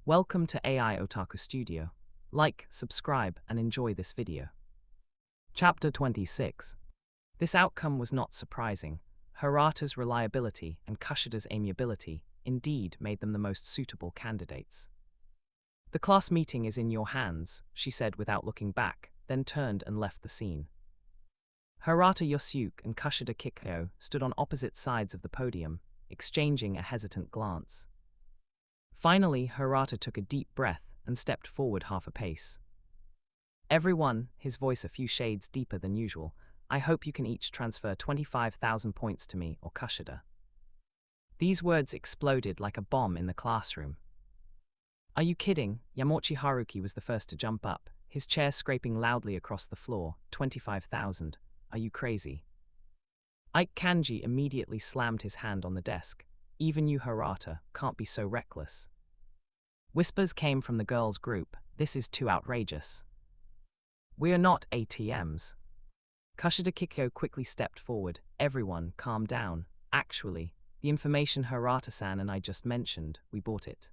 Welcome to AI Otaku Studio. Like, subscribe, and enjoy this video. Chapter 26. This outcome was not surprising. Hirata's reliability and Kushida's amiability indeed made them the most suitable candidates. "The class meeting is in your hands," she said without looking back, then turned and left the scene. Hirata Yosuke and Kushida Kikyo stood on opposite sides of the podium, exchanging a hesitant glance. Finally, Hirata took a deep breath and stepped forward half a pace. "Everyone," his voice a few shades deeper than usual, "I hope you can each transfer 25,000 points to me or Kushida." These words exploded like a bomb in the classroom. "Are you kidding?" Yamochi Haruki was the first to jump up, his chair scraping loudly across the floor. 25,000. Are you crazy?" Ike Kanji immediately slammed his hand on the desk. "Even you, Hirata, can't be so reckless." Whispers came from the girls' group. "This is too outrageous. We are not ATMs." Kushida Kikyo quickly stepped forward. "Everyone, calm down. Actually, the information Hirata-san and I just mentioned, we bought it."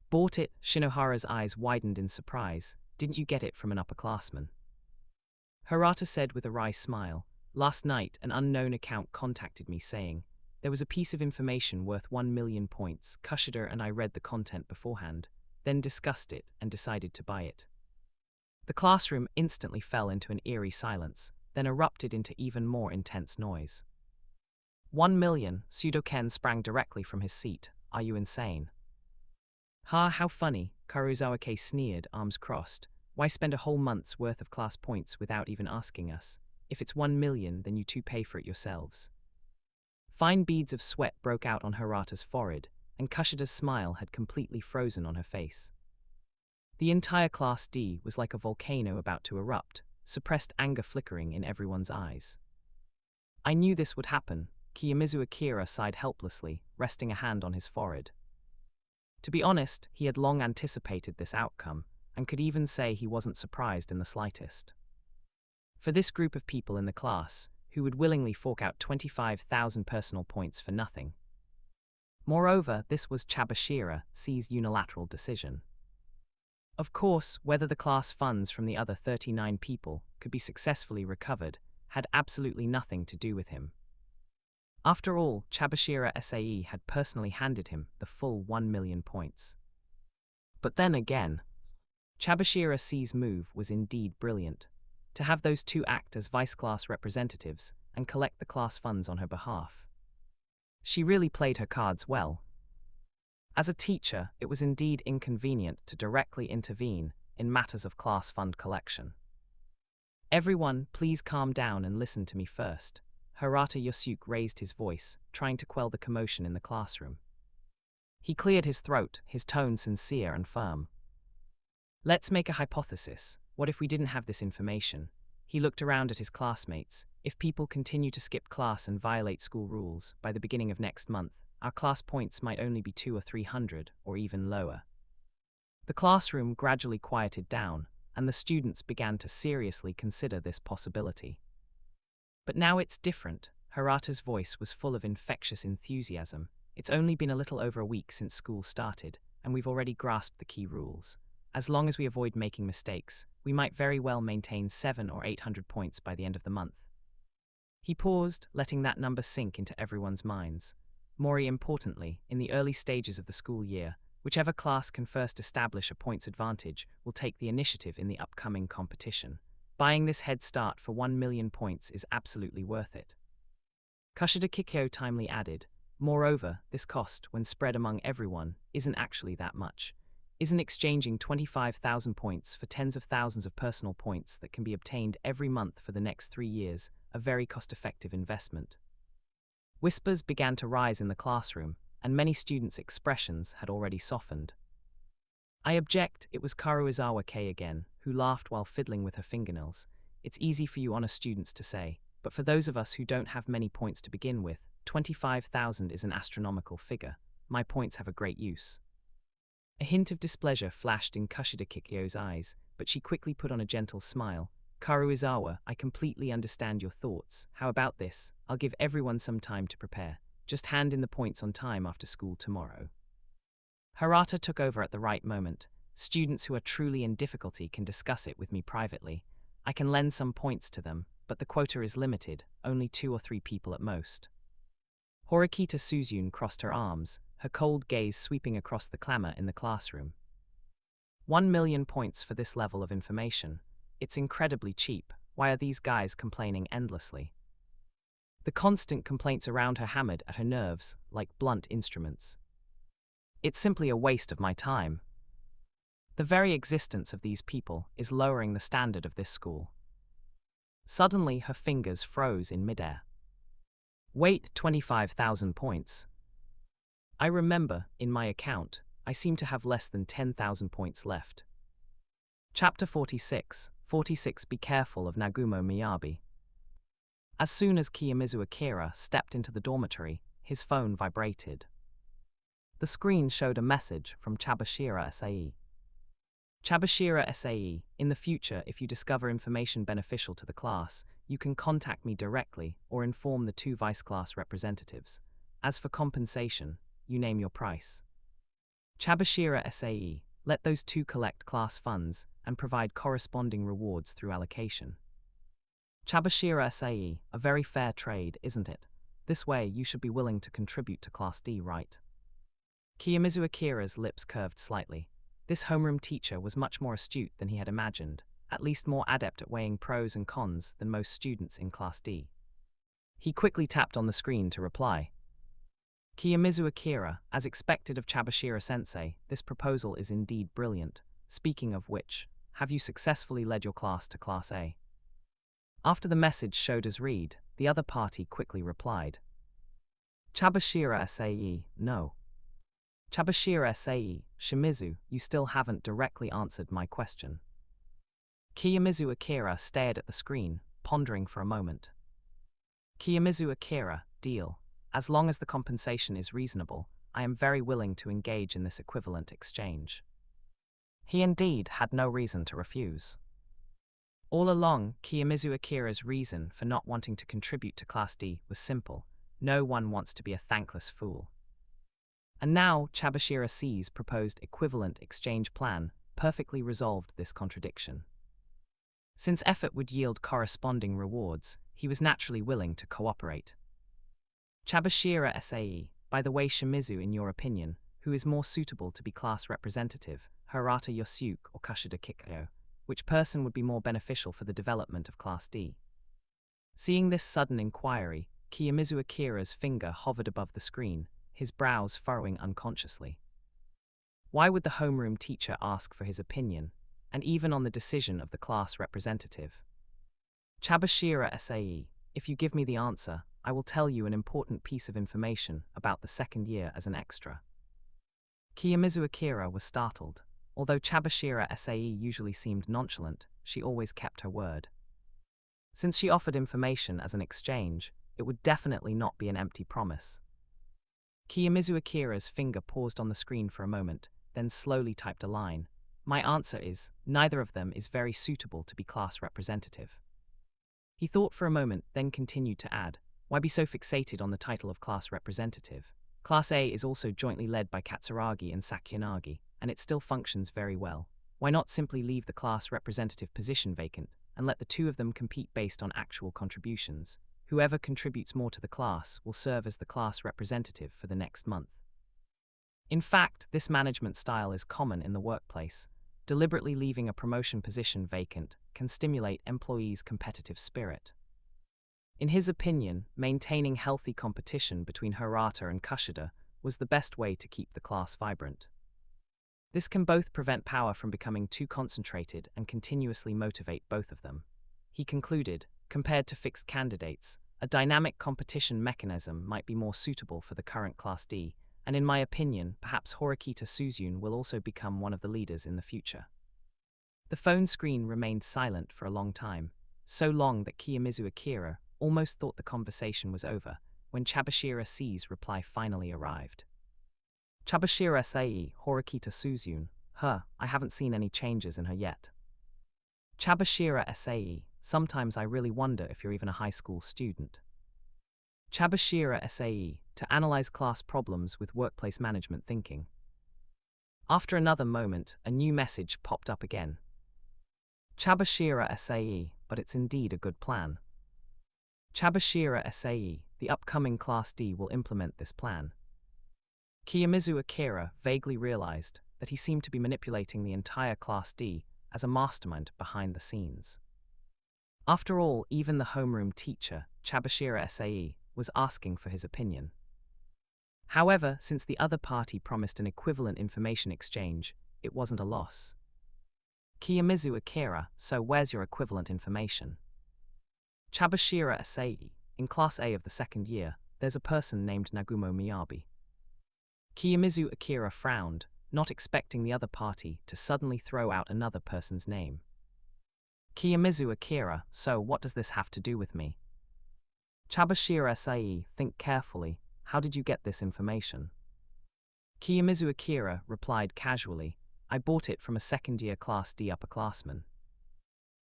"Bought it?" Shinohara's eyes widened in surprise. "Didn't you get it from an upperclassman?" Hirata said with a wry smile, "Last night, an unknown account contacted me saying there was a piece of information worth 1 million points. Kushida and I read the content beforehand, then discussed it and decided to buy it." The classroom instantly fell into an eerie silence, then erupted into even more intense noise. 1 million, Sudo-ken sprang directly from his seat. "Are you insane?" "Ha, how funny," Karuizawa-ke sneered, arms crossed. "Why spend a whole month's worth of class points without even asking us? If it's 1 million, then you two pay for it yourselves." Fine beads of sweat broke out on Hirata's forehead, and Kushida's smile had completely frozen on her face. The entire Class D was like a volcano about to erupt, suppressed anger flickering in everyone's eyes. "I knew this would happen," Kiyomizu Akira sighed helplessly, resting a hand on his forehead. To be honest, he had long anticipated this outcome, and could even say he wasn't surprised in the slightest. For this group of people in the class, who would willingly fork out 25,000 personal points for nothing. Moreover, this was Chabashira's unilateral decision. Of course, whether the class funds from the other 39 people could be successfully recovered had absolutely nothing to do with him. After all, Chabashira SAE had personally handed him the full 1 million points. But then again, Chabashira C's move was indeed brilliant. To have those two act as vice-class representatives and collect the class funds on her behalf. She really played her cards well. As a teacher, it was indeed inconvenient to directly intervene in matters of class fund collection. "Everyone, please calm down and listen to me first." Hirata Yosuke raised his voice, trying to quell the commotion in the classroom. He cleared his throat, his tone sincere and firm. "Let's make a hypothesis. What if we didn't have this information?" He looked around at his classmates. "If people continue to skip class and violate school rules, by the beginning of next month, our class points might only be 200 or 300, or even lower." The classroom gradually quieted down, and the students began to seriously consider this possibility. "But now it's different." Hirata's voice was full of infectious enthusiasm. "It's only been a little over a week since school started, and we've already grasped the key rules. As long as we avoid making mistakes, we might very well maintain 700 or 800 points by the end of the month." He paused, letting that number sink into everyone's minds. More importantly, in the early stages of the school year, whichever class can first establish a points advantage will take the initiative in the upcoming competition. Buying this head start for 1 million points is absolutely worth it. Kushida Kikyo timely added, "Moreover, this cost, when spread among everyone, isn't actually that much. Isn't exchanging 25,000 points for tens of thousands of personal points that can be obtained every month for the next 3 years a very cost-effective investment?" Whispers began to rise in the classroom, and many students' expressions had already softened. "I object." It was Karuizawa-ke again, who laughed while fiddling with her fingernails. "It's easy for you honest students to say, but for those of us who don't have many points to begin with, 25,000 is an astronomical figure. My points have a great use." A hint of displeasure flashed in Kushida Kikyo's eyes, but she quickly put on a gentle smile. "Karuizawa, I completely understand your thoughts. How about this? I'll give everyone some time to prepare. Just hand in the points on time after school tomorrow." Hirata took over at the right moment. Students who are truly in difficulty can discuss it with me privately. I can lend some points to them, but the quota is limited, only 2 or 3 people at most. Horikita Suzune crossed her arms, her cold gaze sweeping across the clamor in the classroom. 1,000,000 points for this level of information. It's incredibly cheap. Why are these guys complaining endlessly? The constant complaints around her hammered at her nerves like blunt instruments. It's simply a waste of my time. The very existence of these people is lowering the standard of this school. Suddenly, her fingers froze in midair. Wait, 25,000 points. I remember, in my account, I seem to have less than 10,000 points left. Chapter 46. 46 Be careful of Nagumo Miyabi. As soon as Kiyomizu Akira stepped into the dormitory, his phone vibrated. The screen showed a message from Chabashira Sae. Chabashira Sae, in the future, if you discover information beneficial to the class, you can contact me directly or inform the 2 vice class representatives. As for compensation, you name your price. Chabashira Sae, let those 2 collect class funds and provide corresponding rewards through allocation. Chabashira Sae, a very fair trade, isn't it? This way, you should be willing to contribute to Class D, right? Kiyomizu Akira's lips curved slightly. This homeroom teacher was much more astute than he had imagined, at least more adept at weighing pros and cons than most students in Class D. He quickly tapped on the screen to reply. Kiyomizu Akira, as expected of Chabashira-sensei, this proposal is indeed brilliant. Speaking of which, have you successfully led your class to Class A? After the message showed as read, the other party quickly replied. Chabashira Sae, no. Chabashira Sae, Shimizu, you still haven't directly answered my question. Kiyomizu Akira stared at the screen, pondering for a moment. Kiyomizu Akira, deal. As long as the compensation is reasonable, I am very willing to engage in this equivalent exchange. He indeed had no reason to refuse. All along, Kiyomizu Akira's reason for not wanting to contribute to Class D was simple. No one wants to be a thankless fool. And now, Chabashira C's proposed equivalent exchange plan perfectly resolved this contradiction. Since effort would yield corresponding rewards, he was naturally willing to cooperate. Chabashira Sae, by the way, Shimizu, in your opinion, who is more suitable to be class representative, Hirata Yosuke or Kushida Kikyo? Which person would be more beneficial for the development of Class D? Seeing this sudden inquiry, Kiyomizu Akira's finger hovered above the screen, his brows furrowing unconsciously. Why would the homeroom teacher ask for his opinion, and even on the decision of the class representative? Chabashira Sae, if you give me the answer, I will tell you an important piece of information about the second year as an extra. Kiyomizu Akira was startled. Although Chabashira Sae usually seemed nonchalant, she always kept her word. Since she offered information as an exchange, it would definitely not be an empty promise. Kiyomizu Akira's finger paused on the screen for a moment, then slowly typed a line. My answer is, neither of them is very suitable to be class representative. He thought for a moment, then continued to add, why be so fixated on the title of class representative? Class A is also jointly led by Katsuragi and Sakyanagi, and it still functions very well. Why not simply leave the class representative position vacant and let the 2 of them compete based on actual contributions? Whoever contributes more to the class will serve as the class representative for the next month. In fact, this management style is common in the workplace. Deliberately leaving a promotion position vacant can stimulate employees' competitive spirit. In his opinion, maintaining healthy competition between Hirata and Kushida was the best way to keep the class vibrant. This can both prevent power from becoming too concentrated and continuously motivate both of them. He concluded, compared to fixed candidates, a dynamic competition mechanism might be more suitable for the current Class D, and in my opinion, perhaps Horikita Suzune will also become one of the leaders in the future. The phone screen remained silent for a long time, so long that Kiyomizu Akira almost thought the conversation was over, when Chabashira C's reply finally arrived. Chabashira Sae, Horikita Suzune, I haven't seen any changes in her yet. Chabashira Sae, sometimes I really wonder if you're even a high school student. Chabashira Sae, to analyze class problems with workplace management thinking. After another moment, a new message popped up again. Chabashira Sae, but it's indeed a good plan. Chabashira Sae, the upcoming Class D will implement this plan. Kiyomizu Akira vaguely realized that he seemed to be manipulating the entire Class D as a mastermind behind the scenes. After all, even the homeroom teacher, Chabashira Sae, was asking for his opinion. However, since the other party promised an equivalent information exchange, it wasn't a loss. Kiyomizu Akira, so where's your equivalent information? Chabashira Sae, in Class A of the second year, there's a person named Nagumo Miyabi. Kiyomizu Akira frowned, not expecting the other party to suddenly throw out another person's name. Kiyomizu Akira, so what does this have to do with me? Chabashira Sae, think carefully, how did you get this information? Kiyomizu Akira replied casually, I bought it from a second-year Class D upperclassman.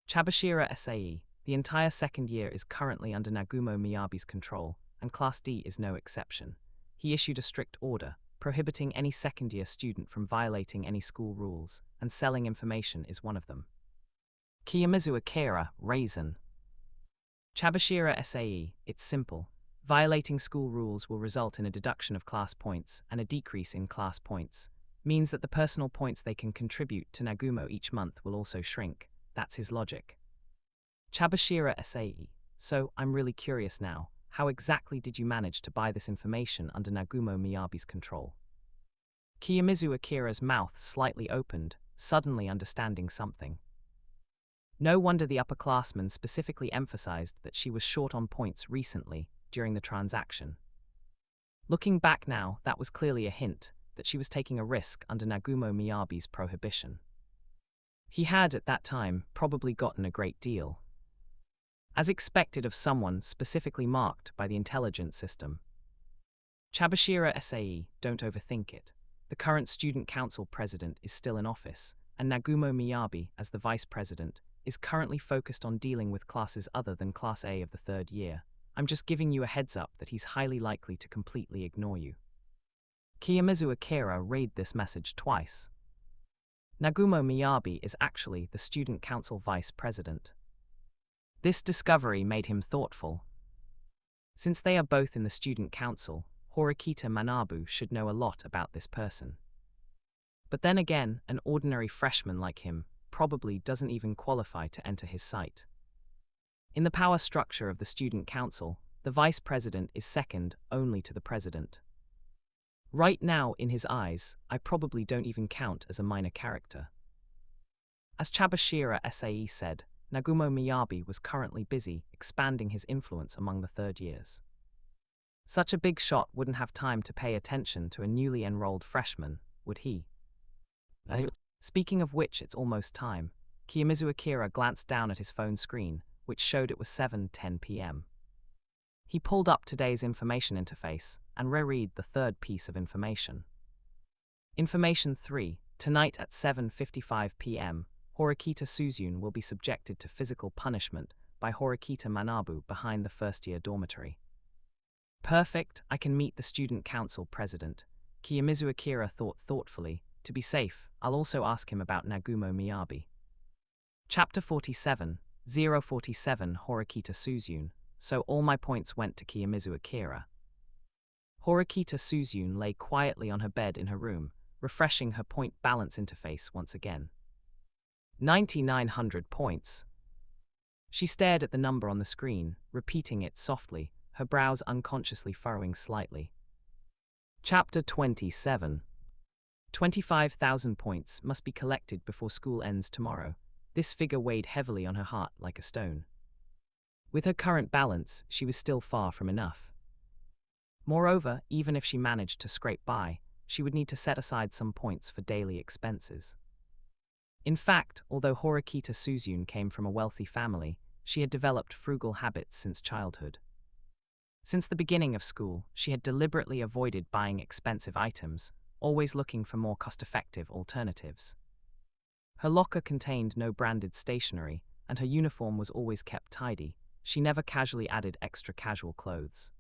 Chabashira Sae, the entire second year is currently under Nagumo Miyabi's control, and Class D is no exception. He issued a strict order, prohibiting any second-year student from violating any school rules, and selling information is one of them. Kiyomizu Akira, raisin. Chabashira Sae, it's simple. Violating school rules will result in a deduction of class points and a decrease in class points, means that the personal points they can contribute to Nagumo each month will also shrink. That's his logic. Chabashira Sae, so I'm really curious now, how exactly did you manage to buy this information under Nagumo Miyabi's control? Kiyomizu Akira's mouth slightly opened, suddenly understanding something. No wonder the upperclassman specifically emphasized that she was short on points recently, during the transaction. Looking back now, that was clearly a hint that she was taking a risk under Nagumo Miyabi's prohibition. He had, at that time, probably gotten a great deal. As expected of someone specifically marked by the intelligence system. Chabashira Sae, don't overthink it. The current student council president is still in office, and Nagumo Miyabi, as the vice president, is currently focused on dealing with classes other than Class A of the third year. I'm just giving you a heads up that he's highly likely to completely ignore you. Kiyomizu Akira read this message twice. Nagumo Miyabi is actually the student council vice president. This discovery made him thoughtful. Since they are both in the student council, Horikita Manabu should know a lot about this person. But then again, an ordinary freshman like him probably doesn't even qualify to enter his site. In the power structure of the student council, the vice president is second only to the president. Right now, in his eyes, I probably don't even count as a minor character. As Chabashira Sae said, Nagumo Miyabi was currently busy expanding his influence among the third years. Such a big shot wouldn't have time to pay attention to a newly enrolled freshman, would he? Speaking of which, it's almost time. Kiyomizu Akira glanced down at his phone screen, which showed it was 7:10 p.m. He pulled up today's information interface and reread the third piece of information. Information 3, tonight at 7:55 p.m., Horikita Suzune will be subjected to physical punishment by Horikita Manabu behind the first-year dormitory. Perfect, I can meet the student council president. Kiyomizu Akira thought thoughtfully. To be safe, I'll also ask him about Nagumo Miyabi. Chapter 47, 047 Horikita Suzune, so all my points went to Kiyomizu Akira. Horikita Suzune lay quietly on her bed in her room, refreshing her point balance interface once again. 9,900 points. She stared at the number on the screen, repeating it softly, her brows unconsciously furrowing slightly. Chapter 27. 25,000 points must be collected before school ends tomorrow. This figure weighed heavily on her heart like a stone. With her current balance, she was still far from enough. Moreover, even if she managed to scrape by, she would need to set aside some points for daily expenses. In fact, although Horikita Suzune came from a wealthy family, she had developed frugal habits since childhood. Since the beginning of school, she had deliberately avoided buying expensive items, always looking for more cost-effective alternatives. Her locker contained no branded stationery, and her uniform was always kept tidy. She never casually added extra casual clothes.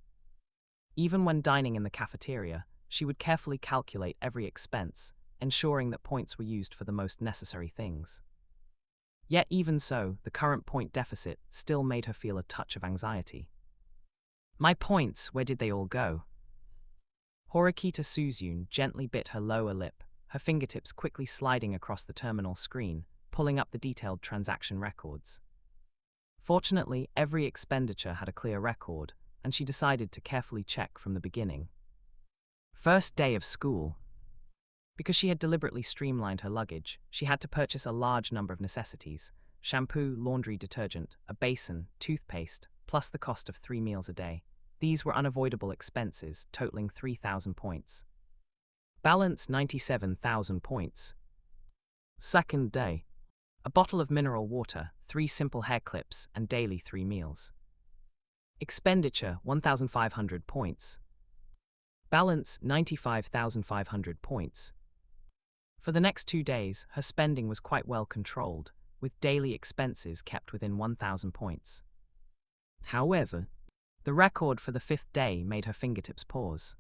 Even when dining in the cafeteria, she would carefully calculate every expense, ensuring that points were used for the most necessary things. Yet even so, the current point deficit still made her feel a touch of anxiety. My points, where did they all go? Horikita Suzune gently bit her lower lip, her fingertips quickly sliding across the terminal screen, pulling up the detailed transaction records. Fortunately, every expenditure had a clear record, and she decided to carefully check from the beginning. First day of school. Because she had deliberately streamlined her luggage, she had to purchase a large number of necessities: shampoo, laundry detergent, a basin, toothpaste, plus the cost of 3 meals a day. These were unavoidable expenses, totaling 3,000 points. Balance 97,000 points. Second day. A bottle of mineral water, 3 simple hair clips, and daily 3 meals. Expenditure 1,500 points. Balance 95,500 points. For the next 2 days, her spending was quite well controlled, with daily expenses kept within 1,000 points. However, the record for the 5th day made her fingertips pause.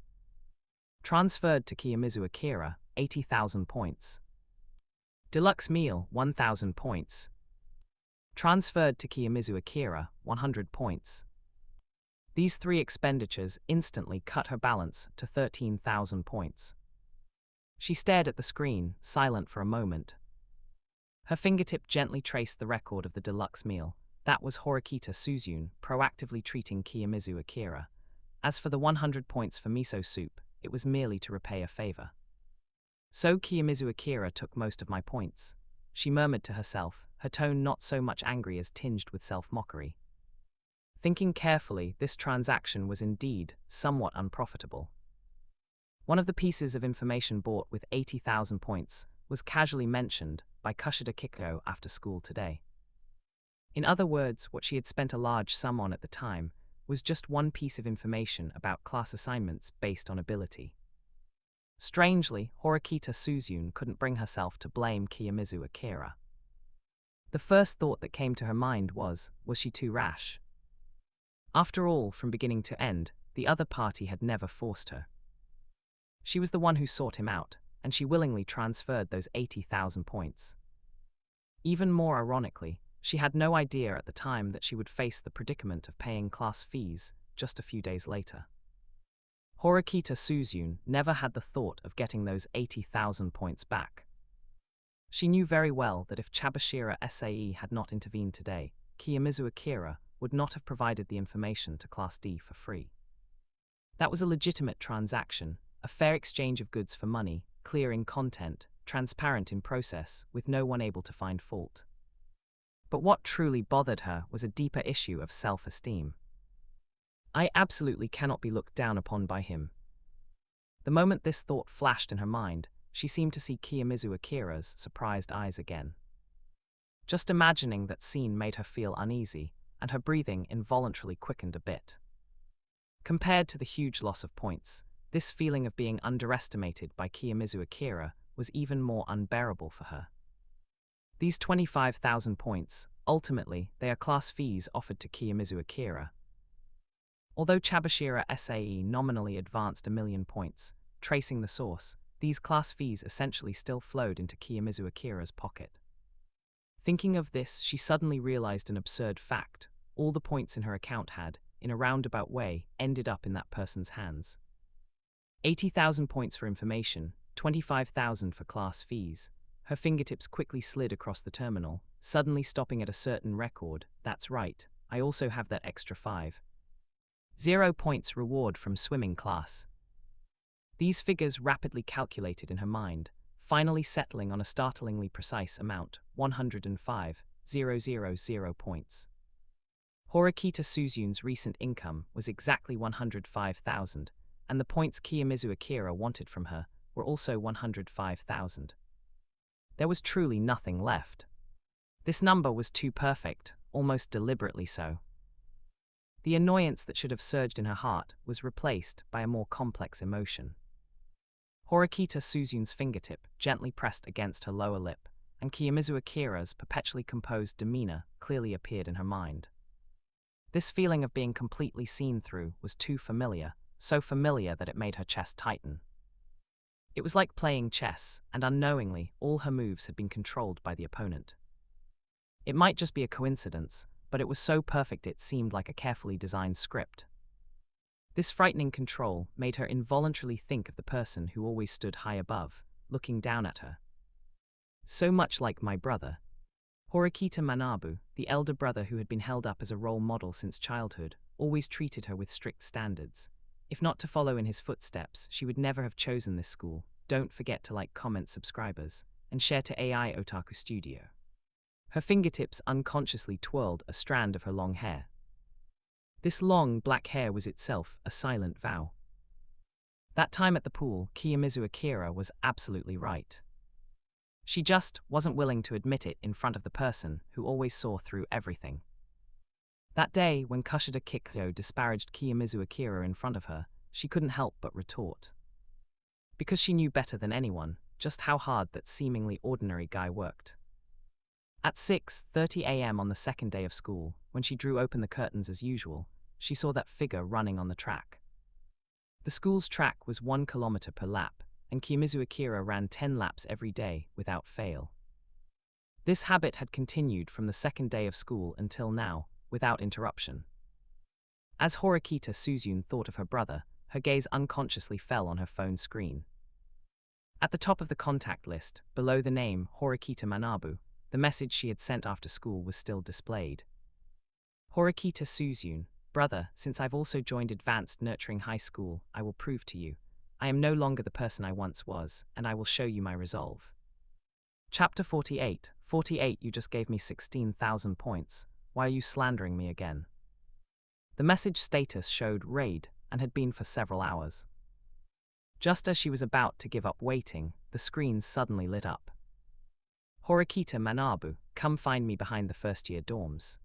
Transferred to Kiyomizu Akira, 80,000 points. Deluxe meal, 1,000 points. Transferred to Kiyomizu Akira, 100 points. These 3 expenditures instantly cut her balance to 13,000 points. She stared at the screen, silent for a moment. Her fingertip gently traced the record of the deluxe meal. That was Horikita Suzune proactively treating Kiyomizu Akira. As for the 100 points for miso soup, it was merely to repay a favor. So Kiyomizu Akira took most of my points, she murmured to herself, her tone not so much angry as tinged with self-mockery. Thinking carefully, this transaction was indeed somewhat unprofitable. One of the pieces of information bought with 80,000 points was casually mentioned by Kushida Kiko after school today. In other words, what she had spent a large sum on at the time was just one piece of information about class assignments based on ability. Strangely, Horikita Suzune couldn't bring herself to blame Kiyomizu Akira. The first thought that came to her mind was she too rash? After all, from beginning to end, the other party had never forced her. She was the one who sought him out, and she willingly transferred those 80,000 points. Even more ironically, she had no idea at the time that she would face the predicament of paying class fees just a few days later. Horikita Suzune never had the thought of getting those 80,000 points back. She knew very well that if Chabashira SAE had not intervened today, Kiyomizu Akira would not have provided the information to Class D for free. That was a legitimate transaction, a fair exchange of goods for money, clear in content, transparent in process, with no one able to find fault. But what truly bothered her was a deeper issue of self-esteem. I absolutely cannot be looked down upon by him. The moment this thought flashed in her mind, she seemed to see Kiyomizu Akira's surprised eyes again. Just imagining that scene made her feel uneasy, and her breathing involuntarily quickened a bit. Compared to the huge loss of points, this feeling of being underestimated by Kiyomizu Akira was even more unbearable for her. These 25,000 points, ultimately, they are class fees offered to Kiyomizu Akira. Although Chabashira SAE nominally advanced 1,000,000 points, tracing the source, these class fees essentially still flowed into Kiyomizu Akira's pocket. Thinking of this, she suddenly realized an absurd fact: all the points in her account had, in a roundabout way, ended up in that person's hands. 80,000 points for information, 25,000 for class fees. Her fingertips quickly slid across the terminal, suddenly stopping at a certain record. That's right, I also have that extra 5,000 points reward from swimming class. These figures rapidly calculated in her mind, finally settling on a startlingly precise amount: 105,000 points. Horikita Suzune's recent income was exactly 105,000, and the points Kiyomizu Akira wanted from her were also 105,000. There was truly nothing left. This number was too perfect, almost deliberately so. The annoyance that should have surged in her heart was replaced by a more complex emotion. Horikita Suzune's fingertip gently pressed against her lower lip, and Kiyomizu Akira's perpetually composed demeanor clearly appeared in her mind. This feeling of being completely seen through was too familiar, so familiar that it made her chest tighten. It was like playing chess, and unknowingly, all her moves had been controlled by the opponent. It might just be a coincidence, but it was so perfect it seemed like a carefully designed script. This frightening control made her involuntarily think of the person who always stood high above, looking down at her. So much like my brother. Horikita Manabu, the elder brother who had been held up as a role model since childhood, always treated her with strict standards. If not to follow in his footsteps, she would never have chosen this school. Don't forget to like, comment, subscribers, and share to AI Otaku Studio. Her fingertips unconsciously twirled a strand of her long hair. This long, black hair was itself a silent vow. That time at the pool, Kiyomizu Akira was absolutely right. She just wasn't willing to admit it in front of the person who always saw through everything. That day, when Kushida Kikuzo disparaged Kiyomizu Akira in front of her, she couldn't help but retort. Because she knew better than anyone just how hard that seemingly ordinary guy worked. At 6:30 a.m. on the second day of school, when she drew open the curtains as usual, she saw that figure running on the track. The school's track was 1 kilometer per lap, and Kiyomizu Akira ran 10 laps every day without fail. This habit had continued from the second day of school until now, without interruption. As Horikita Suzune thought of her brother, her gaze unconsciously fell on her phone screen. At the top of the contact list, below the name Horikita Manabu, the message she had sent after school was still displayed. Horikita Suzune, brother, since I've also joined Advanced Nurturing High School, I will prove to you. I am no longer the person I once was, and I will show you my resolve. Chapter 48. 48. You just gave me 16,000 points. Why are you slandering me again? The message status showed raid, and had been for several hours. Just as she was about to give up waiting, the screen suddenly lit up. Horikita Manabu, come find me behind the first-year dorms.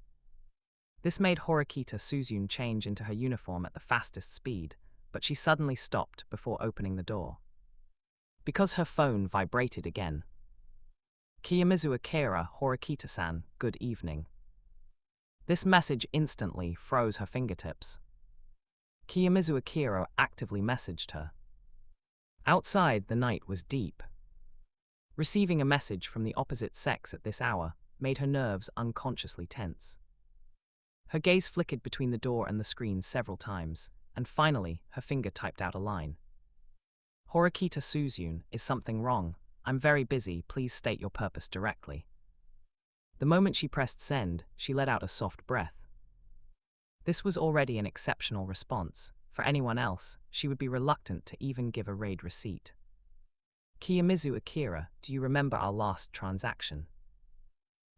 This made Horikita Suzune change into her uniform at the fastest speed, but she suddenly stopped before opening the door. Because her phone vibrated again. Kiyomizu Akira, Horikita-san, good evening. This message instantly froze her fingertips. Kiyomizu Akira actively messaged her. Outside, the night was deep. Receiving a message from the opposite sex at this hour made her nerves unconsciously tense. Her gaze flickered between the door and the screen several times, and finally, her finger typed out a line. Horikita Suzune, is something wrong? I'm very busy, please state your purpose directly. The moment she pressed send, she let out a soft breath. This was already an exceptional response. For anyone else, she would be reluctant to even give a raid receipt. Kiyomizu Akira, do you remember our last transaction?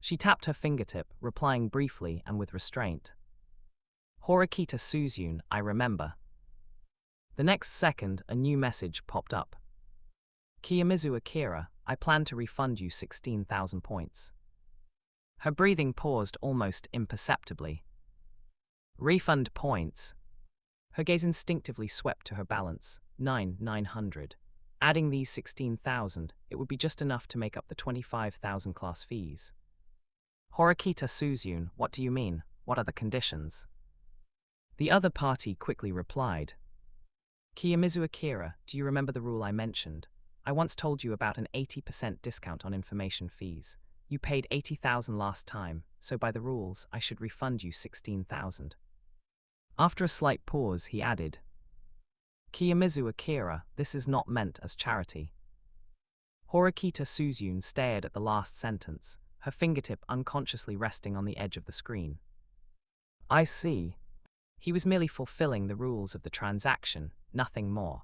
She tapped her fingertip, replying briefly and with restraint. Horikita Suzune, I remember. The next second, a new message popped up. Kiyomizu Akira, I plan to refund you 16,000 points. Her breathing paused almost imperceptibly. Refund points. Her gaze instinctively swept to her balance, 9,900. Adding these 16,000, it would be just enough to make up the 25,000 class fees. Horikita Suzune, what do you mean? What are the conditions? The other party quickly replied. Kiyomizu Akira, do you remember the rule I mentioned? I once told you about an 80% discount on information fees. You paid 80,000 last time, so by the rules, I should refund you 16,000. After a slight pause, he added, Kiyomizu Akira, this is not meant as charity. Horikita Suzune stared at the last sentence, her fingertip unconsciously resting on the edge of the screen. I see. He was merely fulfilling the rules of the transaction, nothing more.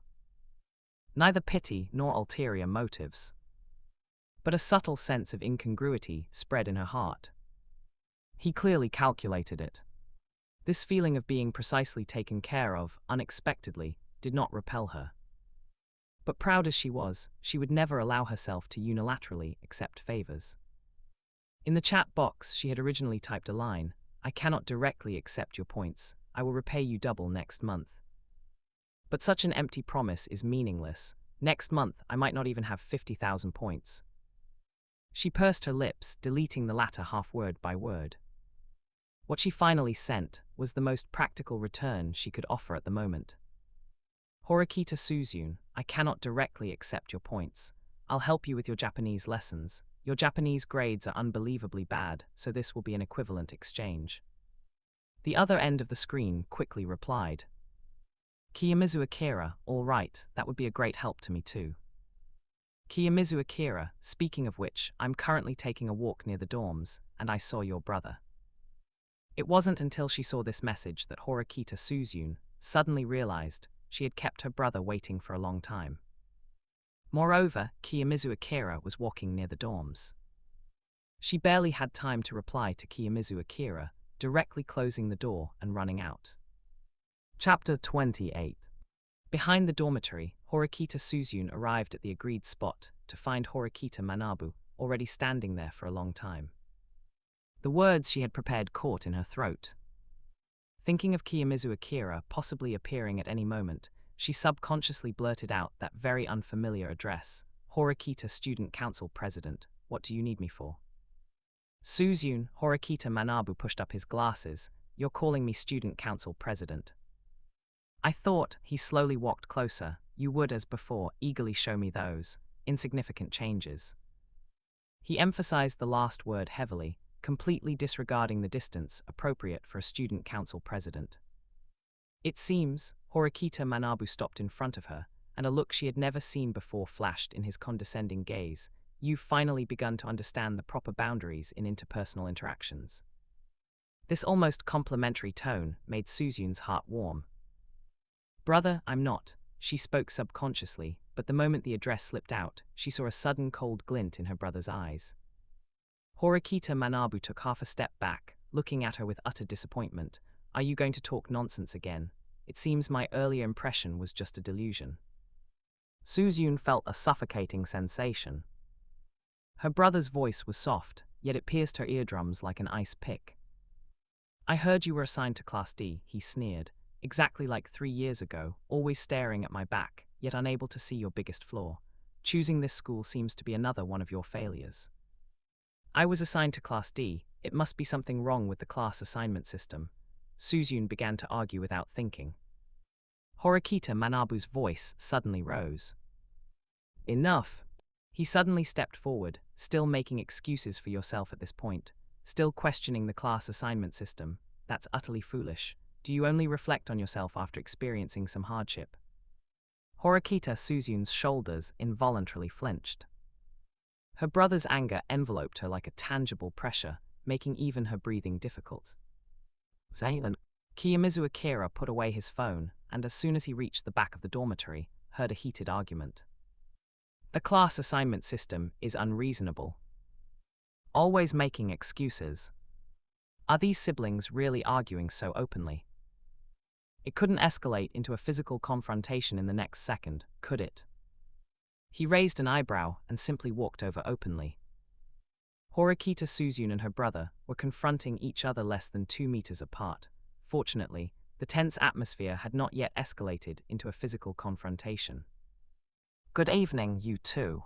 Neither pity nor ulterior motives. But a subtle sense of incongruity spread in her heart. He clearly calculated it. This feeling of being precisely taken care of, unexpectedly, did not repel her. But proud as she was, she would never allow herself to unilaterally accept favors. In the chat box, she had originally typed a line, I cannot directly accept your points, I will repay you double next month. But such an empty promise is meaningless. Next month, I might not even have 50,000 points. She pursed her lips, deleting the latter half word by word. What she finally sent was the most practical return she could offer at the moment. Horikita Suzune, I cannot directly accept your points. I'll help you with your Japanese lessons. Your Japanese grades are unbelievably bad, so this will be an equivalent exchange. The other end of the screen quickly replied. Kiyomizu Akira, all right, that would be a great help to me too. Kiyomizu Akira, speaking of which, I'm currently taking a walk near the dorms, and I saw your brother. It wasn't until she saw this message that Horikita Suzune suddenly realized she had kept her brother waiting for a long time. Moreover, Kiyomizu Akira was walking near the dorms. She barely had time to reply to Kiyomizu Akira, directly closing the door and running out. Chapter 28. Behind the dormitory, Horikita Suzune arrived at the agreed spot to find Horikita Manabu already standing there for a long time. The words she had prepared caught in her throat. Thinking of Kiyomizu Akira possibly appearing at any moment, she subconsciously blurted out that very unfamiliar address. Horikita Student Council President, what do you need me for? Suzune, Horikita Manabu pushed up his glasses. You're calling me Student Council President. I thought, he slowly walked closer, you would as before eagerly show me those insignificant changes. He emphasized the last word heavily, completely disregarding the distance appropriate for a student council president. It seems, Horikita Manabu stopped in front of her, and a look she had never seen before flashed in his condescending gaze. You've finally begun to understand the proper boundaries in interpersonal interactions. This almost complimentary tone made Suzune's heart warm. Brother, I'm not, she spoke subconsciously, but the moment the address slipped out, she saw a sudden cold glint in her brother's eyes. Horikita Manabu took half a step back, looking at her with utter disappointment. Are you going to talk nonsense again? It seems my earlier impression was just a delusion. Suzune felt a suffocating sensation. Her brother's voice was soft, yet it pierced her eardrums like an ice pick. I heard you were assigned to Class D, he sneered. Exactly like 3 years ago, always staring at my back, yet unable to see your biggest flaw. Choosing this school seems to be another one of your failures. I was assigned to Class D, it must be something wrong with the class assignment system. Suzune began to argue without thinking. Horikita Manabu's voice suddenly rose. Enough! He suddenly stepped forward, still making excuses for yourself at this point, still questioning the class assignment system. That's utterly foolish. Do you only reflect on yourself after experiencing some hardship? Horikita Suzune's shoulders involuntarily flinched. Her brother's anger enveloped her like a tangible pressure, making even her breathing difficult. Kiyomizu Akira put away his phone, and as soon as he reached the back of the dormitory, heard a heated argument. The class assignment system is unreasonable. Always making excuses. Are these siblings really arguing so openly? It couldn't escalate into a physical confrontation in the next second, could it? He raised an eyebrow and simply walked over openly. Horikita Suzune and her brother were confronting each other less than 2 meters apart. Fortunately, the tense atmosphere had not yet escalated into a physical confrontation. Good evening, you two.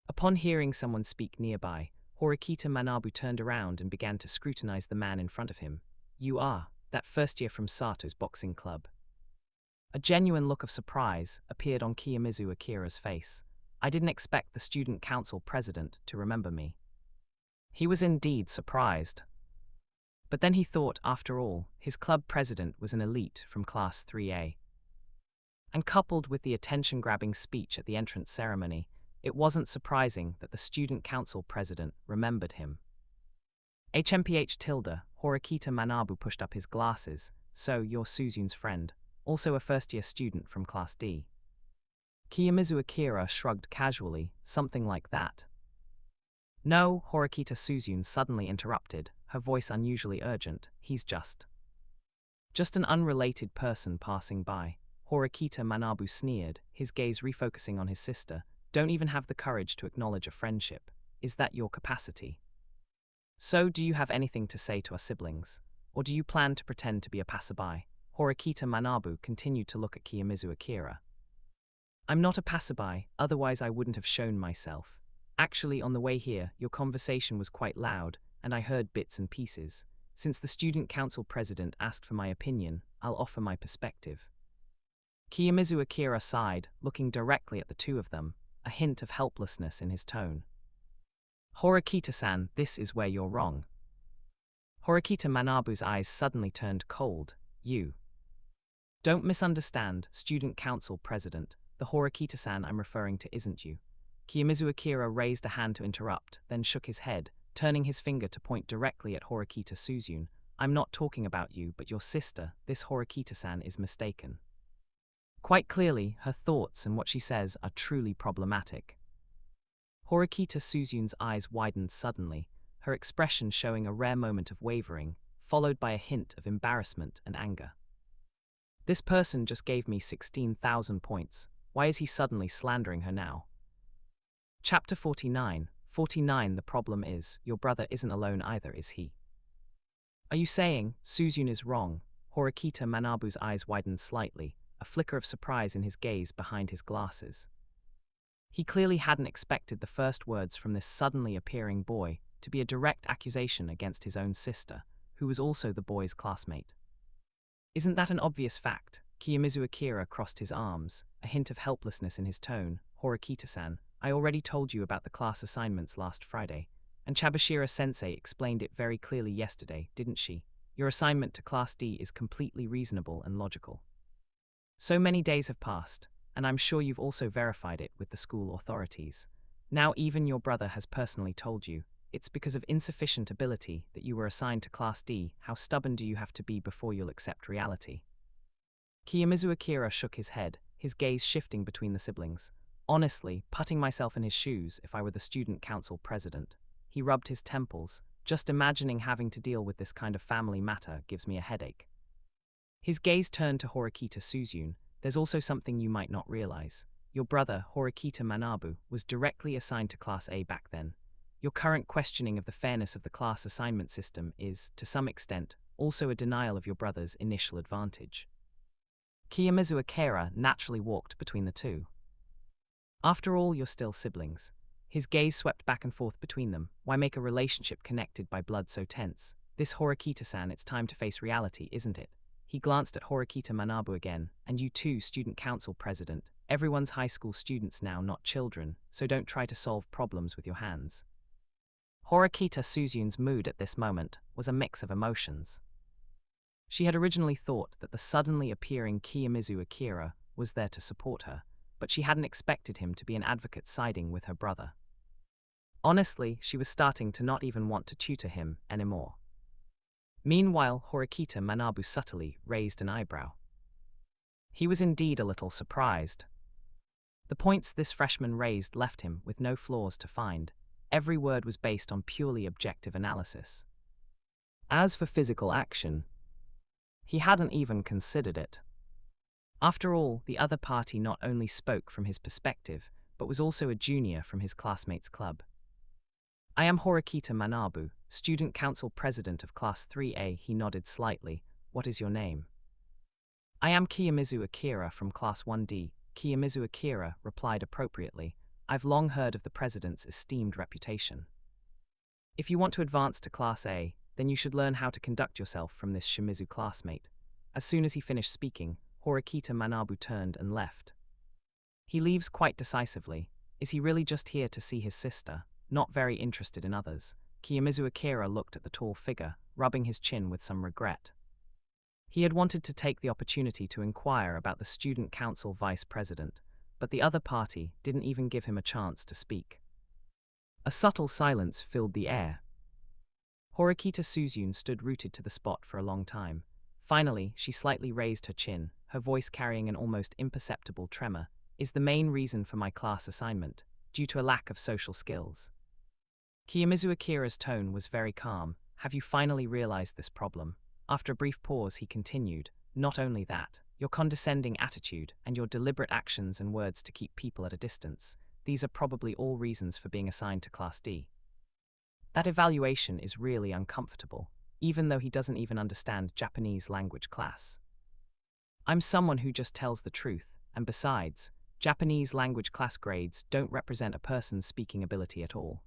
Upon hearing someone speak nearby, Horikita Manabu turned around and began to scrutinize the man in front of him. You are that first year from Sato's boxing club. A genuine look of surprise appeared on Kiyomizu Akira's face. I didn't expect the student council president to remember me. He was indeed surprised. But then he thought, after all, his club president was an elite from Class 3A. And coupled with the attention-grabbing speech at the entrance ceremony, it wasn't surprising that the student council president remembered him. HMPH tilde, Horikita Manabu pushed up his glasses. So, you're Suzune's friend, also a first-year student from Class D. Kiyomizu Akira shrugged casually, something like that. No, Horikita Suzune suddenly interrupted, her voice unusually urgent. He's just an unrelated person passing by. Horikita Manabu sneered, his gaze refocusing on his sister. Don't even have the courage to acknowledge a friendship. Is that your capacity? So, do you have anything to say to our siblings? Or do you plan to pretend to be a passerby? Horikita Manabu continued to look at Kiyomizu Akira. I'm not a passerby, otherwise I wouldn't have shown myself. Actually, on the way here, your conversation was quite loud, and I heard bits and pieces. Since the student council president asked for my opinion, I'll offer my perspective. Kiyomizu Akira sighed, looking directly at the two of them, a hint of helplessness in his tone. Horikita-san, this is where you're wrong. Horikita Manabu's eyes suddenly turned cold. You don't misunderstand, student council president. The Horikita-san I'm referring to isn't you. Kiyomizu Akira raised a hand to interrupt, then shook his head, turning his finger to point directly at Horikita Suzune. I'm not talking about you, but your sister. This Horikita-san is mistaken. Quite clearly, her thoughts and what she says are truly problematic. Horikita Suzune's eyes widened suddenly, her expression showing a rare moment of wavering, followed by a hint of embarrassment and anger. This person just gave me 16,000 points. Why is he suddenly slandering her now? Chapter 49. 49. The problem is, your brother isn't alone either, is he? Are you saying Suzune is wrong? Horikita Manabu's eyes widened slightly, a flicker of surprise in his gaze behind his glasses. He clearly hadn't expected the first words from this suddenly appearing boy to be a direct accusation against his own sister, who was also the boy's classmate. Isn't that an obvious fact? Kiyomizu Akira crossed his arms, a hint of helplessness in his tone. Horikita-san, I already told you about the class assignments last Friday, and Chabashira-sensei explained it very clearly yesterday, didn't she? Your assignment to Class D is completely reasonable and logical. So many days have passed, and I'm sure you've also verified it with the school authorities. Now even your brother has personally told you, it's because of insufficient ability that you were assigned to Class D. How stubborn do you have to be before you'll accept reality? Kiyomizu Akira shook his head, his gaze shifting between the siblings. Honestly, putting myself in his shoes if I were the student council president. He rubbed his temples. Just imagining having to deal with this kind of family matter gives me a headache. His gaze turned to Horikita Suzune. There's also something you might not realize. Your brother, Horikita Manabu, was directly assigned to Class A back then. Your current questioning of the fairness of the class assignment system is, to some extent, also a denial of your brother's initial advantage. Kiyomizu Akira naturally walked between the two. After all, you're still siblings. His gaze swept back and forth between them. Why make a relationship connected by blood so tense? This Horikita-san, it's time to face reality, isn't it? He glanced at Horikita Manabu again. And you too, student council president. Everyone's high school students now, not children, so don't try to solve problems with your hands. Horikita Suzune's mood at this moment was a mix of emotions. She had originally thought that the suddenly appearing Kiyomizu Akira was there to support her, but she hadn't expected him to be an advocate siding with her brother. Honestly, she was starting to not even want to tutor him anymore. Meanwhile, Horikita Manabu subtly raised an eyebrow. He was indeed a little surprised. The points this freshman raised left him with no flaws to find. Every word was based on purely objective analysis. As for physical action, he hadn't even considered it. After all, the other party not only spoke from his perspective, but was also a junior from his classmates' club. I am Horikita Manabu, student council president of Class 3A. He nodded slightly. What is your name? I am Kiyomizu Akira from Class 1D. Kiyomizu Akira replied appropriately. I've long heard of the president's esteemed reputation. If you want to advance to Class A, then you should learn how to conduct yourself from this Shimizu classmate. As soon as he finished speaking, Horikita Manabu turned and left. He leaves quite decisively. Is he really just here to see his sister, not very interested in others? Kiyomizu Akira looked at the tall figure, rubbing his chin with some regret. He had wanted to take the opportunity to inquire about the student council vice president, but the other party didn't even give him a chance to speak. A subtle silence filled the air. Horikita Suzune stood rooted to the spot for a long time. Finally, she slightly raised her chin, her voice carrying an almost imperceptible tremor. Is the main reason for my class assignment due to a lack of social skills? Kiyomizu Akira's tone was very calm. Have you finally realized this problem? After a brief pause, he continued. Not only that, your condescending attitude and your deliberate actions and words to keep people at a distance, these are probably all reasons for being assigned to Class D. That evaluation is really uncomfortable, even though he doesn't even understand Japanese language class. I'm someone who just tells the truth, and besides, Japanese language class grades don't represent a person's speaking ability at all.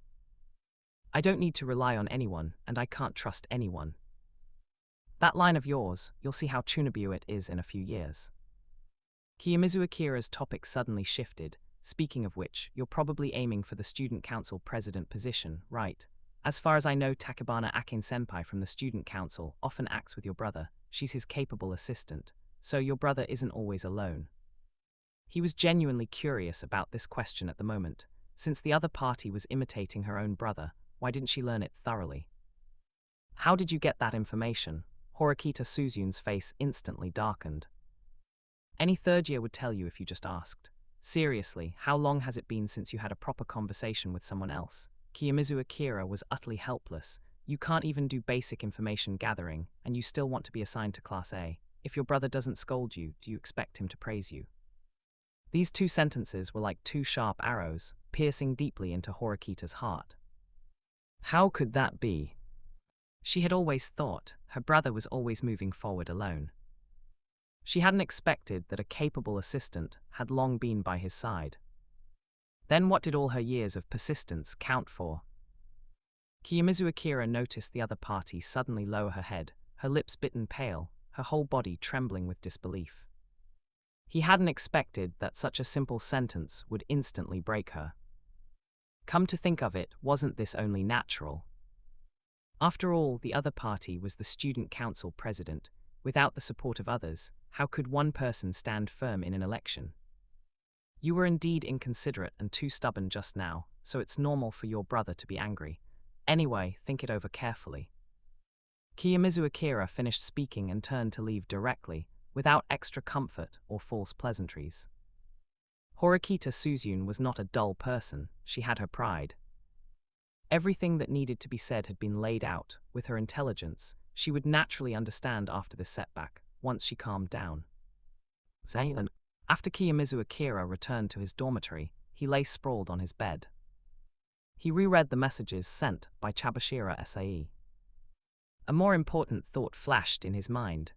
I don't need to rely on anyone, and I can't trust anyone. That line of yours, you'll see how Chunobu it is in a few years. Kiyomizu Akira's topic suddenly shifted. Speaking of which, you're probably aiming for the student council president position, right? As far as I know, Takebana Akin-senpai from the student council often acts with your brother. She's his capable assistant, so your brother isn't always alone. He was genuinely curious about this question at the moment. Since the other party was imitating her own brother, why didn't she learn it thoroughly? How did you get that information? Horikita Suzun's face instantly darkened. Any third year would tell you if you just asked. Seriously, how long has it been since you had a proper conversation with someone else? Kiyomizu Akira was utterly helpless. You can't even do basic information gathering, and you still want to be assigned to Class A. If your brother doesn't scold you, do you expect him to praise you? These two sentences were like two sharp arrows, piercing deeply into Horikita's heart. How could that be? She had always thought her brother was always moving forward alone. She hadn't expected that a capable assistant had long been by his side. Then what did all her years of persistence count for? Kiyomizu Akira noticed the other party suddenly lower her head, her lips bitten pale, her whole body trembling with disbelief. He hadn't expected that such a simple sentence would instantly break her. Come to think of it, wasn't this only natural? After all, the other party was the student council president. Without the support of others, how could one person stand firm in an election? You were indeed inconsiderate and too stubborn just now, so it's normal for your brother to be angry. Anyway, think it over carefully. Kiyomizu Akira finished speaking and turned to leave directly, without extra comfort or false pleasantries. Horikita Suzun was not a dull person, she had her pride. Everything that needed to be said had been laid out. With her intelligence, she would naturally understand after this setback, once she calmed down. After Kiyomizu Akira returned to his dormitory, he lay sprawled on his bed. He reread the messages sent by Chabashira Sae. A more important thought flashed in his mind.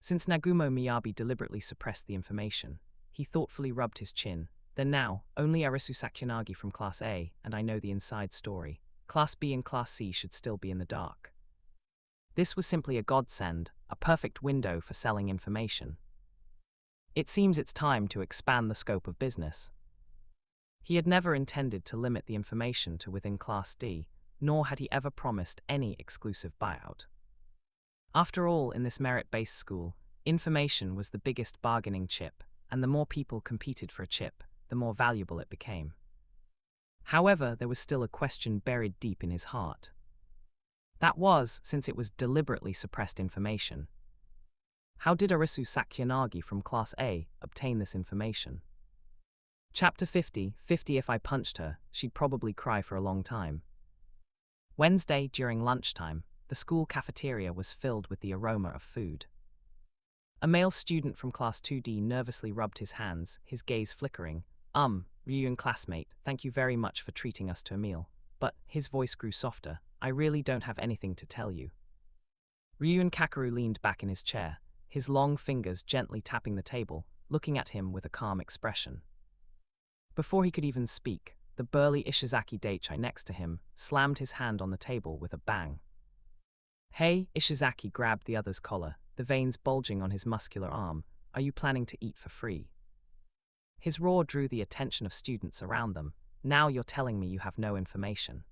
Since Nagumo Miyabi deliberately suppressed the information, he thoughtfully rubbed his chin. Then now, only Arisu Sakyanagi from Class A, and I know the inside story. Class B and Class C should still be in the dark. This was simply a godsend, a perfect window for selling information. It seems it's time to expand the scope of business. He had never intended to limit the information to within Class D, nor had he ever promised any exclusive buyout. After all, in this merit-based school, information was the biggest bargaining chip, and the more people competed for a chip, the more valuable it became. However, there was still a question buried deep in his heart. That was, since it was deliberately suppressed information. How did Arisu Sakyanagi from Class A obtain this information? Chapter 50. If I punched her, she'd probably cry for a long time. Wednesday, during lunchtime, the school cafeteria was filled with the aroma of food. A male student from Class 2D nervously rubbed his hands, his gaze flickering. Ryuan classmate, thank you very much for treating us to a meal. But, his voice grew softer, I really don't have anything to tell you. Ryuan Kakeru leaned back in his chair, his long fingers gently tapping the table, looking at him with a calm expression. Before he could even speak, the burly Ishizaki Daichi next to him slammed his hand on the table with a bang. Hey, Ishizaki grabbed the other's collar, the veins bulging on his muscular arm. Are you planning to eat for free? His roar drew the attention of students around them. Now you're telling me you have no information.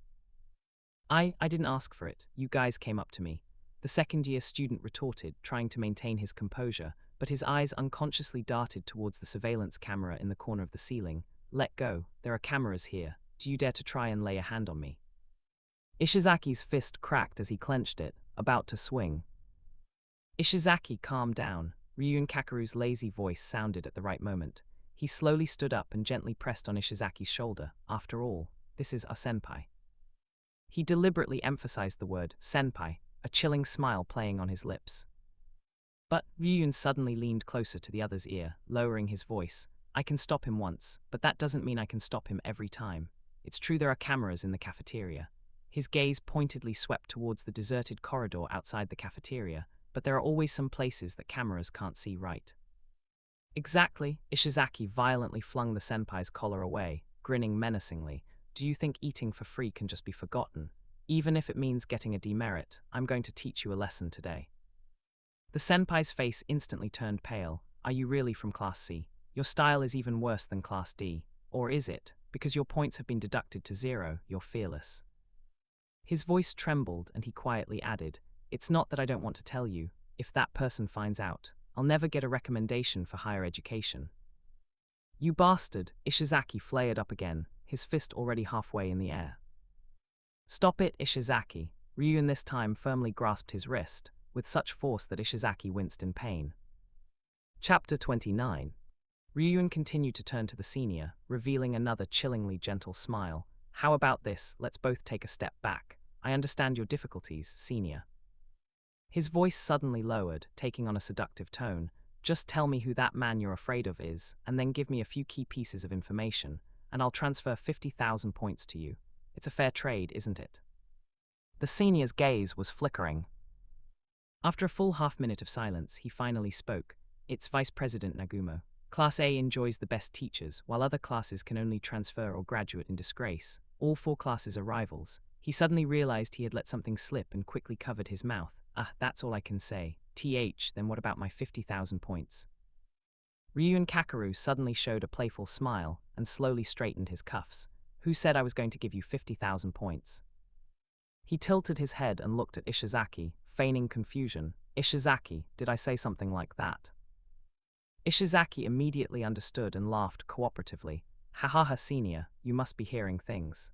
I didn't ask for it, you guys came up to me. The second-year student retorted, trying to maintain his composure, but his eyes unconsciously darted towards the surveillance camera in the corner of the ceiling. Let go, there are cameras here. Do you dare to try and lay a hand on me? Ishizaki's fist cracked as he clenched it, about to swing. Ishizaki, calm down. Ryuan Kakeru's lazy voice sounded at the right moment. He slowly stood up and gently pressed on Ishizaki's shoulder. After all, this is a senpai. He deliberately emphasized the word senpai, a chilling smile playing on his lips. But Ryuan suddenly leaned closer to the other's ear, lowering his voice. I can stop him once, but that doesn't mean I can stop him every time. It's true there are cameras in the cafeteria. His gaze pointedly swept towards the deserted corridor outside the cafeteria, but there are always some places that cameras can't see right. Exactly, Ishizaki violently flung the senpai's collar away, grinning menacingly. Do you think eating for free can just be forgotten? Even if it means getting a demerit, I'm going to teach you a lesson today. The senpai's face instantly turned pale. Are you really from Class C? Your style is even worse than Class D. Or is it, because your points have been deducted to 0, you're fearless? His voice trembled and he quietly added, "It's not that I don't want to tell you. If that person finds out, I'll never get a recommendation for higher education." "You bastard," Ishizaki flared up again, his fist already halfway in the air. "Stop it, Ishizaki." Ryuan this time firmly grasped his wrist, with such force that Ishizaki winced in pain. Chapter 29. Ryuan continued to turn to the senior, revealing another chillingly gentle smile. "How about this, let's both take a step back. I understand your difficulties, senior." His voice suddenly lowered, taking on a seductive tone. "Just tell me who that man you're afraid of is, and then give me a few key pieces of information, and I'll transfer 50,000 points to you. It's a fair trade, isn't it?" The senior's gaze was flickering. After a full half-minute of silence, he finally spoke. "It's Vice President Nagumo. Class A enjoys the best teachers, while other classes can only transfer or graduate in disgrace. All 4 classes are rivals." He suddenly realized he had let something slip and quickly covered his mouth. That's all I can say. Then what about my 50,000 points?" Ryuan Kakeru suddenly showed a playful smile and slowly straightened his cuffs. "Who said I was going to give you 50,000 points?" He tilted his head and looked at Ishizaki, feigning confusion. "Ishizaki, did I say something like that?" Ishizaki immediately understood and laughed cooperatively. "Ha, senior, you must be hearing things."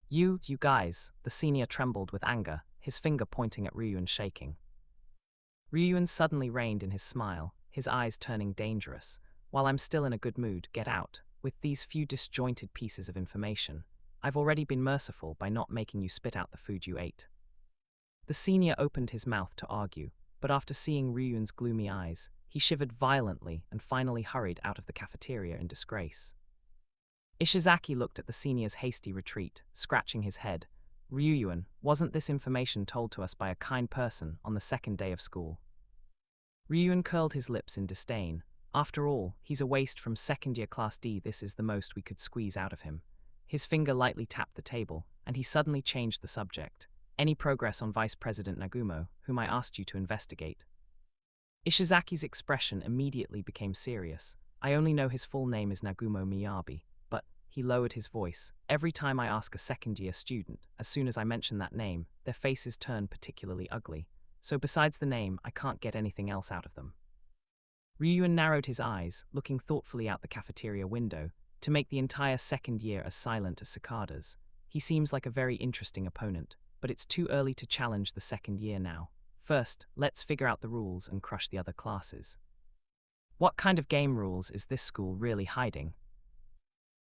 You guys," the senior trembled with anger, his finger pointing at Ryuan shaking. Ryuan suddenly reined in his smile, his eyes turning dangerous. "While I'm still in a good mood, get out. With these few disjointed pieces of information, I've already been merciful by not making you spit out the food you ate." The senior opened his mouth to argue, but after seeing Ryuan's gloomy eyes, he shivered violently and finally hurried out of the cafeteria in disgrace. Ishizaki looked at the senior's hasty retreat, scratching his head. "Ryuan, wasn't this information told to us by a kind person on the second day of school?" Ryuan curled his lips in disdain. "After all, he's a waste from second-year Class D. This is the most we could squeeze out of him." His finger lightly tapped the table, and he suddenly changed the subject. "Any progress on Vice President Nagumo, whom I asked you to investigate?" Ishizaki's expression immediately became serious. "I only know his full name is Nagumo Miyabi, but," he lowered his voice, "every time I ask a second-year student, as soon as I mention that name, their faces turn particularly ugly. So besides the name, I can't get anything else out of them." Ryuan narrowed his eyes, looking thoughtfully out the cafeteria window, to make the entire second year as silent as cicadas. "He seems like a very interesting opponent, but it's too early to challenge the second year now. First, let's figure out the rules and crush the other classes." What kind of game rules is this school really hiding?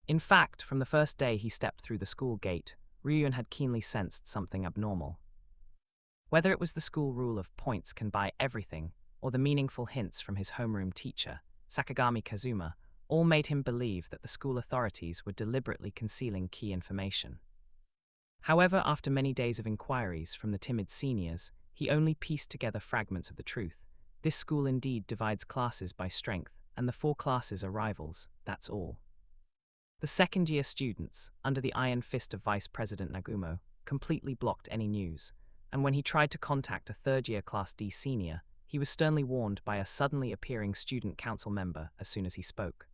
In fact, from the first day he stepped through the school gate, Ryuan had keenly sensed something abnormal. Whether it was the school rule of points can buy everything, or the meaningful hints from his homeroom teacher, Sakagami Kazuma, all made him believe that the school authorities were deliberately concealing key information. However, after many days of inquiries from the timid seniors, he only pieced together fragments of the truth. This school indeed divides classes by strength, and the 4 classes are rivals, that's all. The second-year students, under the iron fist of Vice President Nagumo, completely blocked any news, and when he tried to contact a third-year Class D senior, he was sternly warned by a suddenly appearing student council member as soon as he spoke.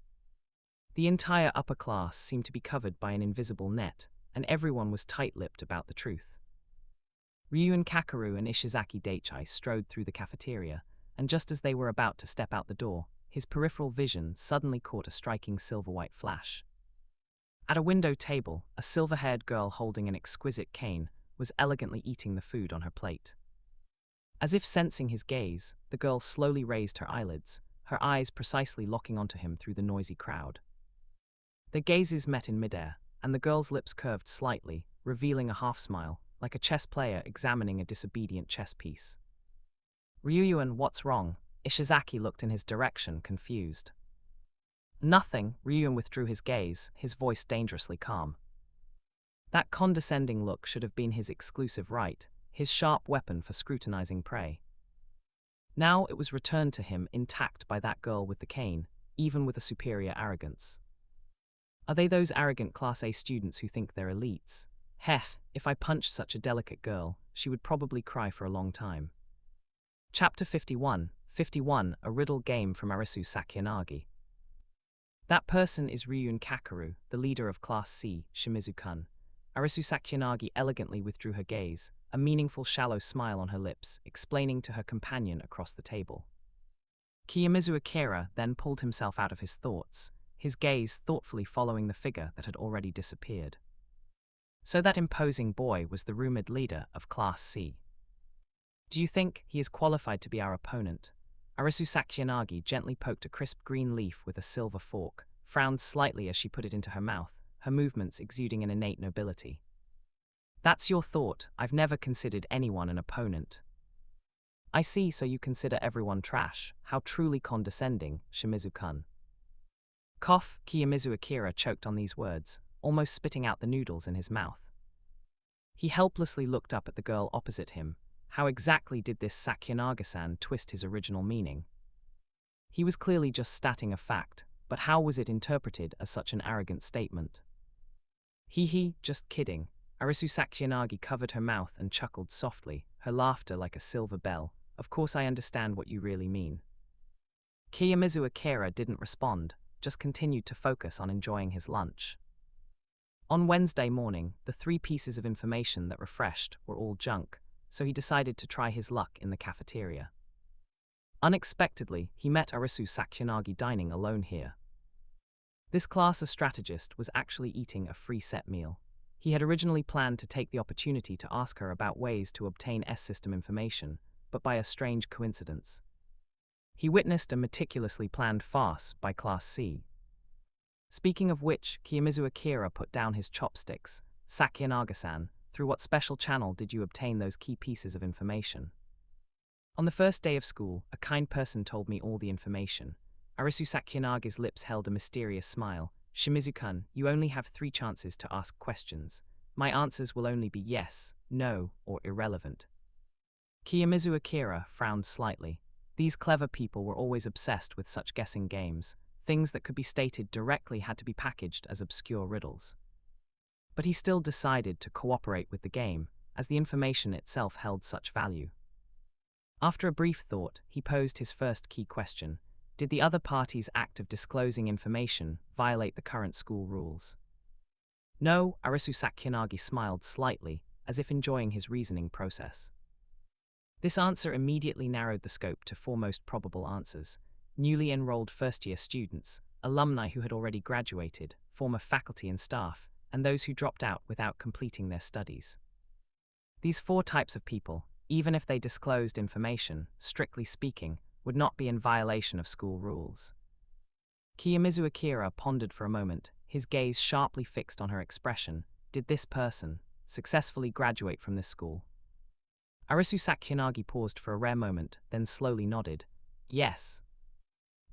The entire upper class seemed to be covered by an invisible net, and everyone was tight-lipped about the truth. Ryuan Kakeru and Ishizaki Daichai strode through the cafeteria, and just as they were about to step out the door, his peripheral vision suddenly caught a striking silver-white flash. At a window table, a silver-haired girl holding an exquisite cane was elegantly eating the food on her plate. As if sensing his gaze, the girl slowly raised her eyelids, her eyes precisely locking onto him through the noisy crowd. Their gazes met in midair, and the girl's lips curved slightly, revealing a half-smile, like a chess player examining a disobedient chess piece. "Ryuan, what's wrong?" Ishizaki looked in his direction, confused. "Nothing," Ryuan withdrew his gaze, his voice dangerously calm. That condescending look should have been his exclusive right, his sharp weapon for scrutinizing prey. Now it was returned to him intact by that girl with the cane, even with a superior arrogance. Are they those arrogant Class A students who think they're elites? Heh, if I punched such a delicate girl, she would probably cry for a long time. Chapter 51. 51. A riddle game from Arisu Sakiyanagi. That person is Ryun Kakeru, the leader of Class C, Shimizu-kun. Arisu Sakiyanagi elegantly withdrew her gaze, a meaningful shallow smile on her lips, explaining to her companion across the table. Kiyomizu Akira then pulled himself out of his thoughts, his gaze thoughtfully following the figure that had already disappeared. So that imposing boy was the rumored leader of Class C. Do you think he is qualified to be our opponent? Arisu Sakiyanagi gently poked a crisp green leaf with a silver fork, frowned slightly as she put it into her mouth, her movements exuding an innate nobility. That's your thought. I've never considered anyone an opponent. I see, so you consider everyone trash. How truly condescending, Shimizu-kun. Cough, Kiyomizu Akira choked on these words, almost spitting out the noodles in his mouth. He helplessly looked up at the girl opposite him. How exactly did this Sakiyanagi-san twist his original meaning? He was clearly just stating a fact, but how was it interpreted as such an arrogant statement? Just kidding. Arisu Sakiyanagi covered her mouth and chuckled softly, her laughter like a silver bell. Of course I understand what you really mean. Kiyomizu Akira didn't respond, just continued to focus on enjoying his lunch. On Wednesday morning, the 3 pieces of information that refreshed were all junk, so he decided to try his luck in the cafeteria. Unexpectedly, he met Arisu Sakiyanagi dining alone here. This class A strategist was actually eating a free set meal. He had originally planned to take the opportunity to ask her about ways to obtain S-system information, but by a strange coincidence, he witnessed a meticulously planned farce by Class C. Speaking of which, Kiyomizu Akira put down his chopsticks. Sakiyanagi-san, through what special channel did you obtain those key pieces of information? On the first day of school, a kind person told me all the information. Arisu Sakiyanagi's lips held a mysterious smile. Shimizu-kun, you only have 3 chances to ask questions. My answers will only be yes, no, or irrelevant. Kiyomizu Akira frowned slightly. These clever people were always obsessed with such guessing games. Things that could be stated directly had to be packaged as obscure riddles. But he still decided to cooperate with the game, as the information itself held such value. After a brief thought, he posed his first key question. Did the other party's act of disclosing information violate the current school rules? No, Arisu Sakiyanagi smiled slightly, as if enjoying his reasoning process. This answer immediately narrowed the scope to 4 most probable answers. Newly enrolled first-year students, alumni who had already graduated, former faculty and staff, and those who dropped out without completing their studies. These 4 types of people, even if they disclosed information, strictly speaking, would not be in violation of school rules. Kiyomizu Akira pondered for a moment, his gaze sharply fixed on her expression. Did this person successfully graduate from this school? Arisu Sakiyanagi paused for a rare moment, then slowly nodded. Yes.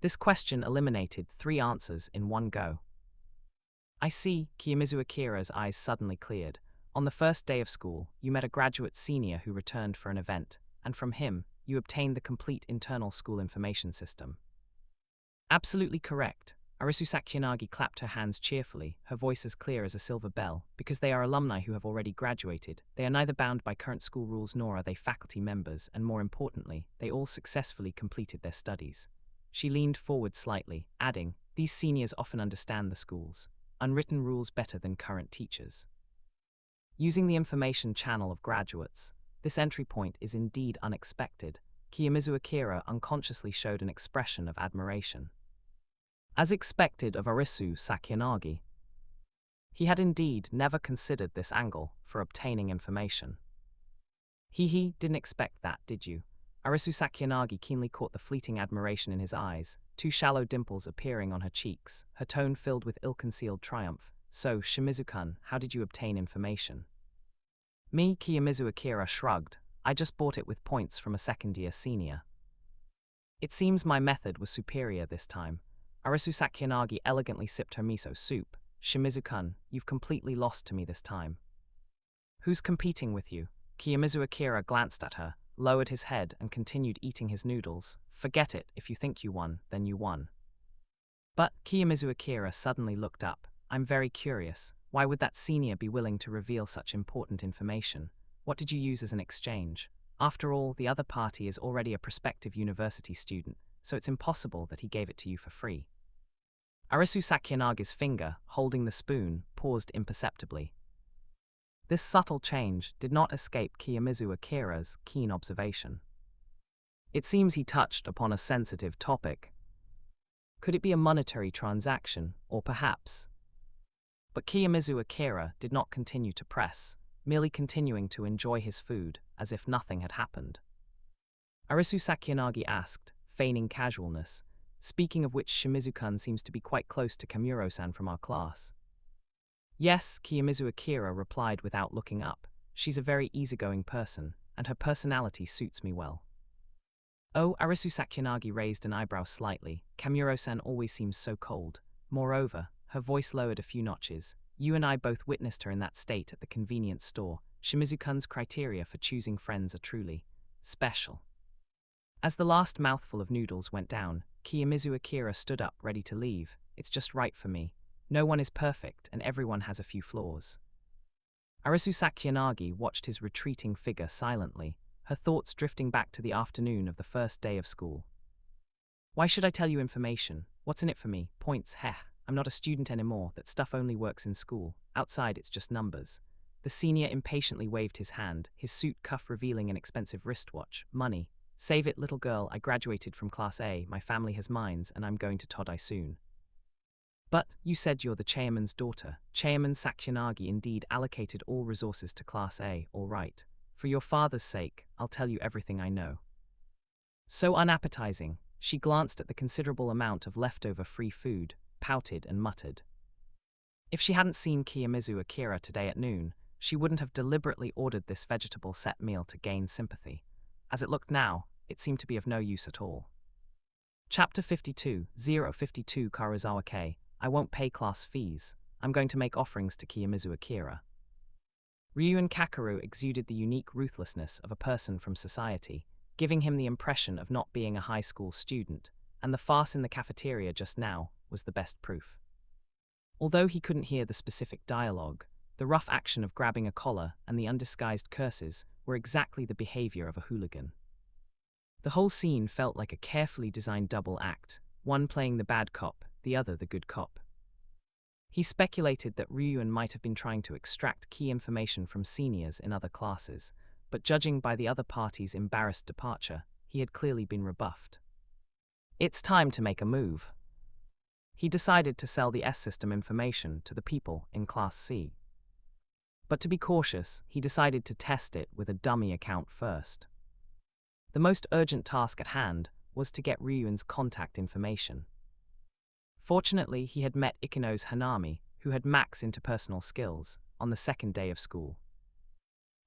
This question eliminated 3 answers in one go. I see, Kiyomizu Akira's eyes suddenly cleared. On the first day of school, you met a graduate senior who returned for an event, and from him, you obtained the complete internal school information system. Absolutely correct. Arisu Sakiyanagi clapped her hands cheerfully, her voice as clear as a silver bell. Because they are alumni who have already graduated, they are neither bound by current school rules nor are they faculty members, and more importantly, they all successfully completed their studies. She leaned forward slightly, adding, these seniors often understand the school's unwritten rules better than current teachers. Using the information channel of graduates, this entry point is indeed unexpected. Kiyomizu Akira unconsciously showed an expression of admiration. As expected of Arisu Sakiyanagi, he had indeed never considered this angle for obtaining information. Didn't expect that, did you? Arisu Sakiyanagi keenly caught the fleeting admiration in his eyes, 2 shallow dimples appearing on her cheeks, her tone filled with ill-concealed triumph. So, Shimizu-kun, how did you obtain information? Me, Kiyomizu Akira shrugged. I just bought it with points from a second-year senior. It seems my method was superior this time. Arisu Sakiyanagi elegantly sipped her miso soup. Shimizu-kun, you've completely lost to me this time. Who's competing with you? Kiyomizu Akira glanced at her, lowered his head and continued eating his noodles. Forget it, if you think you won, then you won. But, Kiyomizu Akira suddenly looked up. I'm very curious, why would that senior be willing to reveal such important information? What did you use as an exchange? After all, the other party is already a prospective university student, so it's impossible that he gave it to you for free. Arisu Sakyanagi's finger, holding the spoon, paused imperceptibly. This subtle change did not escape Kiyomizu Akira's keen observation. It seems he touched upon a sensitive topic. Could it be a monetary transaction, or perhaps? But Kiyomizu Akira did not continue to press, merely continuing to enjoy his food as if nothing had happened. Arisu Sakyanagi asked, feigning casualness, speaking of which Shimizu-kun seems to be quite close to Kamuro-san from our class. Yes, Kiyomizu Akira replied without looking up. She's a very easygoing person, and her personality suits me well. Oh, Arisu Sakyanagi raised an eyebrow slightly. Kamuro-san always seems so cold. Moreover, her voice lowered a few notches. You and I both witnessed her in that state at the convenience store. Shimizu-kun's criteria for choosing friends are truly special. As the last mouthful of noodles went down, Kiyomizu Akira stood up, ready to leave. It's just right for me. No one is perfect, and everyone has a few flaws. Arisu Sakyanagi watched his retreating figure silently, her thoughts drifting back to the afternoon of the first day of school. Why should I tell you information? What's in it for me? Points, heh. I'm not a student anymore. That stuff only works in school. Outside, it's just numbers. The senior impatiently waved his hand, his suit cuff revealing an expensive wristwatch. Money. Save it, little girl. I graduated from Class A, my family has mines, and I'm going to Todai soon. But, you said you're the chairman's daughter. Chairman Sakyanagi indeed allocated all resources to Class A, all right. For your father's sake, I'll tell you everything I know. So unappetizing, she glanced at the considerable amount of leftover free food, pouted and muttered. If she hadn't seen Kiyomizu Akira today at noon, she wouldn't have deliberately ordered this vegetable set meal to gain sympathy. As it looked now, it seemed to be of no use at all. Chapter 52, 052 Karazawa K. I won't pay class fees. I'm going to make offerings to Kiyomizu Akira. Ryuen Kakeru exuded the unique ruthlessness of a person from society, giving him the impression of not being a high school student, and the farce in the cafeteria just now was the best proof. Although he couldn't hear the specific dialogue, the rough action of grabbing a collar and the undisguised curses were exactly the behavior of a hooligan. The whole scene felt like a carefully designed double act, one playing the bad cop, the other the good cop. He speculated that Ryuen might have been trying to extract key information from seniors in other classes, but judging by the other party's embarrassed departure, he had clearly been rebuffed. It's time to make a move. He decided to sell the S-system information to the people in Class C. But to be cautious, he decided to test it with a dummy account first. The most urgent task at hand was to get Ryuen's contact information. Fortunately, he had met Ikino's Hanami, who had max interpersonal skills, on the second day of school.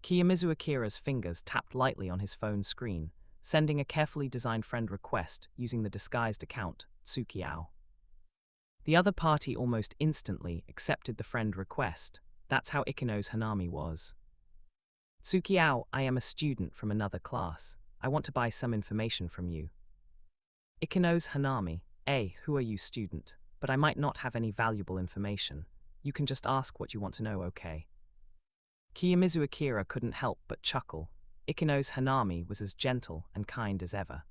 Kiyomizu Akira's fingers tapped lightly on his phone screen, sending a carefully designed friend request using the disguised account, Tsukiao. The other party almost instantly accepted the friend request. That's how Ikino's Hanami was. Tsukiao, I am a student from another class. I want to buy some information from you. Ikino's Hanami, who are you, student? But I might not have any valuable information. You can just ask what you want to know, okay? Kiyomizu Akira couldn't help but chuckle. Ikino's Hanami was as gentle and kind as ever.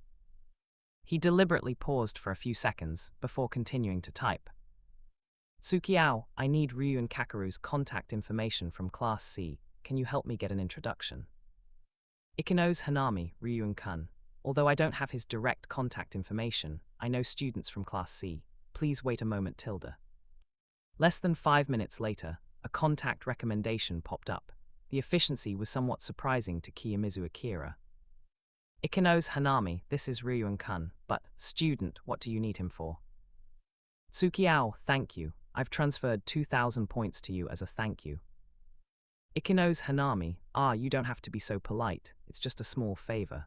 He deliberately paused for a few seconds before continuing to type. Tsukiao, I need Ryuen Kakeru's contact information from Class C. Can you help me get an introduction? Ikino's Hanami, Ryuen-kun. Although I don't have his direct contact information, I know students from Class C. Please wait a moment, tilde. Less than 5 minutes later, a contact recommendation popped up. The efficiency was somewhat surprising to Kiyomizu Akira. Ikino's Hanami, this is Ryuen-kun, but, student, what do you need him for? Tsukiao, thank you. I've transferred 2,000 points to you as a thank you. Ikino's Hanami, you don't have to be so polite, it's just a small favor.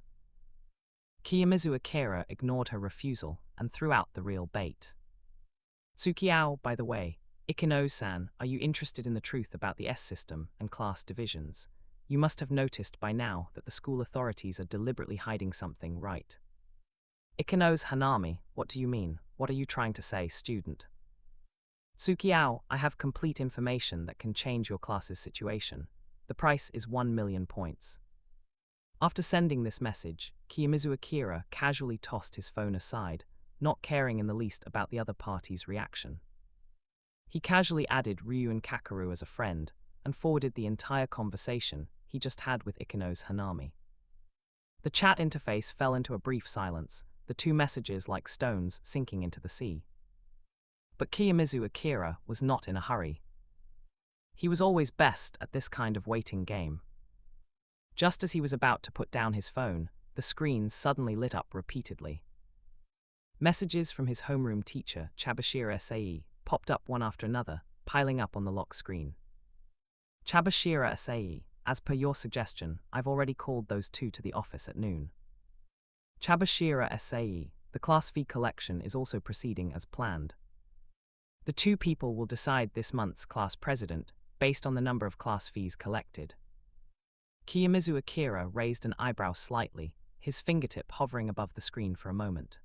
Kiyomizu Akira ignored her refusal and threw out the real bait. Tsukiao, by the way, Ikino-san, are you interested in the truth about the S-system and class divisions? You must have noticed by now that the school authorities are deliberately hiding something, right? Ikino's Hanami, what do you mean? What are you trying to say, student? Tsukiao, I have complete information that can change your class's situation. The price is 1 million points. After sending this message, Kiyomizu Akira casually tossed his phone aside, not caring in the least about the other party's reaction. He casually added Ryu and Kakeru as a friend, and forwarded the entire conversation he just had with Ikeno's Hanami. The chat interface fell into a brief silence, the two messages like stones sinking into the sea. But Kiyomizu Akira was not in a hurry. He was always best at this kind of waiting game. Just as he was about to put down his phone, the screen suddenly lit up repeatedly. Messages from his homeroom teacher, Chabashira Sae, popped up one after another, piling up on the lock screen. Chabashira Sae, as per your suggestion, I've already called those two to the office at noon. Chabashira Sae, the class fee collection is also proceeding as planned. The two people will decide this month's class president based on the number of class fees collected. Kiyomizu Akira raised an eyebrow slightly, his fingertip hovering above the screen for a moment.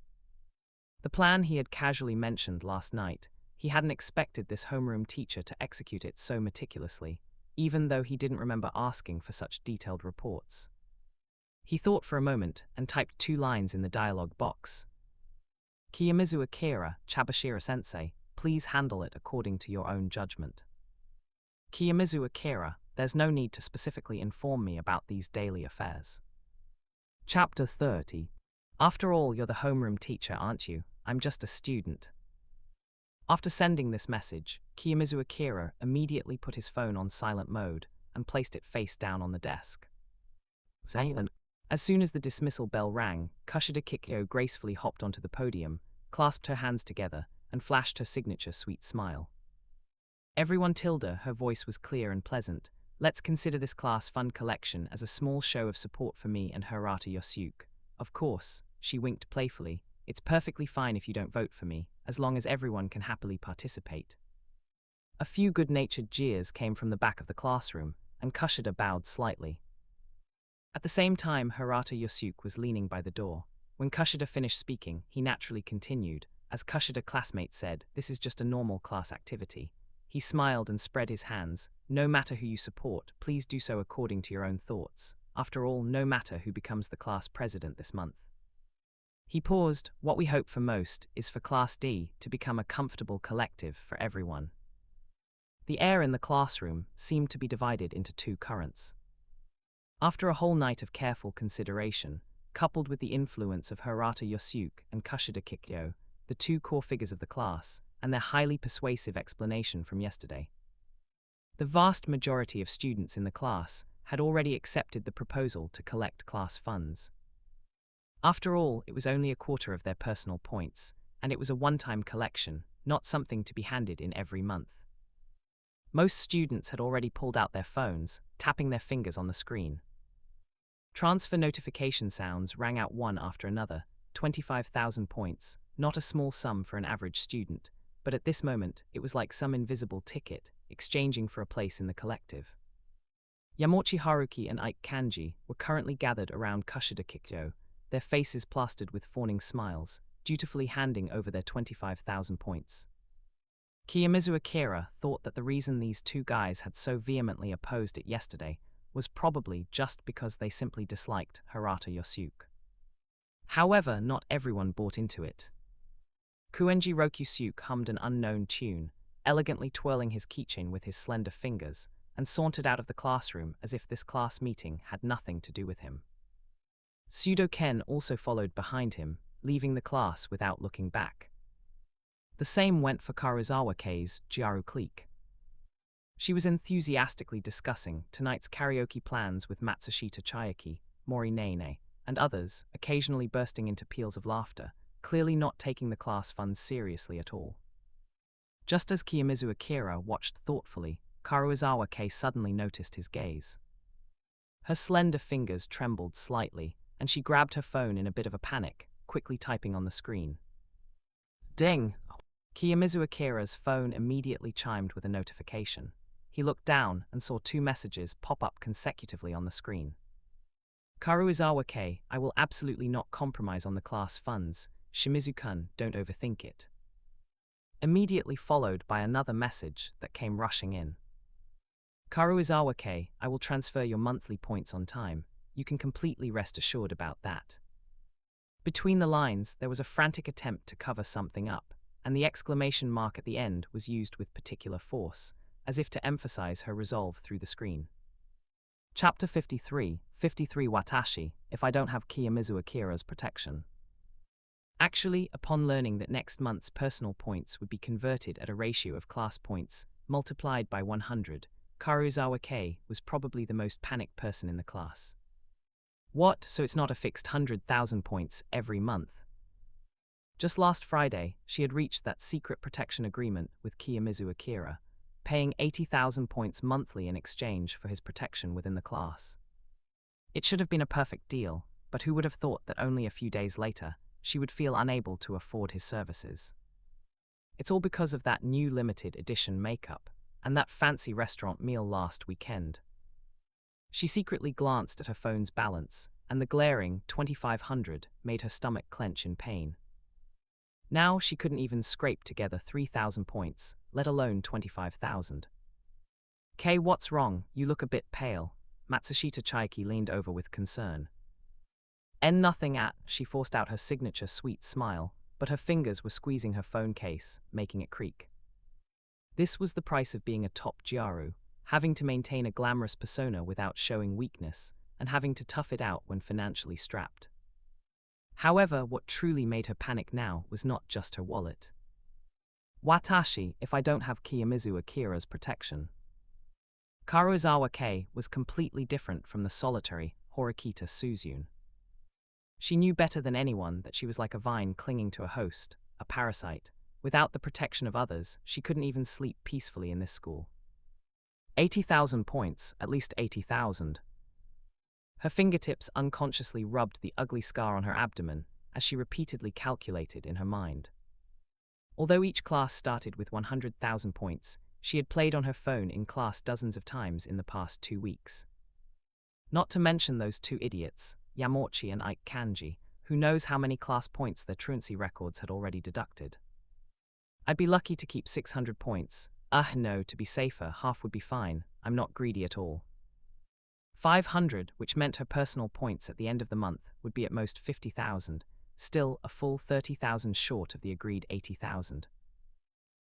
The plan he had casually mentioned last night, he hadn't expected this homeroom teacher to execute it so meticulously, even though he didn't remember asking for such detailed reports. He thought for a moment and typed 2 lines in the dialogue box. Kiyomizu Akira, Chabashira-sensei, please handle it according to your own judgment. Kiyomizu Akira, there's no need to specifically inform me about these daily affairs. Chapter 30. After all, you're the homeroom teacher, aren't you? I'm just a student. After sending this message, Kiyomizu Akira immediately put his phone on silent mode and placed it face down on the desk. As soon as the dismissal bell rang, Kushida Kikyo gracefully hopped onto the podium, clasped her hands together, and flashed her signature sweet smile. Everyone tilde, her voice was clear and pleasant. Let's consider this class fund collection as a small show of support for me and Hirata Yosuke. Of course, she winked playfully, it's perfectly fine if you don't vote for me, as long as everyone can happily participate. A few good-natured jeers came from the back of the classroom, and Kushida bowed slightly. At the same time, Hirata Yosuke was leaning by the door. When Kushida finished speaking, he naturally continued. As Kushida classmate said, this is just a normal class activity. He smiled and spread his hands. No matter who you support, please do so according to your own thoughts. After all, no matter who becomes the class president this month. He paused. What we hope for most is for Class D to become a comfortable collective for everyone. The air in the classroom seemed to be divided into 2 currents. After a whole night of careful consideration, coupled with the influence of Hirata Yosuke and Kushida Kikyo, the 2 core figures of the class, and their highly persuasive explanation from yesterday, the vast majority of students in the class had already accepted the proposal to collect class funds. After all, it was only a quarter of their personal points, and it was a one-time collection, not something to be handed in every month. Most students had already pulled out their phones, tapping their fingers on the screen. Transfer notification sounds rang out one after another. 25,000 points, not a small sum for an average student, but at this moment it was like some invisible ticket, exchanging for a place in the collective. Yamochi Haruki and Ike Kanji were currently gathered around Kushida Kikyo, their faces plastered with fawning smiles, dutifully handing over their 25,000 points. Kiyomizu Akira thought that the reason these 2 guys had so vehemently opposed it yesterday was probably just because they simply disliked Hirata Yosuke. However, not everyone bought into it. Kuenji Rokusuke hummed an unknown tune, elegantly twirling his keychain with his slender fingers, and sauntered out of the classroom as if this class meeting had nothing to do with him. Pseudo Ken also followed behind him, leaving the class without looking back. The same went for Karuizawa Kei's Jiaru clique. She was enthusiastically discussing tonight's karaoke plans with Matsushita Chayaki, Mori Nene, and others, occasionally bursting into peals of laughter, clearly not taking the class funds seriously at all. Just as Kiyomizu Akira watched thoughtfully, Karuizawa Kei suddenly noticed his gaze. Her slender fingers trembled slightly, and she grabbed her phone in a bit of a panic, quickly typing on the screen. Ding! Kiyomizu Akira's phone immediately chimed with a notification. He looked down and saw 2 messages pop up consecutively on the screen. Karuizawa Kei, I will absolutely not compromise on the class funds. Shimizu-kun, don't overthink it. Immediately followed by another message that came rushing in. Karuizawa Kei, I will transfer your monthly points on time. You can completely rest assured about that. Between the lines, there was a frantic attempt to cover something up, and the exclamation mark at the end was used with particular force, as if to emphasize her resolve through the screen. Chapter 53, 53 Watashi, If I Don't Have Kiyomizu Akira's Protection. Actually, upon learning that next month's personal points would be converted at a ratio of class points multiplied by 100, Karuizawa Kei was probably the most panicked person in the class. What, so it's not a fixed 100,000 points every month? Just last Friday, she had reached that secret protection agreement with Kiyomizu Akira, paying 80,000 points monthly in exchange for his protection within the class. It should have been a perfect deal, but who would have thought that only a few days later, she would feel unable to afford his services? It's all because of that new limited edition makeup, and that fancy restaurant meal last weekend. She secretly glanced at her phone's balance, and the glaring 2,500 made her stomach clench in pain. Now she couldn't even scrape together 3,000 points, let alone 25,000. Kei, what's wrong? You look a bit pale. Matsushita Chaiki leaned over with concern. Nothing at, she forced out her signature sweet smile, but her fingers were squeezing her phone case, making it creak. This was the price of being a top Gyaru, having to maintain a glamorous persona without showing weakness, and having to tough it out when financially strapped. However, what truly made her panic now was not just her wallet. Watashi, if I don't have Kiyomizu Akira's protection. Karuizawa Kei was completely different from the solitary Horikita Suzune. She knew better than anyone that she was like a vine clinging to a host, a parasite. Without the protection of others, she couldn't even sleep peacefully in this school. 80,000 points, at least 80,000. Her fingertips unconsciously rubbed the ugly scar on her abdomen as she repeatedly calculated in her mind. Although each class started with 100,000 points, she had played on her phone in class dozens of times in the past 2 weeks. Not to mention those two idiots, Yamauchi and Ike Kanji, who knows how many class points their truancy records had already deducted. I'd be lucky to keep 600 points. No, to be safer, half would be fine. I'm not greedy at all. 500, which meant her personal points at the end of the month would be at most 50,000, still a full 30,000 short of the agreed 80,000.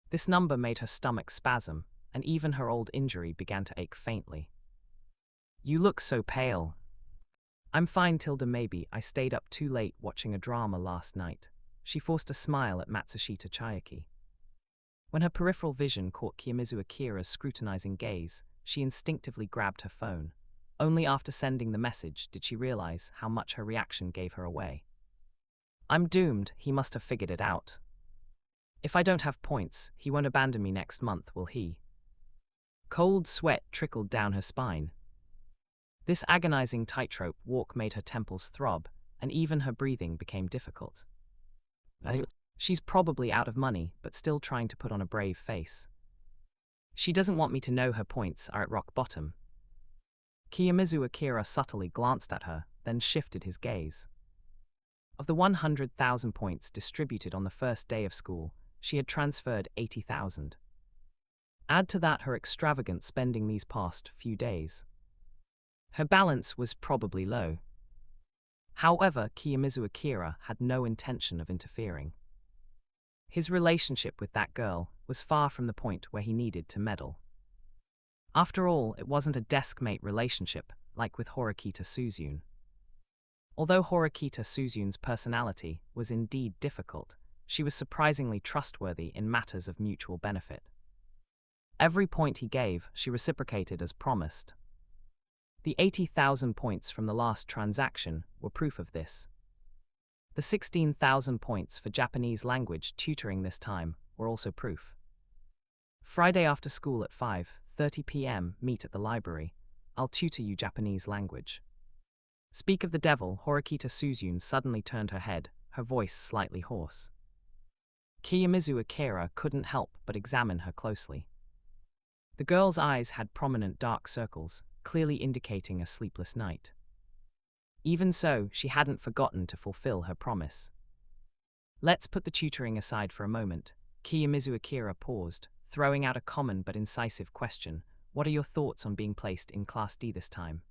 This number made her stomach spasm, and even her old injury began to ache faintly. You look so pale. I'm fine, Tilda. Maybe I stayed up too late watching a drama last night. She forced a smile at Matsushita Chaiki. When her peripheral vision caught Kiyomizu Akira's scrutinizing gaze, she instinctively grabbed her phone. Only after sending the message did she realize how much her reaction gave her away. I'm doomed, he must have figured it out. If I don't have points, he won't abandon me next month, will he? Cold sweat trickled down her spine. This agonizing tightrope walk made her temples throb, and even her breathing became difficult. She's probably out of money, but still trying to put on a brave face. She doesn't want me to know her points are at rock bottom. Kiyomizu Akira subtly glanced at her, then shifted his gaze. Of the 100,000 points distributed on the first day of school, she had transferred 80,000. Add to that her extravagant spending these past few days. Her balance was probably low. However, Kiyomizu Akira had no intention of interfering. His relationship with that girl was far from the point where he needed to meddle. After all, it wasn't a desk-mate relationship like with Horikita Suzune. Although Horikita Suzune's personality was indeed difficult, she was surprisingly trustworthy in matters of mutual benefit. Every point he gave, she reciprocated as promised. The 80,000 points from the last transaction were proof of this. The 16,000 points for Japanese language tutoring this time were also proof. Friday after school at 5:30 p.m. meet at the library. I'll tutor you Japanese language. Speak of the devil, Horikita Suzune suddenly turned her head, her voice slightly hoarse. Kiyomizu Akira couldn't help but examine her closely. The girl's eyes had prominent dark circles, clearly indicating a sleepless night. Even so, she hadn't forgotten to fulfill her promise. Let's put the tutoring aside for a moment. Kiyomizu Akira paused, throwing out a common but incisive question. What are your thoughts on being placed in Class D this time?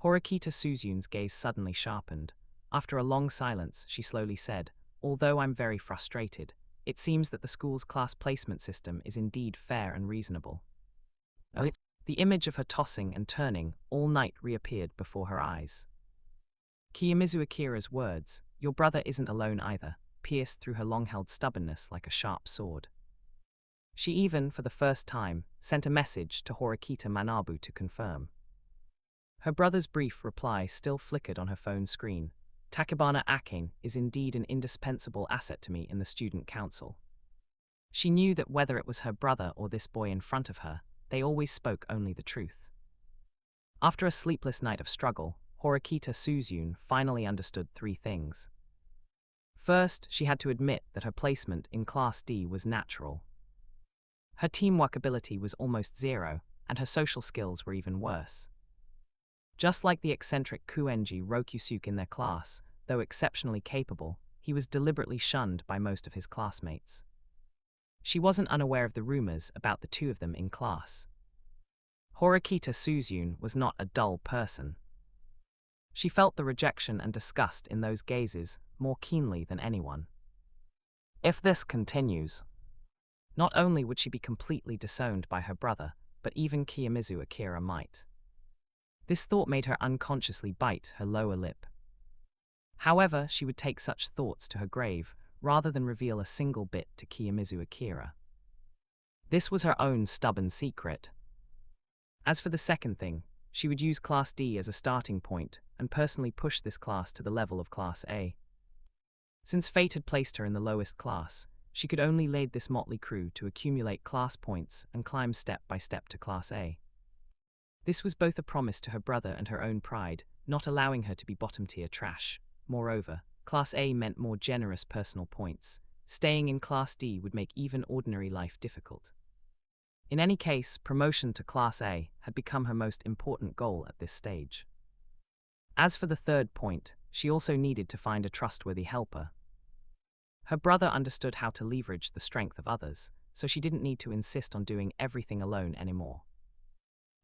Horikita Suzun's gaze suddenly sharpened. After a long silence, she slowly said, "Although I'm very frustrated, it seems that the school's class placement system is indeed fair and reasonable." The image of her tossing and turning all night reappeared before her eyes. Kiyomizu Akira's words, "Your brother isn't alone either," pierced through her long-held stubbornness like a sharp sword. She even, for the first time, sent a message to Horikita Manabu to confirm. Her brother's brief reply still flickered on her phone screen. "Takebana Akin is indeed an indispensable asset to me in the student council." She knew that whether it was her brother or this boy in front of her, they always spoke only the truth. After a sleepless night of struggle, Horikita Suzun finally understood three things. First, she had to admit that her placement in Class D was natural. Her teamwork ability was almost zero, and her social skills were even worse. Just like the eccentric Kuenji Rokusuke in their class, though exceptionally capable, he was deliberately shunned by most of his classmates. She wasn't unaware of the rumors about the two of them in class. Horikita Suzun was not a dull person. She felt the rejection and disgust in those gazes more keenly than anyone. If this continues, not only would she be completely disowned by her brother, but even Kiyomizu Akira might. This thought made her unconsciously bite her lower lip. However, she would take such thoughts to her grave, rather than reveal a single bit to Kiyomizu Akira. This was her own stubborn secret. As for the second thing, she would use Class D as a starting point and personally push this class to the level of Class A. Since fate had placed her in the lowest class, she could only lead this motley crew to accumulate class points and climb step by step to Class A. This was both a promise to her brother and her own pride, not allowing her to be bottom-tier trash. Moreover, Class A meant more generous personal points. Staying in Class D would make even ordinary life difficult. In any case, promotion to Class A had become her most important goal at this stage. As for the third point, she also needed to find a trustworthy helper. Her brother understood how to leverage the strength of others, so she didn't need to insist on doing everything alone anymore.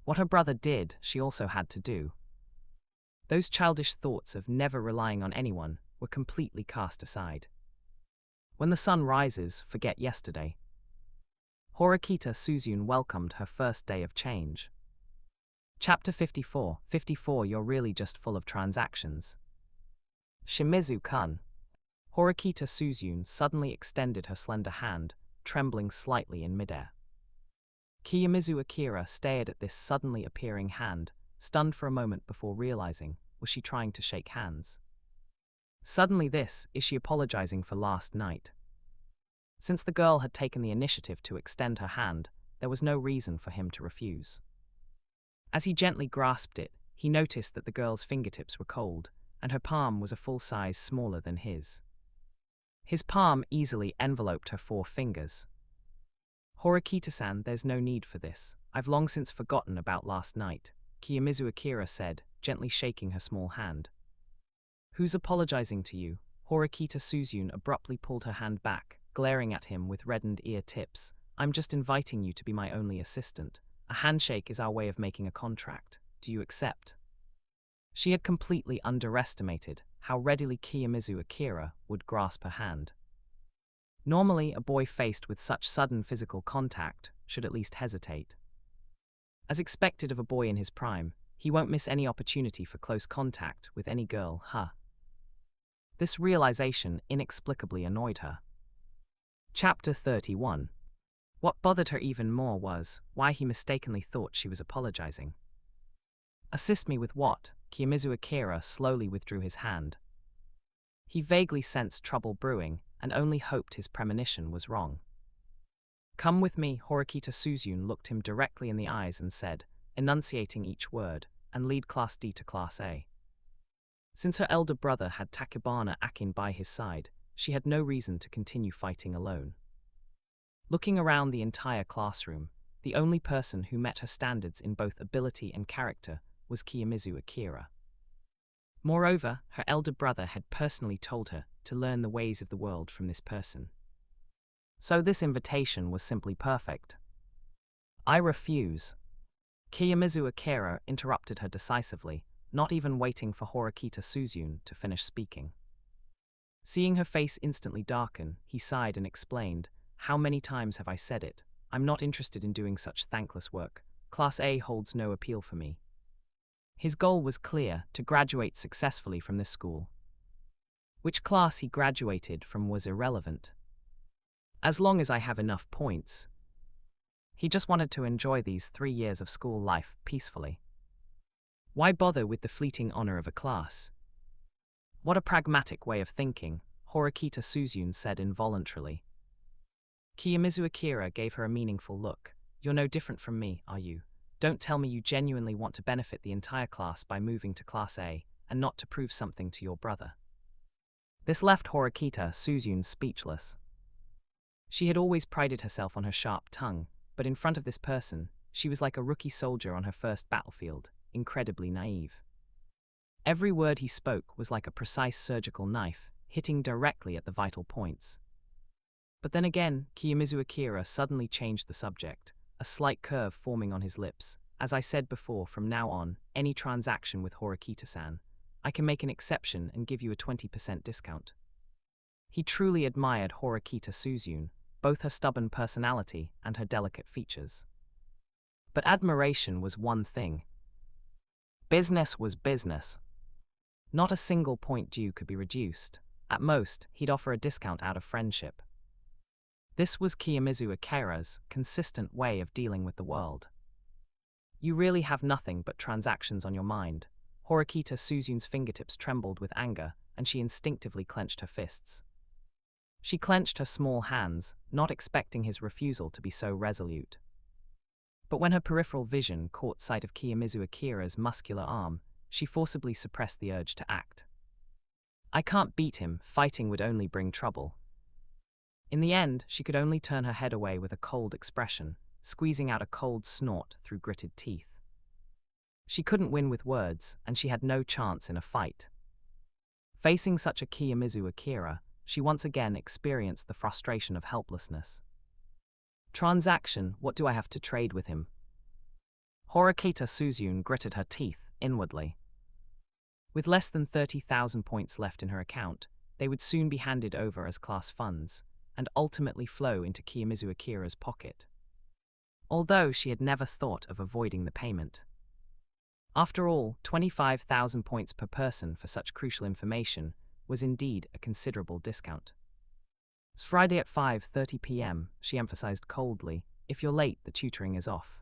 What her brother did, she also had to do. Those childish thoughts of never relying on anyone were completely cast aside. When the sun rises, forget yesterday. Horikita Suzun welcomed her first day of change. Chapter 54. 54. You're really just full of transactions. Shimizu-kun. Horikita Suzun suddenly extended her slender hand, trembling slightly in midair. Kiyomizu Akira stared at this suddenly appearing hand, stunned for a moment before realizing, was she trying to shake hands? Suddenly is she apologizing for last night? Since the girl had taken the initiative to extend her hand, there was no reason for him to refuse. As he gently grasped it, he noticed that the girl's fingertips were cold, and her palm was a full size smaller than his. His palm easily enveloped her 4 fingers. "Horikita-san, there's no need for this. I've long since forgotten about last night," Kiyomizu Akira said, gently shaking her small hand. "Who's apologizing to you?" Horikita Suzun abruptly pulled her hand back, glaring at him with reddened ear tips. "I'm just inviting you to be my only assistant. A handshake is our way of making a contract. Do you accept?" She had completely underestimated how readily Kiyomizu Akira would grasp her hand. Normally, a boy faced with such sudden physical contact should at least hesitate. As expected of a boy in his prime, he won't miss any opportunity for close contact with any girl, This realization inexplicably annoyed her. Chapter 31. What bothered her even more was why he mistakenly thought she was apologizing. "Assist me with what?" Kiyomizu Akira slowly withdrew his hand. He vaguely sensed trouble brewing and only hoped his premonition was wrong. "Come with me." Horikita Suzun looked him directly in the eyes and said, enunciating each word, "and lead Class D to Class A." Since her elder brother had Takebana Akin by his side, she had no reason to continue fighting alone. Looking around the entire classroom, the only person who met her standards in both ability and character was Kiyomizu Akira. Moreover, her elder brother had personally told her to learn the ways of the world from this person. So this invitation was simply perfect. "I refuse." Kiyomizu Akira interrupted her decisively, not even waiting for Horikita Suzune to finish speaking. Seeing her face instantly darken, he sighed and explained, "How many times have I said it? I'm not interested in doing such thankless work. Class A holds no appeal for me." His goal was clear: to graduate successfully from this school. Which class he graduated from was irrelevant. As long as I have enough points. He just wanted to enjoy these 3 years of school life peacefully. Why bother with the fleeting honor of a class? What a pragmatic way of thinking, Horikita Suzune said involuntarily. Kiyomizu Akira gave her a meaningful look. "You're no different from me, are you? Don't tell me you genuinely want to benefit the entire class by moving to Class A, and not to prove something to your brother." This left Horikita Suzune speechless. She had always prided herself on her sharp tongue, but in front of this person, she was like a rookie soldier on her first battlefield, incredibly naive. Every word he spoke was like a precise surgical knife, hitting directly at the vital points. But then again, Kiyomizu Akira suddenly changed the subject, a slight curve forming on his lips. "As I said before, from now on, any transaction with Horikita-san, I can make an exception and give you a 20% discount." He truly admired Horikita Suzune, both her stubborn personality and her delicate features. But admiration was one thing. Business was business. Not a single point due could be reduced. At most, he'd offer a discount out of friendship. This was Kiyomizu Akira's consistent way of dealing with the world. "You really have nothing but transactions on your mind." Horikita Suzune's fingertips trembled with anger, and she instinctively clenched her fists. She clenched her small hands, not expecting his refusal to be so resolute. But when her peripheral vision caught sight of Kiyomizu Akira's muscular arm, she forcibly suppressed the urge to act. "I can't beat him, fighting would only bring trouble." In the end, she could only turn her head away with a cold expression, squeezing out a cold snort through gritted teeth. She couldn't win with words, and she had no chance in a fight. Facing such a Kiyomizu Akira, she once again experienced the frustration of helplessness. "Transaction, what do I have to trade with him?" Horikita Suzune gritted her teeth inwardly. With less than 30,000 points left in her account, they would soon be handed over as class funds, and ultimately flow into Kiyomizu Akira's pocket. Although she had never thought of avoiding the payment. After all, 25,000 points per person for such crucial information was indeed a considerable discount. "It's Friday at 5:30 p.m., she emphasized coldly. "If you're late, the tutoring is off."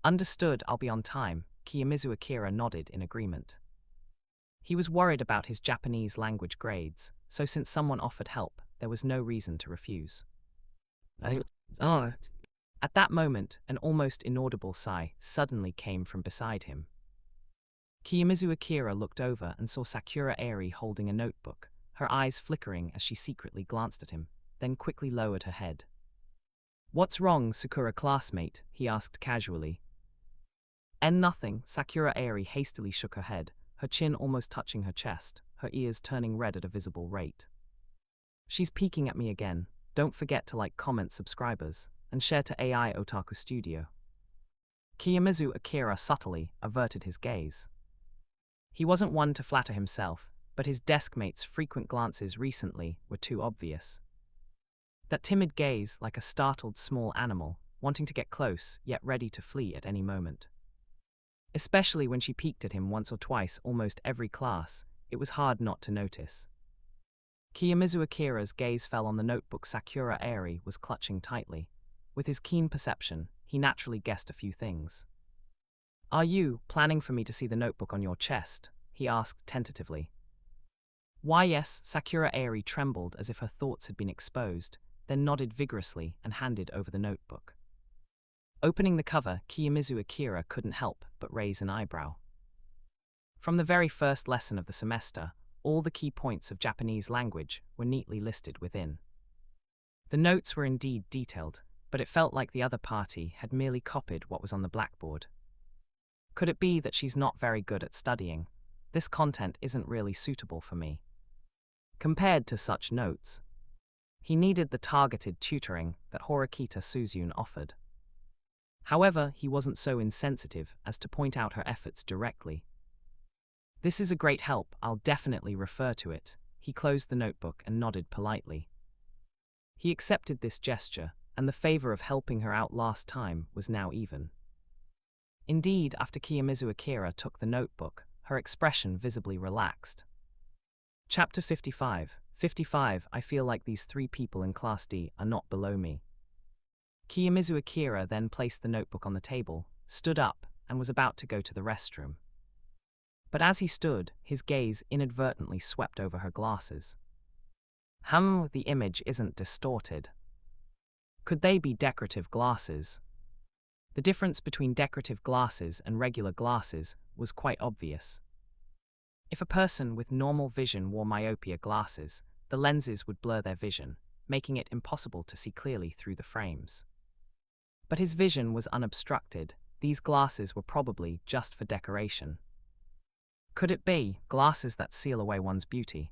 "Understood, I'll be on time," Kiyomizu Akira nodded in agreement. He was worried about his Japanese language grades, so since someone offered help, there was no reason to refuse. At that moment, an almost inaudible sigh suddenly came from beside him. Kiyomizu Akira looked over and saw Sakura Eri holding a notebook, her eyes flickering as she secretly glanced at him, then quickly lowered her head. "What's wrong, Sakura classmate?" he asked casually. Nothing," Sakura Eri hastily shook her head, her chin almost touching her chest, her ears turning red at a visible rate. "She's peeking at me again. Don't forget to like, comment, subscribers, and share to AI Otaku Studio." Kiyomizu Akira subtly averted his gaze. He wasn't one to flatter himself, but his deskmate's frequent glances recently were too obvious. That timid gaze, like a startled small animal, wanting to get close, yet ready to flee at any moment. Especially when she peeked at him once or twice almost every class, it was hard not to notice. Kiyomizu Akira's gaze fell on the notebook Sakura Eri was clutching tightly. With his keen perception, he naturally guessed a few things. "Are you planning for me to see the notebook on your chest?" he asked tentatively. "Why yes," Sakura Eri trembled as if her thoughts had been exposed, then nodded vigorously and handed over the notebook. Opening the cover, Kiyomizu Akira couldn't help but raise an eyebrow. From the very first lesson of the semester, all the key points of Japanese language were neatly listed within. The notes were indeed detailed, but it felt like the other party had merely copied what was on the blackboard. Could it be that she's not very good at studying? This content isn't really suitable for me. Compared to such notes, he needed the targeted tutoring that Horikita Suzune offered. However, he wasn't so insensitive as to point out her efforts directly. This is a great help, I'll definitely refer to it. He closed the notebook and nodded politely. He accepted this gesture, and the favor of helping her out last time was now even. Indeed, after Kiyomizu Akira took the notebook, her expression visibly relaxed. Chapter 55. 55. I feel like these 3 people in Class D are not below me. Kiyomizu Akira then placed the notebook on the table, stood up, and was about to go to the restroom. But as he stood, his gaze inadvertently swept over her glasses. The image isn't distorted. Could they be decorative glasses? The difference between decorative glasses and regular glasses was quite obvious. If a person with normal vision wore myopia glasses, the lenses would blur their vision, making it impossible to see clearly through the frames. But his vision was unobstructed. These glasses were probably just for decoration. Could it be glasses that seal away one's beauty?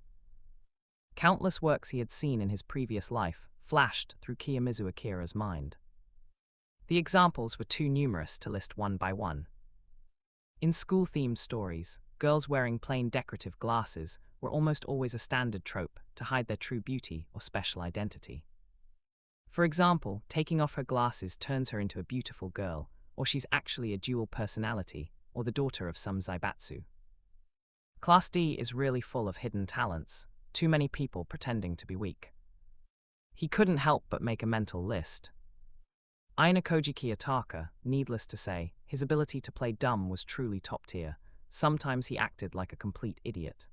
Countless works he had seen in his previous life flashed through Kiyomizu Akira's mind. The examples were too numerous to list one by one. In school-themed stories, girls wearing plain decorative glasses were almost always a standard trope to hide their true beauty or special identity. For example, taking off her glasses turns her into a beautiful girl, or she's actually a dual personality, or the daughter of some zaibatsu. Class D is really full of hidden talents, too many people pretending to be weak. He couldn't help but make a mental list. Ayanokoji Kiyotaka, needless to say, his ability to play dumb was truly top tier. Sometimes he acted like a complete idiot.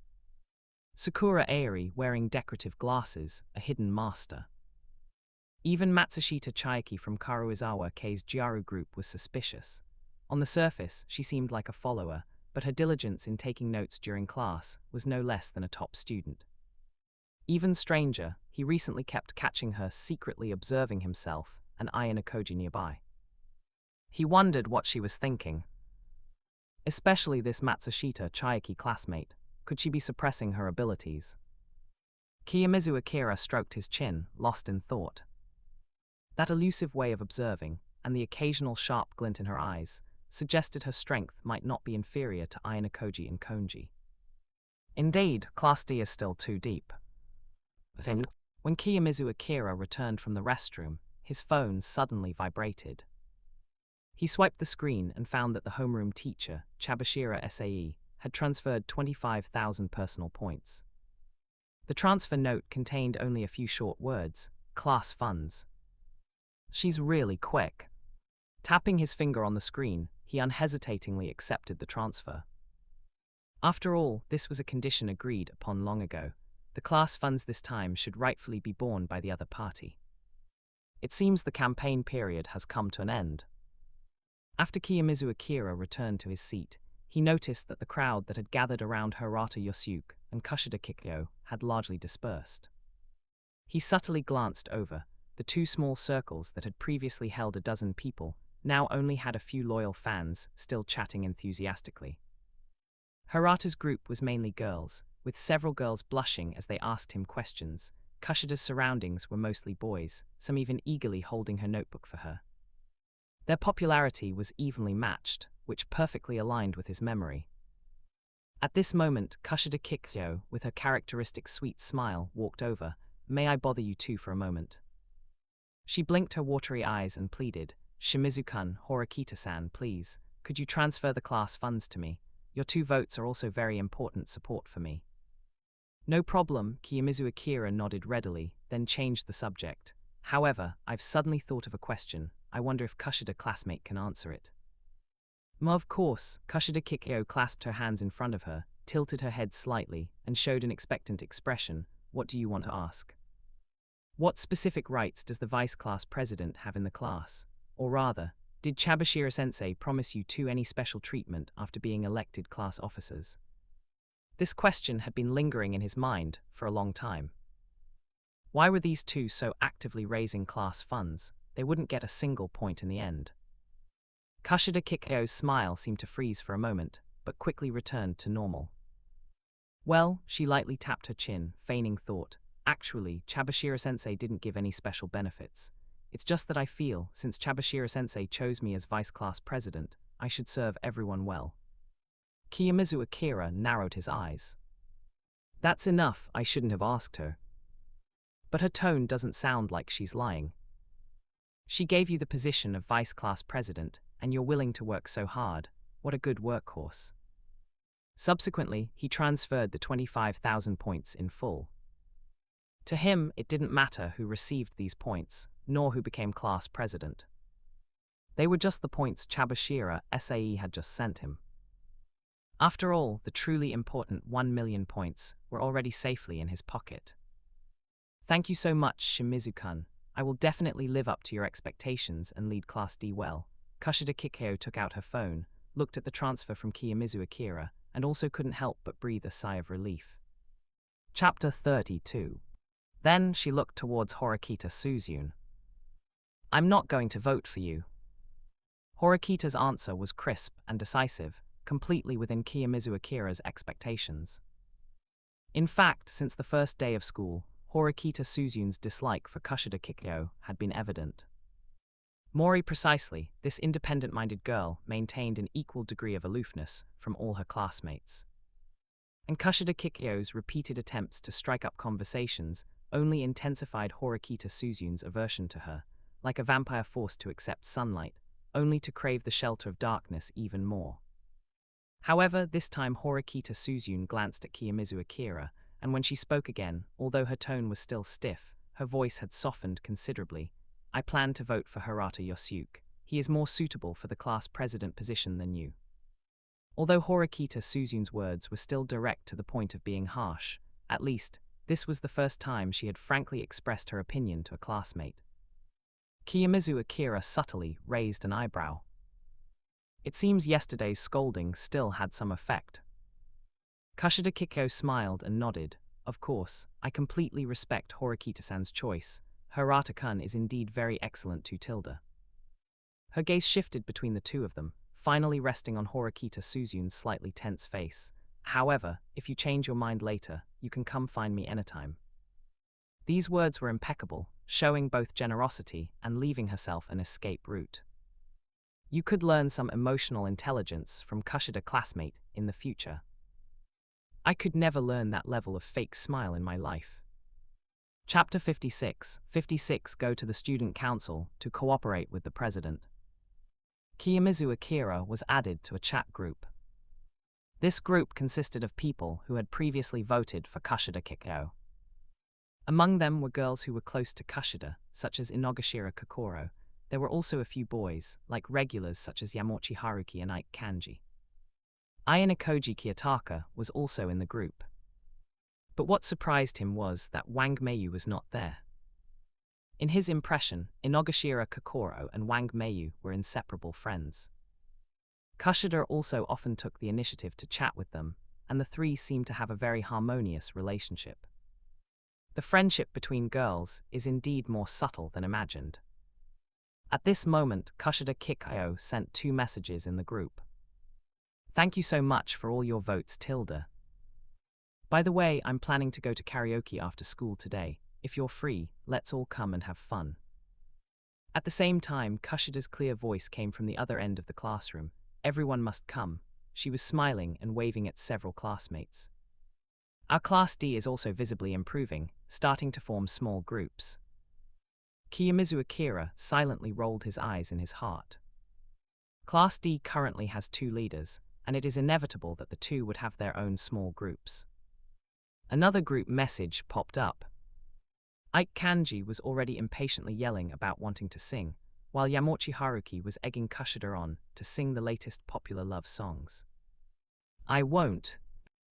Sakura Airi, wearing decorative glasses, a hidden master. Even Matsushita Chiaki from Karuizawa Kei's Gyaru group was suspicious. On the surface, she seemed like a follower, but her diligence in taking notes during class was no less than a top student. Even stranger, he recently kept catching her secretly observing himself and Ayanokoji nearby. He wondered what she was thinking. Especially this Matsushita Chiaki classmate. Could she be suppressing her abilities? Kiyomizu Akira stroked his chin, lost in thought. That elusive way of observing, and the occasional sharp glint in her eyes, suggested her strength might not be inferior to Ayanokoji and Konji. Indeed, Class D is still too deep. When Kiyomizu Akira returned from the restroom, his phone suddenly vibrated. He swiped the screen and found that the homeroom teacher, Chabashira SAE, had transferred 25,000 personal points. The transfer note contained only a few short words: class funds. She's really quick. Tapping his finger on the screen, he unhesitatingly accepted the transfer. After all, this was a condition agreed upon long ago. The class funds this time should rightfully be borne by the other party. It seems the campaign period has come to an end. After Kiyomizu Akira returned to his seat, he noticed that the crowd that had gathered around Hirata Yosuke and Kushida Kikyo had largely dispersed. He subtly glanced over. The 2 small circles that had previously held a dozen people now only had a few loyal fans still chatting enthusiastically. Hirata's group was mainly girls, with several girls blushing as they asked him questions. Kushida's surroundings were mostly boys, some even eagerly holding her notebook for her. Their popularity was evenly matched, which perfectly aligned with his memory. At this moment, Kushida Kikyo, with her characteristic sweet smile, walked over. "May I bother you 2 for a moment?" She blinked her watery eyes and pleaded, "Shimizu-kun, Horikita-san, please, could you transfer the class funds to me? Your 2 votes are also very important support for me." "No problem," Kiyomizu Akira nodded readily, then changed the subject. "However, I've suddenly thought of a question. I wonder if Kushida classmate can answer it." Of course. Kushida Kikyo clasped her hands in front of her, tilted her head slightly, and showed an expectant expression. "What do you want to ask?" "What specific rights does the vice class president have in the class? Or rather, did Chabashira-sensei promise you 2 any special treatment after being elected class officers?" This question had been lingering in his mind for a long time. Why were these 2 so actively raising class funds? They wouldn't get a single point in the end. Kushida Kikyo's smile seemed to freeze for a moment, but quickly returned to normal. "Well," she lightly tapped her chin, feigning thought, "actually, Chabashira-sensei didn't give any special benefits. It's just that I feel, since Chabashira-sensei chose me as vice class president, I should serve everyone well." Kiyomizu Akira narrowed his eyes. That's enough, I shouldn't have asked her. But her tone doesn't sound like she's lying. She gave you the position of vice class president, and you're willing to work so hard. What a good workhorse. Subsequently, he transferred the 25,000 points in full. To him, it didn't matter who received these points, nor who became class president. They were just the points Chabashira SAE had just sent him. After all, the truly important 1 million points were already safely in his pocket. Thank you so much, Shimizu-kun. I will definitely live up to your expectations and lead Class D well. Kushida Kikyo took out her phone, looked at the transfer from Kiyomizu Akira, and also couldn't help but breathe a sigh of relief. Chapter 32. Then she looked towards Horikita Suzune. I'm not going to vote for you. Horikita's answer was crisp and decisive, completely within Kiyomizu Akira's expectations. In fact, since the first day of school, Horikita Suzune's dislike for Kushida Kikyo had been evident. More precisely, this independent-minded girl maintained an equal degree of aloofness from all her classmates. And Kushida Kikyo's repeated attempts to strike up conversations only intensified Horikita Suzune's aversion to her, like a vampire forced to accept sunlight, only to crave the shelter of darkness even more. However, this time Horikita Suzune glanced at Kiyomizu Akira, and when she spoke again, although her tone was still stiff, her voice had softened considerably. I plan to vote for Hirata Yosuke. He is more suitable for the class president position than you. Although Horikita Suzune's words were still direct to the point of being harsh, at least, this was the first time she had frankly expressed her opinion to a classmate. Kiyomizu Akira subtly raised an eyebrow. It seems yesterday's scolding still had some effect. Kushida Kikyo smiled and nodded. Of course, I completely respect Horikita-san's choice. Hirata-kun is indeed very excellent to Tilda. Her gaze shifted between the two of them, finally resting on Horikita Suzune's slightly tense face. However, if you change your mind later, you can come find me anytime. These words were impeccable, showing both generosity and leaving herself an escape route. You could learn some emotional intelligence from Kushida classmate in the future. I could never learn that level of fake smile in my life. Chapter 56. 56 Go to the Student Council to cooperate with the President. Kiyomizu Akira was added to a chat group. This group consisted of people who had previously voted for Kushida Kikyo. Among them were girls who were close to Kushida, such as Inogashira Kokoro. There were also a few boys, like regulars such as Yamochi Haruki and Ike Kanji. Ayanokoji Kiyotaka was also in the group. But what surprised him was that Wang Meiyu was not there. In his impression, Inogashira Kokoro and Wang Meiyu were inseparable friends. Kushida also often took the initiative to chat with them, and the three seemed to have a very harmonious relationship. The friendship between girls is indeed more subtle than imagined. At this moment, Kushida Kikyo sent 2 messages in the group. Thank you so much for all your votes, Tilda. By the way, I'm planning to go to karaoke after school today. If you're free, let's all come and have fun. At the same time, Kushida's clear voice came from the other end of the classroom. Everyone must come. She was smiling and waving at several classmates. Our Class D is also visibly improving, starting to form small groups. Kiyomizu Akira silently rolled his eyes in his heart. Class D currently has 2 leaders, and it is inevitable that the 2 would have their own small groups. Another group message popped up. Ike Kanji was already impatiently yelling about wanting to sing, while Yamochi Haruki was egging Kushida on to sing the latest popular love songs. I won't.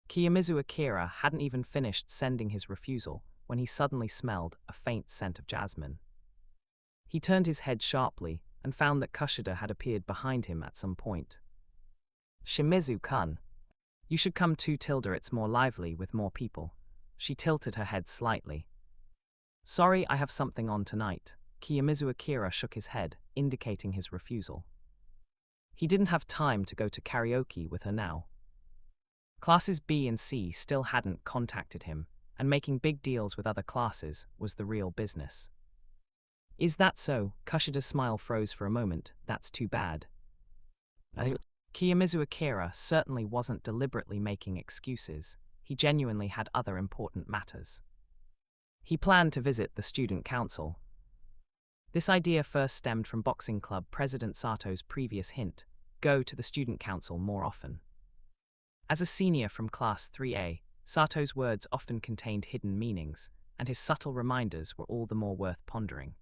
Kiyomizu Akira hadn't even finished sending his refusal when he suddenly smelled a faint scent of jasmine. He turned his head sharply and found that Kushida had appeared behind him at some point. Shimizu-kun. You should come too, Tilda, it's more lively with more people. She tilted her head slightly. Sorry, I have something on tonight. Kiyomizu Akira shook his head, indicating his refusal. He didn't have time to go to karaoke with her now. Classes B and C still hadn't contacted him, and making big deals with other classes was the real business. Is that so? Kushida's smile froze for a moment. That's too bad. Kiyomizu Akira certainly wasn't deliberately making excuses. He genuinely had other important matters. He planned to visit the student council. This idea first stemmed from boxing club president Sato's previous hint, go to the student council more often. As a senior from class 3A, Sato's words often contained hidden meanings, and his subtle reminders were all the more worth pondering.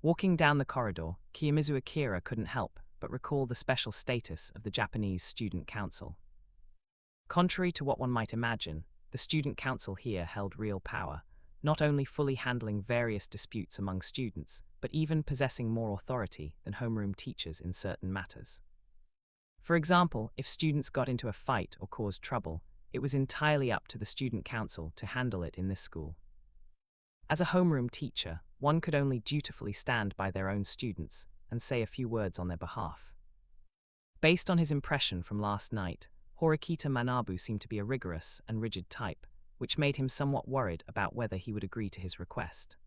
Walking down the corridor, Kiyomizu Akira couldn't help but recall the special status of the Japanese student council. Contrary to what one might imagine, the student council here held real power, not only fully handling various disputes among students, but even possessing more authority than homeroom teachers in certain matters. For example, if students got into a fight or caused trouble, it was entirely up to the student council to handle it in this school. As a homeroom teacher, one could only dutifully stand by their own students and say a few words on their behalf. Based on his impression from last night, Horikita Manabu seemed to be a rigorous and rigid type, which made him somewhat worried about whether he would agree to his request.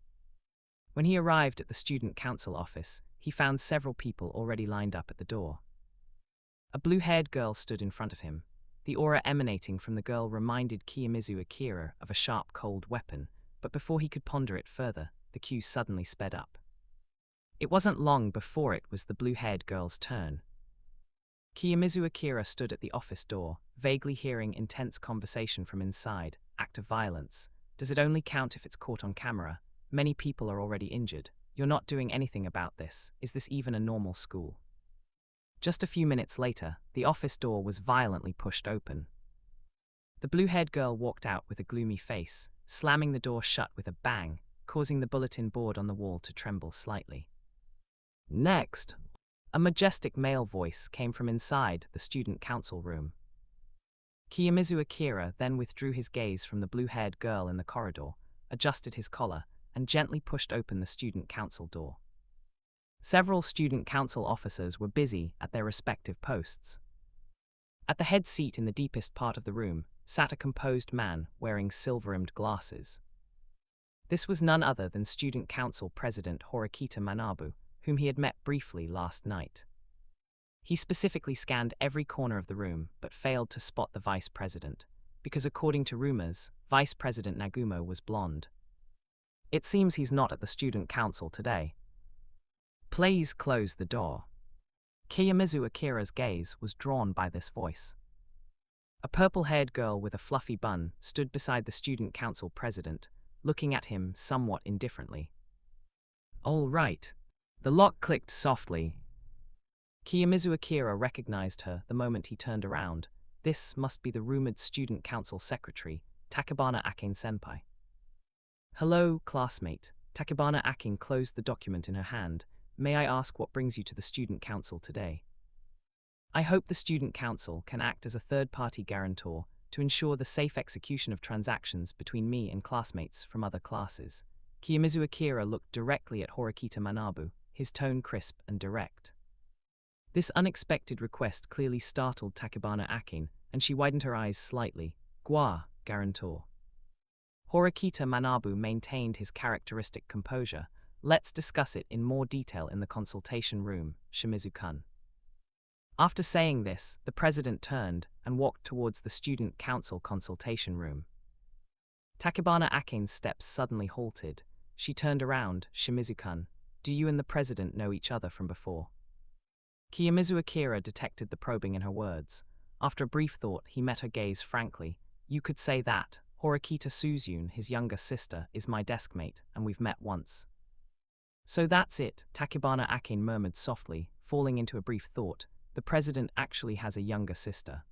When he arrived at the student council office, he found several people already lined up at the door. A blue-haired girl stood in front of him. The aura emanating from the girl reminded Kiyomizu Akira of a sharp, cold weapon, but before he could ponder it further, the queue suddenly sped up. It wasn't long before it was the blue-haired girl's turn. Kiyomizu Akira stood at the office door, vaguely hearing intense conversation from inside. Act of violence. Does it only count if it's caught on camera? Many people are already injured. You're not doing anything about this. Is this even a normal school? Just a few minutes later, the office door was violently pushed open. The blue-haired girl walked out with a gloomy face, slamming the door shut with a bang, causing the bulletin board on the wall to tremble slightly. Next, a majestic male voice came from inside the student council room. Kiyomizu Akira then withdrew his gaze from the blue-haired girl in the corridor, adjusted his collar, and gently pushed open the student council door. Several student council officers were busy at their respective posts. At the head seat in the deepest part of the room sat a composed man wearing silver-rimmed glasses. This was none other than student council president Horikita Manabu, whom he had met briefly last night. He specifically scanned every corner of the room but failed to spot the vice president, because according to rumors, Vice President Nagumo was blonde. It seems he's not at the student council today. Please close the door. Kiyomizu Akira's gaze was drawn by this voice. A purple-haired girl with a fluffy bun stood beside the student council president, looking at him somewhat indifferently. All right. The lock clicked softly. Kiyomizu Akira recognized her the moment he turned around. This must be the rumored student council secretary, Takebana Akin-senpai. Hello, classmate. Takebana Akin closed the document in her hand. May I ask what brings you to the student council today? I hope the student council can act as a third-party guarantor to ensure the safe execution of transactions between me and classmates from other classes. Kiyomizu Akira looked directly at Horikita Manabu, his tone crisp and direct. This unexpected request clearly startled Takebana Akin, and she widened her eyes slightly. Gua, guarantor. Horikita Manabu maintained his characteristic composure. Let's discuss it in more detail in the consultation room, Shimizu-kun. After saying this, the president turned and walked towards the student council consultation room. Takebana Akin's steps suddenly halted. She turned around. Shimizu-kun, do you and the president know each other from before? Kiyomizu Akira detected the probing in her words. After a brief thought, he met her gaze frankly. You could say that. Horikita Suzune, his younger sister, is my deskmate, and we've met once. So that's it, Takebana Akin murmured softly, falling into a brief thought. The president actually has a younger sister.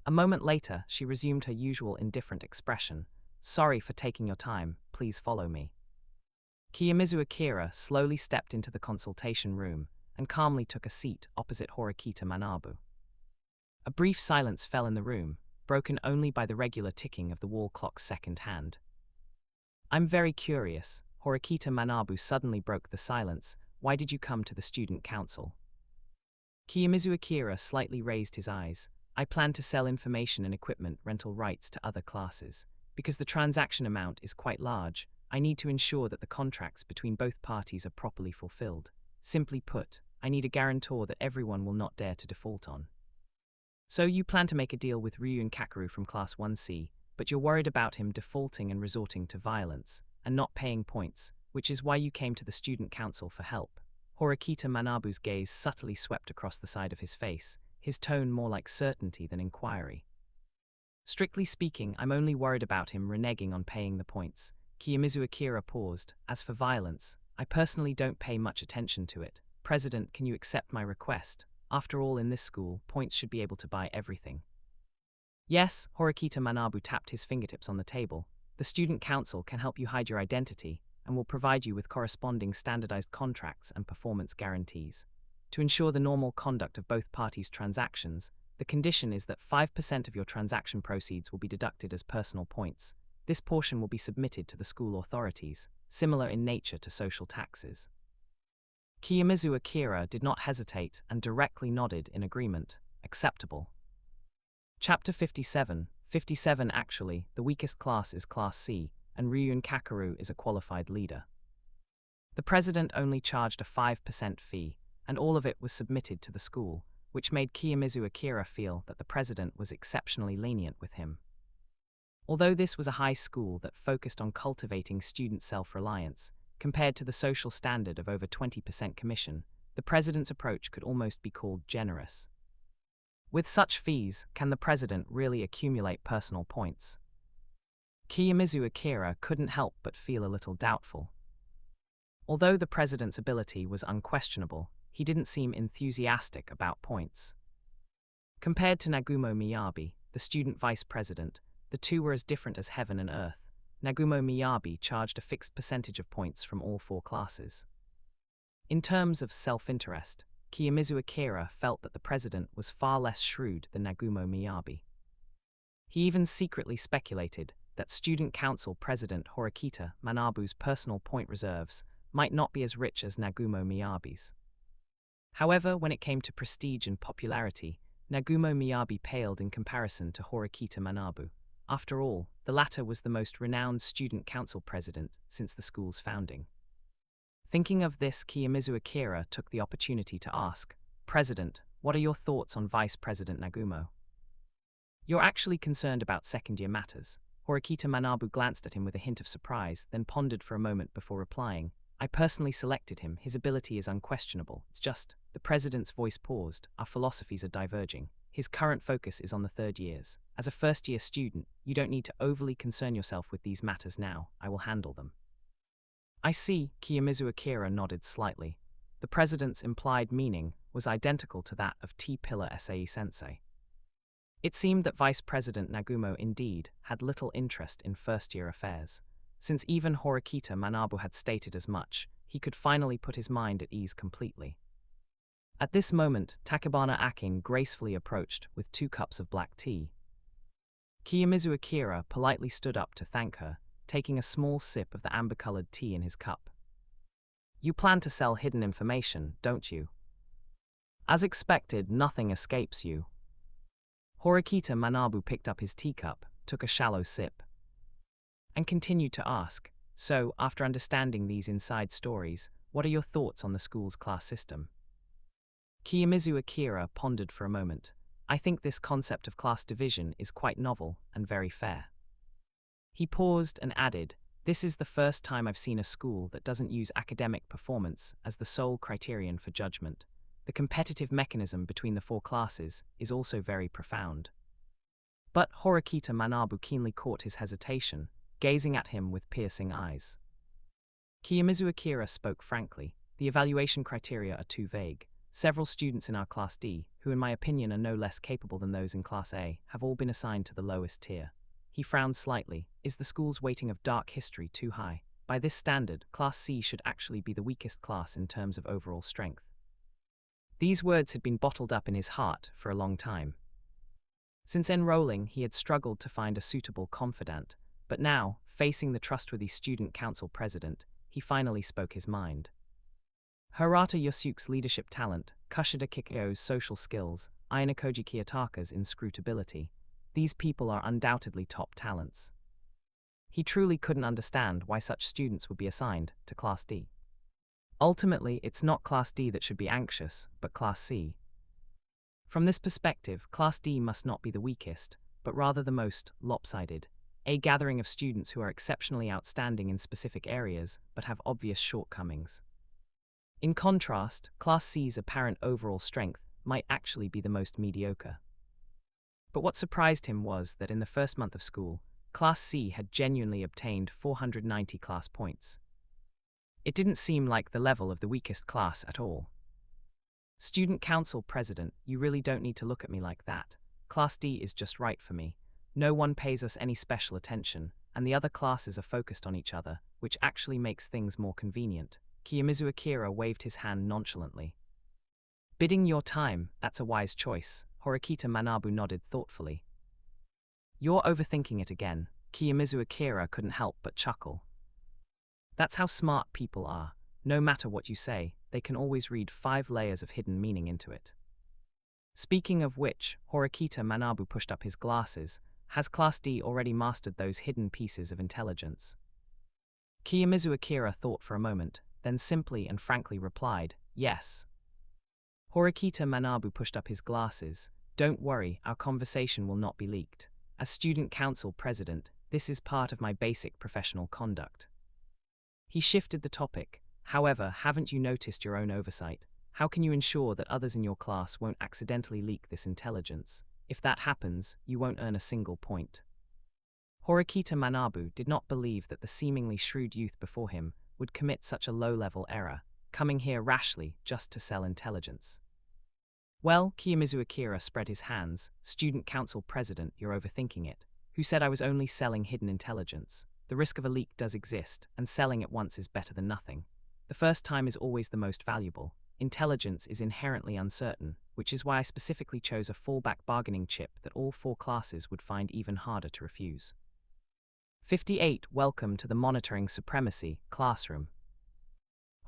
A moment later, she resumed her usual indifferent expression. Sorry for taking your time, please follow me. Kiyomizu Akira slowly stepped into the consultation room and calmly took a seat opposite Horikita Manabu. A brief silence fell in the room, broken only by the regular ticking of the wall clock's second hand. I'm very curious. Horikita Manabu suddenly broke the silence. Why did you come to the student council? Kiyomizu Akira slightly raised his eyes. I plan to sell information and equipment rental rights to other classes. Because the transaction amount is quite large, I need to ensure that the contracts between both parties are properly fulfilled. Simply put, I need a guarantor that everyone will not dare to default on. So you plan to make a deal with Ryu and Kakeru from Class 1C, but you're worried about him defaulting and resorting to violence, and not paying points, which is why you came to the student council for help. Horikita Manabu's gaze subtly swept across the side of his face, his tone more like certainty than inquiry. Strictly speaking, I'm only worried about him reneging on paying the points. Kiyomizu Akira paused. As for violence, I personally don't pay much attention to it. President, can you accept my request? After all, in this school, points should be able to buy everything. Yes, Horikita Manabu tapped his fingertips on the table. The student council can help you hide your identity and will provide you with corresponding standardized contracts and performance guarantees. To ensure the normal conduct of both parties' transactions, the condition is that 5% of your transaction proceeds will be deducted as personal points. This portion will be submitted to the school authorities, similar in nature to social taxes. Kiyomizu Akira did not hesitate and directly nodded in agreement. Acceptable. Chapter 57. 57 Actually, the weakest class is Class C, and Ryun Kakeru is a qualified leader. The president only charged a 5% fee, and all of it was submitted to the school, which made Kiyomizu Akira feel that the president was exceptionally lenient with him. Although this was a high school that focused on cultivating student self-reliance, compared to the social standard of over 20% commission, the president's approach could almost be called generous. With such fees, can the president really accumulate personal points? Kiyomizu Akira couldn't help but feel a little doubtful. Although the president's ability was unquestionable, he didn't seem enthusiastic about points. Compared to Nagumo Miyabi, the student vice president, the two were as different as heaven and earth. Nagumo Miyabi charged a fixed percentage of points from all 4 classes. In terms of self-interest, Kiyomizu Akira felt that the president was far less shrewd than Nagumo Miyabi. He even secretly speculated that student council president Horikita Manabu's personal point reserves might not be as rich as Nagumo Miyabi's. However, when it came to prestige and popularity, Nagumo Miyabi paled in comparison to Horikita Manabu. After all, the latter was the most renowned student council president since the school's founding. Thinking of this, Kiyomizu Akira took the opportunity to ask, "President, what are your thoughts on Vice President Nagumo? You're actually concerned about second-year matters." Horikita Manabu glanced at him with a hint of surprise, then pondered for a moment before replying, "I personally selected him. His ability is unquestionable. It's just," the president's voice paused, "our philosophies are diverging. His current focus is on the third years. As a first-year student, you don't need to overly concern yourself with these matters now. I will handle them." "I see," Kiyomizu Akira nodded slightly. The president's implied meaning was identical to that of T-Pillar Sae-sensei. It seemed that Vice President Nagumo indeed had little interest in first-year affairs. Since even Horikita Manabu had stated as much, he could finally put his mind at ease completely. At this moment, Takebana Akin gracefully approached with 2 cups of black tea. Kiyomizu Akira politely stood up to thank her, taking a small sip of the amber-colored tea in his cup. "You plan to sell hidden information, don't you?" "As expected, nothing escapes you." Horikita Manabu picked up his teacup, took a shallow sip, and continued to ask, "So, after understanding these inside stories, what are your thoughts on the school's class system?" Kiyomizu Akira pondered for a moment. "I think this concept of class division is quite novel and very fair." He paused and added, "This is the first time I've seen a school that doesn't use academic performance as the sole criterion for judgment. The competitive mechanism between the 4 classes is also very profound." But Horikita Manabu keenly caught his hesitation, gazing at him with piercing eyes. Kiyomizu Akira spoke frankly, "The evaluation criteria are too vague. Several students in our Class D, who in my opinion are no less capable than those in Class A, have all been assigned to the lowest tier." He frowned slightly. "Is the school's weighting of dark history too high? By this standard, Class C should actually be the weakest class in terms of overall strength." These words had been bottled up in his heart for a long time. Since enrolling, he had struggled to find a suitable confidant, but now, facing the trustworthy student council president, he finally spoke his mind. Hirata Yosuke's leadership talent, Kushida Kikyo's social skills, Ayanokoji Kiyotaka's inscrutability. These people are undoubtedly top talents. He truly couldn't understand why such students would be assigned to Class D. Ultimately, it's not Class D that should be anxious, but Class C. From this perspective, Class D must not be the weakest, but rather the most lopsided, a gathering of students who are exceptionally outstanding in specific areas but have obvious shortcomings. In contrast, Class C's apparent overall strength might actually be the most mediocre. But what surprised him was that in the first month of school, Class C had genuinely obtained 490 class points. It didn't seem like the level of the weakest class at all. Student Council President, you really don't need to look at me like that. Class D is just right for me. No one pays us any special attention, and the other classes are focused on each other, which actually makes things more convenient. Kiyomizu Akira waved his hand nonchalantly. Bidding your time, that's a wise choice, Horikita Manabu nodded thoughtfully. You're overthinking it again. Kiyomizu Akira couldn't help but chuckle. That's how smart people are. No matter what you say, they can always read 5 layers of hidden meaning into it. Speaking of which, Horikita Manabu pushed up his glasses. Has Class D already mastered those hidden pieces of intelligence? Kiyomizu Akira thought for a moment, then simply and frankly replied, yes. Horikita Manabu pushed up his glasses. Don't worry, our conversation will not be leaked. As Student Council President, this is part of my basic professional conduct. He shifted the topic. However, haven't you noticed your own oversight? How can you ensure that others in your class won't accidentally leak this intelligence? If that happens, you won't earn a single point. Horikita Manabu did not believe that the seemingly shrewd youth before him would commit such a low-level error, coming here rashly just to sell intelligence. Well, Kiyomizu Akira spread his hands. Student Council President, you're overthinking it. Who said I was only selling hidden intelligence? The risk of a leak does exist, and selling it once is better than nothing. The first time is always the most valuable. Intelligence is inherently uncertain, which is why I specifically chose a fallback bargaining chip that all 4 classes would find even harder to refuse. 58. Welcome to the Monitoring Supremacy classroom.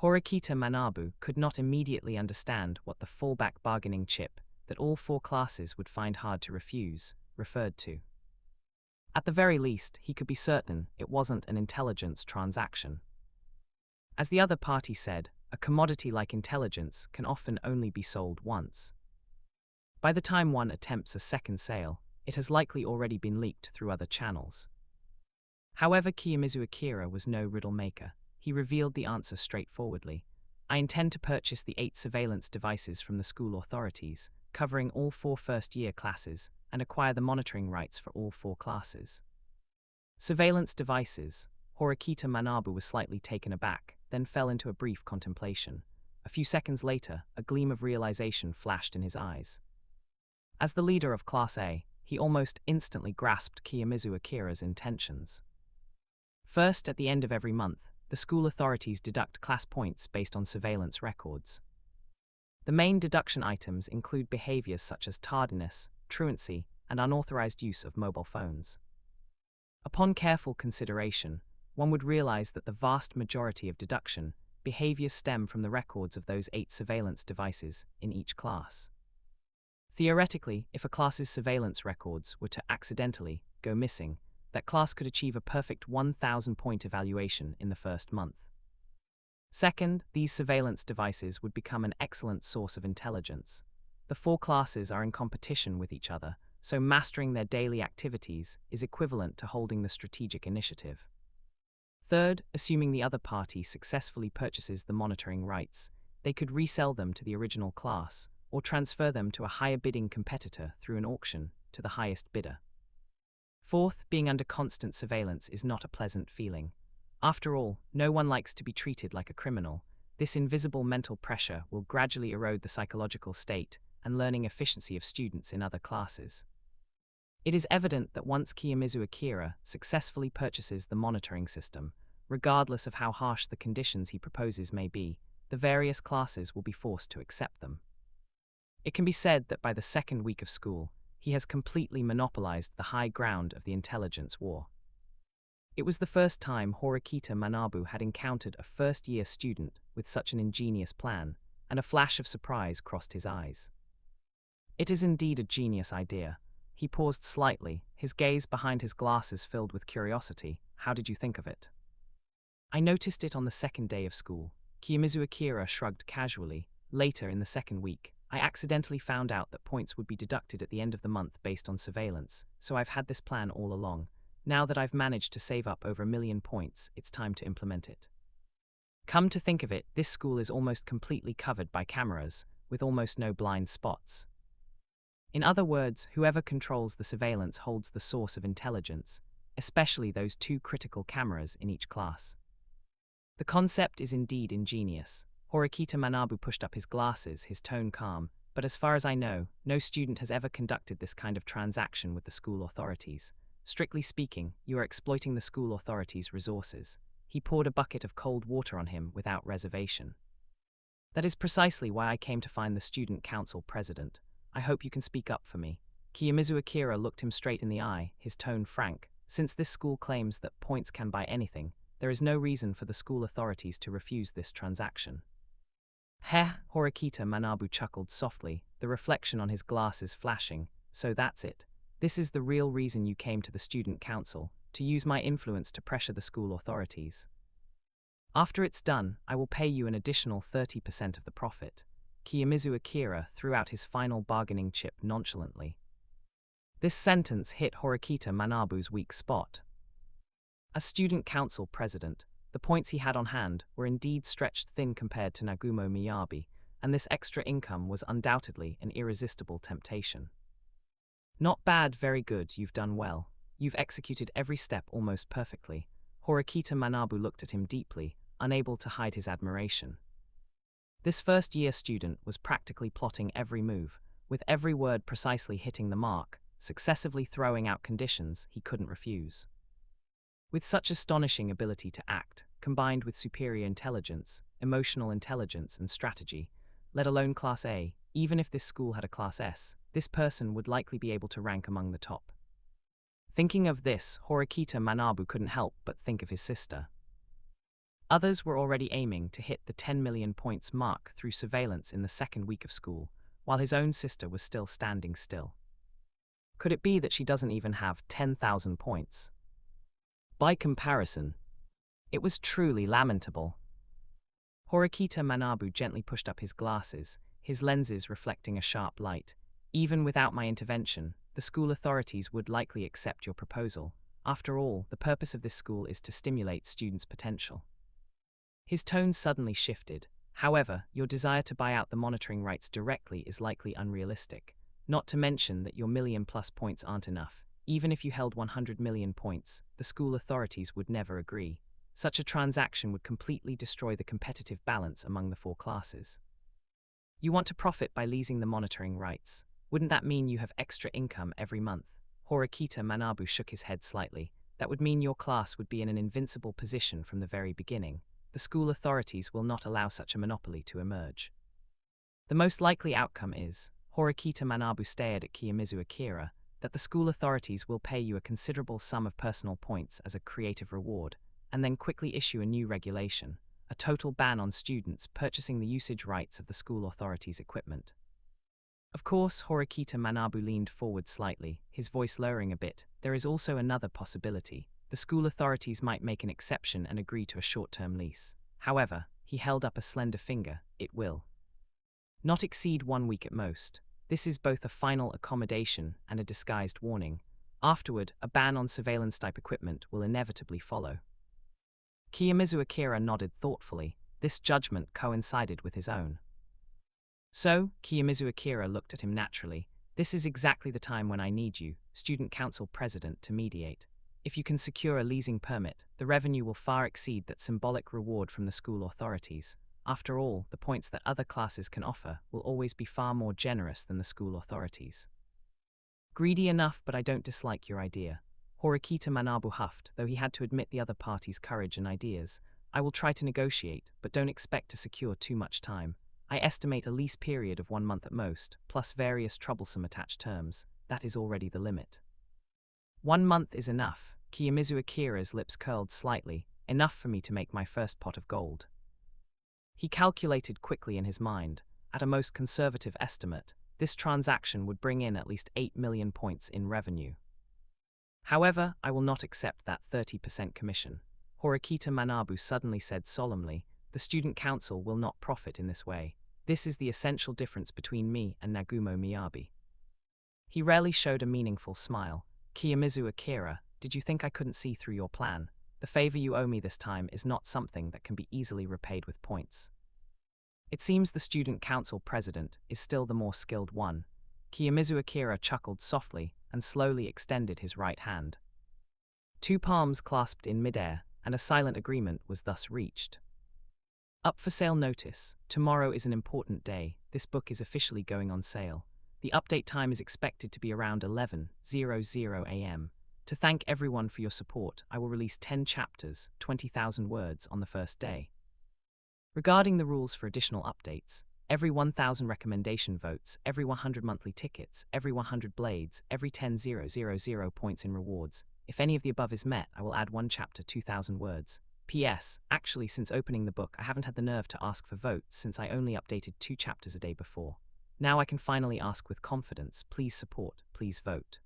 Horikita Manabu could not immediately understand what the fallback bargaining chip that all 4 classes would find hard to refuse referred to. At the very least, he could be certain it wasn't an intelligence transaction. As the other party said, a commodity like intelligence can often only be sold once. By the time one attempts a second sale, it has likely already been leaked through other channels. However, Kiyomizu Akira was no riddle maker. He revealed the answer straightforwardly. I intend to purchase the 8 surveillance devices from the school authorities, covering all 4 first-year classes, and acquire the monitoring rights for all 4 classes. Surveillance devices. Horikita Manabu was slightly taken aback, then fell into a brief contemplation. A few seconds later, a gleam of realization flashed in his eyes. As the leader of Class A, he almost instantly grasped Kiyomizu Akira's intentions. First, at the end of every month, the school authorities deduct class points based on surveillance records. The main deduction items include behaviors such as tardiness, truancy, and unauthorized use of mobile phones. Upon careful consideration, one would realize that the vast majority of deduction behaviors stem from the records of those 8 surveillance devices in each class. Theoretically, if a class's surveillance records were to accidentally go missing, that class could achieve a perfect 1,000-point evaluation in the first month. Second, these surveillance devices would become an excellent source of intelligence. The 4 classes are in competition with each other, so mastering their daily activities is equivalent to holding the strategic initiative. Third, assuming the other party successfully purchases the monitoring rights, they could resell them to the original class, or transfer them to a higher bidding competitor through an auction to the highest bidder. Fourth, being under constant surveillance is not a pleasant feeling. After all, no one likes to be treated like a criminal. This invisible mental pressure will gradually erode the psychological state and learning efficiency of students in other classes. It is evident that once Kiyomizu Akira successfully purchases the monitoring system, regardless of how harsh the conditions he proposes may be, the various classes will be forced to accept them. It can be said that by the second week of school, he has completely monopolized the high ground of the intelligence war. It was the first time Horikita Manabu had encountered a first-year student with such an ingenious plan, and a flash of surprise crossed his eyes. It is indeed a genius idea. He paused slightly, his gaze behind his glasses filled with curiosity. How did you think of it? I noticed it on the second day of school. Kiyomizu Akira shrugged casually. Later, in the second week, I accidentally found out that points would be deducted at the end of the month based on surveillance, so I've had this plan all along. Now that I've managed to save up over 1,000,000 points, it's time to implement it. Come to think of it, this school is almost completely covered by cameras, with almost no blind spots. In other words, whoever controls the surveillance holds the source of intelligence, especially those 2 critical cameras in each class. The concept is indeed ingenious. Horikita Manabu pushed up his glasses, his tone calm, but as far as I know, no student has ever conducted this kind of transaction with the school authorities. Strictly speaking, you are exploiting the school authorities' resources. He poured a bucket of cold water on him without reservation. That is precisely why I came to find the student council president. I hope you can speak up for me. Kiyomizu Akira looked him straight in the eye, his tone frank. Since this school claims that points can buy anything, there is no reason for the school authorities to refuse this transaction. Heh, Horikita Manabu chuckled softly, the reflection on his glasses flashing. So that's it. This is the real reason you came to the student council, to use my influence to pressure the school authorities. After it's done, I will pay you an additional 30% of the profit. Kiyomizu Akira threw out his final bargaining chip nonchalantly. This sentence hit Horikita Manabu's weak spot. As student council president, the points he had on hand were indeed stretched thin compared to Nagumo Miyabi, and this extra income was undoubtedly an irresistible temptation. Not bad, very good, you've done well. You've executed every step almost perfectly. Horikita Manabu looked at him deeply, unable to hide his admiration. This first-year student was practically plotting every move, with every word precisely hitting the mark, successively throwing out conditions he couldn't refuse. With such astonishing ability to act, combined with superior intelligence, emotional intelligence and strategy, let alone Class A, even if this school had a Class S, this person would likely be able to rank among the top. Thinking of this, Horikita Manabu couldn't help but think of his sister. Others were already aiming to hit the 10 million points mark through surveillance in the second week of school, while his own sister was still standing still. Could it be that she doesn't even have 10,000 points? By comparison, it was truly lamentable. Horikita Manabu gently pushed up his glasses, his lenses reflecting a sharp light. Even without my intervention, the school authorities would likely accept your proposal. After all, the purpose of this school is to stimulate students' potential. His tone suddenly shifted. However, your desire to buy out the monitoring rights directly is likely unrealistic. Not to mention that your 1,000,000+ points aren't enough. Even if you held 100 million points, the school authorities would never agree. Such a transaction would completely destroy the competitive balance among the 4 classes. You want to profit by leasing the monitoring rights. Wouldn't that mean you have extra income every month? Horikita Manabu shook his head slightly. That would mean your class would be in an invincible position from the very beginning. The school authorities will not allow such a monopoly to emerge. The most likely outcome is, Horikita Manabu stared at Kiyomizu Akira, that the school authorities will pay you a considerable sum of personal points as a creative reward, and then quickly issue a new regulation, a total ban on students purchasing the usage rights of the school authorities' equipment. Of course, Horikita Manabu leaned forward slightly, his voice lowering a bit. There is also another possibility. The school authorities might make an exception and agree to a short-term lease. However, he held up a slender finger, it will not exceed 1 week at most. This is both a final accommodation and a disguised warning. Afterward, a ban on surveillance-type equipment will inevitably follow. Kiyomizu Akira nodded thoughtfully. This judgment coincided with his own. So, Kiyomizu Akira looked at him naturally. This is exactly the time when I need you, student council president, to mediate. If you can secure a leasing permit, the revenue will far exceed that symbolic reward from the school authorities. After all, the points that other classes can offer will always be far more generous than the school authorities. Greedy enough, but I don't dislike your idea. Horikita Manabu huffed, though he had to admit the other party's courage and ideas. I will try to negotiate, but don't expect to secure too much time. I estimate a lease period of 1 month at most, plus various troublesome attached terms. That is already the limit. 1 month is enough. Kiyomizu Akira's lips curled slightly, enough for me to make my first pot of gold. He calculated quickly in his mind. At a most conservative estimate, this transaction would bring in at least 8 million points in revenue. However, I will not accept that 30% commission. Horikita Manabu suddenly said solemnly, The student council will not profit in this way. This is the essential difference between me and Nagumo Miyabi. He rarely showed a meaningful smile. Kiyomizu Akira, did you think I couldn't see through your plan? The favor you owe me this time is not something that can be easily repaid with points. It seems the student council president is still the more skilled one. Kiyomizu Akira chuckled softly and slowly extended his right hand. Two palms clasped in midair, and a silent agreement was thus reached. Up for sale notice. Tomorrow is an important day. This book is officially going on sale. The update time is expected to be around 11:00 a.m. To thank everyone for your support, I will release 10 chapters, 20,000 words on the first day. Regarding the rules for additional updates, every 1,000 recommendation votes, every 100 monthly tickets, every 100 blades, every 10,000 points in rewards. If any of the above is met, I will add one chapter, 2,000 words. P.S. Actually, since opening the book, I haven't had the nerve to ask for votes since I only updated 2 chapters a day before. Now I can finally ask with confidence. Please support, please vote.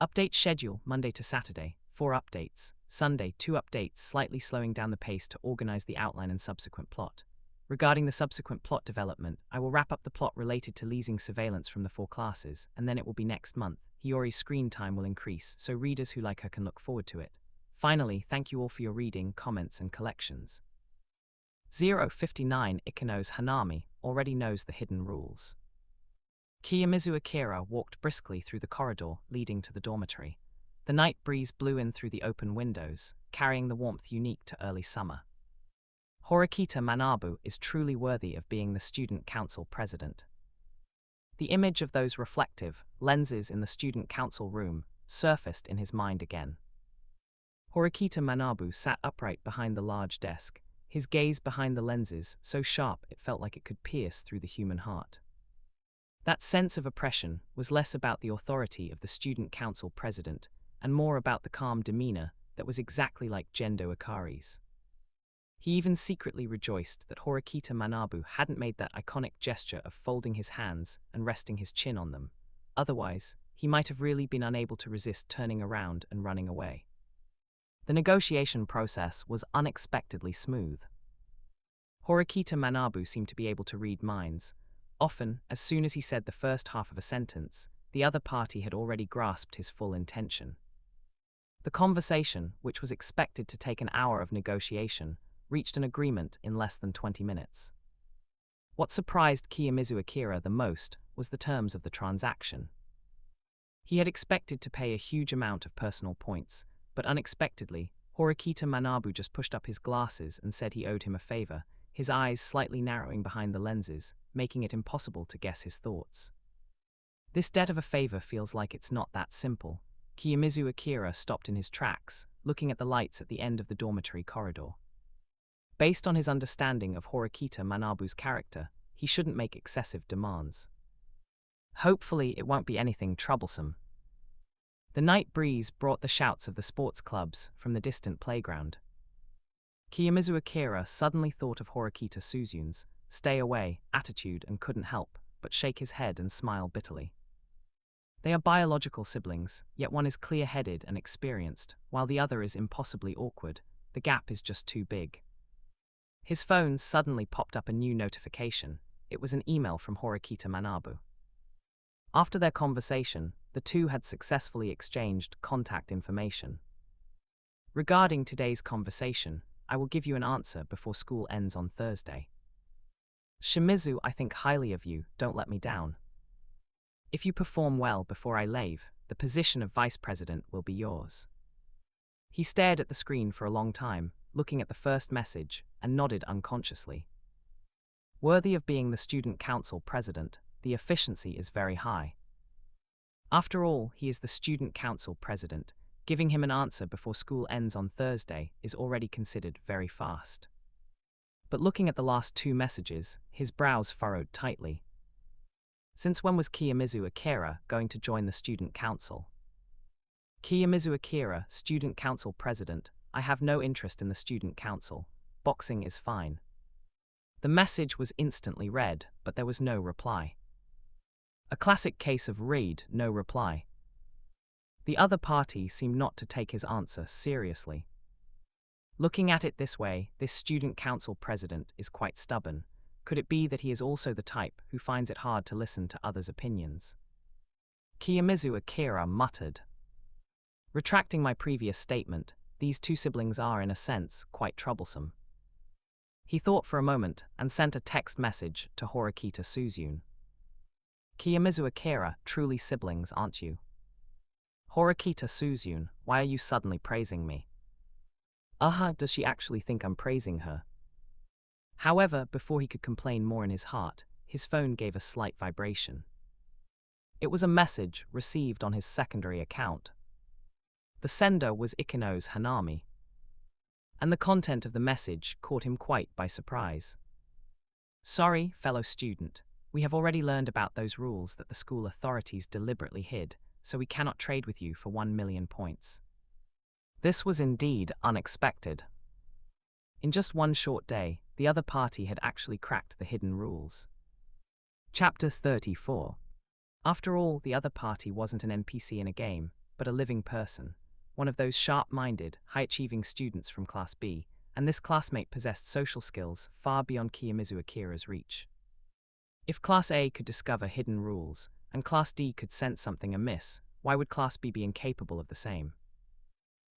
Update schedule, Monday to Saturday, 4 updates. Sunday, 2 updates, slightly slowing down the pace to organize the outline and subsequent plot. Regarding the subsequent plot development, I will wrap up the plot related to leasing surveillance from the 4 classes, and then it will be next month. Hiyori's screen time will increase, so readers who like her can look forward to it. Finally, thank you all for your reading, comments, and collections. 059 Ikano's Hanami already knows the hidden rules. Kiyomizu Akira walked briskly through the corridor leading to the dormitory. The night breeze blew in through the open windows, carrying the warmth unique to early summer. Horikita Manabu is truly worthy of being the student council president. The image of those reflective lenses in the student council room surfaced in his mind again. Horikita Manabu sat upright behind the large desk, his gaze behind the lenses so sharp it felt like it could pierce through the human heart. That sense of oppression was less about the authority of the student council president and more about the calm demeanor that was exactly like Gendo Ikari's. He even secretly rejoiced that Horikita Manabu hadn't made that iconic gesture of folding his hands and resting his chin on them. Otherwise, he might have really been unable to resist turning around and running away. The negotiation process was unexpectedly smooth. Horikita Manabu seemed to be able to read minds. Often, as soon as he said the first half of a sentence, the other party had already grasped his full intention. The conversation, which was expected to take an hour of negotiation, reached an agreement in less than 20 minutes. What surprised Kiyomizu Akira the most was the terms of the transaction. He had expected to pay a huge amount of personal points, but unexpectedly, Horikita Manabu just pushed up his glasses and said he owed him a favor, his eyes slightly narrowing behind the lenses, making it impossible to guess his thoughts. This debt of a favor feels like it's not that simple. Kiyomizu Akira stopped in his tracks, looking at the lights at the end of the dormitory corridor. Based on his understanding of Horikita Manabu's character, he shouldn't make excessive demands. Hopefully, it won't be anything troublesome. The night breeze brought the shouts of the sports clubs from the distant playground. Kiyomizu Akira suddenly thought of Horikita Suzun's stay away attitude and couldn't help but shake his head and smile bitterly. They are biological siblings, yet one is clear-headed and experienced, while the other is impossibly awkward. The gap is just too big. His phone suddenly popped up a new notification. It was an email from Horikita Manabu. After their conversation, the two had successfully exchanged contact information. Regarding today's conversation, I will give you an answer before school ends on Thursday. Shimizu, I think highly of you, don't let me down. If you perform well before I leave, the position of vice president will be yours. He stared at the screen for a long time, looking at the first message, and nodded unconsciously. Worthy of being the student council president, the efficiency is very high. After all, he is the student council president. Giving him an answer before school ends on Thursday is already considered very fast. But looking at the last 2 messages, his brows furrowed tightly. Since when was Kiyomizu Akira going to join the student council? Kiyomizu Akira, student council president. I have no interest in the student council. Boxing is fine. The message was instantly read, but there was no reply. A classic case of read, no reply. The other party seemed not to take his answer seriously. Looking at it this way, this student council president is quite stubborn. Could it be that he is also the type who finds it hard to listen to others' opinions? Kiyomizu Akira muttered. Retracting my previous statement, these two siblings are, in a sense, quite troublesome. He thought for a moment and sent a text message to Horikita Suzune. Kiyomizu Akira, truly siblings, aren't you? Horikita Suzune, why are you suddenly praising me? Does she actually think I'm praising her? However, before he could complain more in his heart, his phone gave a slight vibration. It was a message received on his secondary account. The sender was Ikeno's Hanami, and the content of the message caught him quite by surprise. Sorry, fellow student, we have already learned about those rules that the school authorities deliberately hid, so we cannot trade with you for 1 million points. This was indeed unexpected. In just one short day, the other party had actually cracked the hidden rules. Chapter 34. After all, the other party wasn't an NPC in a game, but a living person, one of those sharp-minded, high-achieving students from Class B, and this classmate possessed social skills far beyond Kiyomizu Akira's reach. If Class A could discover hidden rules, and Class D could sense something amiss, why would Class B be incapable of the same?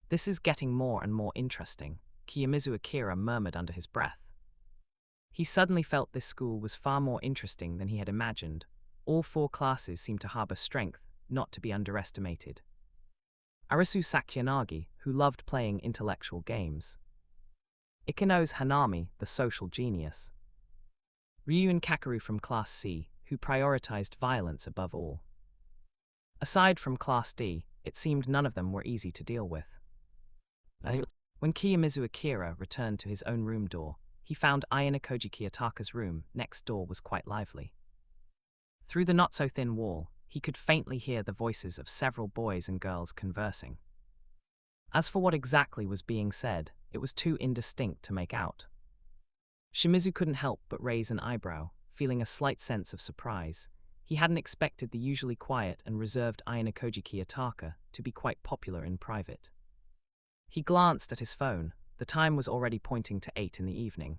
This is getting more and more interesting, Kiyomizu Akira murmured under his breath. He suddenly felt this school was far more interesting than he had imagined. All 4 classes seemed to harbor strength, not to be underestimated. Arisu Sakyanagi, who loved playing intellectual games. Ikeno's Hanami, the social genius. Ryu and Kakeru from Class C, who prioritized violence above all. Aside from Class D, it seemed none of them were easy to deal with. When Kiyomizu Akira returned to his own room door, he found Ayanokoji Kiyotaka's room next door was quite lively. Through the not-so-thin wall, he could faintly hear the voices of several boys and girls conversing. As for what exactly was being said, it was too indistinct to make out. Shimizu couldn't help but raise an eyebrow, feeling a slight sense of surprise. He hadn't expected the usually quiet and reserved Ayanokoji Kiyotaka to be quite popular in private. He glanced at his phone. The time was already pointing to 8 in the evening.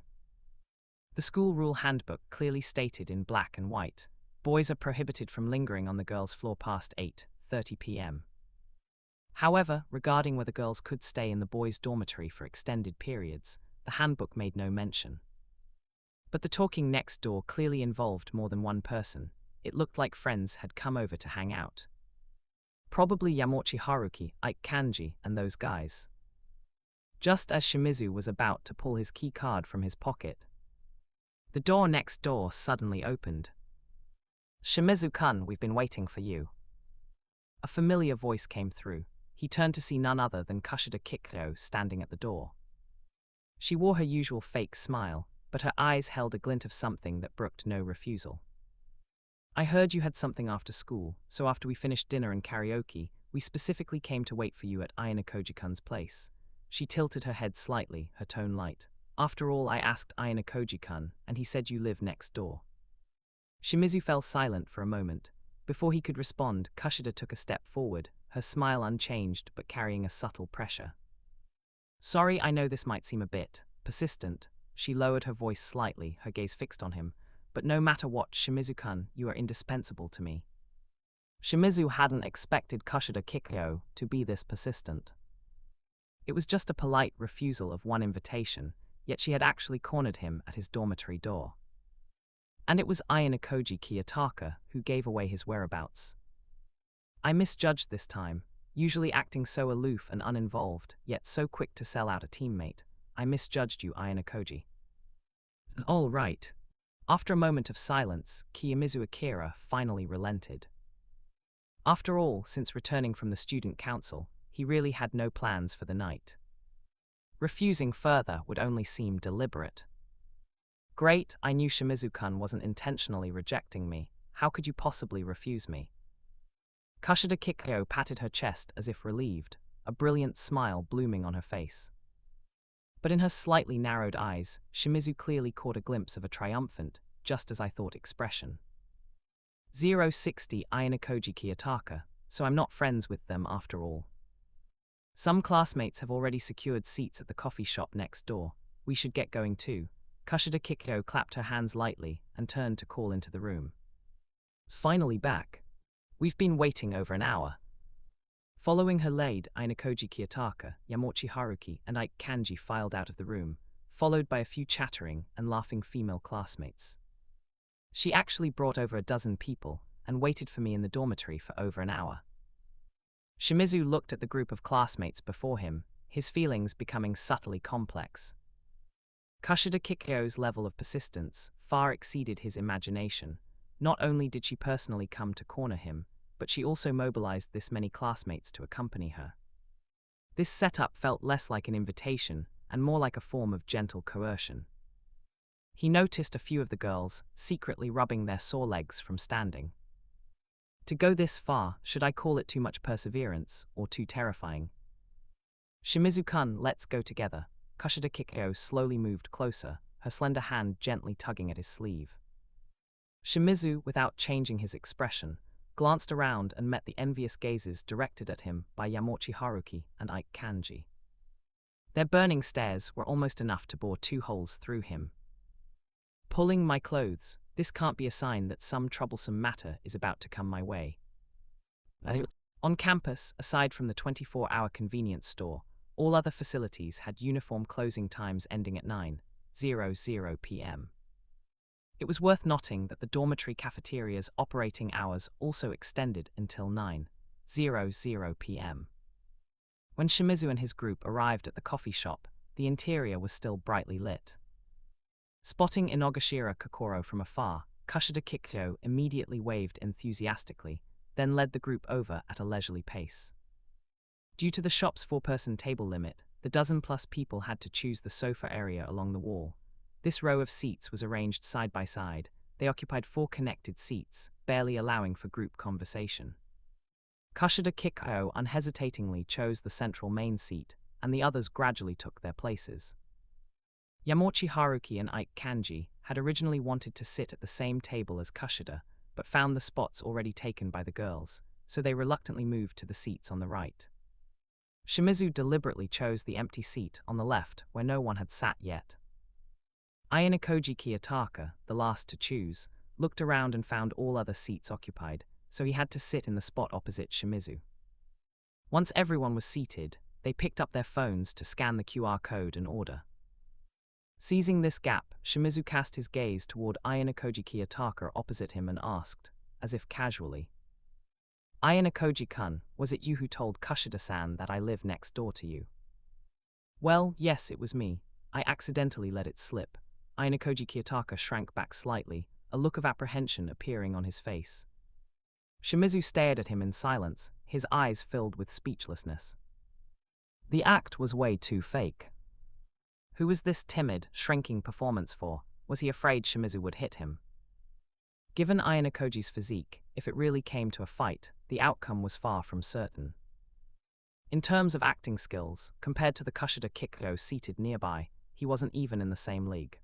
The school rule handbook clearly stated in black and white, boys are prohibited from lingering on the girls' floor past 8:30 p.m. However, regarding whether girls could stay in the boys' dormitory for extended periods, the handbook made no mention. But the talking next door clearly involved more than one person. It looked like friends had come over to hang out. Probably Yamauchi Haruki, Ike Kanji, and those guys. Just as Shimizu was about to pull his key card from his pocket, the door next door suddenly opened. Shimizu-kun, we've been waiting for you. A familiar voice came through. He turned to see none other than Kushida Kikyo standing at the door. She wore her usual fake smile, but her eyes held a glint of something that brooked no refusal. I heard you had something after school, so after we finished dinner and karaoke, we specifically came to wait for you at Ayanokoji-kun's place. She tilted her head slightly, her tone light. After all, I asked Ayanokoji-kun, and he said you live next door. Shimizu fell silent for a moment. Before he could respond, Kushida took a step forward, her smile unchanged but carrying a subtle pressure. Sorry, I know this might seem a bit persistent. She lowered her voice slightly, her gaze fixed on him. But no matter what, Shimizu-kun, you are indispensable to me. Shimizu hadn't expected Kushida Kikyo to be this persistent. It was just a polite refusal of one invitation, yet she had actually cornered him at his dormitory door. And it was Ayanokoji Kiyotaka who gave away his whereabouts. I misjudged this time, usually acting so aloof and uninvolved, yet so quick to sell out a teammate. I misjudged you, Ayanokoji. All right. After a moment of silence, Kiyomizu Akira finally relented. After all, since returning from the student council, he really had no plans for the night. Refusing further would only seem deliberate. Great, I knew Shimizu-kun wasn't intentionally rejecting me. How could you possibly refuse me? Kushida Kikyo patted her chest as if relieved, a brilliant smile blooming on her face. But in her slightly narrowed eyes, Shimizu clearly caught a glimpse of a triumphant, just as I thought expression. 060 Ayanokoji Kiyotaka, so I'm not friends with them after all. Some classmates have already secured seats at the coffee shop next door. We should get going too. Kushida Kikyo clapped her hands lightly and turned to call into the room. Finally back. We've been waiting over an hour. Following her lead, Ayanokoji Kiyotaka, Yamochi Haruki, and Ike Kanji filed out of the room, followed by a few chattering and laughing female classmates. She actually brought over a dozen people and waited for me in the dormitory for over an hour. Shimizu looked at the group of classmates before him, his feelings becoming subtly complex. Kushida Kikyo's level of persistence far exceeded his imagination. Not only did she personally come to corner him, but she also mobilized this many classmates to accompany her. This setup felt less like an invitation and more like a form of gentle coercion. He noticed a few of the girls secretly rubbing their sore legs from standing. To go this far, should I call it too much perseverance or too terrifying? Shimizu-kun, let's go together. Kushida Kikyo slowly moved closer, her slender hand gently tugging at his sleeve. Shimizu, without changing his expression, glanced around and met the envious gazes directed at him by Yamochi Haruki and Ike Kanji. Their burning stares were almost enough to bore 2 holes through him. Pulling my clothes, this can't be a sign that some troublesome matter is about to come my way. On campus, aside from the 24-hour convenience store, all other facilities had uniform closing times ending at 9:00 p.m. It was worth noting that the dormitory cafeteria's operating hours also extended until 9:00 p.m. When Shimizu and his group arrived at the coffee shop, the interior was still brightly lit. Spotting Inogashira Kokoro from afar, Kushida Kikyo immediately waved enthusiastically, then led the group over at a leisurely pace. Due to the shop's 4-person table limit, the dozen-plus people had to choose the sofa area along the wall. This row of seats was arranged side by side. They occupied 4 connected seats, barely allowing for group conversation. Kushida Kikyo unhesitatingly chose the central main seat, and the others gradually took their places. Yamochi Haruki and Ike Kanji had originally wanted to sit at the same table as Kushida, but found the spots already taken by the girls, so they reluctantly moved to the seats on the right. Shimizu deliberately chose the empty seat on the left where no one had sat yet. Ayanokoji Kiyotaka, the last to choose, looked around and found all other seats occupied, so he had to sit in the spot opposite Shimizu. Once everyone was seated, they picked up their phones to scan the QR code and order. Seizing this gap, Shimizu cast his gaze toward Ayanokoji Kiyotaka opposite him and asked, as if casually, "Ayanokoji-kun, was it you who told Kushida-san that I live next door to you?" "Well, yes, it was me. I accidentally let it slip." Ayanokoji Kiyotaka shrank back slightly, a look of apprehension appearing on his face. Shimizu stared at him in silence, his eyes filled with speechlessness. The act was way too fake. Who was this timid, shrinking performance for? Was he afraid Shimizu would hit him? Given Ayanokoji's physique, if it really came to a fight, the outcome was far from certain. In terms of acting skills, compared to the Kushida Kikyo seated nearby, he wasn't even in the same league.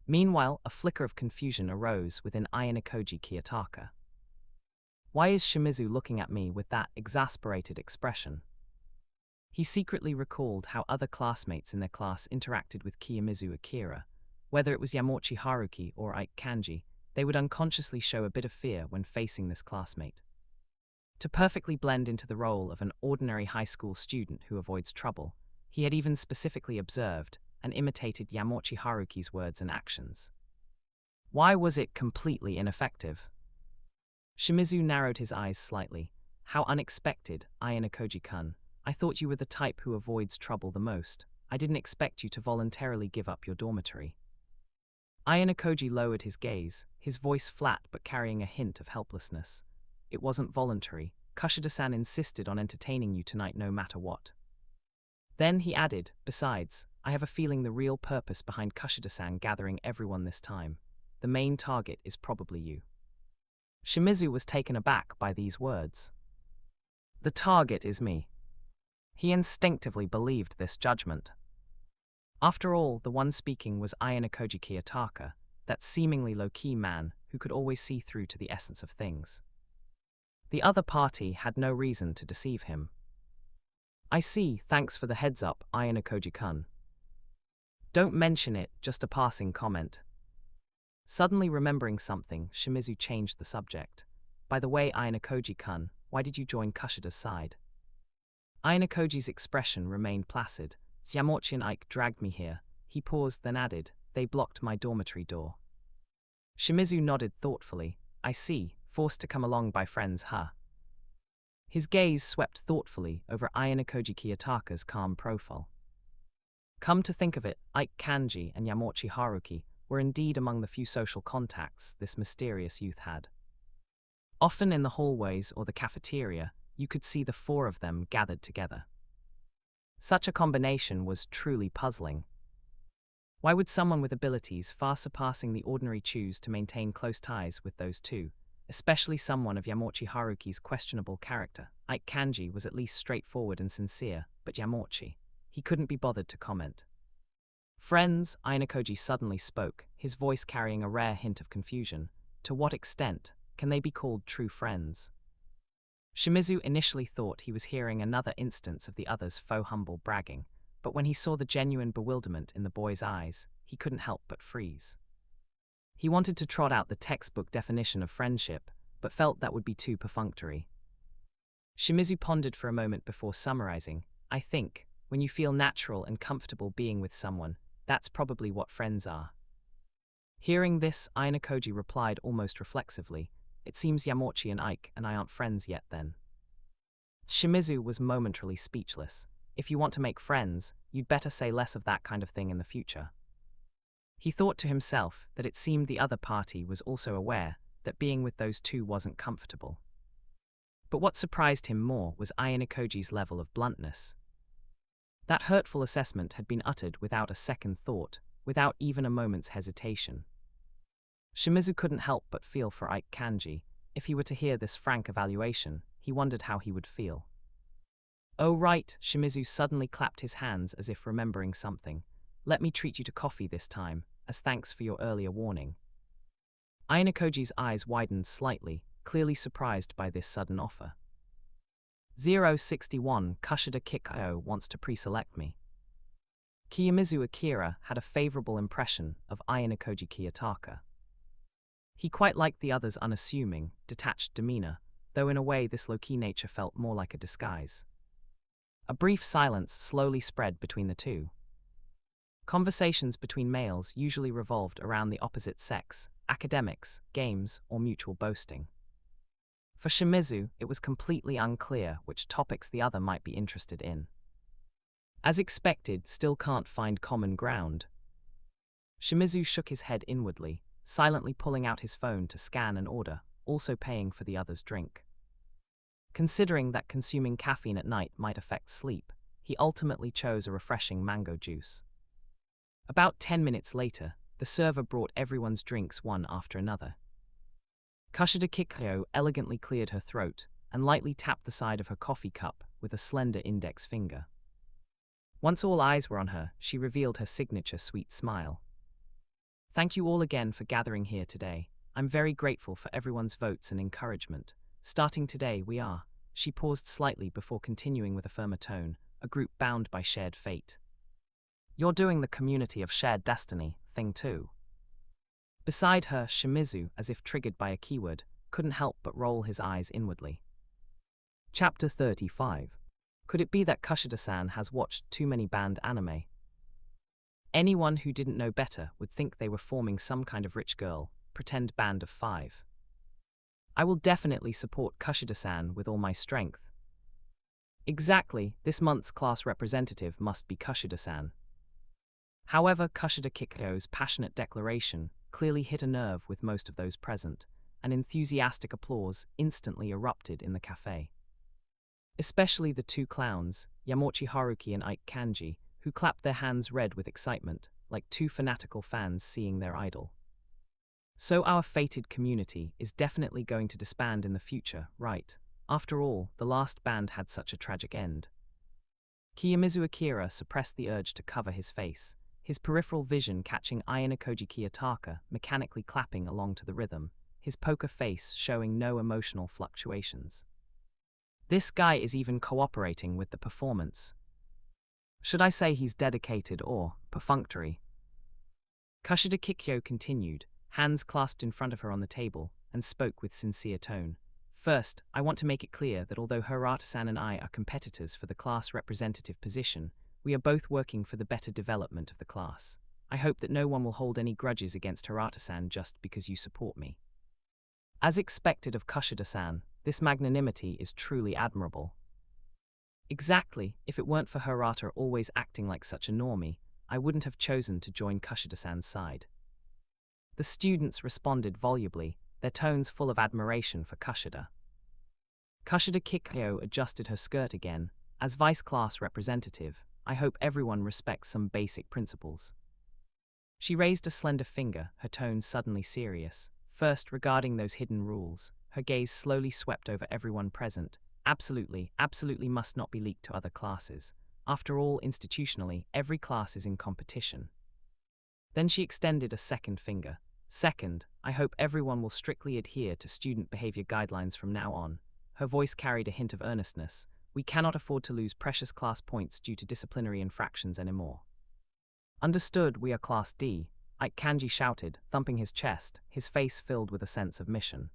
Meanwhile, a flicker of confusion arose within Ayanokoji Kiyotaka. Why is Shimizu looking at me with that exasperated expression? He secretly recalled how other classmates in their class interacted with Kiyomizu Akira. Whether it was Yamochi Haruki or Ike Kanji, they would unconsciously show a bit of fear when facing this classmate. To perfectly blend into the role of an ordinary high school student who avoids trouble, he had even specifically observed and imitated Yamochi Haruki's words and actions. Why was it completely ineffective? Shimizu narrowed his eyes slightly. How unexpected, Ayanokoji-kun. I thought you were the type who avoids trouble the most. I didn't expect you to voluntarily give up your dormitory. Ayanokoji lowered his gaze, his voice flat but carrying a hint of helplessness. It wasn't voluntary. Kushida-san insisted on entertaining you tonight no matter what. Then he added, besides, I have a feeling the real purpose behind Kushida-san gathering everyone this time. The main target is probably you. Shimizu was taken aback by these words. The target is me. He instinctively believed this judgment. After all, the one speaking was Ayanokoji Kiyotaka, that seemingly low-key man who could always see through to the essence of things. The other party had no reason to deceive him. I see, thanks for the heads up, Ayanokoji-kun. Don't mention it, just a passing comment. Suddenly remembering something, Shimizu changed the subject. By the way, Ayanokoji-kun, why did you join Kushida's side? Ayanokoji's expression remained placid. Yamochi and Ike dragged me here. He paused, then added, they blocked my dormitory door. Shimizu nodded thoughtfully. I see, forced to come along by friends, huh? His gaze swept thoughtfully over Ayanokoji Kiyotaka's calm profile. Come to think of it, Ike Kanji and Yamochi Haruki were indeed among the few social contacts this mysterious youth had. Often in the hallways or the cafeteria, you could see the four of them gathered together. Such a combination was truly puzzling. Why would someone with abilities far surpassing the ordinary choose to maintain close ties with those two, especially someone of Yamochi Haruki's questionable character? Ike Kanji was at least straightforward and sincere, but Yamochi, he couldn't be bothered to comment. Friends, Ayanokoji suddenly spoke, his voice carrying a rare hint of confusion. To what extent can they be called true friends? Shimizu initially thought he was hearing another instance of the other's faux humble bragging, but when he saw the genuine bewilderment in the boy's eyes, he couldn't help but freeze. He wanted to trot out the textbook definition of friendship, but felt that would be too perfunctory. Shimizu pondered for a moment before summarizing, I think, when you feel natural and comfortable being with someone, that's probably what friends are. Hearing this, Ayanokoji replied almost reflexively, it seems Yamochi and Ike and I aren't friends yet then. Shimizu was momentarily speechless. If you want to make friends, you'd better say less of that kind of thing in the future. He thought to himself that it seemed the other party was also aware that being with those two wasn't comfortable. But what surprised him more was Ayanokoji's level of bluntness. That hurtful assessment had been uttered without a second thought, without even a moment's hesitation. Shimizu couldn't help but feel for Ike Kanji. If he were to hear this frank evaluation, he wondered how he would feel. Oh right, Shimizu suddenly clapped his hands as if remembering something. Let me treat you to coffee this time, as thanks for your earlier warning. Ayanokoji's eyes widened slightly, clearly surprised by this sudden offer. 061 Kushida Kikyo wants to pre-select me. Kiyomizu Akira had a favorable impression of Ayanokoji Kiyotaka. He quite liked the other's unassuming, detached demeanor, though in a way this low-key nature felt more like a disguise. A brief silence slowly spread between the two. Conversations between males usually revolved around the opposite sex, academics, games, or mutual boasting. For Shimizu, it was completely unclear which topics the other might be interested in. As expected, still can't find common ground. Shimizu shook his head inwardly, silently pulling out his phone to scan an order, also paying for the other's drink. Considering that consuming caffeine at night might affect sleep, he ultimately chose a refreshing mango juice. About 10 minutes later, the server brought everyone's drinks one after another. Kushida Kikyo elegantly cleared her throat and lightly tapped the side of her coffee cup with a slender index finger. Once all eyes were on her, she revealed her signature sweet smile. Thank you all again for gathering here today. I'm very grateful for everyone's votes and encouragement. Starting today, we are. She paused slightly before continuing with a firmer tone, a group bound by shared fate. You're doing the community of shared destiny thing too. Beside her, Shimizu, as if triggered by a keyword, couldn't help but roll his eyes inwardly. Chapter 35. Could it be that Kushida-san has watched too many banned anime? Anyone who didn't know better would think they were forming some kind of rich girl, pretend band of 5. I will definitely support Kushida-san with all my strength. Exactly, this month's class representative must be Kushida-san. However, Kushida Kikyo's passionate declaration clearly hit a nerve with most of those present, and enthusiastic applause instantly erupted in the cafe. Especially the two clowns, Yamochi Haruki and Ike Kanji, who clapped their hands red with excitement, like two fanatical fans seeing their idol. So our fated community is definitely going to disband in the future, right? After all, the last band had such a tragic end. Kiyomizu Akira suppressed the urge to cover his face, his peripheral vision catching Ayanokoji Kiyotaka mechanically clapping along to the rhythm, his poker face showing no emotional fluctuations. This guy is even cooperating with the performance. Should I say he's dedicated or perfunctory? Kushida Kikyo continued, hands clasped in front of her on the table, and spoke with sincere tone. First, I want to make it clear that although Hirata-san and I are competitors for the class representative position, we are both working for the better development of the class. I hope that no one will hold any grudges against Hirata-san just because you support me. As expected of Kushida-san, this magnanimity is truly admirable. Exactly, if it weren't for Hirata always acting like such a normie, I wouldn't have chosen to join Kushida-san's side. The students responded volubly, their tones full of admiration for Kushida. Kushida Kikyo adjusted her skirt again. As vice class representative, I hope everyone respects some basic principles. She raised a slender finger, her tone suddenly serious. First, regarding those hidden rules, her gaze slowly swept over everyone present. Absolutely must not be leaked to other classes. After all, institutionally, every class is in competition. Then she extended a second finger. Second, I hope everyone will strictly adhere to student behavior guidelines from now on. Her voice carried a hint of earnestness. We cannot afford to lose precious class points due to disciplinary infractions anymore. Understood, we are Class D, Ike Kanji shouted, thumping his chest, his face filled with a sense of mission.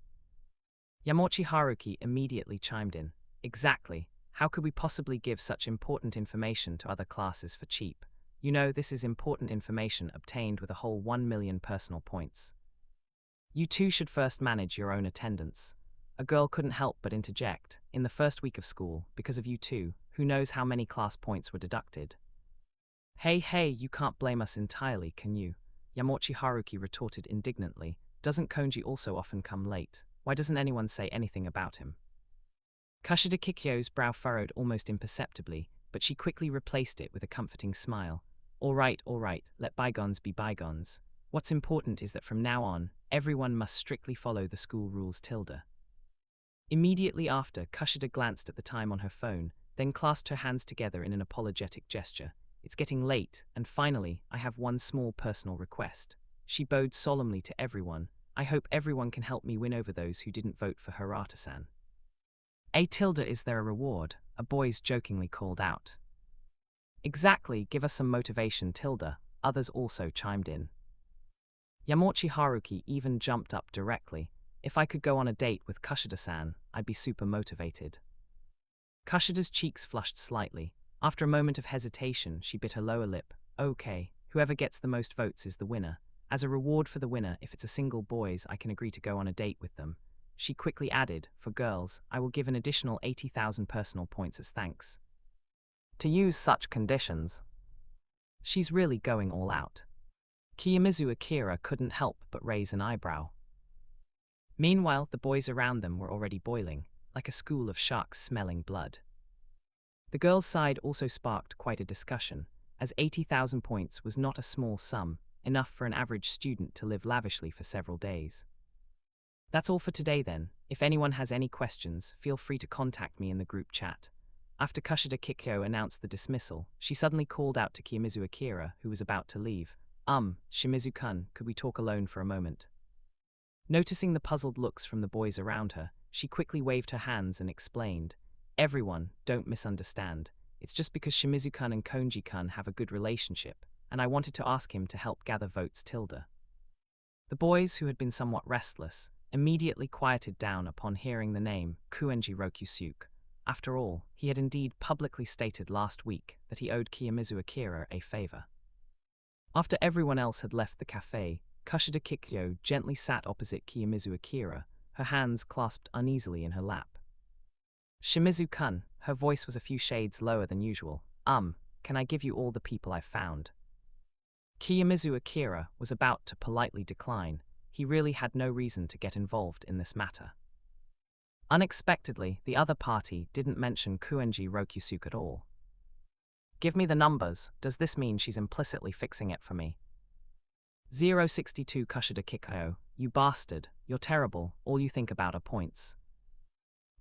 Yamochi Haruki immediately chimed in. Exactly. How could we possibly give such important information to other classes for cheap? You know, this is important information obtained with a whole 1 million personal points. You two should first manage your own attendance. A girl couldn't help but interject. In the first week of school, because of you two, who knows how many class points were deducted? Hey, you can't blame us entirely, can you? Yamochi Haruki retorted indignantly. Doesn't Konji also often come late? Why doesn't anyone say anything about him? Kushida Kikyo's brow furrowed almost imperceptibly, but she quickly replaced it with a comforting smile. All right, let bygones be bygones. What's important is that from now on, everyone must strictly follow the school rules. Immediately after, Kushida glanced at the time on her phone, then clasped her hands together in an apologetic gesture. It's getting late, and finally, I have one small personal request. She bowed solemnly to everyone. I hope everyone can help me win over those who didn't vote for Hirata-san. Is there a reward? A boys jokingly called out. Exactly, give us some motivation, others also chimed in. Yamochi Haruki even jumped up directly. If I could go on a date with Kushida-san, I'd be super motivated. Kushida's cheeks flushed slightly. After a moment of hesitation, she bit her lower lip. Okay, whoever gets the most votes is the winner. As a reward for the winner, if it's a single boys, I can agree to go on a date with them. She quickly added, for girls, I will give an additional 80,000 personal points as thanks. To use such conditions. She's really going all out. Kiyomizu Akira couldn't help but raise an eyebrow. Meanwhile, the boys around them were already boiling, like a school of sharks smelling blood. The girls' side also sparked quite a discussion, as 80,000 points was not a small sum, enough for an average student to live lavishly for several days. That's all for today then. If anyone has any questions, feel free to contact me in the group chat. After Kushida Kikyo announced the dismissal, she suddenly called out to Kiyomizu Akira, who was about to leave. Shimizu-kun, could we talk alone for a moment? Noticing the puzzled looks from the boys around her, she quickly waved her hands and explained, everyone, don't misunderstand. It's just because Shimizu-kun and Konji-kun have a good relationship, and I wanted to ask him to help gather votes. The boys, who had been somewhat restless, immediately quieted down upon hearing the name Kuenji Rokusuke. After all, he had indeed publicly stated last week that he owed Kiyomizu Akira a favor. After everyone else had left the cafe, Kushida Kikyo gently sat opposite Kiyomizu Akira, her hands clasped uneasily in her lap. Shimizu-kun, her voice was a few shades lower than usual. Can I give you all the people I've found? Kiyomizu Akira was about to politely decline. He really had no reason to get involved in this matter. Unexpectedly, the other party didn't mention Kuenji Rokusuke at all. Give me the numbers. Does this mean she's implicitly fixing it for me? 062 Kushida Kikyo, you bastard, you're terrible, all you think about are points.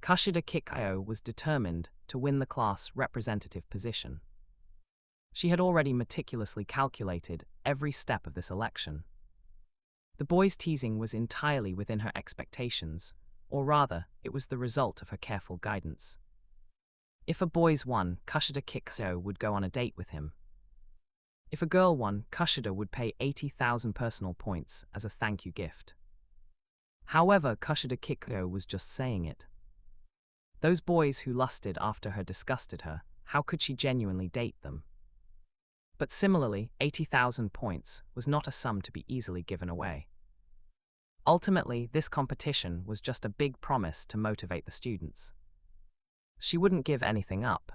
Kushida Kikyo was determined to win the class representative position. She had already meticulously calculated every step of this election. The boys' teasing was entirely within her expectations, or rather, it was the result of her careful guidance. If a boys won, Kushida Kikyo would go on a date with him. If a girl won, Kushida would pay 80,000 personal points as a thank you gift. However, Kushida Kikyo was just saying it. Those boys who lusted after her disgusted her. How could she genuinely date them? But similarly, 80,000 points was not a sum to be easily given away. Ultimately, this competition was just a big promise to motivate the students. She wouldn't give anything up.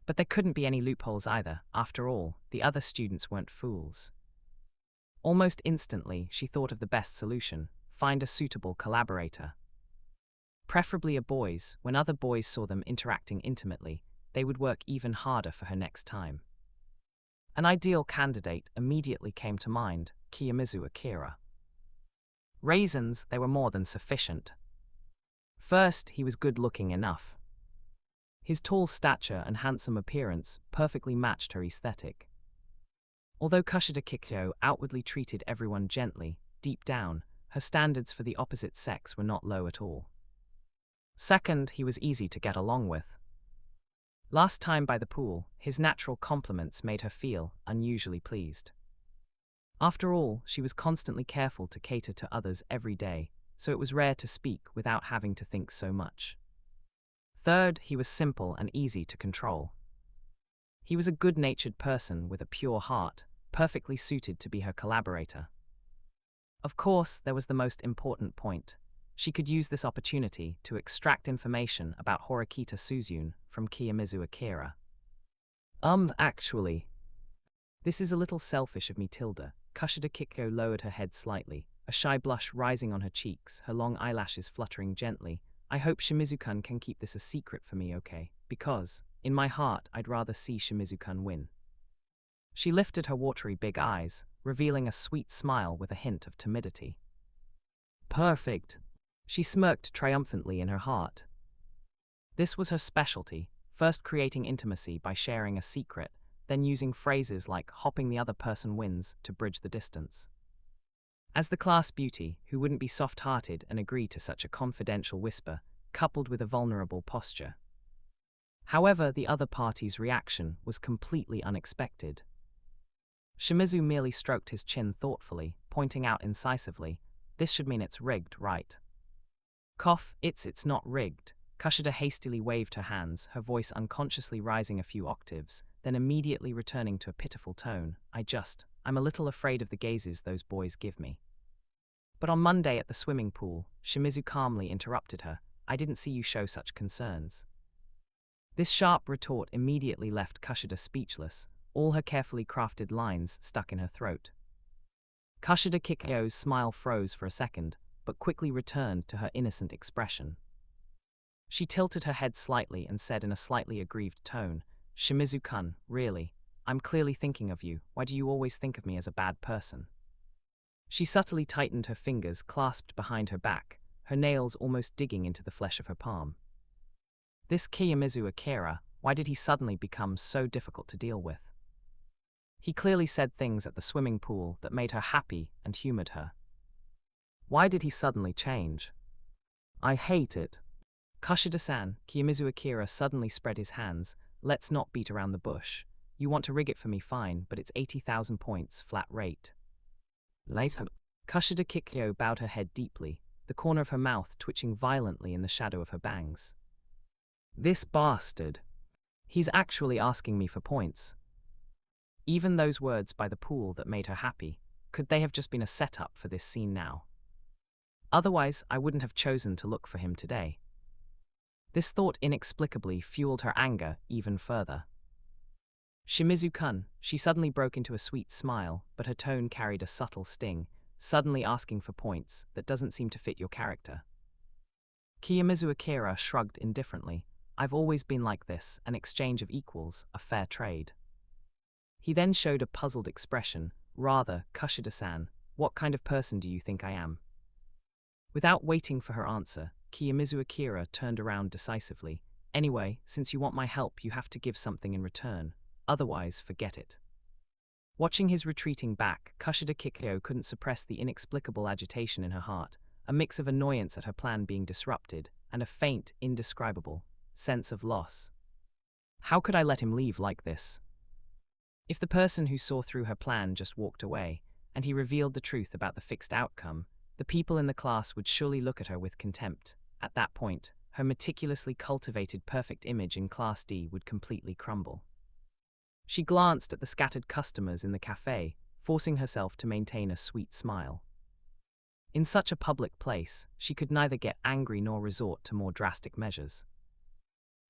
But there couldn't be any loopholes either. After all, the other students weren't fools. Almost instantly, she thought of the best solution: find a suitable collaborator. Preferably a boys. When other boys saw them interacting intimately, they would work even harder for her next time. An ideal candidate immediately came to mind: Kiyomizu Akira. Reasons, they were more than sufficient. First, he was good-looking enough. His tall stature and handsome appearance perfectly matched her aesthetic. Although Kushida Kikyo outwardly treated everyone gently, deep down, her standards for the opposite sex were not low at all. Second, he was easy to get along with. Last time by the pool, his natural compliments made her feel unusually pleased. After all, she was constantly careful to cater to others every day, so it was rare to speak without having to think so much. Third, he was simple and easy to control. He was a good-natured person with a pure heart, perfectly suited to be her collaborator. Of course, there was the most important point. She could use this opportunity to extract information about Horikita Suzune from Kiyomizu Akira. Actually, this is a little selfish of me, Tilda. Kushida Kikyo lowered her head slightly, a shy blush rising on her cheeks, her long eyelashes fluttering gently. I hope Shimizu-kun can keep this a secret for me, okay? Because, in my heart, I'd rather see Shimizu-kun win. She lifted her watery big eyes, revealing a sweet smile with a hint of timidity. Perfect. She smirked triumphantly in her heart. This was her specialty, first creating intimacy by sharing a secret, then using phrases like "hopping the other person wins" to bridge the distance. As the class beauty, who wouldn't be soft-hearted and agree to such a confidential whisper, coupled with a vulnerable posture? However, the other party's reaction was completely unexpected. Shimizu merely stroked his chin thoughtfully, pointing out incisively, "This should mean it's rigged, right?" Cough, it's not rigged. Kushida hastily waved her hands, her voice unconsciously rising a few octaves, then immediately returning to a pitiful tone. I'm a little afraid of the gazes those boys give me. But on Monday at the swimming pool, Shimizu calmly interrupted her. I didn't see you show such concerns. This sharp retort immediately left Kushida speechless, all her carefully crafted lines stuck in her throat. Kushida Kikyo's smile froze for a second, but quickly returned to her innocent expression. She tilted her head slightly and said in a slightly aggrieved tone, Shimizu-kun, really, I'm clearly thinking of you. Why do you always think of me as a bad person? She subtly tightened her fingers clasped behind her back, her nails almost digging into the flesh of her palm. This Kiyomizu Akira, why did he suddenly become so difficult to deal with? He clearly said things at the swimming pool that made her happy and humored her. Why did he suddenly change? I hate it. Kushida-san, Kiyomizu Akira suddenly spread his hands. Let's not beat around the bush. You want to rig it for me, fine, but it's 80,000 points, flat rate. Later. Kushida Kikyo bowed her head deeply, the corner of her mouth twitching violently in the shadow of her bangs. This bastard. He's actually asking me for points. Even those words by the pool that made her happy, could they have just been a setup for this scene now? Otherwise, I wouldn't have chosen to look for him today. This thought inexplicably fueled her anger even further. Shimizu-kun, she suddenly broke into a sweet smile, but her tone carried a subtle sting, suddenly asking for points that doesn't seem to fit your character. Kiyomizu Akira shrugged indifferently. I've always been like this, an exchange of equals, a fair trade. He then showed a puzzled expression. Rather, Kushida-san, what kind of person do you think I am? Without waiting for her answer, Kiyomizu Akira turned around decisively. Anyway, since you want my help, you have to give something in return. Otherwise, forget it. Watching his retreating back, Kushida Kikyo couldn't suppress the inexplicable agitation in her heart, a mix of annoyance at her plan being disrupted, and a faint, indescribable sense of loss. How could I let him leave like this? If the person who saw through her plan just walked away, and he revealed the truth about the fixed outcome, the people in the class would surely look at her with contempt. At that point, her meticulously cultivated perfect image in Class D would completely crumble. She glanced at the scattered customers in the cafe, forcing herself to maintain a sweet smile. In such a public place, she could neither get angry nor resort to more drastic measures.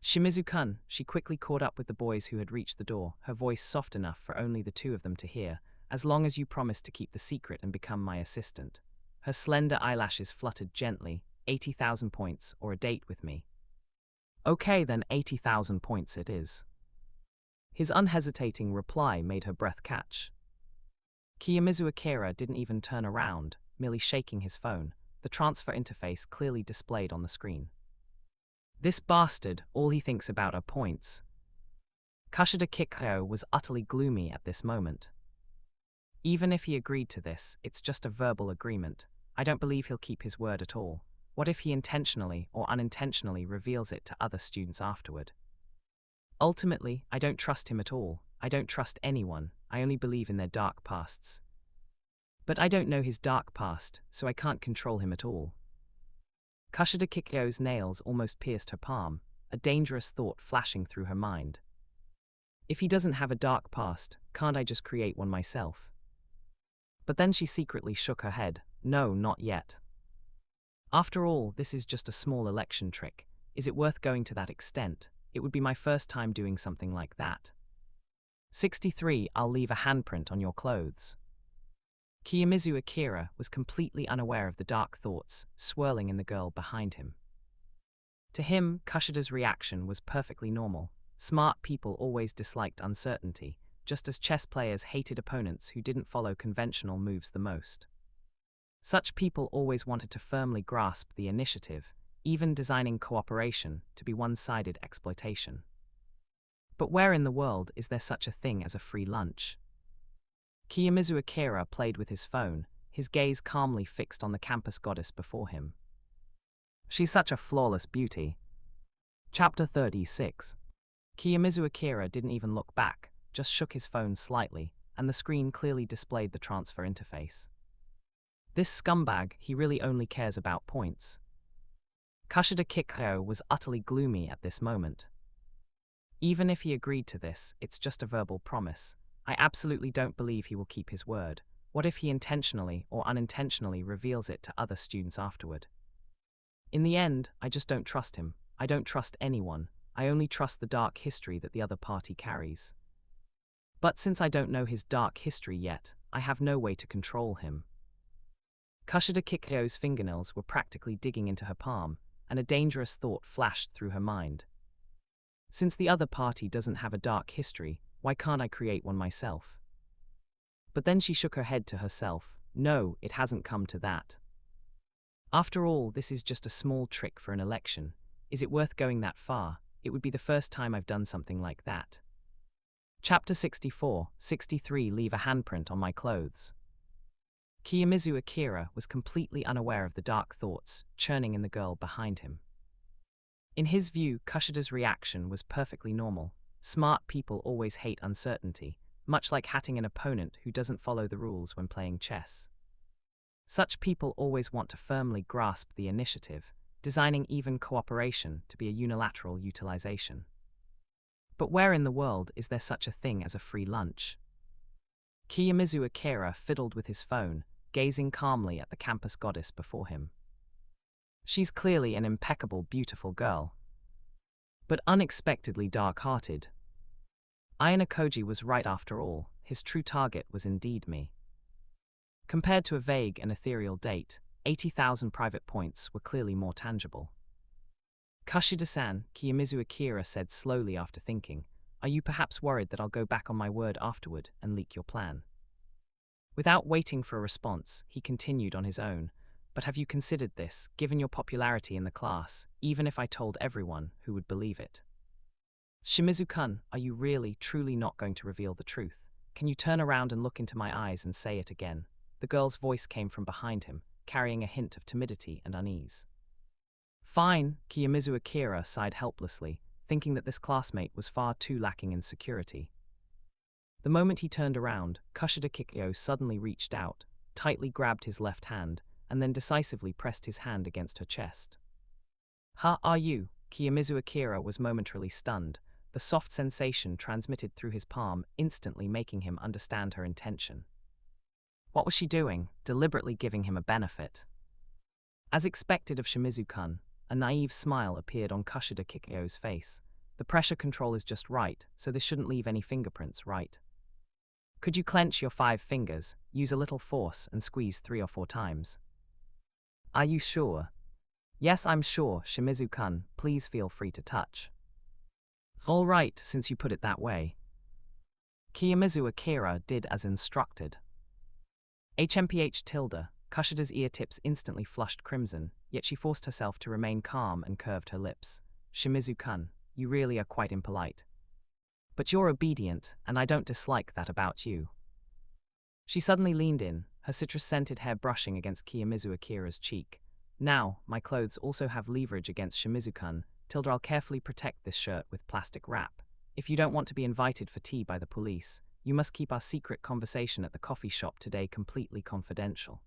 Shimizu-kun, she quickly caught up with the boys who had reached the door, her voice soft enough for only the two of them to hear, as long as you promise to keep the secret and become my assistant. Her slender eyelashes fluttered gently. 80,000 points or a date with me. Okay, then 80,000 points it is. His unhesitating reply made her breath catch. Kiyomizu Akira didn't even turn around, merely shaking his phone, the transfer interface clearly displayed on the screen. This bastard, all he thinks about are points. Kushida Kikyo was utterly gloomy at this moment. Even if he agreed to this, it's just a verbal agreement. I don't believe he'll keep his word at all. What if he intentionally or unintentionally reveals it to other students afterward? Ultimately, I don't trust him at all. I don't trust anyone. I only believe in their dark pasts. But I don't know his dark past, so I can't control him at all. Kushida Kikyo's nails almost pierced her palm, a dangerous thought flashing through her mind. If he doesn't have a dark past, can't I just create one myself? But then she secretly shook her head. No, not yet. After all, this is just a small election trick. Is it worth going to that extent? It would be my first time doing something like that. 63. I'll leave a handprint on your clothes. Kiyomizu Akira was completely unaware of the dark thoughts swirling in the girl behind him. To him, Kushida's reaction was perfectly normal. Smart people always disliked uncertainty, just as chess players hated opponents who didn't follow conventional moves the most. Such people always wanted to firmly grasp the initiative, even designing cooperation to be one-sided exploitation. But where in the world is there such a thing as a free lunch? Kiyomizu Akira played with his phone, his gaze calmly fixed on the campus goddess before him. She's such a flawless beauty. Chapter 36. Kiyomizu Akira didn't even look back, just shook his phone slightly, and the screen clearly displayed the transfer interface. This scumbag, he really only cares about points. Kushida Kikyo was utterly gloomy at this moment. Even if he agreed to this, it's just a verbal promise. I absolutely don't believe he will keep his word. What if he intentionally or unintentionally reveals it to other students afterward? In the end, I just don't trust him. I don't trust anyone. I only trust the dark history that the other party carries. But since I don't know his dark history yet, I have no way to control him. Kushida Kikyo's fingernails were practically digging into her palm, and a dangerous thought flashed through her mind. Since the other party doesn't have a dark history, why can't I create one myself? But then she shook her head to herself. No, it hasn't come to that. After all, this is just a small trick for an election. Is it worth going that far? It would be the first time I've done something like that. Chapter 64, 63. Leave a handprint on my clothes. Kiyomizu Akira was completely unaware of the dark thoughts churning in the girl behind him. In his view, Kushida's reaction was perfectly normal. Smart people always hate uncertainty, much like hatting an opponent who doesn't follow the rules when playing chess. Such people always want to firmly grasp the initiative, designing even cooperation to be a unilateral utilization. But where in the world is there such a thing as a free lunch? Kiyomizu Akira fiddled with his phone, gazing calmly at the campus goddess before him. She's clearly an impeccable, beautiful girl, but unexpectedly dark-hearted. Ayanokoji was right after all. His true target was indeed me. Compared to a vague and ethereal date, 80,000 private points were clearly more tangible. Kushida-san, Kiyomizu Akira said slowly after thinking, are you perhaps worried that I'll go back on my word afterward and leak your plan? Without waiting for a response, he continued on his own. But have you considered this, given your popularity in the class, even if I told everyone, who would believe it? Shimizu-kun, are you really, truly not going to reveal the truth? Can you turn around and look into my eyes and say it again? The girl's voice came from behind him, carrying a hint of timidity and unease. Fine, Kiyomizu Akira sighed helplessly, thinking that this classmate was far too lacking in security. The moment he turned around, Kushida Kikyo suddenly reached out, tightly grabbed his left hand, and then decisively pressed his hand against her chest. "Ha, are you?" Kiyomizu Akira was momentarily stunned, the soft sensation transmitted through his palm instantly making him understand her intention. What was she doing, deliberately giving him a benefit? As expected of Shimizu-kun, a naive smile appeared on Kushida Kikyo's face. The pressure control is just right, so this shouldn't leave any fingerprints, right? Could you clench your 5 fingers, use a little force, and squeeze 3 or 4 times? Are you sure? Yes, I'm sure, Shimizu-kun, please feel free to touch. All right, since you put it that way. Kiyomizu Akira did as instructed. HMPH tilde, Kushida's ear tips instantly flushed crimson, yet she forced herself to remain calm and curved her lips. Shimizu-kun, you really are quite impolite. But you're obedient, and I don't dislike that about you. She suddenly leaned in, her citrus-scented hair brushing against Kiyomizu Akira's cheek. Now, my clothes also have leverage against Shimizu-kun, tilde I'll carefully protect this shirt with plastic wrap. If you don't want to be invited for tea by the police, you must keep our secret conversation at the coffee shop today completely confidential.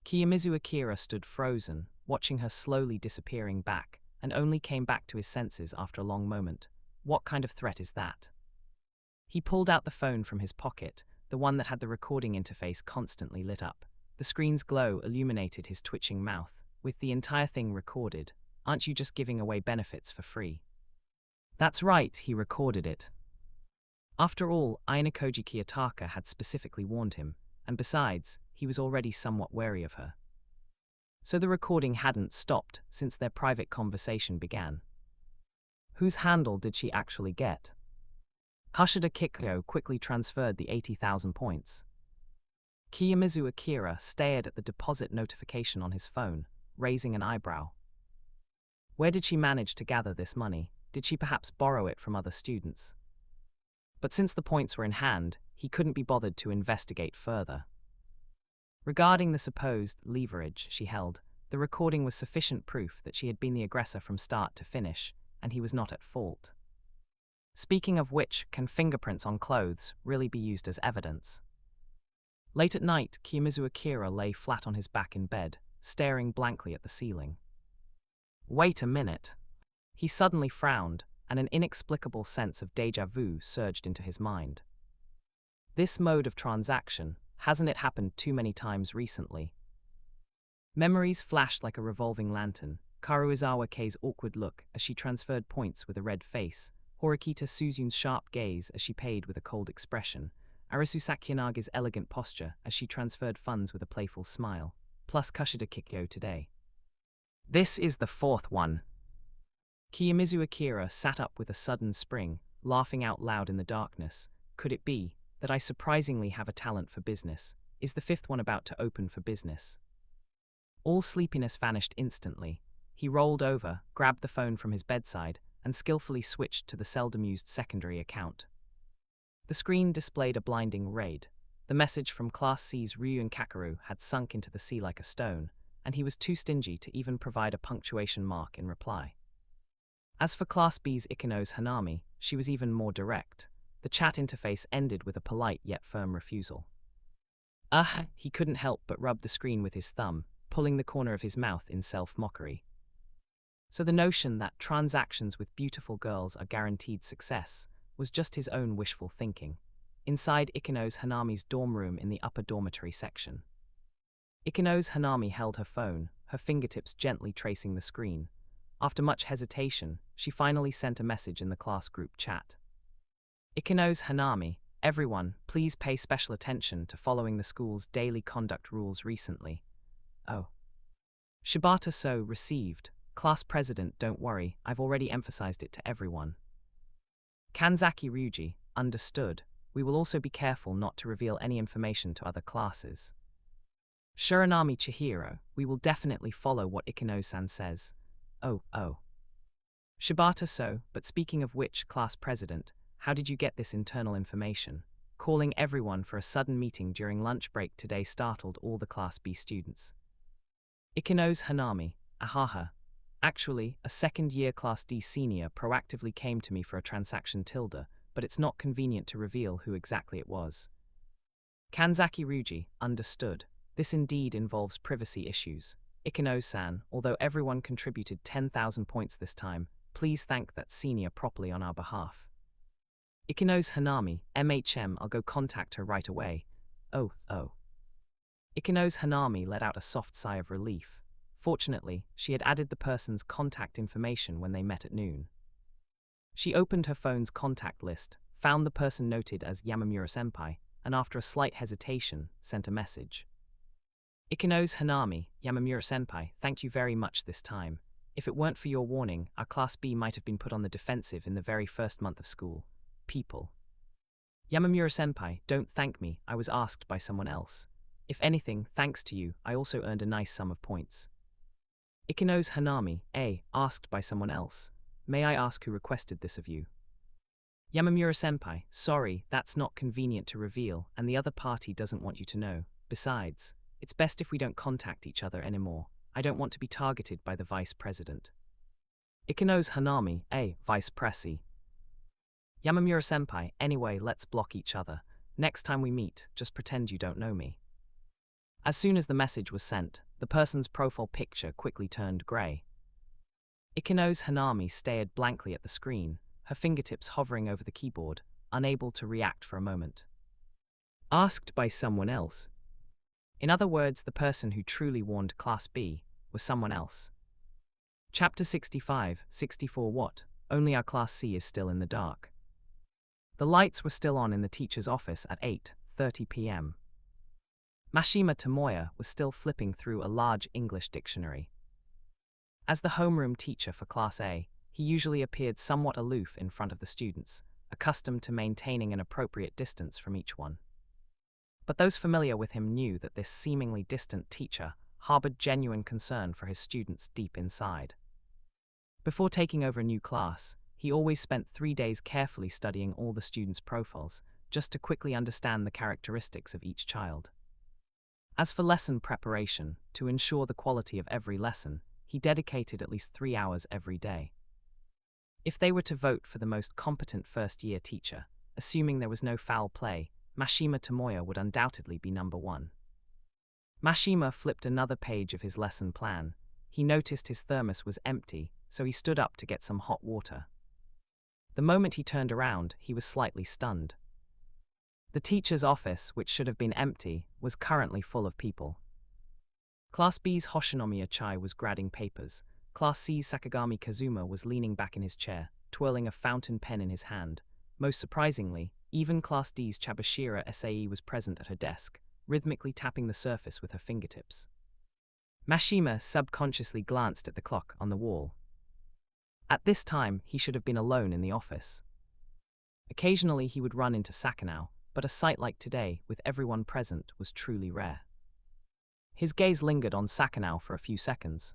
Kiyomizu Akira stood frozen, watching her slowly disappearing back, and only came back to his senses after a long moment. What kind of threat is that? He pulled out the phone from his pocket, the one that had the recording interface constantly lit up. The screen's glow illuminated his twitching mouth. With the entire thing recorded, aren't you just giving away benefits for free? That's right, he recorded it. After all, Ayanokoji Kiyotaka had specifically warned him, and besides, he was already somewhat wary of her. So the recording hadn't stopped since their private conversation began. Whose handle did she actually get? Kushida Kikyo quickly transferred the 80,000 points. Kiyomizu Akira stared at the deposit notification on his phone, raising an eyebrow. Where did she manage to gather this money? Did she perhaps borrow it from other students? But since the points were in hand, he couldn't be bothered to investigate further. Regarding the supposed leverage she held, the recording was sufficient proof that she had been the aggressor from start to finish, and he was not at fault. Speaking of which, can fingerprints on clothes really be used as evidence? Late at night, Kiyomizu Akira lay flat on his back in bed, staring blankly at the ceiling. Wait a minute. He suddenly frowned, and an inexplicable sense of déjà vu surged into his mind. This mode of transaction, hasn't it happened too many times recently? Memories flashed like a revolving lantern. Karuizawa Kei's awkward look as she transferred points with a red face, Horikita Suzun's sharp gaze as she paid with a cold expression, Arisu Sakyanaga's elegant posture as she transferred funds with a playful smile, plus Kushida Kikyo today. This is the 4th one. Kiyomizu Akira sat up with a sudden spring, laughing out loud in the darkness. Could it be that I surprisingly have a talent for business? Is the 5th one about to open for business? All sleepiness vanished instantly. He rolled over, grabbed the phone from his bedside, and skillfully switched to the seldom-used secondary account. The screen displayed a blinding raid. The message from Class C's Ryun Kakaru had sunk into the sea like a stone, and he was too stingy to even provide a punctuation mark in reply. As for Class B's Ikino's Hanami, she was even more direct. The chat interface ended with a polite yet firm refusal. He couldn't help but rub the screen with his thumb, pulling the corner of his mouth in self-mockery. So the notion that transactions with beautiful girls are guaranteed success was just his own wishful thinking. Inside Ikino's Hanami's dorm room in the upper dormitory section. Ikino's Hanami held her phone, her fingertips gently tracing the screen. After much hesitation, she finally sent a message in the class group chat. Ikino's Hanami, everyone, please pay special attention to following the school's daily conduct rules recently. Oh. Shibata So received. Class president, don't worry, I've already emphasized it to everyone. Kanzaki Ryuji, understood. We will also be careful not to reveal any information to other classes. Shiranami Chihiro, we will definitely follow what Ikino-san says. Oh. Shibata So, but speaking of which, class president, how did you get this internal information? Calling everyone for a sudden meeting during lunch break today startled all the Class B students. Ikino's Hanami, ahaha. Actually, a second-year Class D senior proactively came to me for a transaction tilde, but it's not convenient to reveal who exactly it was. Kanzaki Ryuji understood. This indeed involves privacy issues. Ikino-san, although everyone contributed 10,000 points this time, please thank that senior properly on our behalf. Ikino's Hanami, MHM, I'll go contact her right away. Oh. Ikino's Hanami let out a soft sigh of relief. Fortunately, she had added the person's contact information when they met at noon. She opened her phone's contact list, found the person noted as Yamamura-senpai, and after a slight hesitation, sent a message. Ikino's Hanami, Yamamura-senpai, thanked you very much this time. If it weren't for your warning, our Class B might have been put on the defensive in the very first month of school. People. Yamamura-senpai, don't thank me, I was asked by someone else. If anything, thanks to you, I also earned a nice sum of points. Ikino's Hanami, asked by someone else. May I ask who requested this of you? Yamamura-senpai, sorry, that's not convenient to reveal, and the other party doesn't want you to know. Besides, it's best if we don't contact each other anymore. I don't want to be targeted by the vice president. Ikino's Hanami, vice presi. Yamamura-senpai, anyway, let's block each other. Next time we meet, just pretend you don't know me. As soon as the message was sent, the person's profile picture quickly turned grey. Ikino's Hanami stared blankly at the screen, her fingertips hovering over the keyboard, unable to react for a moment. Asked by someone else. In other words, the person who truly warned Class B was someone else. Chapter 65, 64 What? Only our Class C is still in the dark. The lights were still on in the teacher's office at 8:30 p.m. Mashima Tomoya was still flipping through a large English dictionary. As the homeroom teacher for Class A, he usually appeared somewhat aloof in front of the students, accustomed to maintaining an appropriate distance from each one. But those familiar with him knew that this seemingly distant teacher harbored genuine concern for his students deep inside. Before taking over a new class, he always spent 3 days carefully studying all the students' profiles, just to quickly understand the characteristics of each child. As for lesson preparation, to ensure the quality of every lesson, he dedicated at least 3 hours every day. If they were to vote for the most competent first-year teacher, assuming there was no foul play, Mashima Tomoya would undoubtedly be number 1. Mashima flipped another page of his lesson plan. He noticed his thermos was empty, so he stood up to get some hot water. The moment he turned around, he was slightly stunned. The teacher's office, which should have been empty, was currently full of people. Class B's Hoshinomiya Chai was grabbing papers. Class C's Sakagami Kazuma was leaning back in his chair, twirling a fountain pen in his hand. Most surprisingly, even Class D's Chabashira Sae was present at her desk, rhythmically tapping the surface with her fingertips. Mashima subconsciously glanced at the clock on the wall. At this time, he should have been alone in the office. Occasionally he would run into Sakanao, but a sight like today, with everyone present, was truly rare. His gaze lingered on Sakanao for a few seconds.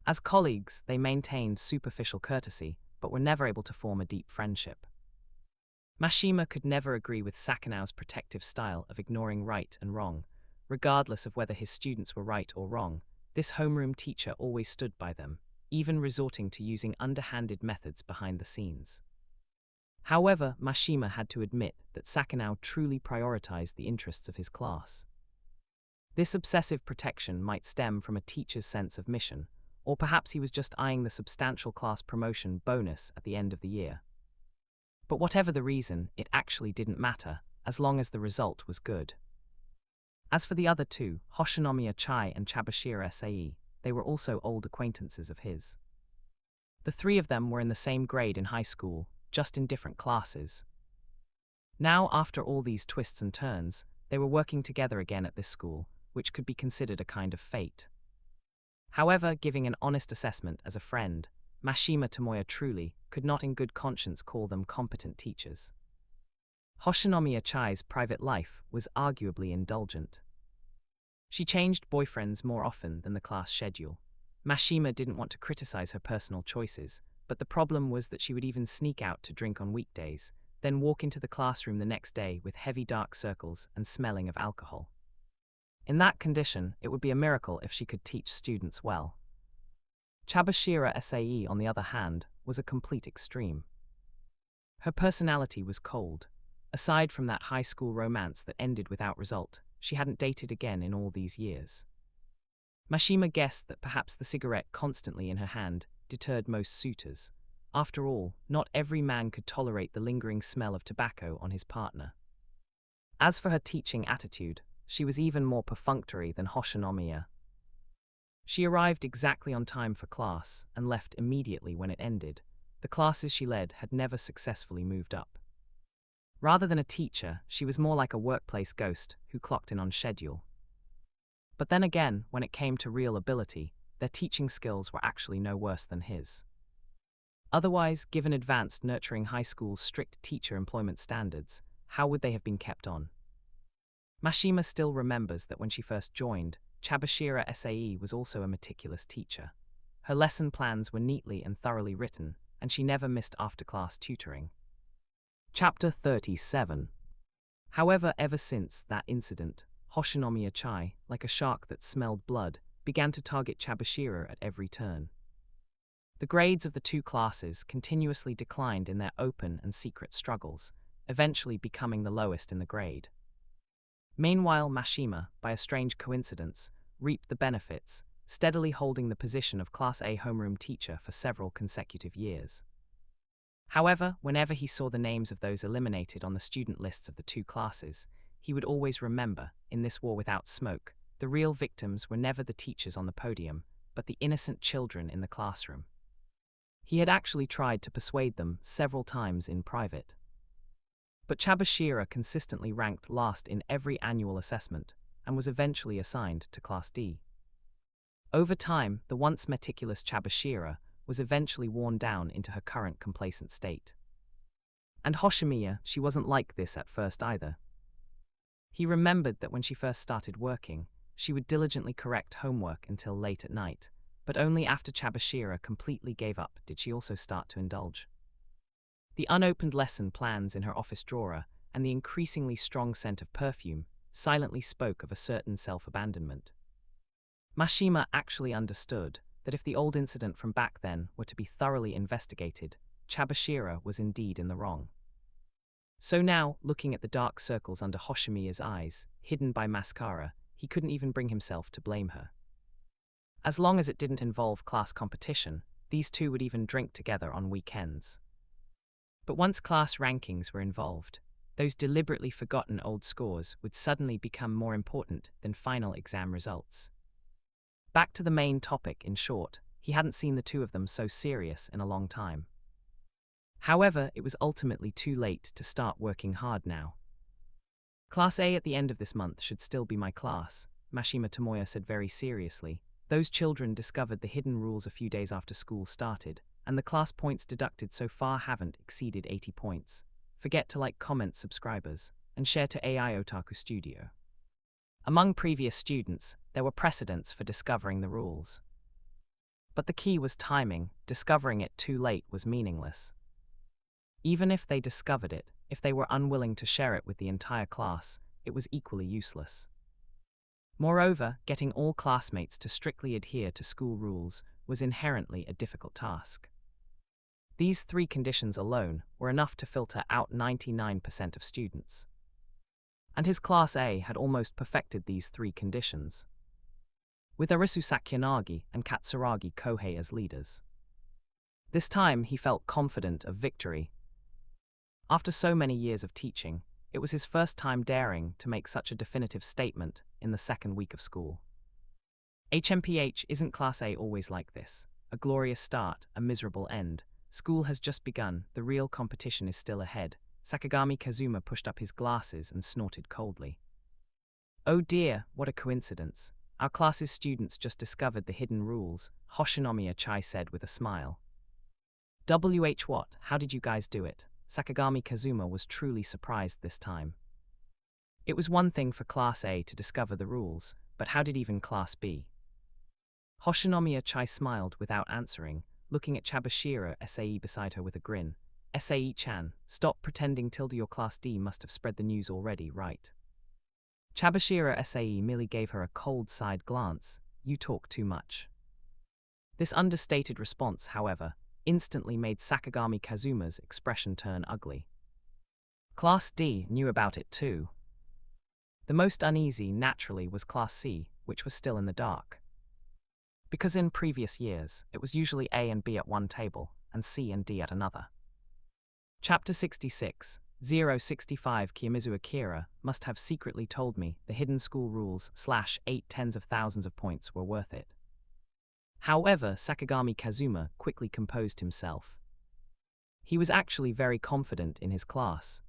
As colleagues, they maintained superficial courtesy, but were never able to form a deep friendship. Mashima could never agree with Sakanao's protective style of ignoring right and wrong. Regardless of whether his students were right or wrong, this homeroom teacher always stood by them, even resorting to using underhanded methods behind the scenes. However, Mashima had to admit that Sakanao truly prioritized the interests of his class. This obsessive protection might stem from a teacher's sense of mission, or perhaps he was just eyeing the substantial class promotion bonus at the end of the year. But whatever the reason, it actually didn't matter, as long as the result was good. As for the other two, Hoshinomiya Chai and Chabashira Sae, they were also old acquaintances of his. The three of them were in the same grade in high school, just in different classes. Now, after all these twists and turns, they were working together again at this school, which could be considered a kind of fate. However, giving an honest assessment as a friend, Mashima Tomoya truly could not in good conscience call them competent teachers. Hoshinomiya Chai's private life was arguably indulgent. She changed boyfriends more often than the class schedule. Mashima didn't want to criticize her personal choices, but the problem was that she would even sneak out to drink on weekdays, then walk into the classroom the next day with heavy dark circles and smelling of alcohol. In that condition, it would be a miracle if she could teach students well. Chabashira Sae, on the other hand, was a complete extreme. Her personality was cold. Aside from that high school romance that ended without result, she hadn't dated again in all these years. Mashima guessed that perhaps the cigarette constantly in her hand deterred most suitors. After all, not every man could tolerate the lingering smell of tobacco on his partner. As for her teaching attitude, she was even more perfunctory than Hoshinomiya. She arrived exactly on time for class and left immediately when it ended. The classes she led had never successfully moved up. Rather than a teacher, she was more like a workplace ghost who clocked in on schedule. But then again, when it came to real ability, their teaching skills were actually no worse than his. Otherwise, given advanced nurturing high school's strict teacher employment standards, how would they have been kept on? Mashima still remembers that when she first joined, Chabashira Sae was also a meticulous teacher. Her lesson plans were neatly and thoroughly written, and she never missed after-class tutoring. Chapter 37. However, ever since that incident, Hoshinomiya Chai, like a shark that smelled blood, began to target Chabashira at every turn. The grades of the two classes continuously declined in their open and secret struggles, eventually becoming the lowest in the grade. Meanwhile, Mashima, by a strange coincidence, reaped the benefits, steadily holding the position of Class A homeroom teacher for several consecutive years. However, whenever he saw the names of those eliminated on the student lists of the two classes, he would always remember, in this war without smoke, the real victims were never the teachers on the podium, but the innocent children in the classroom. He had actually tried to persuade them several times in private. But Chabashira consistently ranked last in every annual assessment, and was eventually assigned to Class D. Over time, the once meticulous Chabashira was eventually worn down into her current complacent state. And Hoshimiya, she wasn't like this at first either. He remembered that when she first started working, she would diligently correct homework until late at night, but only after Chabashira completely gave up did she also start to indulge. The unopened lesson plans in her office drawer and the increasingly strong scent of perfume silently spoke of a certain self-abandonment. Mashima actually understood that if the old incident from back then were to be thoroughly investigated, Chabashira was indeed in the wrong. So now, looking at the dark circles under Hoshimiya's eyes, hidden by mascara, he couldn't even bring himself to blame her. As long as it didn't involve class competition, these two would even drink together on weekends. But once class rankings were involved, those deliberately forgotten old scores would suddenly become more important than final exam results. Back to the main topic, in short, he hadn't seen the two of them so serious in a long time. However, it was ultimately too late to start working hard now. Class A at the end of this month should still be my class, Mashima Tomoya said very seriously. Those children discovered the hidden rules a few days after school started, and the class points deducted so far haven't exceeded 80 points. Forget to like, comment, subscribers, and share to AI Otaku Studio. Among previous students, there were precedents for discovering the rules. But the key was timing. Discovering it too late was meaningless. Even if they discovered it, if they were unwilling to share it with the entire class, it was equally useless. Moreover, getting all classmates to strictly adhere to school rules was inherently a difficult task. These three conditions alone were enough to filter out 99% of students. And his Class A had almost perfected these three conditions, with Arisu Sakyanagi and Katsuragi Kohei as leaders. This time he felt confident of victory. After so many years of teaching, it was his first time daring to make such a definitive statement in the second week of school. HMPH, isn't Class A always like this? A glorious start, a miserable end. School has just begun, the real competition is still ahead. Sakagami Kazuma pushed up his glasses and snorted coldly. Oh dear, what a coincidence. Our class's students just discovered the hidden rules, Hoshinomiya Chai said with a smile. What? How did you guys do it? Sakagami Kazuma was truly surprised this time. It was one thing for Class A to discover the rules, but how did even Class B? Hoshinomiya Chai smiled without answering, looking at Chabashira Sae beside her with a grin. Sae-chan, stop pretending. Your Class D must have spread the news already, right? Chabashira Sae merely gave her a cold side glance. You talk too much. This understated response, however, instantly made Sakagami Kazuma's expression turn ugly. Class D knew about it too. The most uneasy, naturally, was Class C, which was still in the dark. Because in previous years, it was usually A and B at one table, and C and D at another. Chapter 66, 065 Kiyomizu Akira must have secretly told me the hidden school rules / 8 tens of thousands of points were worth it. However, Sakagami Kazuma quickly composed himself. He was actually very confident in his class.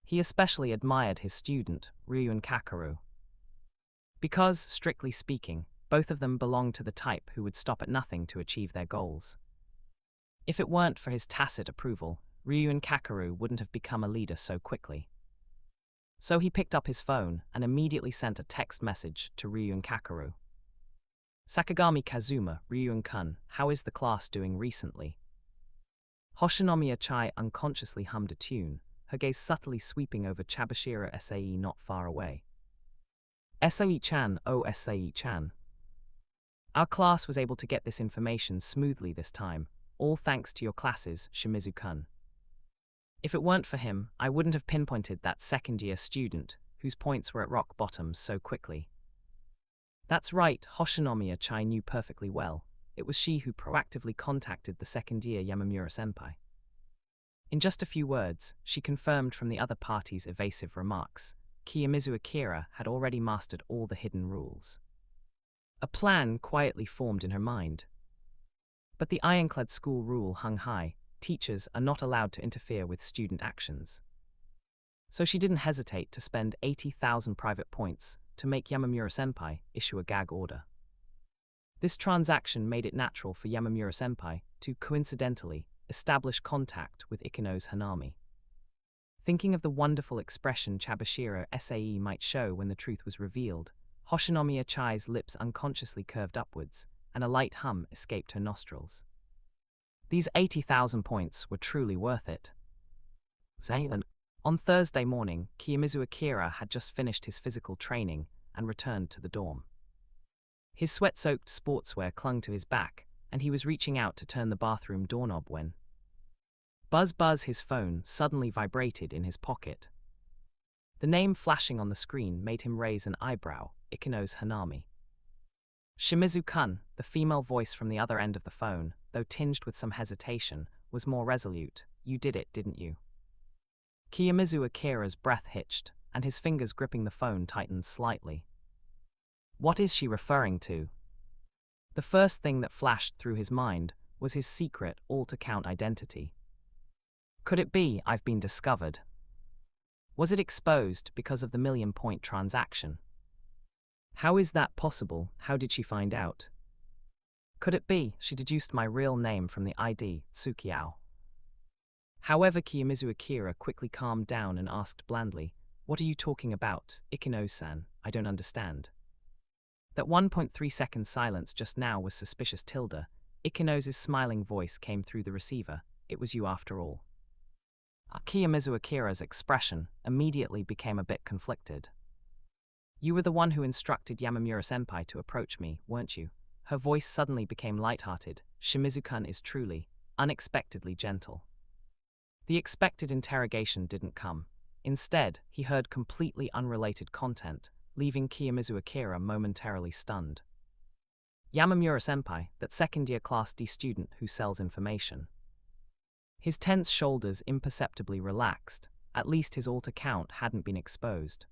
He especially admired his student, Ryuen Kakeru. Because, strictly speaking, both of them belonged to the type who would stop at nothing to achieve their goals. If it weren't for his tacit approval, Ryuen Kakeru wouldn't have become a leader so quickly. So he picked up his phone and immediately sent a text message to Ryuen Kakeru. Sakagami Kazuma, Ryuen-kun, how is the class doing recently? Hoshinomiya Chai unconsciously hummed a tune, her gaze subtly sweeping over Chabashira Sae not far away. Sae-chan, oh Sae-chan. Our class was able to get this information smoothly this time, all thanks to your classes, Shimizu-kun. If it weren't for him, I wouldn't have pinpointed that second-year student, whose points were at rock bottom so quickly. That's right, Hoshinomiya Chai knew perfectly well. It was she who proactively contacted the second-year Yamamura-senpai. In just a few words, she confirmed from the other party's evasive remarks, Kiyomizu Akira had already mastered all the hidden rules. A plan quietly formed in her mind. But the ironclad school rule hung high: teachers are not allowed to interfere with student actions. So she didn't hesitate to spend 80,000 private points to make Yamamura-senpai issue a gag order. This transaction made it natural for Yamamura-senpai to, coincidentally, establish contact with Ikeno's Hanami. Thinking of the wonderful expression Chabashira Sae might show when the truth was revealed, Hoshinomiya Chai's lips unconsciously curved upwards, and a light hum escaped her nostrils. These 80,000 points were truly worth it. On Thursday morning, Kiyomizu Akira had just finished his physical training and returned to the dorm. His sweat-soaked sportswear clung to his back, and he was reaching out to turn the bathroom doorknob when buzz, his phone suddenly vibrated in his pocket. The name flashing on the screen made him raise an eyebrow: Ikeno's Hanami. Shimizu-kun, the female voice from the other end of the phone, though tinged with some hesitation, was more resolute. You did it, didn't you? Kiyomizu Akira's breath hitched, and his fingers gripping the phone tightened slightly. What is she referring to? The first thing that flashed through his mind was his secret, all-to-count identity. Could it be I've been discovered? Was it exposed because of the million-point transaction? How is that possible? How did she find out? Could it be she deduced my real name from the ID, Tsukiao? However, Kiyomizu Akira quickly calmed down and asked blandly, "What are you talking about, Ikeno-san? I don't understand." That 1.3-second silence just now was suspicious. Ikeno's smiling voice came through the receiver. It was you after all. Kiyomizu Akira's expression immediately became a bit conflicted. You were the one who instructed Yamamura-senpai to approach me, weren't you? Her voice suddenly became light-hearted. Shimizu-kun is truly, unexpectedly gentle. The expected interrogation didn't come. Instead, he heard completely unrelated content, leaving Kiyomizu Akira momentarily stunned. Yamamura-senpai, that second-year Class D student who sells information. His tense shoulders imperceptibly relaxed. At least his alt account hadn't been exposed.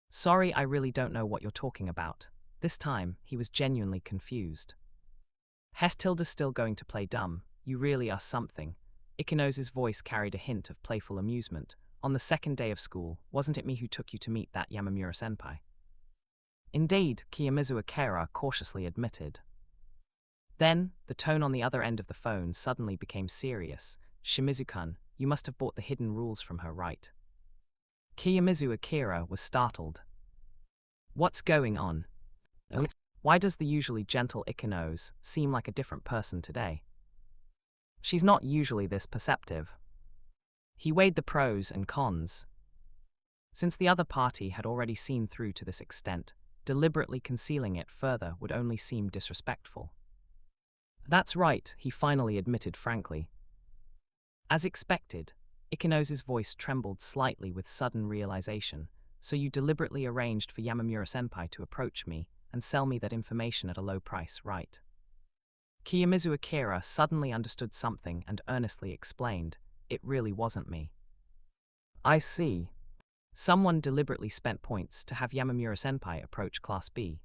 Sorry, I really don't know what you're talking about. This time, he was genuinely confused. Tilda's still going to play dumb. You really are something. Ikeno's voice carried a hint of playful amusement. On the second day of school, wasn't it me who took you to meet that Yamamura-senpai? Indeed, Kiyomizu Akira cautiously admitted. Then, the tone on the other end of the phone suddenly became serious. Shimizu-kun, you must have bought the hidden rules from her, right? Kiyomizu Akira was startled. What's going on? Why does the usually gentle Ikeno's seem like a different person today? She's not usually this perceptive. He weighed the pros and cons. Since the other party had already seen through to this extent, deliberately concealing it further would only seem disrespectful. That's right, he finally admitted frankly. As expected, Ikeno's voice trembled slightly with sudden realization. So you deliberately arranged for Yamamura-senpai to approach me and sell me that information at a low price, right? Kiyomizu Akira suddenly understood something and earnestly explained, it really wasn't me. I see. Someone deliberately spent points to have Yamamura-senpai approach Class B.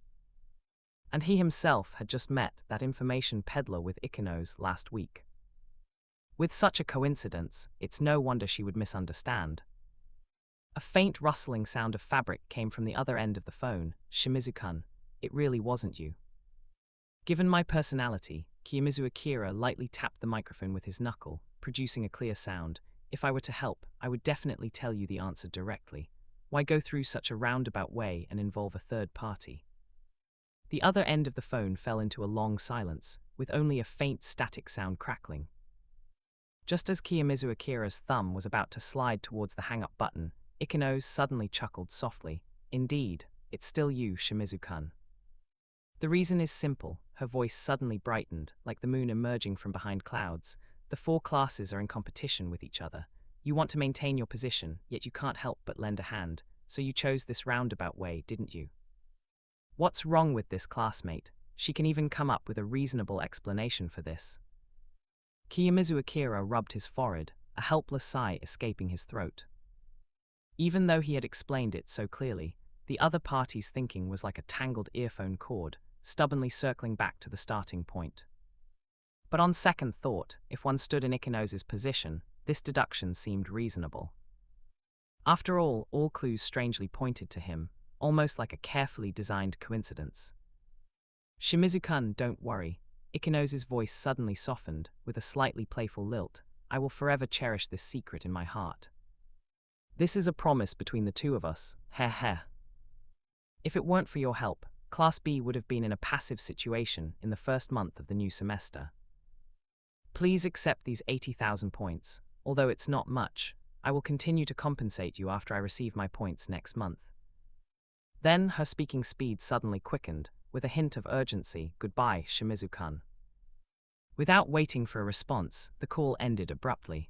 And he himself had just met that information peddler with Ikeno's last week. With such a coincidence, it's no wonder she would misunderstand. A faint rustling sound of fabric came from the other end of the phone. Shimizu-kun, it really wasn't you. Given my personality, Kiyomizu Akira lightly tapped the microphone with his knuckle, producing a clear sound. If I were to help, I would definitely tell you the answer directly. Why go through such a roundabout way and involve a third party? The other end of the phone fell into a long silence, with only a faint static sound crackling. Just as Kiyomizu Akira's thumb was about to slide towards the hang-up button, Ikeno suddenly chuckled softly. Indeed, it's still you, Shimizu-kun. The reason is simple. Her voice suddenly brightened, like the moon emerging from behind clouds. The 4 classes are in competition with each other. You want to maintain your position, yet you can't help but lend a hand, so you chose this roundabout way, didn't you? What's wrong with this classmate? She can even come up with a reasonable explanation for this. Kiyomizu Akira rubbed his forehead, a helpless sigh escaping his throat. Even though he had explained it so clearly, the other party's thinking was like a tangled earphone cord, stubbornly circling back to the starting point. But on second thought, if one stood in Ikeno's position, this deduction seemed reasonable. After all clues strangely pointed to him, almost like a carefully designed coincidence. Shimizu-kun, don't worry. Ikeno's voice suddenly softened, with a slightly playful lilt. I will forever cherish this secret in my heart. This is a promise between the two of us, heh. If it weren't for your help, Class B would have been in a passive situation in the first month of the new semester. Please accept these 80,000 points. Although it's not much, I will continue to compensate you after I receive my points next month. Then her speaking speed suddenly quickened, with a hint of urgency. Goodbye, Shimizu-kun. Without waiting for a response, the call ended abruptly.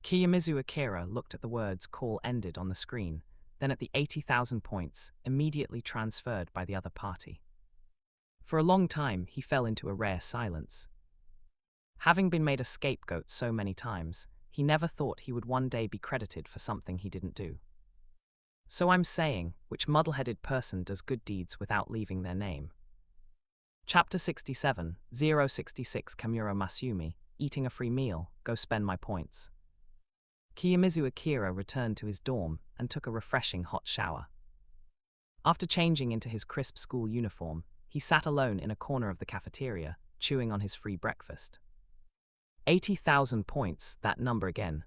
Kiyomizu Akira looked at the words "call ended" on the screen, then at the 80,000 points immediately transferred by the other party. For a long time, he fell into a rare silence. Having been made a scapegoat so many times, he never thought he would one day be credited for something he didn't do. So I'm saying, which muddle-headed person does good deeds without leaving their name? Chapter 67, 066 Kamura Masumi, eating a free meal, go spend my points. Kiyomizu Akira returned to his dorm and took a refreshing hot shower. After changing into his crisp school uniform, he sat alone in a corner of the cafeteria, chewing on his free breakfast. 80,000 points, that number again.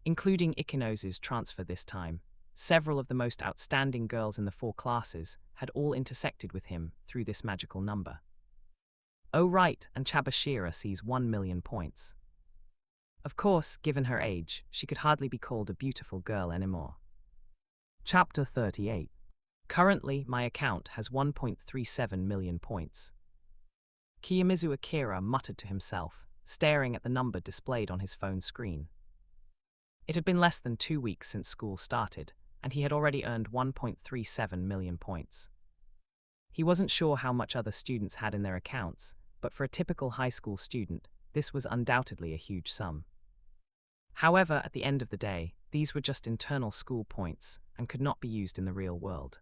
Including Ikeno's transfer this time, several of the most outstanding girls in the 4 classes had all intersected with him through this magical number. Oh right, and Chabashira sees 1 million points. Of course, given her age, she could hardly be called a beautiful girl anymore. Chapter 38. Currently, my account has 1.37 million points. Kiyomizu Akira muttered to himself, staring at the number displayed on his phone screen. It had been less than 2 weeks since school started, and he had already earned 1.37 million points. He wasn't sure how much other students had in their accounts, but for a typical high school student, this was undoubtedly a huge sum. However, at the end of the day, these were just internal school points and could not be used in the real world.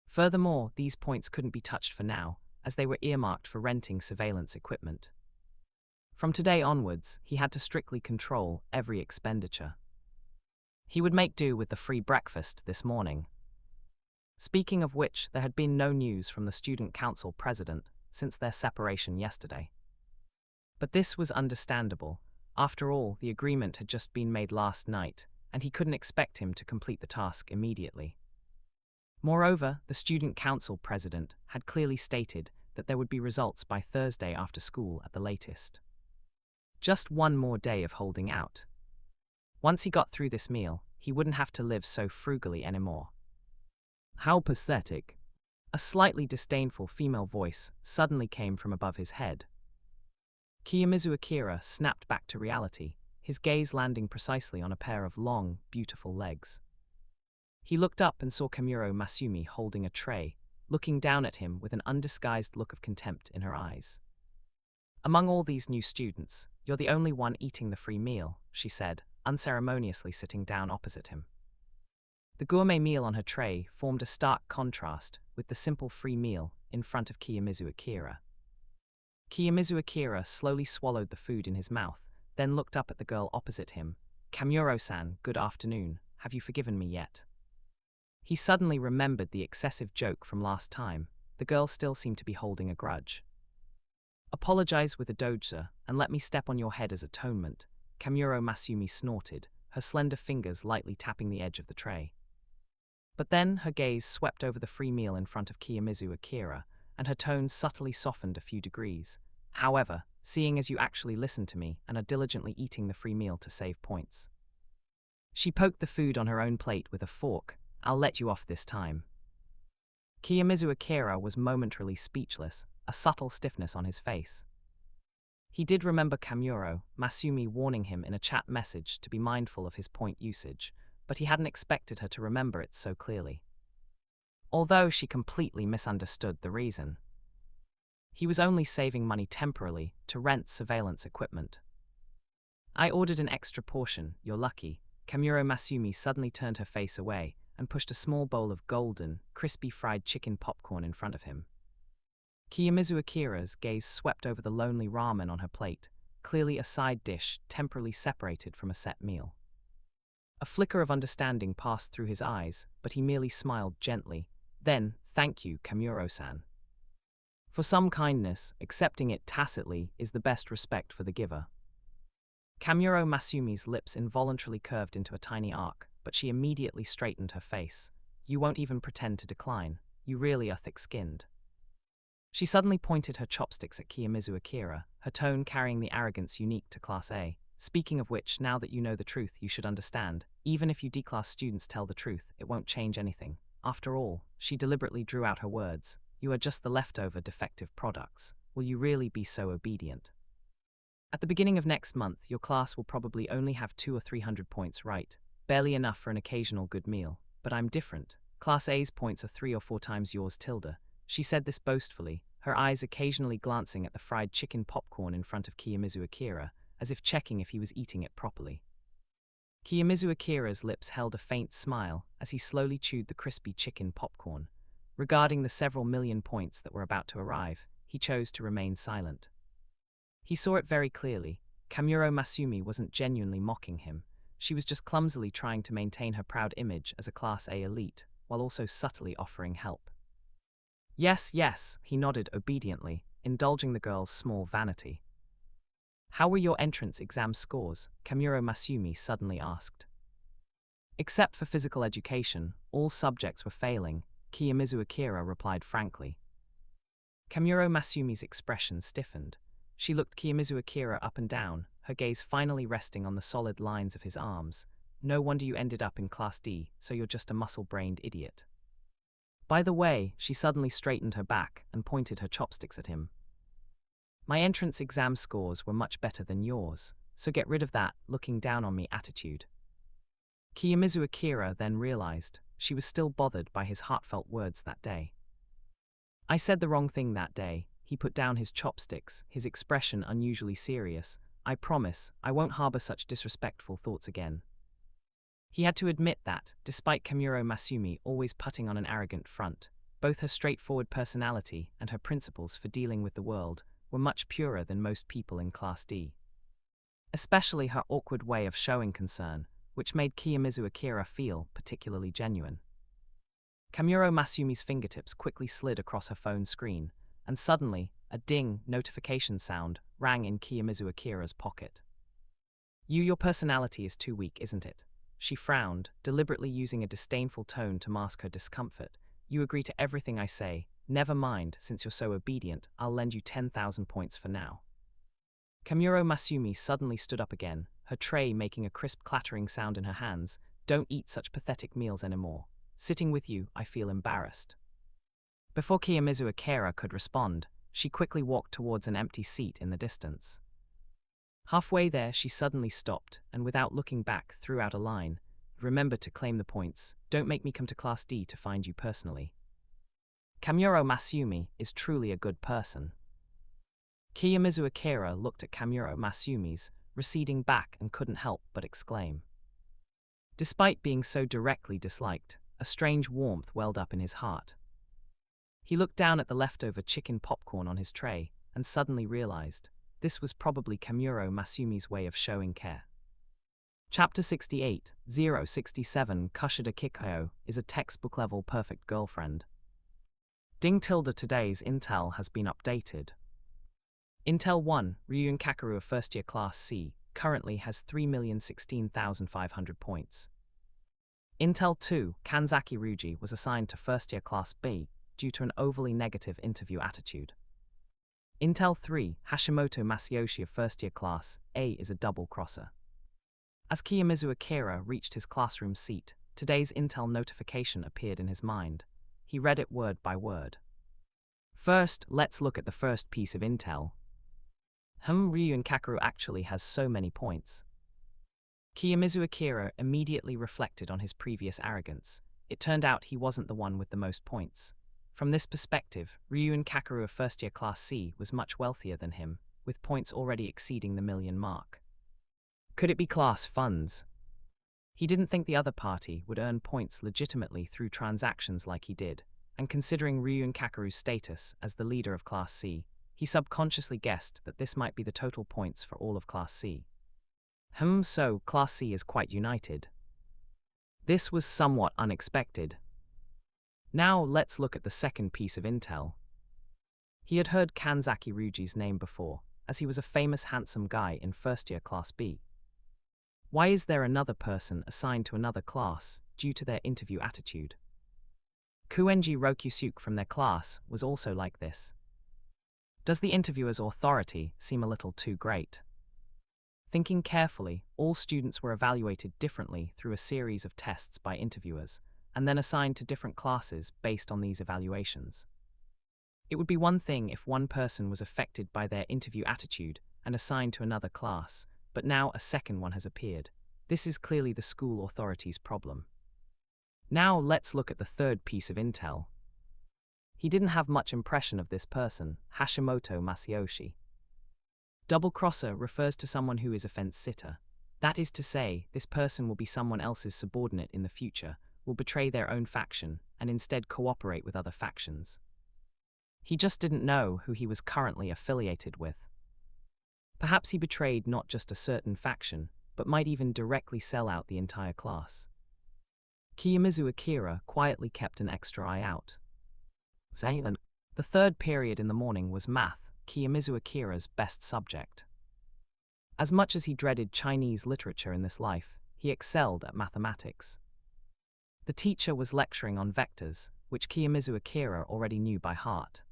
Furthermore, these points couldn't be touched for now, as they were earmarked for renting surveillance equipment. From today onwards, he had to strictly control every expenditure. He would make do with the free breakfast this morning. Speaking of which, there had been no news from the student council president since their separation yesterday. But this was understandable. After all, the agreement had just been made last night, and he couldn't expect him to complete the task immediately. Moreover, the student council president had clearly stated that there would be results by Thursday after school at the latest. Just one more day of holding out. Once he got through this meal, he wouldn't have to live so frugally anymore. How pathetic. A slightly disdainful female voice suddenly came from above his head. Kiyomizu Akira snapped back to reality, his gaze landing precisely on a pair of long, beautiful legs. He looked up and saw Kamuro Masumi holding a tray, looking down at him with an undisguised look of contempt in her eyes. "Among all these new students, you're the only one eating the free meal," she said, unceremoniously sitting down opposite him. The gourmet meal on her tray formed a stark contrast with the simple free meal in front of Kiyomizu Akira. Kiyomizu Akira slowly swallowed the food in his mouth, then looked up at the girl opposite him. "Kamuro-san, good afternoon. Have you forgiven me yet?" He suddenly remembered the excessive joke from last time. The girl still seemed to be holding a grudge. "Apologize with a doja, and let me step on your head as atonement," Kamuro Masumi snorted, her slender fingers lightly tapping the edge of the tray. But then her gaze swept over the free meal in front of Kiyomizu Akira, and her tone subtly softened a few degrees. "However, seeing as you actually listen to me and are diligently eating the free meal to save points." She poked the food on her own plate with a fork. "I'll let you off this time." Kiyomizu Akira was momentarily speechless, a subtle stiffness on his face. He did remember Kamuro Masumi warning him in a chat message to be mindful of his point usage, but he hadn't expected her to remember it so clearly. Although she completely misunderstood the reason. He was only saving money temporarily to rent surveillance equipment. "I ordered an extra portion, you're lucky." Kamuro Masumi suddenly turned her face away and pushed a small bowl of golden, crispy fried chicken popcorn in front of him. Kiyomizu Akira's gaze swept over the lonely ramen on her plate, clearly a side dish temporarily separated from a set meal. A flicker of understanding passed through his eyes, but he merely smiled gently. Then, "Thank you, Kamuro-san. For some kindness, accepting it tacitly is the best respect for the giver." Kamuro Masumi's lips involuntarily curved into a tiny arc, but she immediately straightened her face. "You won't even pretend to decline. You really are thick-skinned." She suddenly pointed her chopsticks at Kiyomizu Akira, her tone carrying the arrogance unique to Class A. "Speaking of which, now that you know the truth, you should understand, even if you D-class students tell the truth, it won't change anything. After all," she deliberately drew out her words, "you are just the leftover defective products. Will you really be so obedient? At the beginning of next month, your class will probably only have 200 or 300 points right, barely enough for an occasional good meal. But I'm different. Class A's points are 3 or 4 times yours, tilde." She said this boastfully, her eyes occasionally glancing at the fried chicken popcorn in front of Kiyomizu Akira, as if checking if he was eating it properly. Kiyomizu Akira's lips held a faint smile as he slowly chewed the crispy chicken popcorn. Regarding the several million points that were about to arrive, he chose to remain silent. He saw it very clearly. Kamuro Masumi wasn't genuinely mocking him. She was just clumsily trying to maintain her proud image as a Class A elite, while also subtly offering help. "Yes, yes," he nodded obediently, indulging the girl's small vanity. "How were your entrance exam scores?" Kamuro Masumi suddenly asked. "Except for physical education, all subjects were failing," Kiyomizu Akira replied frankly. Kamuro Masumi's expression stiffened. She looked Kiyomizu Akira up and down, her gaze finally resting on the solid lines of his arms. "No wonder you ended up in Class D, so you're just a muscle-brained idiot. By the way," she suddenly straightened her back and pointed her chopsticks at him. "My entrance exam scores were much better than yours, so get rid of that looking down on me attitude." Kiyomizu Akira then realized she was still bothered by his heartfelt words that day. "I said the wrong thing that day." He put down his chopsticks, his expression unusually serious. "I promise, I won't harbor such disrespectful thoughts again." He had to admit that, despite Kamuro Masumi always putting on an arrogant front, both her straightforward personality and her principles for dealing with the world were much purer than most people in Class D. Especially her awkward way of showing concern, which made Kiyomizu Akira feel particularly genuine. Kamuro Masumi's fingertips quickly slid across her phone screen, and suddenly, a ding notification sound rang in Kiyomizu Akira's pocket. Your personality is too weak, isn't it?" She frowned, deliberately using a disdainful tone to mask her discomfort. "You agree to everything I say. Never mind, since you're so obedient, I'll lend you 10,000 points for now." Kamuro Masumi suddenly stood up again, her tray making a crisp clattering sound in her hands. "Don't eat such pathetic meals anymore. Sitting with you, I feel embarrassed." Before Kiyomizu Akira could respond, she quickly walked towards an empty seat in the distance. Halfway there, she suddenly stopped and without looking back threw out a line. Remember to claim the points. Don't make me come to Class D to find you personally. Kamuro Masumi is truly a good person. Kiyomizu Akira looked at Kamuro Masumi's receding back and couldn't help but exclaim. Despite being so directly disliked, a strange warmth welled up in his heart. He looked down at the leftover chicken popcorn on his tray and suddenly realized this was probably Kamuro Masumi's way of showing care. Chapter 68, 067 Kushida Kikyo is a textbook-level perfect girlfriend. Ding tilde today's Intel has been updated. Intel 1, Ryun Kakeru of first-year Class C, currently has 3,016,500 points. Intel 2, Kanzaki Ruji was assigned to first-year Class B due to an overly negative interview attitude. Intel 3, Hashimoto Masayoshi of first-year Class A is a double-crosser. As Kiyomizu Akira reached his classroom seat, today's Intel notification appeared in his mind. He read it word by word. First, let's look at the first piece of intel. Ryun Kakeru actually has so many points. Kiyomizu Akira immediately reflected on his previous arrogance. It turned out he wasn't the one with the most points. From this perspective, Ryun Kakeru of first-year Class C was much wealthier than him, with points already exceeding the million mark. Could it be class funds? He didn't think the other party would earn points legitimately through transactions like he did, and considering Ryun Kakeru's status as the leader of Class C, he subconsciously guessed that this might be the total points for all of Class C. So Class C is quite united. This was somewhat unexpected. Now let's look at the second piece of intel. He had heard Kanzaki Ruji's name before, as he was a famous handsome guy in first-year Class B. Why is there another person assigned to another class due to their interview attitude? Kuenji Rokusuke from their class was also like this. Does the interviewer's authority seem a little too great? Thinking carefully, all students were evaluated differently through a series of tests by interviewers, and then assigned to different classes based on these evaluations. It would be one thing if one person was affected by their interview attitude and assigned to another class, but now a second one has appeared. This is clearly the school authority's problem. Now let's look at the third piece of intel. He didn't have much impression of this person, Hashimoto Masayoshi. Double-crosser refers to someone who is a fence-sitter. That is to say, this person will be someone else's subordinate in the future, will betray their own faction, and instead cooperate with other factions. He just didn't know who he was currently affiliated with. Perhaps he betrayed not just a certain faction, but might even directly sell out the entire class. Kiyomizu Akira quietly kept an extra eye out. The third period in the morning was math, Kiyomizu Akira's best subject. As much as he dreaded Chinese literature in this life, he excelled at mathematics. The teacher was lecturing on vectors, which Kiyomizu Akira already knew by heart.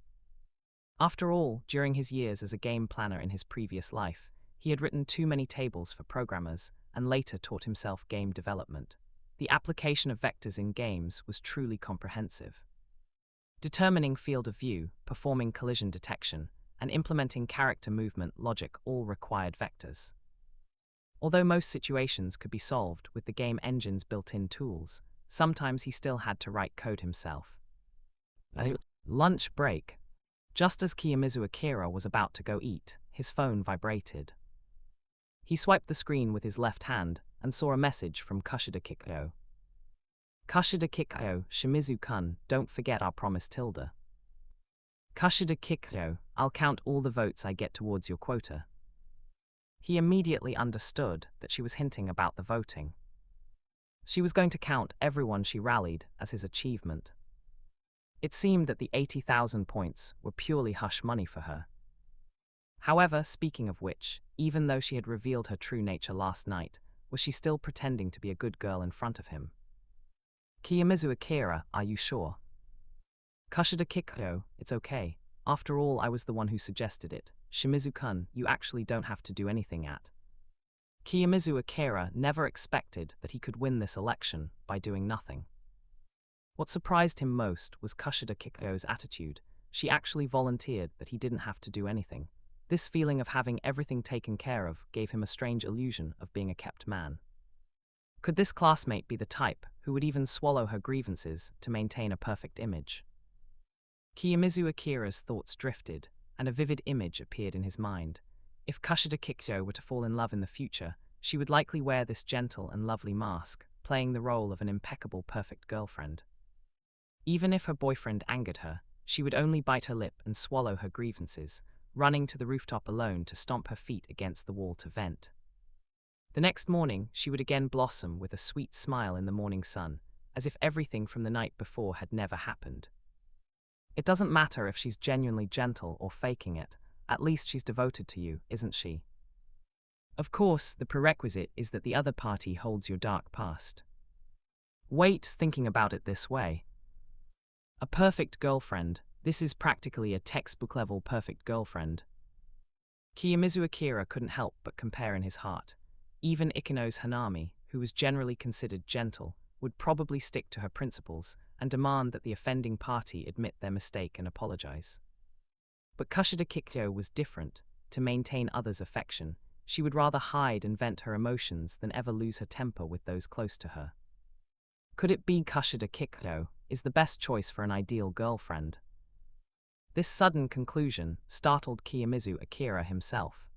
After all, during his years as a game planner in his previous life, he had written too many tables for programmers and later taught himself game development. The application of vectors in games was truly comprehensive. Determining field of view, performing collision detection, and implementing character movement logic all required vectors. Although most situations could be solved with the game engine's built-in tools, sometimes he still had to write code himself. Lunch break. Just as Kiyomizu Akira was about to go eat, his phone vibrated. He swiped the screen with his left hand and saw a message from Kushida Kikyo. Kushida Kikyo, Shimizu-kun, don't forget our promise tilde. Kushida Kikyo, I'll count all the votes I get towards your quota. He immediately understood that she was hinting about the voting. She was going to count everyone she rallied as his achievement. It seemed that the 80,000 points were purely hush money for her. However, speaking of which, even though she had revealed her true nature last night, was she still pretending to be a good girl in front of him? Kiyomizu Akira, are you sure? Kushida Kikyo, it's okay. After all, I was the one who suggested it. Shimizu-kun, you actually don't have to do anything at. Kiyomizu Akira never expected that he could win this election by doing nothing. What surprised him most was Kushida Kiko's attitude. She actually volunteered that he didn't have to do anything. This feeling of having everything taken care of gave him a strange illusion of being a kept man. Could this classmate be the type who would even swallow her grievances to maintain a perfect image? Kiyomizu Akira's thoughts drifted, and a vivid image appeared in his mind. If Kushida Kikyo were to fall in love in the future, she would likely wear this gentle and lovely mask, playing the role of an impeccable perfect girlfriend. Even if her boyfriend angered her, she would only bite her lip and swallow her grievances, running to the rooftop alone to stomp her feet against the wall to vent. The next morning, she would again blossom with a sweet smile in the morning sun, as if everything from the night before had never happened. It doesn't matter if she's genuinely gentle or faking it, at least she's devoted to you, isn't she? Of course, the prerequisite is that the other party holds your dark past. Wait, thinking about it this way. A perfect girlfriend, this is practically a textbook-level perfect girlfriend. Kiyomizu Akira couldn't help but compare in his heart. Even Ikeno's Hanami, who was generally considered gentle, would probably stick to her principles and demand that the offending party admit their mistake and apologize. But Kushida Kikyo was different. To maintain others' affection, she would rather hide and vent her emotions than ever lose her temper with those close to her. Could it be Kushida Kikyo is the best choice for an ideal girlfriend? This sudden conclusion startled Kiyomizu Akira himself.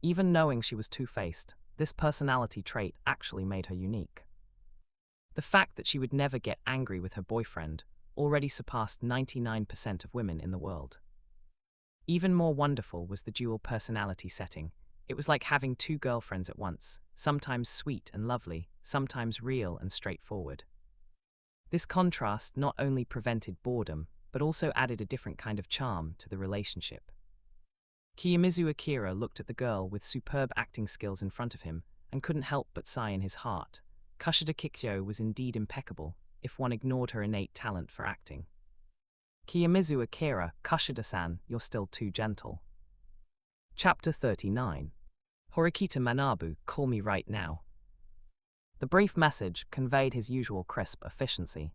Even knowing she was two-faced, this personality trait actually made her unique. The fact that she would never get angry with her boyfriend already surpassed 99% of women in the world. Even more wonderful was the dual personality setting. It was like having two girlfriends at once, sometimes sweet and lovely, sometimes real and straightforward. This contrast not only prevented boredom, but also added a different kind of charm to the relationship. Kiyomizu Akira looked at the girl with superb acting skills in front of him and couldn't help but sigh in his heart. Kushida Kikyo was indeed impeccable, if one ignored her innate talent for acting. Kiyomizu Akira, Kushida-san, you're still too gentle. Chapter 39. Horikita Manabu, call me right now. The brief message conveyed his usual crisp efficiency.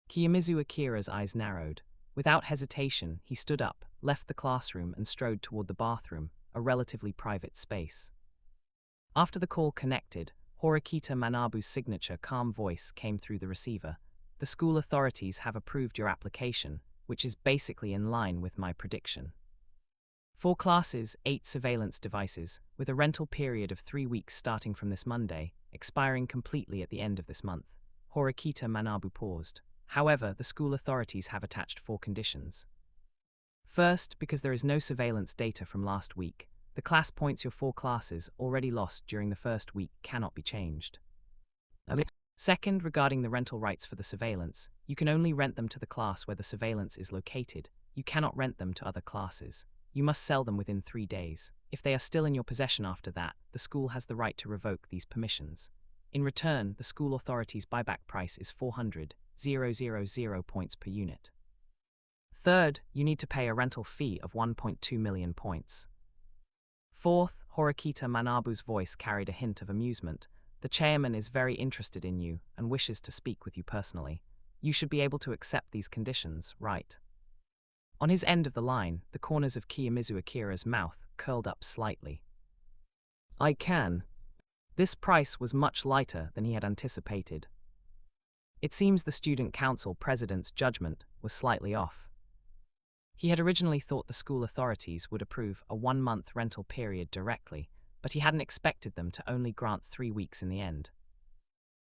Kiyomizu Akira's eyes narrowed. Without hesitation, he stood up, left the classroom and strode toward the bathroom, a relatively private space. After the call connected, Horikita Manabu's signature calm voice came through the receiver. The school authorities have approved your application, which is basically in line with my prediction. 4 classes, 8 surveillance devices, with a rental period of 3 weeks starting from this Monday, expiring completely at the end of this month. Horikita Manabu paused. However, the school authorities have attached 4 conditions. First, because there is no surveillance data from last week, the class points your 4 classes already lost during the first week cannot be changed. Second, regarding the rental rights for the surveillance, you can only rent them to the class where the surveillance is located. You cannot rent them to other classes. You must sell them within 3 days. If they are still in your possession after that, the school has the right to revoke these permissions. In return, the school authorities' buyback price is 400,000 points per unit. Third, you need to pay a rental fee of 1.2 million points. Fourth, Horikita Manabu's voice carried a hint of amusement. The chairman is very interested in you and wishes to speak with you personally. You should be able to accept these conditions, right? On his end of the line, the corners of Kiyomizu Akira's mouth curled up slightly. I can. This price was much lighter than he had anticipated. It seems the student council president's judgment was slightly off. He had originally thought the school authorities would approve a 1-month rental period directly, but he hadn't expected them to only grant 3 weeks in the end.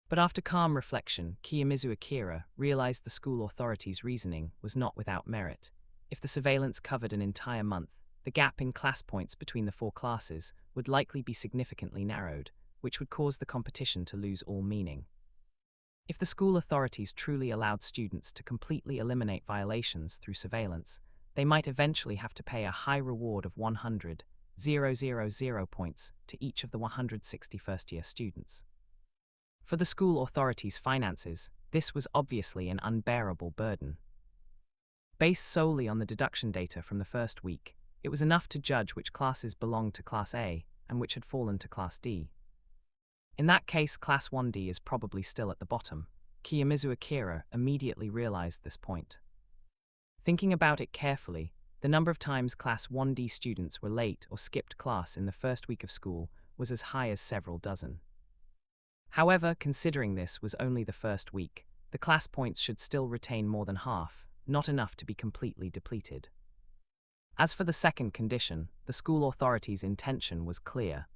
But after calm reflection, Kiyomizu Akira realized the school authorities' reasoning was not without merit. If the surveillance covered an entire month, the gap in class points between the 4 classes would likely be significantly narrowed, which would cause the competition to lose all meaning. If the school authorities truly allowed students to completely eliminate violations through surveillance, they might eventually have to pay a high reward of 100,000 points to each of the 160 first-year students. For the school authorities' finances, this was obviously an unbearable burden. Based solely on the deduction data from the first week, it was enough to judge which classes belonged to Class A and which had fallen to Class D. In that case, Class 1D is probably still at the bottom. Kiyomizu Akira immediately realized this point. Thinking about it carefully, the number of times Class 1D students were late or skipped class in the first week of school was as high as several dozen. However, considering this was only the first week, the class points should still retain more than half, not enough to be completely depleted. As for the second condition, the school authorities' intention was clear.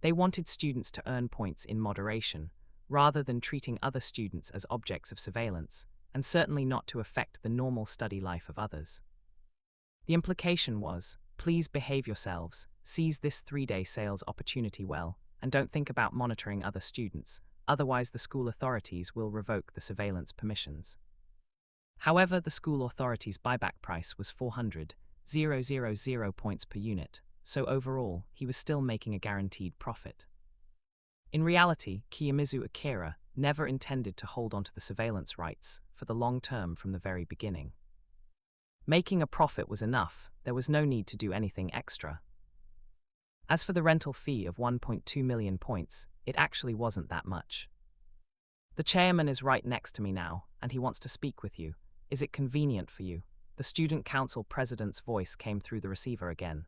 They wanted students to earn points in moderation, rather than treating other students as objects of surveillance, and certainly not to affect the normal study life of others. The implication was, please behave yourselves, seize this 3-day sales opportunity well, and don't think about monitoring other students, otherwise the school authorities will revoke the surveillance permissions. However, the school authorities' buyback price was 400,000 points per unit, so overall, he was still making a guaranteed profit. In reality, Kiyomizu Akira never intended to hold onto the surveillance rights for the long term from the very beginning. Making a profit was enough, there was no need to do anything extra. As for the rental fee of 1.2 million points, it actually wasn't that much. The chairman is right next to me now, and he wants to speak with you. Is it convenient for you? The student council president's voice came through the receiver again.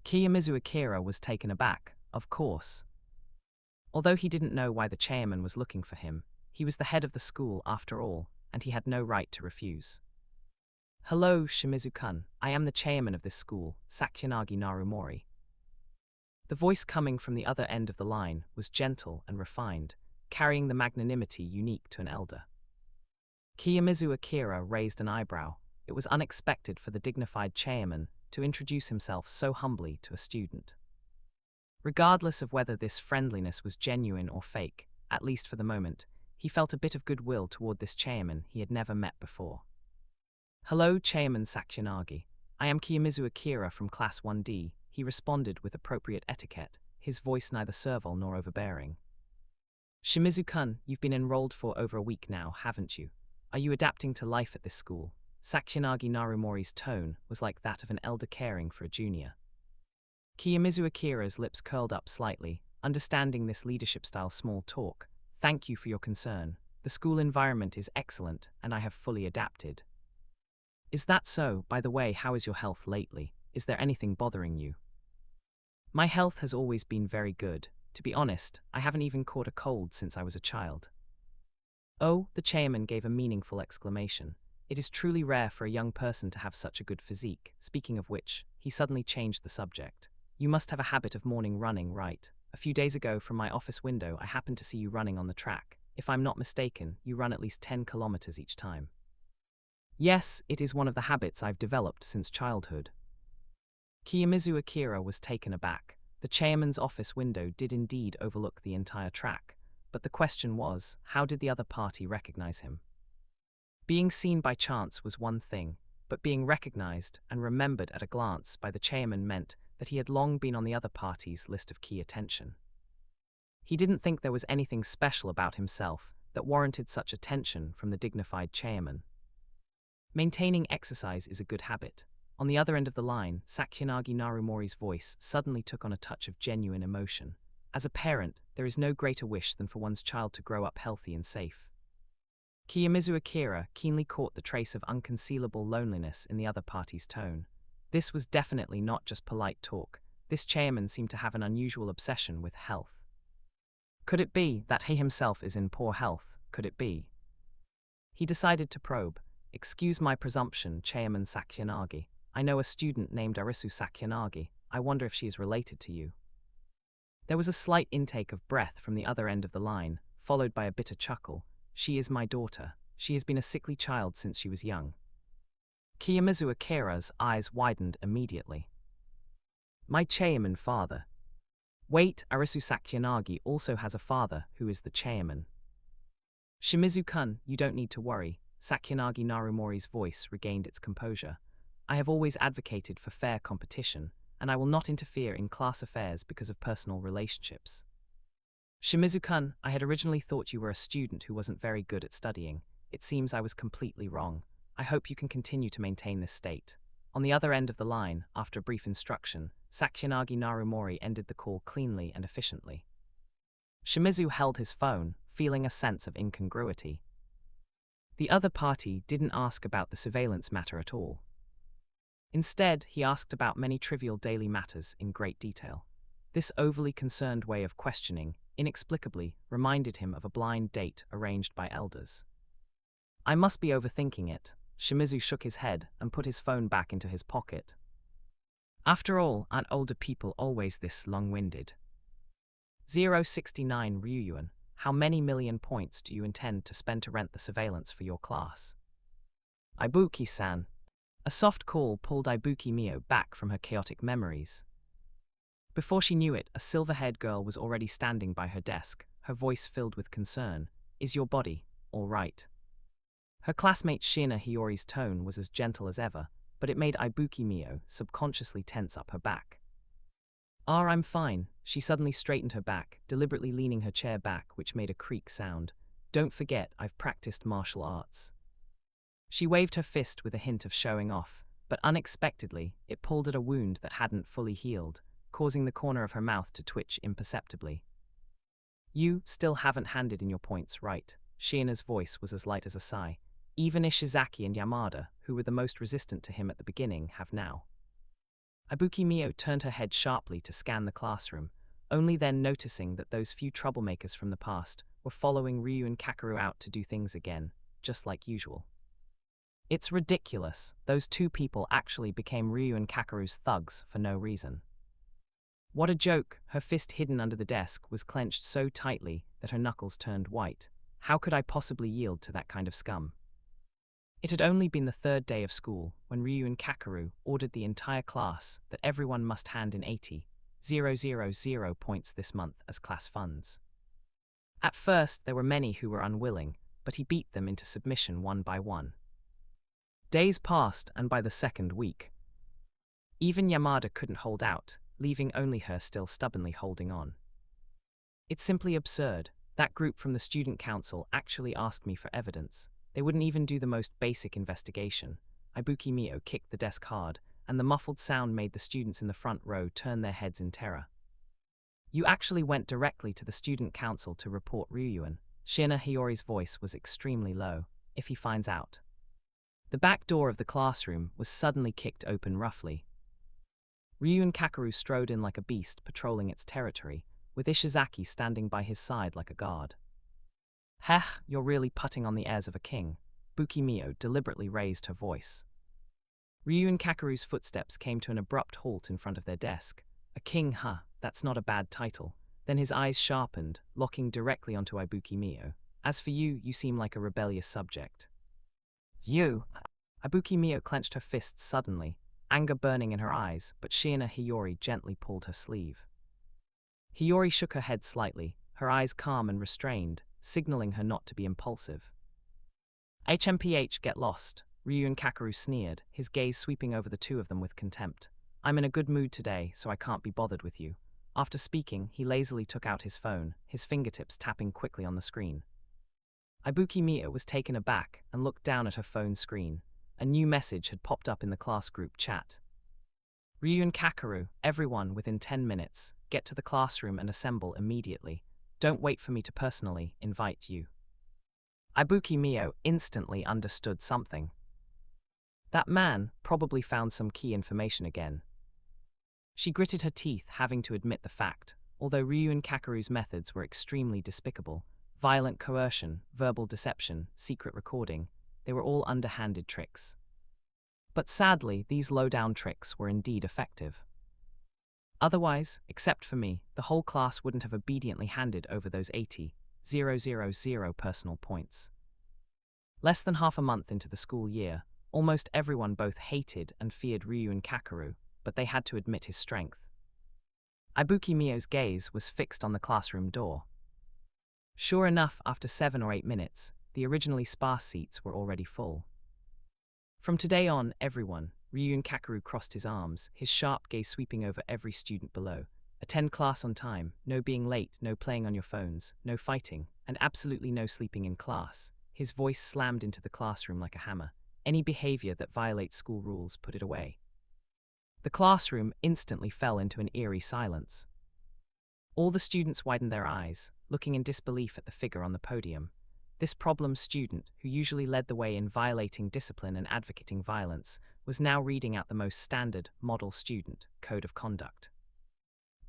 Kiyomizu Akira was taken aback, of course. Although he didn't know why the chairman was looking for him, he was the head of the school after all, and he had no right to refuse. Hello, Shimizu-kun, I am the chairman of this school, Sakyanagi Narumori. The voice coming from the other end of the line was gentle and refined, carrying the magnanimity unique to an elder. Kiyomizu Akira raised an eyebrow. It was unexpected for the dignified chairman to introduce himself so humbly to a student. Regardless of whether this friendliness was genuine or fake, at least for the moment, he felt a bit of goodwill toward this chairman he had never met before. Hello, Chairman Sakyanagi. I am Kiyomizu Akira from Class 1D, he responded with appropriate etiquette, his voice neither servile nor overbearing. Shimizu-kun, you've been enrolled for over a week now, haven't you? Are you adapting to life at this school? Sakyanagi Narumori's tone was like that of an elder caring for a junior. Kiyomizu Akira's lips curled up slightly, understanding this leadership-style small talk. Thank you for your concern. The school environment is excellent, and I have fully adapted. Is that so? By the way, how is your health lately? Is there anything bothering you? My health has always been very good. To be honest, I haven't even caught a cold since I was a child. Oh, the chairman gave a meaningful exclamation. It is truly rare for a young person to have such a good physique. Speaking of which, he suddenly changed the subject. You must have a habit of morning running, right? A few days ago from my office window I happened to see you running on the track. If I'm not mistaken, you run at least 10 kilometers each time. Yes, it is one of the habits I've developed since childhood. Kiyomizu Akira was taken aback. The chairman's office window did indeed overlook the entire track, but the question was, how did the other party recognize him? Being seen by chance was one thing, but being recognized and remembered at a glance by the chairman meant that he had long been on the other party's list of key attention. He didn't think there was anything special about himself that warranted such attention from the dignified chairman. Maintaining exercise is a good habit. On the other end of the line, Sakyanagi Narumori's voice suddenly took on a touch of genuine emotion. As a parent, there is no greater wish than for one's child to grow up healthy and safe. Kiyomizu Akira keenly caught the trace of unconcealable loneliness in the other party's tone. This was definitely not just polite talk. This chairman seemed to have an unusual obsession with health. Could it be that he himself is in poor health? Could it be? He decided to probe. Excuse my presumption, Chairman Sakyanagi. I know a student named Arisu Sakyanagi. I wonder if she is related to you. There was a slight intake of breath from the other end of the line, followed by a bitter chuckle. She is my daughter. She has been a sickly child since she was young. Kiyomizu Akira's eyes widened immediately. My chairman father. Wait, Arisu Sakyanagi also has a father who is the chairman. Shimizu-kun, you don't need to worry. Sakyanagi Narumori's voice regained its composure. I have always advocated for fair competition, and I will not interfere in class affairs because of personal relationships. Shimizu-kun, I had originally thought you were a student who wasn't very good at studying. It seems I was completely wrong. I hope you can continue to maintain this state. On the other end of the line, after a brief instruction, Sakyanagi Narumori ended the call cleanly and efficiently. Shimizu held his phone, feeling a sense of incongruity. The other party didn't ask about the surveillance matter at all. Instead, he asked about many trivial daily matters in great detail. This overly concerned way of questioning, inexplicably, reminded him of a blind date arranged by elders. I must be overthinking it. Shimizu shook his head and put his phone back into his pocket. After all, aren't older people always this long-winded? 069 Ryuyuan, how many million points do you intend to spend to rent the surveillance for your class? Ibuki-san. A soft call pulled Ibuki Mio back from her chaotic memories. Before she knew it, a silver-haired girl was already standing by her desk, her voice filled with concern. Is your body all right? Her classmate Shiina Hiyori's tone was as gentle as ever, but it made Ibuki Mio subconsciously tense up her back. I'm fine. She suddenly straightened her back, deliberately leaning her chair back, which made a creak sound. Don't forget, I've practiced martial arts. She waved her fist with a hint of showing off, but unexpectedly, it pulled at a wound that hadn't fully healed, causing the corner of her mouth to twitch imperceptibly. You still haven't handed in your points, right? Shiina's voice was as light as a sigh. Even Ishizaki and Yamada, who were the most resistant to him at the beginning, have now. Ibuki Mio turned her head sharply to scan the classroom, only then noticing that those few troublemakers from the past were following Ryu and Kakeru out to do things again, just like usual. It's ridiculous. Those two people actually became Ryu and Kakeru's thugs for no reason. What a joke. Her fist hidden under the desk was clenched so tightly that her knuckles turned white. How could I possibly yield to that kind of scum? It had only been the third day of school when Ryu and Kakeru ordered the entire class that everyone must hand in 80,000 points this month as class funds. At first, there were many who were unwilling, but he beat them into submission one by one. Days passed, and by the second week, even Yamada couldn't hold out, leaving only her still stubbornly holding on. It's simply absurd. That group from the student council actually asked me for evidence. They wouldn't even do the most basic investigation. Ibuki Mio kicked the desk hard, and the muffled sound made the students in the front row turn their heads in terror. You actually went directly to the student council to report Ryuan. Shiina Hiyori's voice was extremely low. If he finds out. The back door of the classroom was suddenly kicked open roughly. Ryu and Kakeru strode in like a beast patrolling its territory, with Ishizaki standing by his side like a guard. Heh, you're really putting on the airs of a king. Ibuki Mio deliberately raised her voice. Ryu and Kakeru's footsteps came to an abrupt halt in front of their desk. A king, huh? That's not a bad title. Then his eyes sharpened, locking directly onto Ibuki Mio. As for you, you seem like a rebellious subject. You! Ibuki Mio clenched her fists suddenly, anger burning in her eyes, but Shiina Hiyori gently pulled her sleeve. Hiyori shook her head slightly, her eyes calm and restrained, signaling her not to be impulsive. HMPH, get lost, Ryu and Kakeru sneered, his gaze sweeping over the two of them with contempt. I'm in a good mood today, so I can't be bothered with you. After speaking, he lazily took out his phone, his fingertips tapping quickly on the screen. Ibuki Mio was taken aback and looked down at her phone screen. A new message had popped up in the class group chat. Ryu and Kakeru, everyone within 10 minutes, get to the classroom and assemble immediately. Don't wait for me to personally invite you. Ibuki Mio instantly understood something. That man probably found some key information again. She gritted her teeth, having to admit the fact. Although Ryu and Kakeru's methods were extremely despicable, violent coercion, verbal deception, secret recording, they were all underhanded tricks. But sadly, these low-down tricks were indeed effective. Otherwise, except for me, the whole class wouldn't have obediently handed over those 80,000 personal points. Less than half a month into the school year, almost everyone both hated and feared Ryu and Kakeru, but they had to admit his strength. Ibuki Mio's gaze was fixed on the classroom door. Sure enough, after 7 or 8 minutes, the originally sparse seats were already full. From today on, everyone, Ryu and Kakeru crossed his arms, his sharp gaze sweeping over every student below. Attend class on time, no being late, no playing on your phones, no fighting, and absolutely no sleeping in class. His voice slammed into the classroom like a hammer. Any behavior that violates school rules, put it away. The classroom instantly fell into an eerie silence. All the students widened their eyes, looking in disbelief at the figure on the podium. This problem student, who usually led the way in violating discipline and advocating violence, was now reading out the most standard, model student code of conduct.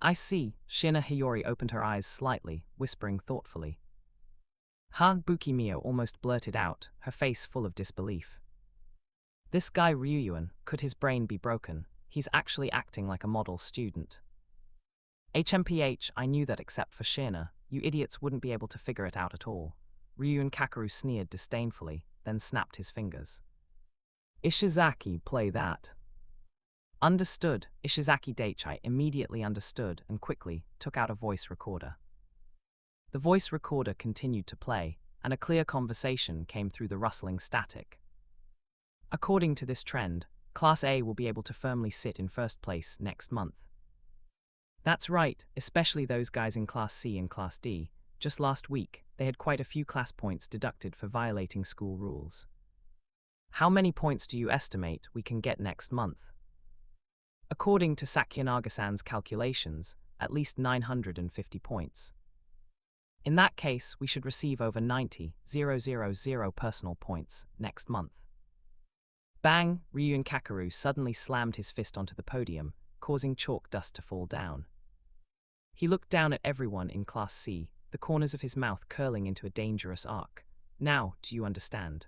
I see. Shina Hiyori opened her eyes slightly, whispering thoughtfully. Han Bukimiya almost blurted out, her face full of disbelief. This guy Ryuyuan, could his brain be broken? He's actually acting like a model student. HMPH, I knew that except for Shina, you idiots wouldn't be able to figure it out at all. Ryuyuan Kakeru sneered disdainfully, then snapped his fingers. Ishizaki, play that. Understood. Ishizaki Daichai immediately understood and quickly took out a voice recorder. The voice recorder continued to play, and a clear conversation came through the rustling static. According to this trend, Class A will be able to firmly sit in first place next month. That's right, especially those guys in Class C and Class D. Just last week, they had quite a few class points deducted for violating school rules. How many points do you estimate we can get next month? According to Sakyanagi-san's calculations, at least 950 points. In that case, we should receive over 90,000 personal points next month. Bang! Ryuyuan Kakeru suddenly slammed his fist onto the podium, causing chalk dust to fall down. He looked down at everyone in Class C, the corners of his mouth curling into a dangerous arc. Now, do you understand?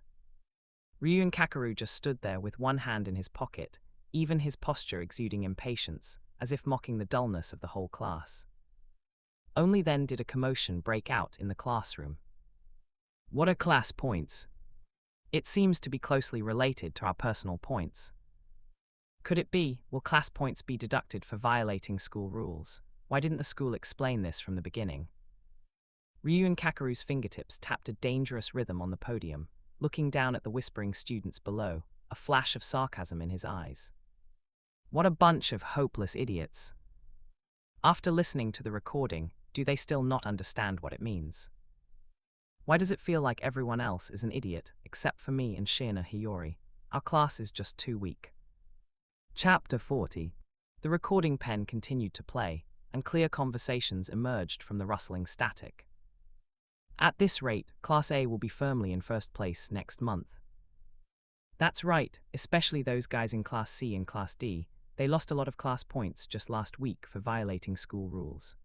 Ryuyuan Kakeru just stood there with one hand in his pocket, even his posture exuding impatience, as if mocking the dullness of the whole class. Only then did a commotion break out in the classroom. What are class points? It seems to be closely related to our personal points. Could it be, will class points be deducted for violating school rules? Why didn't the school explain this from the beginning? Ryuyuan Kakeru's fingertips tapped a dangerous rhythm on the podium, looking down at the whispering students below, a flash of sarcasm in his eyes. What a bunch of hopeless idiots. After listening to the recording, do they still not understand what it means? Why does it feel like everyone else is an idiot, except for me and Shina Hiyori? Our class is just too weak. Chapter 40. The recording pen continued to play, and clear conversations emerged from the rustling static. At this rate, Class A will be firmly in first place next month. That's right, especially those guys in Class C and Class D. They lost a lot of class points just last week for violating school rules.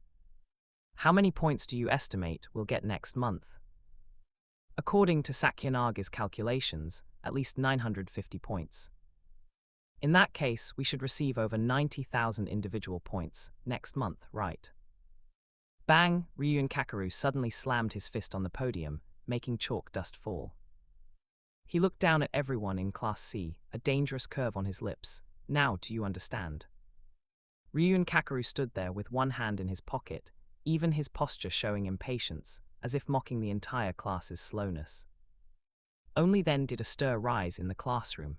How many points do you estimate we'll get next month? According to Sakyanagi's calculations, at least 950 points. In that case, we should receive over 90,000 individual points next month, right? Bang! Ryuyuan Kakeru suddenly slammed his fist on the podium, making chalk dust fall. He looked down at everyone in Class C, a dangerous curve on his lips. Now, do you understand? Ryuyuan Kakeru stood there with one hand in his pocket, even his posture showing impatience, as if mocking the entire class's slowness. Only then did a stir rise in the classroom.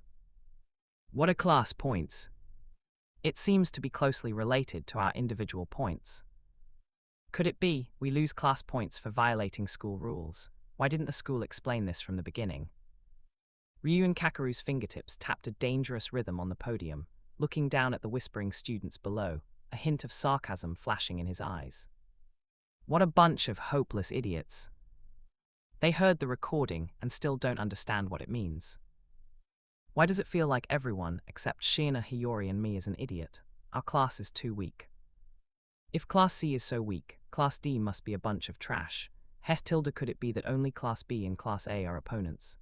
What are class points? It seems to be closely related to our individual points. Could it be, we lose class points for violating school rules? Why didn't the school explain this from the beginning? Ryuyuan Kakeru's fingertips tapped a dangerous rhythm on the podium, looking down at the whispering students below, a hint of sarcasm flashing in his eyes. What a bunch of hopeless idiots. They heard the recording and still don't understand what it means. Why does it feel like everyone except Shina Hiyori and me is an idiot? Our class is too weak. If Class C is so weak, Class D must be a bunch of trash. Could it be that only Class B and Class A are opponents?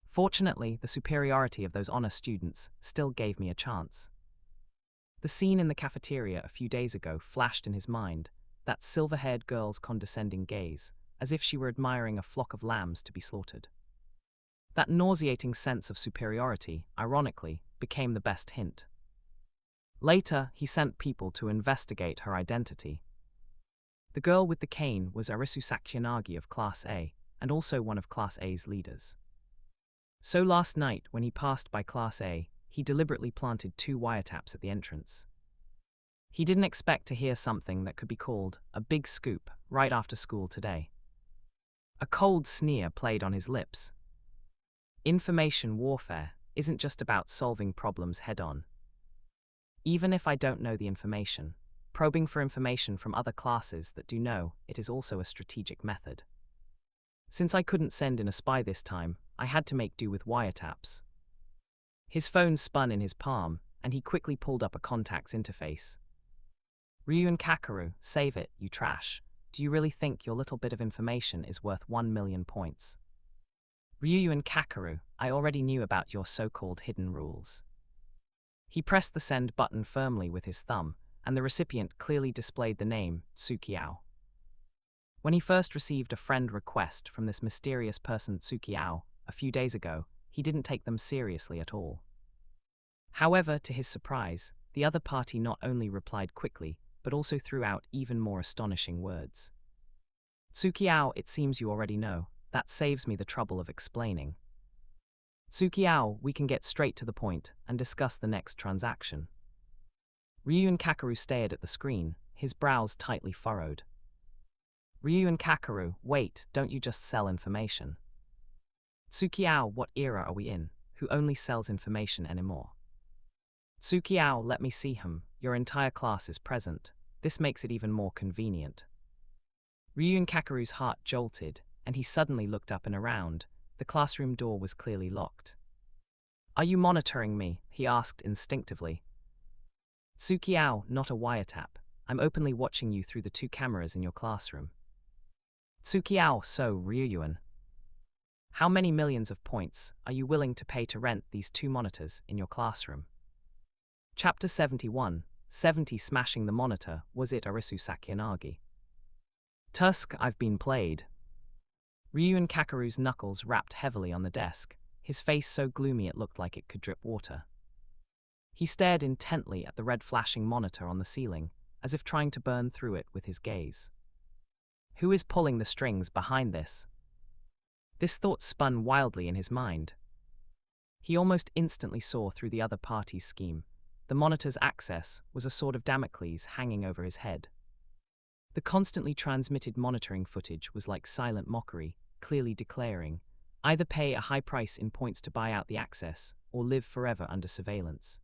Fortunately, the superiority of those honor students still gave me a chance. The scene in the cafeteria a few days ago flashed in his mind, that silver-haired girl's condescending gaze, as if she were admiring a flock of lambs to be slaughtered. That nauseating sense of superiority, ironically, became the best hint. Later, he sent people to investigate her identity. The girl with the cane was Arisu Sakyanagi of Class A, and also one of Class A's leaders. So last night, when he passed by Class A, he deliberately planted 2 wiretaps at the entrance. He didn't expect to hear something that could be called a big scoop right after school today. A cold sneer played on his lips. Information warfare isn't just about solving problems head-on. Even if I don't know the information, Probing for information from other classes that do know it is also a strategic method. Since I couldn't send in a spy this time, I had to make do with wiretaps. His phone spun in his palm, and he quickly pulled up a contacts interface. Ryuan Kakeru, save it, you trash. Do you really think your little bit of information is worth 1 million points? Ryuan Kakeru, I already knew about your so-called hidden rules. He pressed the send button firmly with his thumb, and the recipient clearly displayed the name, Tsukiao. When he first received a friend request from this mysterious person Tsukiao a few days ago, he didn't take them seriously at all. However, to his surprise, the other party not only replied quickly, but also threw out even more astonishing words. Tsukiao, it seems you already know. That saves me the trouble of explaining. Tsukiao, we can get straight to the point and discuss the next transaction. Ryuan Kakeru stared at the screen, his brows tightly furrowed. Ryuan Kakeru, wait, don't you just sell information? Tsukiao, what era are we in? Who only sells information anymore? Tsukiao, let me see him. Your entire class is present. This makes it even more convenient. Ryuan Kakeru's heart jolted, and he suddenly looked up and around. The classroom door was clearly locked. Are you monitoring me? He asked instinctively. Tsukiao, not a wiretap. I'm openly watching you through the 2 cameras in your classroom. Tsukiao, so, Ryuan. How many millions of points are you willing to pay to rent these 2 monitors in your classroom? Chapter 71, 70 Smashing the Monitor, was it Arisu Sakiyanagi? Tusk, I've been played. Ryuan Kakeru's knuckles rapped heavily on the desk, his face so gloomy it looked like it could drip water. He stared intently at the red flashing monitor on the ceiling, as if trying to burn through it with his gaze. Who is pulling the strings behind this? This thought spun wildly in his mind. He almost instantly saw through the other party's scheme. The monitor's access was a sword of Damocles hanging over his head. The constantly transmitted monitoring footage was like silent mockery, clearly declaring, either pay a high price in points to buy out the access, or live forever under surveillance.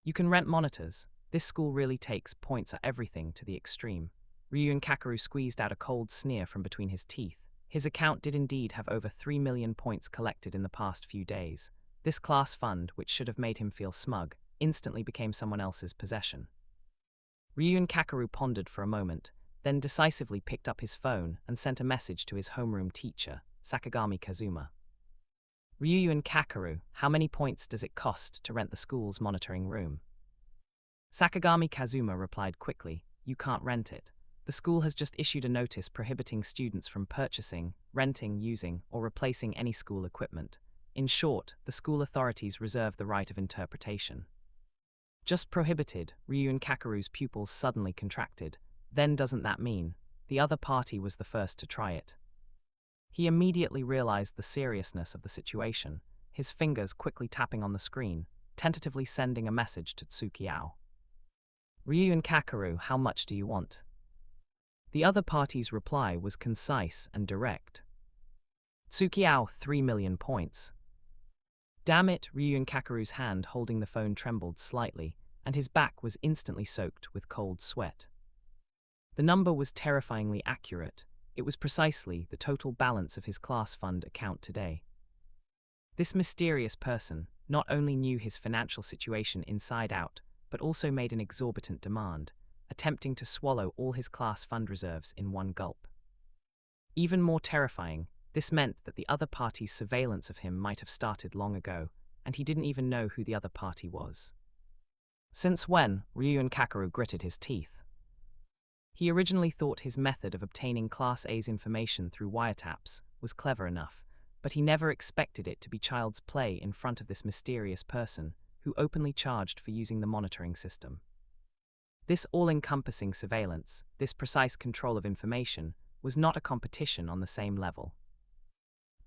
You can rent monitors. This school really takes points at everything to the extreme. Ryuan Kakeru squeezed out a cold sneer from between his teeth. His account did indeed have over 3 million points collected in the past few days. This class fund, which should have made him feel smug, instantly became someone else's possession. Ryuan Kakeru pondered for a moment, then decisively picked up his phone and sent a message to his homeroom teacher, Sakagami Kazuma. Ryuan Kakeru, how many points does it cost to rent the school's monitoring room? Sakagami Kazuma replied quickly, you can't rent it. The school has just issued a notice prohibiting students from purchasing, renting, using, or replacing any school equipment. In short, the school authorities reserve the right of interpretation. Just prohibited, Ryuan Kakeru's pupils suddenly contracted. Then doesn't that mean the other party was the first to try it? He immediately realized the seriousness of the situation, his fingers quickly tapping on the screen, tentatively sending a message to Tsukiao. Ryuan Kakeru, how much do you want? The other party's reply was concise and direct. Tsukiao, 3 million points. Damn it, Ryuan Kakeru's hand holding the phone trembled slightly, and his back was instantly soaked with cold sweat. The number was terrifyingly accurate. It was precisely the total balance of his class fund account today. This mysterious person not only knew his financial situation inside out, but also made an exorbitant demand, attempting to swallow all his class fund reserves in one gulp. Even more terrifying, this meant that the other party's surveillance of him might have started long ago, and he didn't even know who the other party was. Since when? Ryuan Kakeru gritted his teeth. He originally thought his method of obtaining Class A's information through wiretaps was clever enough, but he never expected it to be child's play in front of this mysterious person who openly charged for using the monitoring system. This all-encompassing surveillance, this precise control of information, was not a competition on the same level.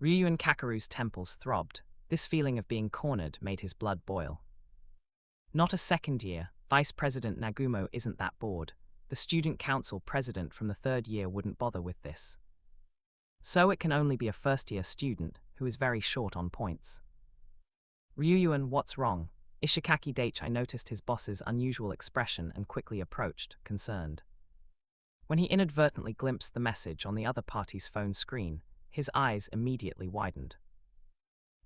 Ryuan Kakeru's temples throbbed. This feeling of being cornered made his blood boil. Not a second year, Vice President Nagumo isn't that bored. The student council president from the 3rd year wouldn't bother with this. So it can only be a first-year student who is very short on points. Ryuan, what's wrong? Ishikaki Daichi noticed his boss's unusual expression and quickly approached, concerned. When he inadvertently glimpsed the message on the other party's phone screen, his eyes immediately widened.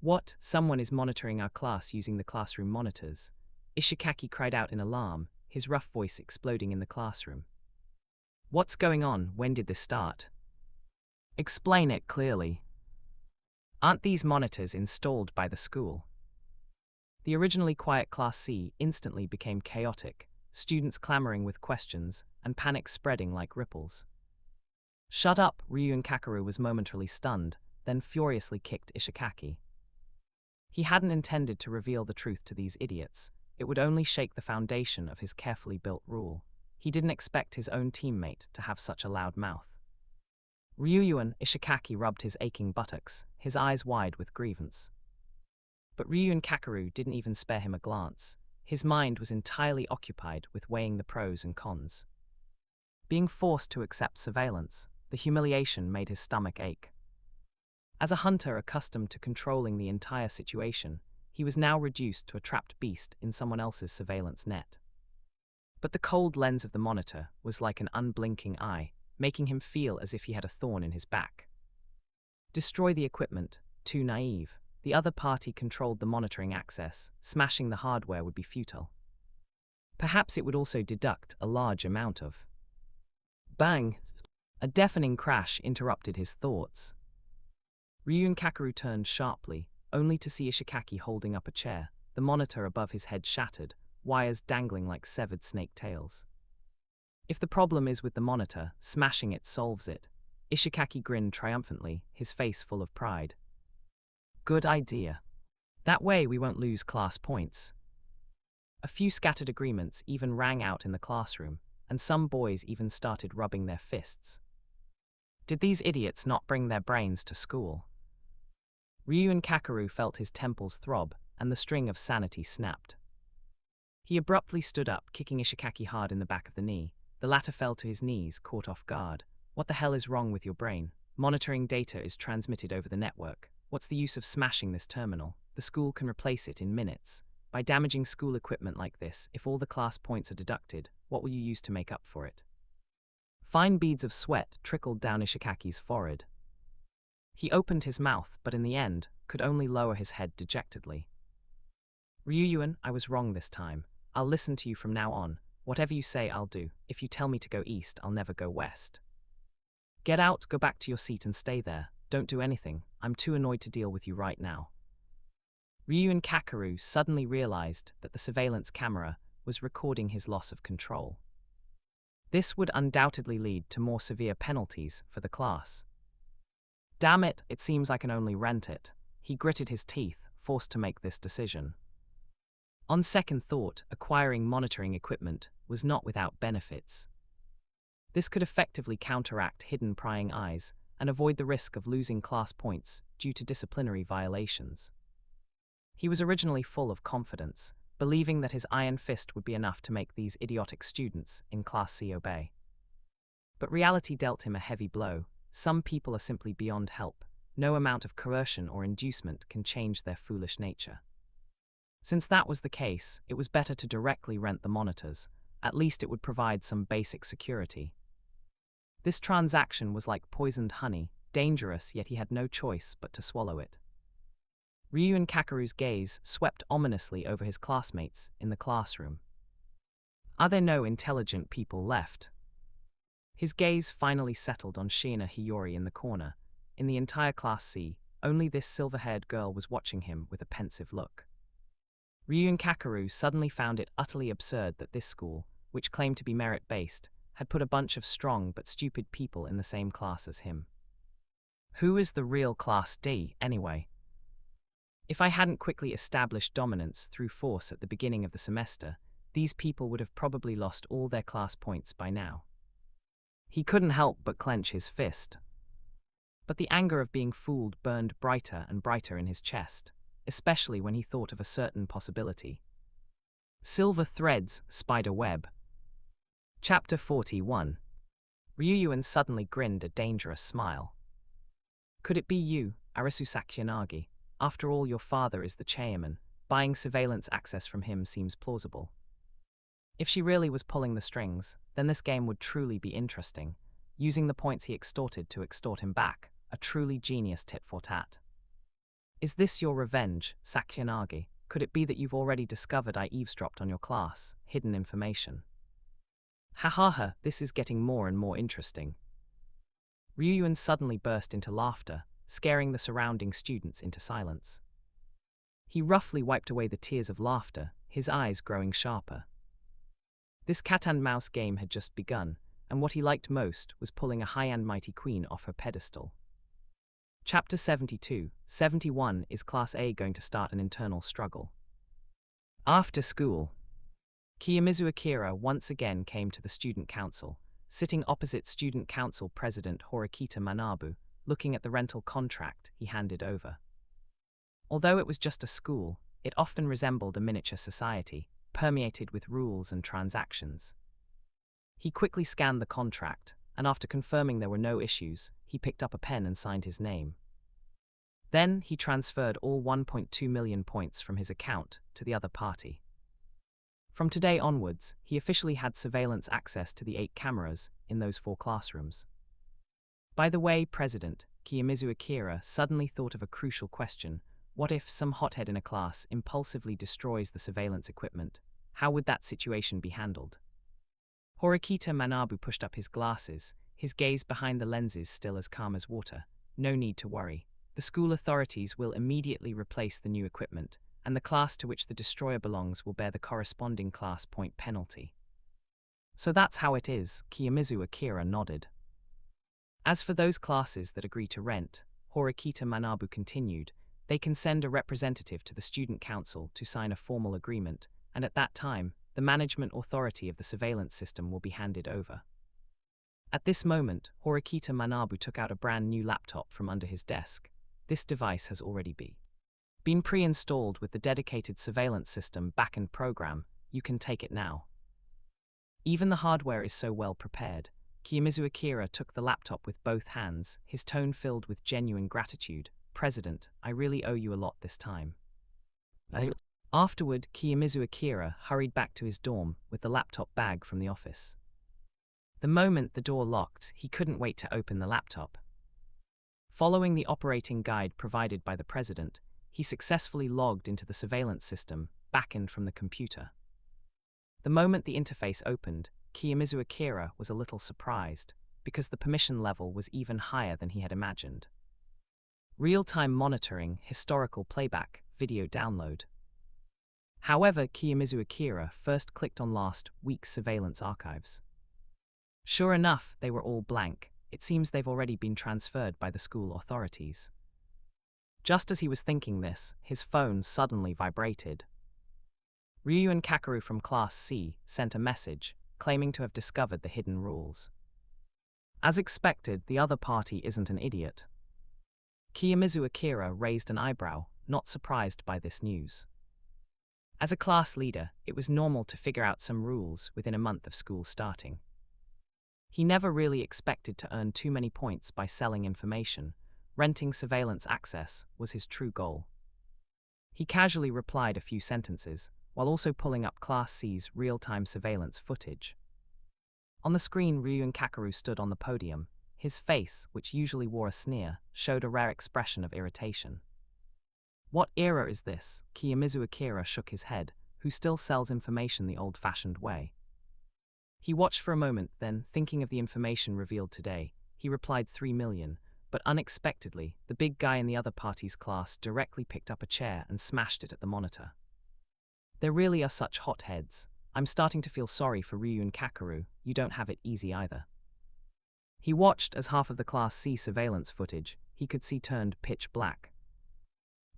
What? Someone is monitoring our class using the classroom monitors. Ishikaki cried out in alarm, his rough voice exploding in the classroom. What's going on? When did this start? Explain it clearly. Aren't these monitors installed by the school? The originally quiet Class C instantly became chaotic, students clamoring with questions, and panic spreading like ripples. Shut up! Ryuen Kakeru was momentarily stunned, then furiously kicked Ishikaki. He hadn't intended to reveal the truth to these idiots. It would only shake the foundation of his carefully built rule. He didn't expect his own teammate to have such a loud mouth. Ryuen Ishikaki rubbed his aching buttocks, his eyes wide with grievance. But Ryuen Kakeru didn't even spare him a glance. His mind was entirely occupied with weighing the pros and cons. Being forced to accept surveillance, the humiliation made his stomach ache. As a hunter accustomed to controlling the entire situation, he was now reduced to a trapped beast in someone else's surveillance net. But the cold lens of the monitor was like an unblinking eye, making him feel as if he had a thorn in his back. Destroy the equipment? Too naive. The other party controlled the monitoring access. Smashing the hardware would be futile. Perhaps it would also deduct a large amount of. Bang! A deafening crash interrupted his thoughts. Ryuen Kakeru turned sharply, only to see Ishikaki holding up a chair, the monitor above his head shattered, wires dangling like severed snake tails. If the problem is with the monitor, smashing it solves it. Ishikaki grinned triumphantly, his face full of pride. Good idea. That way we won't lose class points. A few scattered agreements even rang out in the classroom, and some boys even started rubbing their fists. Did these idiots not bring their brains to school? Ryuen Kakeru felt his temples throb, and the string of sanity snapped. He abruptly stood up, kicking Ishikaki hard in the back of the knee. The latter fell to his knees, caught off guard. What the hell is wrong with your brain? Monitoring data is transmitted over the network. What's the use of smashing this terminal? The school can replace it in minutes. By damaging school equipment like this, if all the class points are deducted, what will you use to make up for it? Fine beads of sweat trickled down Ishikaki's forehead. He opened his mouth, but in the end, could only lower his head dejectedly. Ryuen, I was wrong this time. I'll listen to you from now on. Whatever you say, I'll do. If you tell me to go east, I'll never go west. Get out, go back to your seat and stay there. Don't do anything. I'm too annoyed to deal with you right now. Ryuen Kakeru suddenly realized that the surveillance camera was recording his loss of control. This would undoubtedly lead to more severe penalties for the class. Damn it, it seems I can only rent it. He gritted his teeth, forced to make this decision. On second thought, acquiring monitoring equipment was not without benefits. This could effectively counteract hidden prying eyes and avoid the risk of losing class points due to disciplinary violations. He was originally full of confidence, believing that his iron fist would be enough to make these idiotic students in Class C obey. But reality dealt him a heavy blow. Some people are simply beyond help. No amount of coercion or inducement can change their foolish nature. Since that was the case, it was better to directly rent the monitors. At least it would provide some basic security. This transaction was like poisoned honey, dangerous, yet he had no choice but to swallow it. Ryuen Kakeru's gaze swept ominously over his classmates in the classroom. Are there no intelligent people left? His gaze finally settled on Shiina Hiyori in the corner. In the entire Class C, only this silver-haired girl was watching him with a pensive look. Ryuen Kakeru suddenly found it utterly absurd that this school, which claimed to be merit-based, had put a bunch of strong but stupid people in the same class as him. Who is the real Class D, anyway? If I hadn't quickly established dominance through force at the beginning of the semester, these people would have probably lost all their class points by now. He couldn't help but clench his fist. But the anger of being fooled burned brighter and brighter in his chest, especially when he thought of a certain possibility. Silver threads, spider web. Chapter 41. Ryuen suddenly grinned a dangerous smile. Could it be you, Arisu Sakuyanagi? After all, your father is the chairman, buying surveillance access from him seems plausible. If she really was pulling the strings, then this game would truly be interesting, using the points he extorted to extort him back, a truly genius tit-for-tat. Is this your revenge, Sakyanagi? Could it be that you've already discovered I eavesdropped on your class, hidden information? Ha ha ha, this is getting more and more interesting. Ryuan suddenly burst into laughter, scaring the surrounding students into silence. He roughly wiped away the tears of laughter, his eyes growing sharper. This cat-and-mouse game had just begun, and what he liked most was pulling a high-end mighty queen off her pedestal. Chapter 72-71 Is Class A going to start an internal struggle? After school, Kiyomizu Akira once again came to the student council, sitting opposite student council president Horikita Manabu, looking at the rental contract he handed over. Although it was just a school, it often resembled a miniature society, permeated with rules and transactions. He quickly scanned the contract, and after confirming there were no issues, he picked up a pen and signed his name. Then he transferred all 1.2 million points from his account to the other party. From today onwards, he officially had surveillance access to the 8 cameras in those 4 classrooms. By the way, President, Kiyomizu Akira suddenly thought of a crucial question. What if some hothead in a class impulsively destroys the surveillance equipment? How would that situation be handled? Horikita Manabu pushed up his glasses, his gaze behind the lenses still as calm as water. No need to worry. The school authorities will immediately replace the new equipment, and the class to which the destroyer belongs will bear the corresponding class point penalty. So that's how it is, Kiyomizu Akira nodded. As for those classes that agree to rent, Horikita Manabu continued, they can send a representative to the student council to sign a formal agreement, and at that time, the management authority of the surveillance system will be handed over. At this moment, Horikita Manabu took out a brand new laptop from under his desk. This device has already been pre-installed with the dedicated surveillance system backend program. You can take it now. Even the hardware is so well prepared. Kiyomizu Akira took the laptop with both hands, his tone filled with genuine gratitude. President, I really owe you a lot this time. Afterward, Kiyomizu Akira hurried back to his dorm with the laptop bag from the office. The moment the door locked, he couldn't wait to open the laptop. Following the operating guide provided by the president, he successfully logged into the surveillance system, backend from the computer. The moment the interface opened, Kiyomizu Akira was a little surprised, because the permission level was even higher than he had imagined. Real-time monitoring, historical playback, video download. However, Kiyomizu Akira first clicked on last week's surveillance archives. Sure enough, they were all blank. It seems they've already been transferred by the school authorities. Just as he was thinking this, his phone suddenly vibrated. Ryuan Kakeru from Class C sent a message, claiming to have discovered the hidden rules. As expected, the other party isn't an idiot. Kiyomizu Akira raised an eyebrow, not surprised by this news. As a class leader, it was normal to figure out some rules within a month of school starting. He never really expected to earn too many points by selling information. Renting surveillance access was his true goal. He casually replied a few sentences, while also pulling up Class C's real-time surveillance footage. On the screen, Ryuan Kakeru stood on the podium. His face, which usually wore a sneer, showed a rare expression of irritation. What era is this? Kiyomizu Akira shook his head, who still sells information the old-fashioned way. He watched for a moment, then, thinking of the information revealed today, he replied 3 million, but unexpectedly, the big guy in the other party's class directly picked up a chair and smashed it at the monitor. There really are such hotheads. I'm starting to feel sorry for Ryuan Kakeru. You don't have it easy either. He watched as half of the Class C surveillance footage he could see turned pitch black.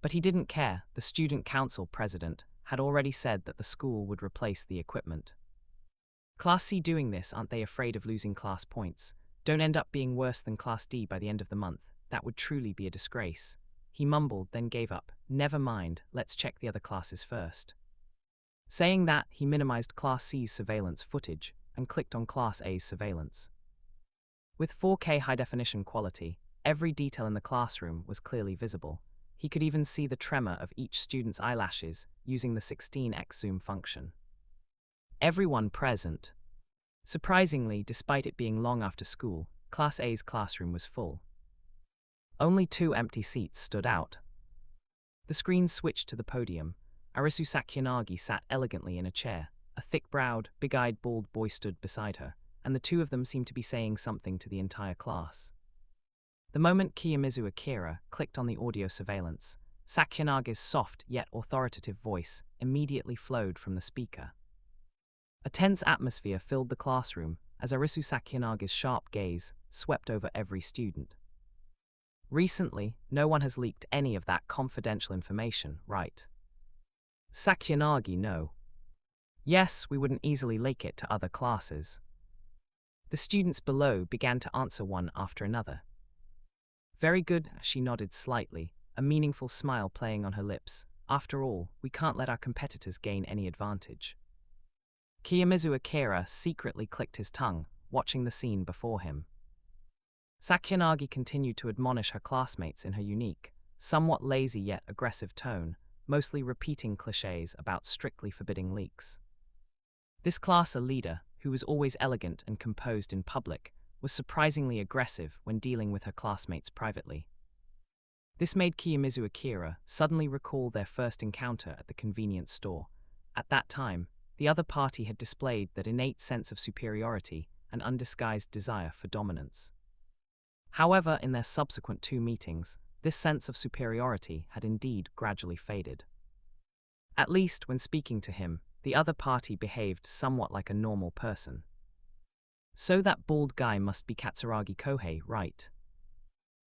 But he didn't care. The student council president had already said that the school would replace the equipment. Class C doing this, aren't they afraid of losing class points? Don't end up being worse than Class D by the end of the month. That would truly be a disgrace. He mumbled, then gave up. Never mind, let's check the other classes first. Saying that, he minimized Class C's surveillance footage and clicked on Class A's surveillance. With 4K high-definition quality, every detail in the classroom was clearly visible. He could even see the tremor of each student's eyelashes using the 16x zoom function. Everyone present. Surprisingly, despite it being long after school, Class A's classroom was full. Only 2 empty seats stood out. The screen switched to the podium. Arisu Sakyanagi sat elegantly in a chair. A thick-browed, big-eyed bald boy stood beside her, and the two of them seemed to be saying something to the entire class. The moment Kiyomizu Akira clicked on the audio surveillance, Sakyanagi's soft yet authoritative voice immediately flowed from the speaker. A tense atmosphere filled the classroom as Arisu Sakyanagi's sharp gaze swept over every student. Recently, no one has leaked any of that confidential information, right? Sakyanagi, no. Yes, we wouldn't easily leak it to other classes. The students below began to answer one after another. Very good, she nodded slightly, a meaningful smile playing on her lips. After all, we can't let our competitors gain any advantage. Kiyomizu Akira secretly clicked his tongue, watching the scene before him. Sakyanagi continued to admonish her classmates in her unique, somewhat lazy yet aggressive tone, mostly repeating clichés about strictly forbidding leaks. This class leader, who was always elegant and composed in public, was surprisingly aggressive when dealing with her classmates privately. This made Kiyomizu Akira suddenly recall their first encounter at the convenience store. At that time, the other party had displayed that innate sense of superiority and undisguised desire for dominance. However, in their subsequent 2 meetings, this sense of superiority had indeed gradually faded. At least, when speaking to him, the other party behaved somewhat like a normal person. So that bald guy must be Katsuragi Kohei, right?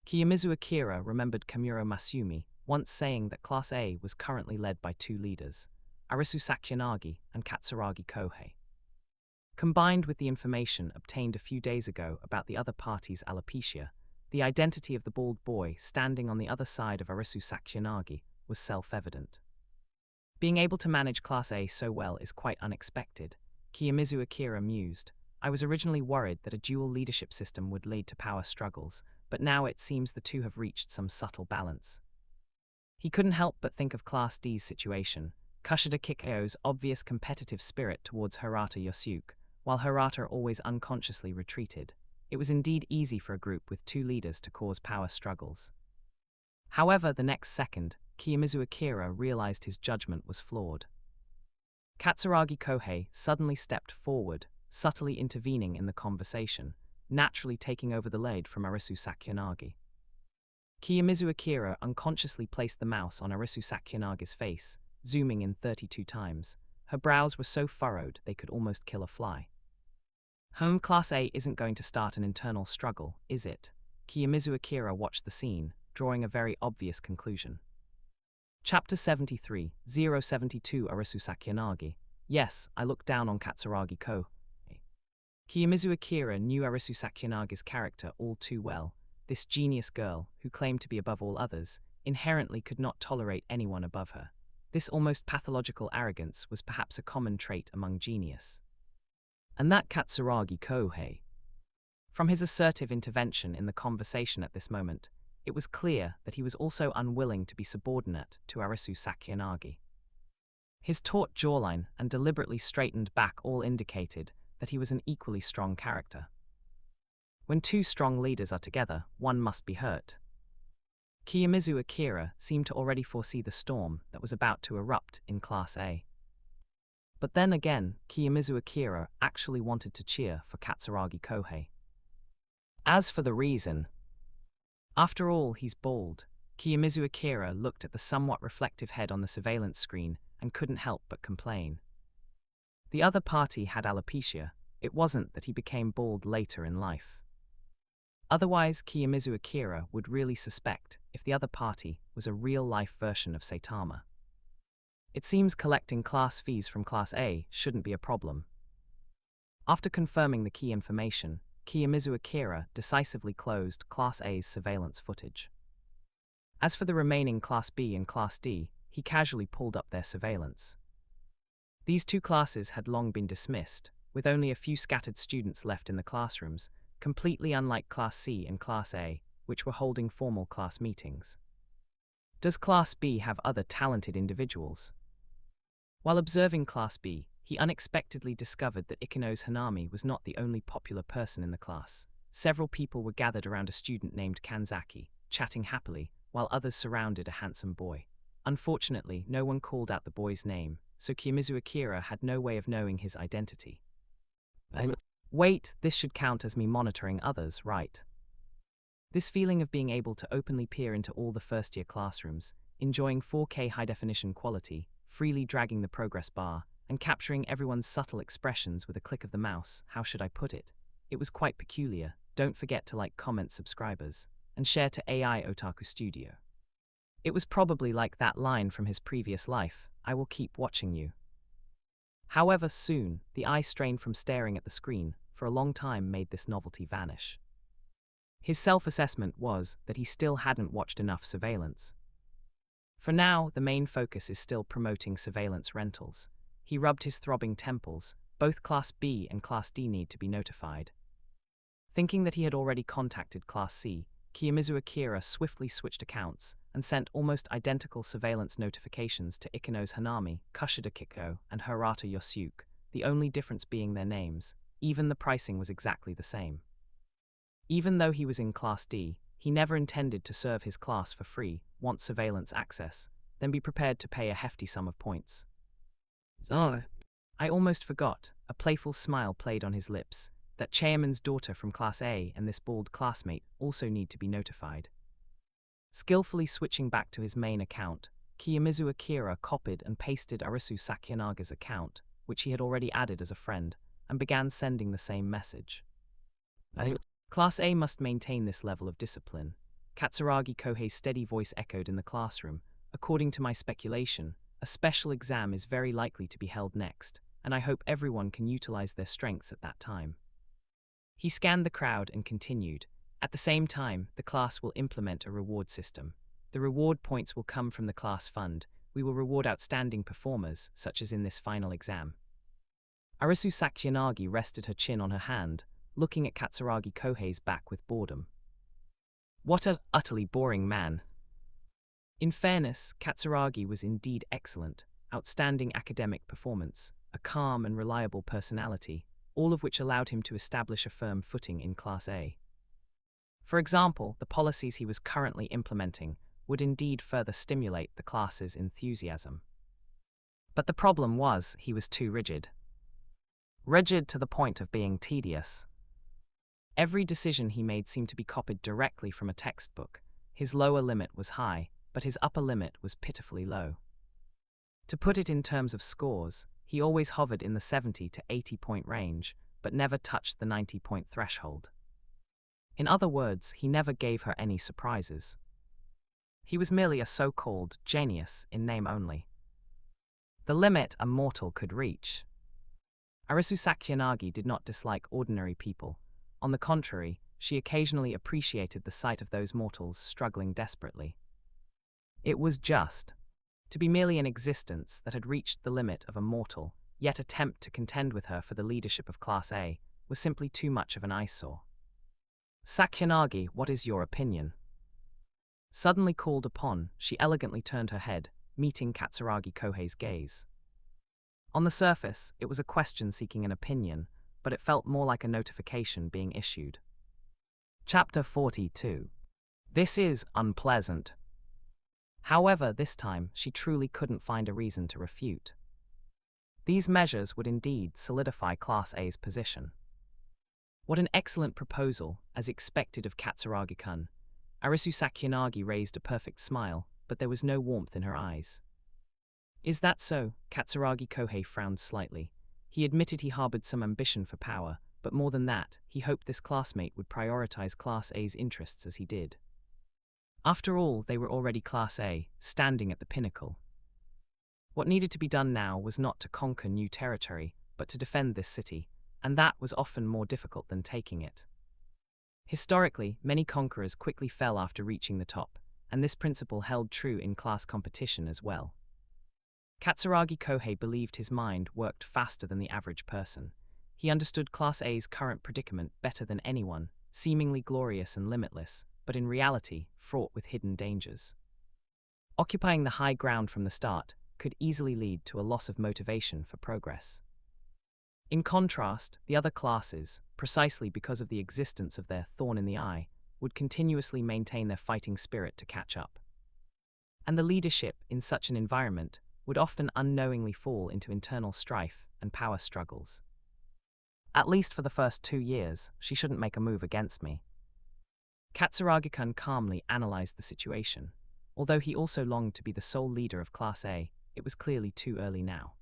Kiyomizu Akira remembered Kamuro Masumi once saying that Class A was currently led by 2 leaders, Arisu Sakyanagi and Katsuragi Kohei. Combined with the information obtained a few days ago about the other party's alopecia, the identity of the bald boy standing on the other side of Arisu Sakyanagi was self-evident. Being able to manage Class A so well is quite unexpected, Kiyomizu Akira mused. I was originally worried that a dual leadership system would lead to power struggles, but now it seems the two have reached some subtle balance. He couldn't help but think of Class D's situation, Kushida Kikyo's obvious competitive spirit towards Hirata Yosuke, while Hirata always unconsciously retreated. It was indeed easy for a group with 2 leaders to cause power struggles. However, the next second, Kiyomizu Akira realized his judgment was flawed. Katsuragi Kohei suddenly stepped forward, subtly intervening in the conversation, naturally taking over the lead from Arisu Sakyanagi. Kiyomizu Akira unconsciously placed the mouse on Arisu Sakyanagi's face, zooming in 32 times. Her brows were so furrowed they could almost kill a fly. Class A isn't going to start an internal struggle, is it? Kiyomizu Akira watched the scene, drawing a very obvious conclusion. Chapter 73, 072 Arisu Sakyanagi. Yes, I looked down on Katsuragi Kohei. Kiyomizu Akira knew Arisu Sakyanagi's character all too well. This genius girl, who claimed to be above all others, inherently could not tolerate anyone above her. This almost pathological arrogance was perhaps a common trait among genius. And that Katsuragi Kohei. From his assertive intervention in the conversation at this moment, it was clear that he was also unwilling to be subordinate to Arisu Sakyanagi. His taut jawline and deliberately straightened back all indicated that he was an equally strong character. When 2 strong leaders are together, one must be hurt. Kiyomizu Akira seemed to already foresee the storm that was about to erupt in Class A. But then again, Kiyomizu Akira actually wanted to cheer for Katsuragi Kohei. As for the reason, after all, he's bald. Kiyomizu Akira looked at the somewhat reflective head on the surveillance screen and couldn't help but complain. The other party had alopecia. It wasn't that he became bald later in life. Otherwise, Kiyomizu Akira would really suspect if the other party was a real-life version of Saitama. It seems collecting class fees from Class A shouldn't be a problem. After confirming the key information, Kiyomizu Akira decisively closed Class A's surveillance footage. As for the remaining Class B and Class D, he casually pulled up their surveillance. These 2 classes had long been dismissed, with only a few scattered students left in the classrooms, completely unlike Class C and Class A, which were holding formal class meetings. Does Class B have other talented individuals? While observing Class B, he unexpectedly discovered that Ikeno's Hanami was not the only popular person in the class. Several people were gathered around a student named Kanzaki, chatting happily, while others surrounded a handsome boy. Unfortunately, no one called out the boy's name, so Kiyomizu Akira had no way of knowing his identity. Wait, this should count as me monitoring others, right? This feeling of being able to openly peer into all the first-year classrooms, enjoying 4K high-definition quality, freely dragging the progress bar, and capturing everyone's subtle expressions with a click of the mouse, how should I put it? It was quite peculiar. Don't forget to like, comment, subscribers, and share to AI Otaku Studio. It was probably like that line from his previous life, I will keep watching you. However, soon, the eye strain from staring at the screen for a long time made this novelty vanish. His self-assessment was that he still hadn't watched enough surveillance. For now, the main focus is still promoting surveillance rentals. He rubbed his throbbing temples. Both Class B and Class D need to be notified. Thinking that he had already contacted Class C, Kiyomizu Akira swiftly switched accounts and sent almost identical surveillance notifications to Ikeno's Hanami, Kushida Kiko, and Hirata Yosuke, the only difference being their names. Even the pricing was exactly the same. Even though he was in Class D, he never intended to serve his class for free, want surveillance access, then be prepared to pay a hefty sum of points. So, I almost forgot, a playful smile played on his lips, that Chairman's daughter from Class A and this bald classmate also need to be notified. Skillfully switching back to his main account, Kiyomizu Akira copied and pasted Arisu Sakuyanaga's account, which he had already added as a friend, and began sending the same message. Class A must maintain this level of discipline. Katsuragi Kohei's steady voice echoed in the classroom. According to my speculation, a special exam is very likely to be held next, and I hope everyone can utilize their strengths at that time. He scanned the crowd and continued. At the same time, the class will implement a reward system. The reward points will come from the class fund. We will reward outstanding performers, such as in this final exam. Arisu Sakuyanagi rested her chin on her hand, looking at Katsuragi Kohei's back with boredom. What an utterly boring man. In fairness, Katsuragi was indeed excellent, outstanding academic performance, a calm and reliable personality, all of which allowed him to establish a firm footing in Class A. For example, the policies he was currently implementing would indeed further stimulate the class's enthusiasm. But the problem was, he was too rigid. Rigid to the point of being tedious. Every decision he made seemed to be copied directly from a textbook. His lower limit was high, but his upper limit was pitifully low. To put it in terms of scores, he always hovered in the 70 to 80 point range, but never touched the 90-point threshold. In other words, he never gave her any surprises. He was merely a so-called genius in name only. The limit a mortal could reach. Arisu Sakuyanagi did not dislike ordinary people. On the contrary, she occasionally appreciated the sight of those mortals struggling desperately. It was just. To be merely an existence that had reached the limit of a mortal, yet attempt to contend with her for the leadership of Class A, was simply too much of an eyesore. Sakuyanagi, what is your opinion? Suddenly called upon, she elegantly turned her head, meeting Katsuragi Kohei's gaze. On the surface, it was a question seeking an opinion, but it felt more like a notification being issued. Chapter 42. This is unpleasant. However, this time, she truly couldn't find a reason to refute. These measures would indeed solidify Class A's position. What an excellent proposal, as expected of Katsuragi-kun. Arisu Sakuyanagi raised a perfect smile, but there was no warmth in her eyes. Is that so? Katsuragi Kohei frowned slightly. He admitted he harbored some ambition for power, but more than that, he hoped this classmate would prioritize Class A's interests as he did. After all, they were already Class A, standing at the pinnacle. What needed to be done now was not to conquer new territory, but to defend this city, and that was often more difficult than taking it. Historically, many conquerors quickly fell after reaching the top, and this principle held true in class competition as well. Katsuragi Kohei believed his mind worked faster than the average person. He understood Class A's current predicament better than anyone, seemingly glorious and limitless, but in reality, fraught with hidden dangers. Occupying the high ground from the start could easily lead to a loss of motivation for progress. In contrast, the other classes, precisely because of the existence of their thorn in the eye, would continuously maintain their fighting spirit to catch up. And the leadership in such an environment would often unknowingly fall into internal strife and power struggles. At least for the first 2 years, she shouldn't make a move against me. Katsuragi-kun calmly analyzed the situation. Although he also longed to be the sole leader of Class A, it was clearly too early now.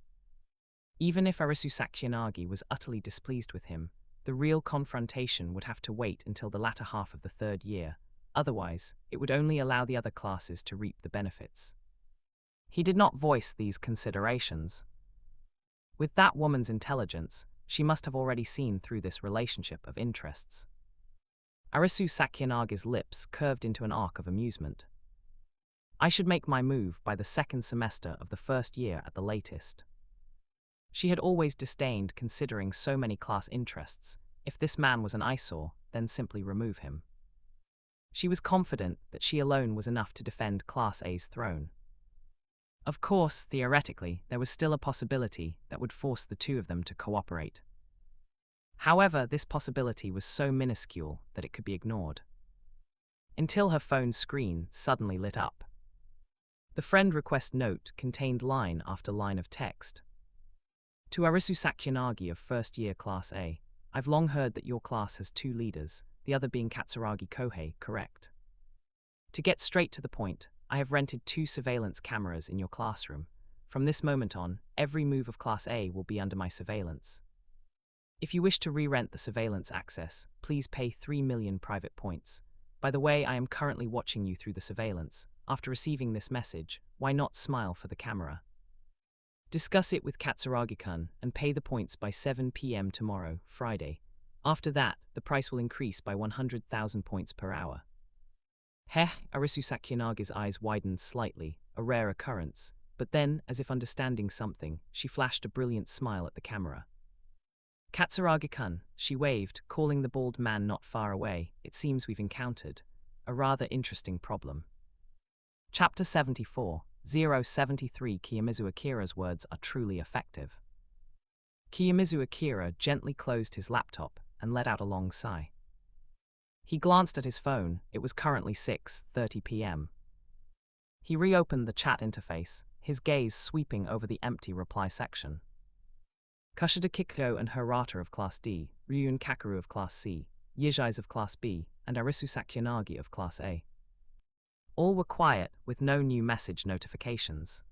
Even if Arisu Sakuyanagi was utterly displeased with him, the real confrontation would have to wait until the latter half of the 3rd year. Otherwise, it would only allow the other classes to reap the benefits. He did not voice these considerations. With that woman's intelligence, she must have already seen through this relationship of interests. Arisu Sakuyanagi's lips curved into an arc of amusement. I should make my move by the 2nd semester of the 1st year at the latest. She had always disdained considering so many class interests. If this man was an eyesore, then simply remove him. She was confident that she alone was enough to defend Class A's throne. Of course, theoretically, there was still a possibility that would force the two of them to cooperate. However, this possibility was so minuscule that it could be ignored. Until her phone's screen suddenly lit up. The friend request note contained line after line of text. To Arisu Sakuyanagi of 1st year Class A, I've long heard that your class has 2 leaders, the other being Katsuragi Kohei, correct? To get straight to the point, I have rented 2 surveillance cameras in your classroom. From this moment on, every move of Class A will be under my surveillance. If you wish to re-rent the surveillance access, please pay 3 million private points. By the way, I am currently watching you through the surveillance. After receiving this message, why not smile for the camera? Discuss it with Katsuragi-kun and pay the points by 7 p.m. tomorrow, Friday. After that, the price will increase by 100,000 points per hour. Arisu Sakuyanaga's eyes widened slightly, a rare occurrence, but then, as if understanding something, she flashed a brilliant smile at the camera. Katsuragi-kun, she waved, calling the bald man not far away. It seems we've encountered a rather interesting problem. Chapter 74, 073. Kiyomizu Akira's words are truly effective. Kiyomizu Akira gently closed his laptop and let out a long sigh. He glanced at his phone. It was currently 6:30 p.m. He reopened the chat interface, his gaze sweeping over the empty reply section. Kushida Kikuo and Hirata of Class D, Ryun Kakeru of Class C, Yijais of Class B, and Arisu Sakuyanagi of Class A. All were quiet, with no new message notifications.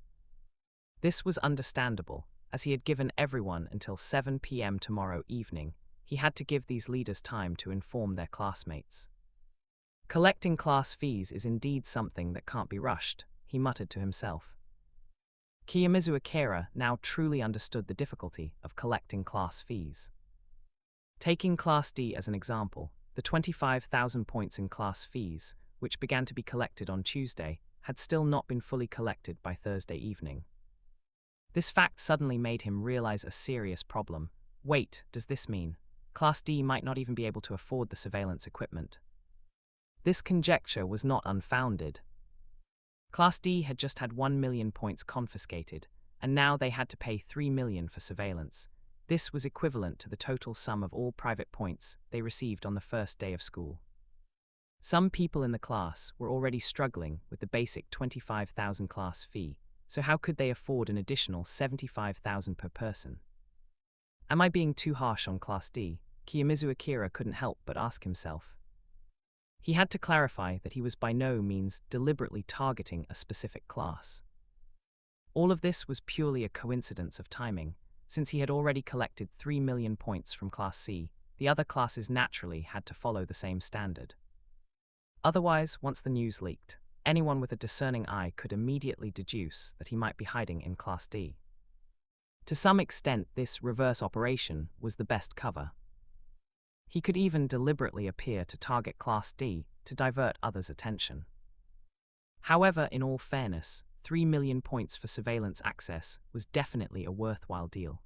This was understandable, as he had given everyone until 7 p.m. tomorrow evening. He had to give these leaders time to inform their classmates. Collecting class fees is indeed something that can't be rushed, he muttered to himself. Kiyomizu Akira now truly understood the difficulty of collecting class fees. Taking Class D as an example, the 25,000 points in class fees, which began to be collected on Tuesday, had still not been fully collected by Thursday evening. This fact suddenly made him realize a serious problem. Wait, does this mean Class D might not even be able to afford the surveillance equipment? This conjecture was not unfounded. Class D had just had 1 million points confiscated, and now they had to pay 3 million for surveillance. This was equivalent to the total sum of all private points they received on the first day of school. Some people in the class were already struggling with the basic 25,000 class fee, so how could they afford an additional 75,000 per person? Am I being too harsh on Class D? Kiyomizu Akira couldn't help but ask himself. He had to clarify that he was by no means deliberately targeting a specific class. All of this was purely a coincidence of timing. Since he had already collected 3 million points from Class C, the other classes naturally had to follow the same standard. Otherwise, once the news leaked, anyone with a discerning eye could immediately deduce that he might be hiding in Class D. To some extent, this reverse operation was the best cover. He could even deliberately appear to target Class D to divert others' attention. However, in all fairness, 3 million points for surveillance access was definitely a worthwhile deal.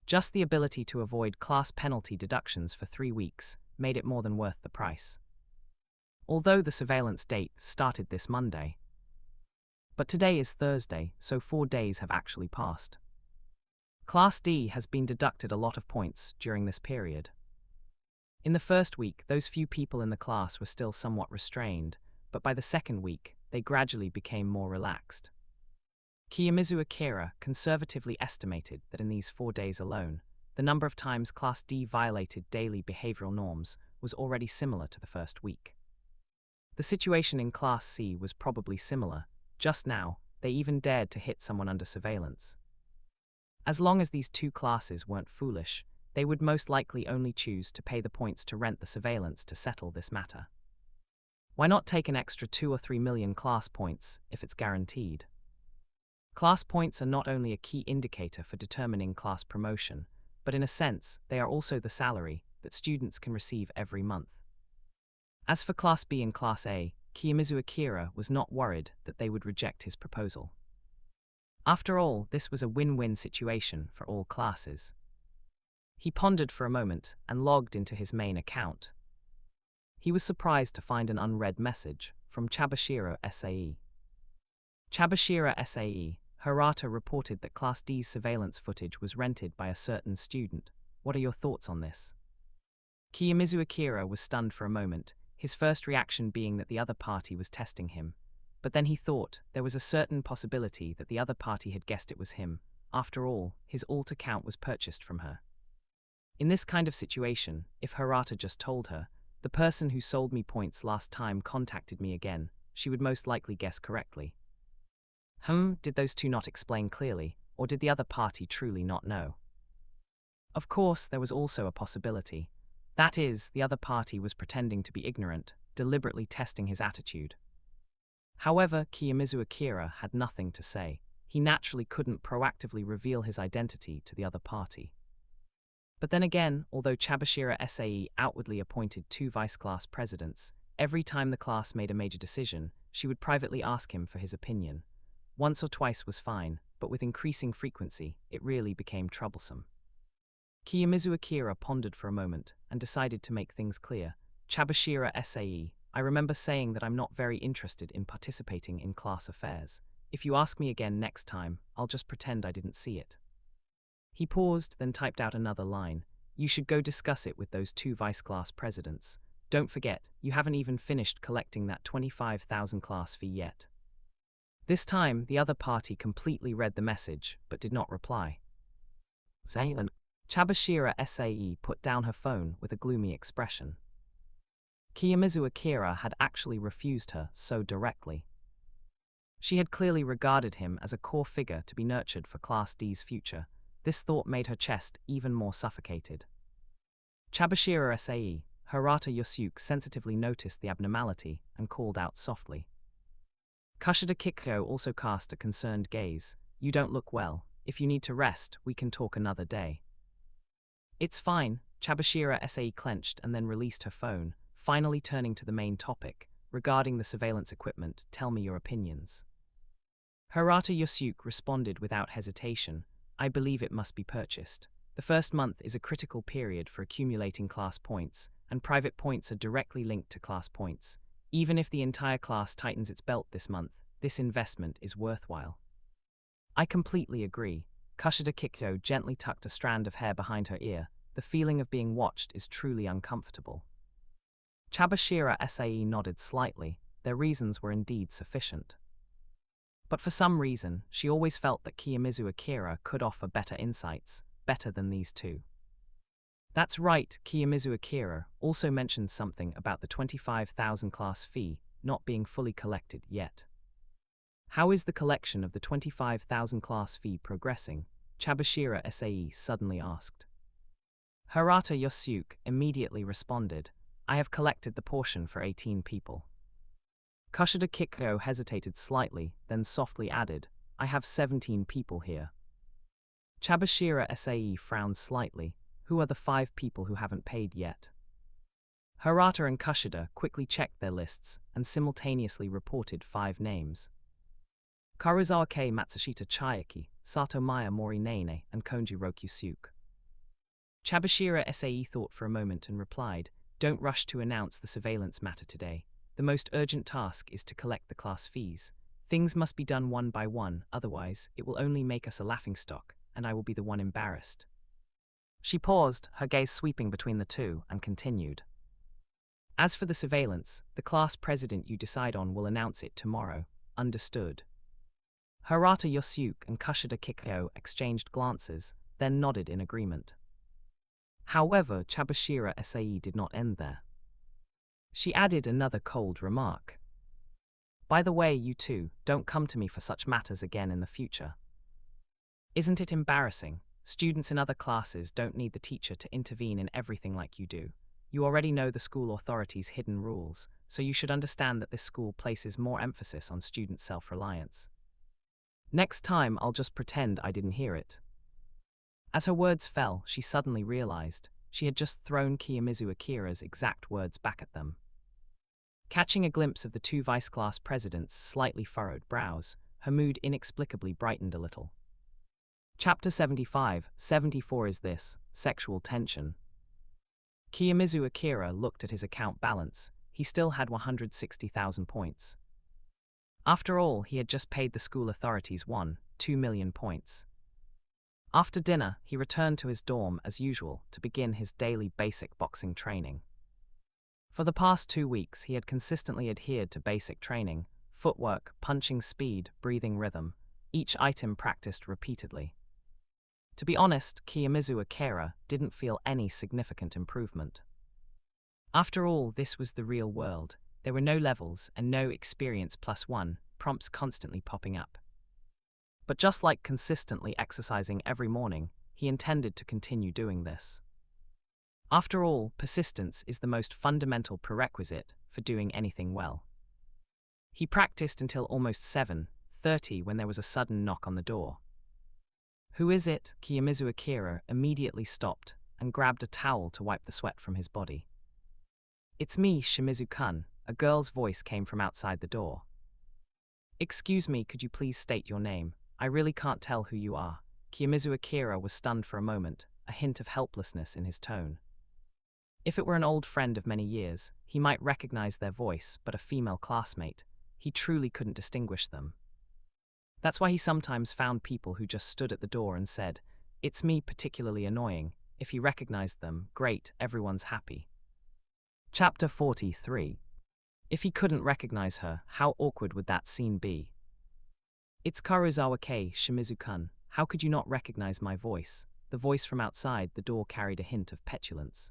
Just the ability to avoid class penalty deductions for 3 weeks made it more than worth the price. Although the surveillance date started this Monday, But today is Thursday, so 4 days have actually passed. Class D has been deducted a lot of points during this period. In the first week, those few people in the class were still somewhat restrained, but by the second week, they gradually became more relaxed. Kiyomizu Akira conservatively estimated that in these 4 days alone, the number of times Class D violated daily behavioral norms was already similar to the first week. The situation in Class C was probably similar. Just now, they even dared to hit someone under surveillance. As long as these two classes weren't foolish, they would most likely only choose to pay the points to rent the surveillance to settle this matter. Why not take an extra 2 or 3 million class points if it's guaranteed? Class points are not only a key indicator for determining class promotion, but in a sense, they are also the salary that students can receive every month. As for Class B and Class A, Kiyomizu Akira was not worried that they would reject his proposal. After all, this was a win-win situation for all classes. He pondered for a moment and logged into his main account. He was surprised to find an unread message from Chabashiro SAE. Chabashiro SAE, Hirata reported that Class D's surveillance footage was rented by a certain student. What are your thoughts on this? Kiyomizu Akira was stunned for a moment, his first reaction being that the other party was testing him. But then he thought there was a certain possibility that the other party had guessed it was him. After all, his alt account was purchased from her. In this kind of situation, if Hirata just told her, the person who sold me points last time contacted me again, she would most likely guess correctly. Did those two not explain clearly, or did the other party truly not know? Of course, there was also a possibility. That is, the other party was pretending to be ignorant, deliberately testing his attitude. However, Kiyomizu Akira had nothing to say. He naturally couldn't proactively reveal his identity to the other party. But then again, although Chabashiro SAE outwardly appointed 2 vice-class presidents, every time the class made a major decision, she would privately ask him for his opinion. Once or twice was fine, but with increasing frequency, it really became troublesome. Kiyomizu Akira pondered for a moment and decided to make things clear. Chabashiro SAE, I remember saying that I'm not very interested in participating in class affairs. If you ask me again next time, I'll just pretend I didn't see it. He paused, then typed out another line. You should go discuss it with those 2 vice-class presidents. Don't forget, you haven't even finished collecting that 25,000 class fee yet. This time, the other party completely read the message, but did not reply. Chabashiro SAE put down her phone with a gloomy expression. Kiyomizu Akira had actually refused her so directly. She had clearly regarded him as a core figure to be nurtured for Class D's future. This thought made her chest even more suffocated. Chabashiro SAE, Hirata Yosuke sensitively noticed the abnormality and called out softly. Kushida Kikyo also cast a concerned gaze. You don't look well. If you need to rest, we can talk another day. It's fine, Chabashiro SAE clenched and then released her phone, finally turning to the main topic. Regarding the surveillance equipment, tell me your opinions. Hirata Yosuke responded without hesitation. I believe it must be purchased. The first month is a critical period for accumulating class points, and private points are directly linked to class points. Even if the entire class tightens its belt this month, this investment is worthwhile. I completely agree. Kushida Kikyo gently tucked a strand of hair behind her ear. The feeling of being watched is truly uncomfortable. Chabashiro SAE nodded slightly. Their reasons were indeed sufficient. But for some reason, she always felt that Kiyomizu Akira could offer better insights, better than these two. That's right, Kiyomizu Akira also mentioned something about the 25,000 class fee not being fully collected yet. How is the collection of the 25,000 class fee progressing? Chabashiro SAE suddenly asked. Hirata Yosuke immediately responded, I have collected the portion for 18 people. Kushida Kikyo hesitated slightly, then softly added, I have 17 people here. Chabashiro SAE frowned slightly. Who are the 5 people who haven't paid yet? Hirata and Kushida quickly checked their lists and simultaneously reported 5 names. Karuzawa K. Matsushita Chayaki, Sato Maya Morinene, and Konji Rokyusuke. Chabashiro SAE thought for a moment and replied, Don't rush to announce the surveillance matter today. The most urgent task is to collect the class fees. Things must be done one by one, otherwise it will only make us a laughingstock, and I will be the one embarrassed. She paused, her gaze sweeping between the two, and continued. As for the surveillance, the class president you decide on will announce it tomorrow. Understood? Hirata Yosuke and Kushida Kikyo exchanged glances, then nodded in agreement. However, Chabashira Asai did not end there. She added another cold remark. By the way, you two, don't come to me for such matters again in the future. Isn't it embarrassing? Students in other classes don't need the teacher to intervene in everything like you do. You already know the school authorities' hidden rules, so you should understand that this school places more emphasis on student self-reliance. Next time, I'll just pretend I didn't hear it. As her words fell, she suddenly realized she had just thrown Kiyomizu Akira's exact words back at them. Catching a glimpse of the two vice-class presidents' slightly furrowed brows, her mood inexplicably brightened a little. Chapter 75-74 is this, sexual tension. Kiyomizu Akira looked at his account balance. He still had 160,000 points. After all, he had just paid the school authorities 2 million points. After dinner, he returned to his dorm as usual to begin his daily basic boxing training. For the past 2 weeks, he had consistently adhered to basic training, footwork, punching speed, breathing rhythm, each item practiced repeatedly. To be honest, Kiyomizu Akira didn't feel any significant improvement. After all, this was the real world. There were no levels and no experience +1 prompts constantly popping up. But just like consistently exercising every morning, he intended to continue doing this. After all, persistence is the most fundamental prerequisite for doing anything well. He practiced until almost 7:30 when there was a sudden knock on the door. "Who is it?" Kiyomizu Akira immediately stopped and grabbed a towel to wipe the sweat from his body. "It's me, Shimizu-kun," a girl's voice came from outside the door. "Excuse me, could you please state your name? I really can't tell who you are." Kiyomizu Akira was stunned for a moment, a hint of helplessness in his tone. If it were an old friend of many years, he might recognize their voice, but a female classmate, he truly couldn't distinguish them. That's why he sometimes found people who just stood at the door and said, "It's me," particularly annoying. If he recognized them, great, everyone's happy. Chapter 43. If he couldn't recognize her, how awkward would that scene be? "It's Karuzawa Kei, Shimizu-kun. How could you not recognize my voice?" The voice from outside the door carried a hint of petulance.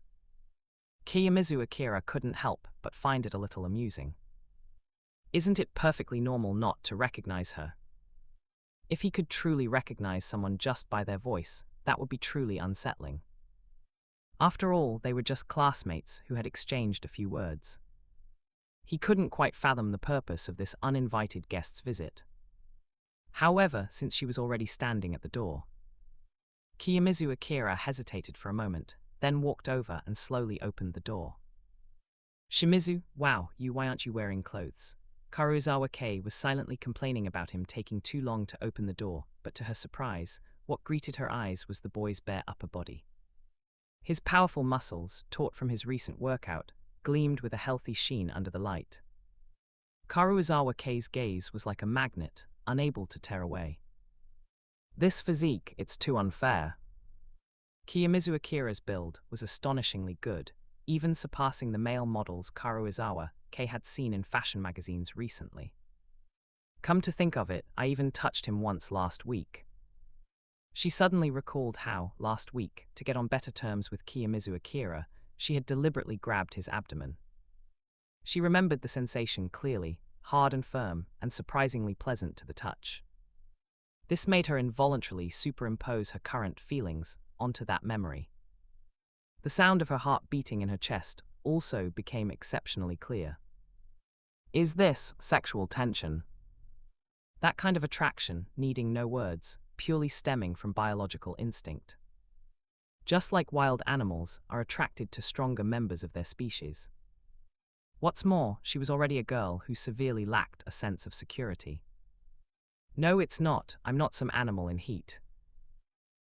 Kiyomizu Akira couldn't help but find it a little amusing. Isn't it perfectly normal not to recognize her? If he could truly recognize someone just by their voice, that would be truly unsettling. After all, they were just classmates who had exchanged a few words. He couldn't quite fathom the purpose of this uninvited guest's visit. However, since she was already standing at the door, Kiyomizu Akira hesitated for a moment, then walked over and slowly opened the door. "Shimizu, wow, why aren't you wearing clothes?" Karuzawa Kei was silently complaining about him taking too long to open the door, but to her surprise, what greeted her eyes was the boy's bare upper body. His powerful muscles, taut from his recent workout, gleamed with a healthy sheen under the light. Karuzawa Kei's gaze was like a magnet, unable to tear away. "This physique, it's too unfair." Kiyomizu Akira's build was astonishingly good, even surpassing the male models Karuzawa Kei had seen in fashion magazines recently. "Come to think of it, I even touched him once last week." She suddenly recalled how, last week, to get on better terms with Kiyomizu Akira, she had deliberately grabbed his abdomen. She remembered the sensation clearly, hard and firm, and surprisingly pleasant to the touch. This made her involuntarily superimpose her current feelings onto that memory. The sound of her heart beating in her chest also became exceptionally clear. Is this sexual tension? That kind of attraction, needing no words, purely stemming from biological instinct. Just like wild animals are attracted to stronger members of their species. What's more, she was already a girl who severely lacked a sense of security. "No, it's not, I'm not some animal in heat,"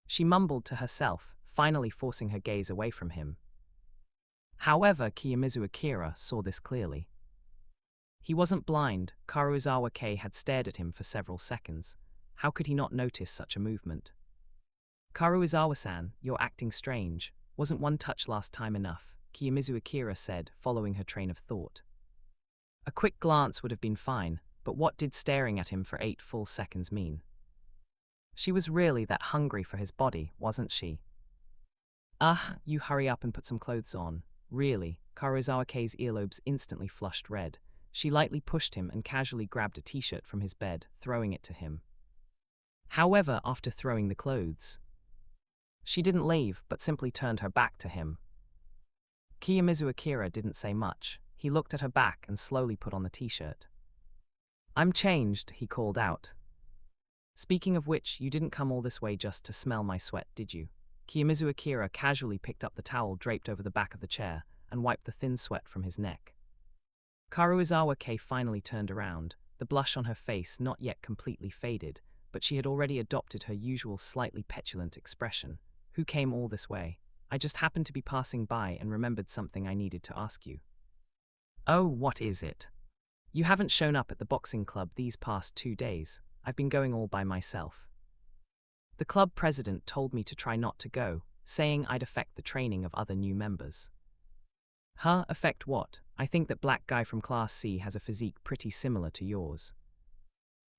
she mumbled to herself, finally forcing her gaze away from him. However, Kiyomizu Akira saw this clearly. He wasn't blind. Karuizawa Kei had stared at him for several seconds. How could he not notice such a movement? Karuizawa-san, you're acting strange. Wasn't one touch last time enough? Kiyomizu Akira said, following her train of thought. A quick glance would have been fine, but what did staring at him for 8 full seconds mean? She was really that hungry for his body, wasn't she? You hurry up and put some clothes on. Really? Karuizawa Kei's earlobes instantly flushed red. She lightly pushed him and casually grabbed a t-shirt from his bed, throwing it to him. However, after throwing the clothes, she didn't leave, but simply turned her back to him. Kiyomizu Akira didn't say much. He looked at her back and slowly put on the t-shirt. I'm changed, he called out. Speaking of which, you didn't come all this way just to smell my sweat, did you? Kiyomizu Akira casually picked up the towel draped over the back of the chair and wiped the thin sweat from his neck. Karuizawa Kei finally turned around, the blush on her face not yet completely faded, but she had already adopted her usual slightly petulant expression. Who came all this way? I just happened to be passing by and remembered something I needed to ask you. Oh, what is it? You haven't shown up at the boxing club these past 2 days. I've been going all by myself. The club president told me to try not to go, saying I'd affect the training of other new members. Affect what? I think that black guy from Class C has a physique pretty similar to yours.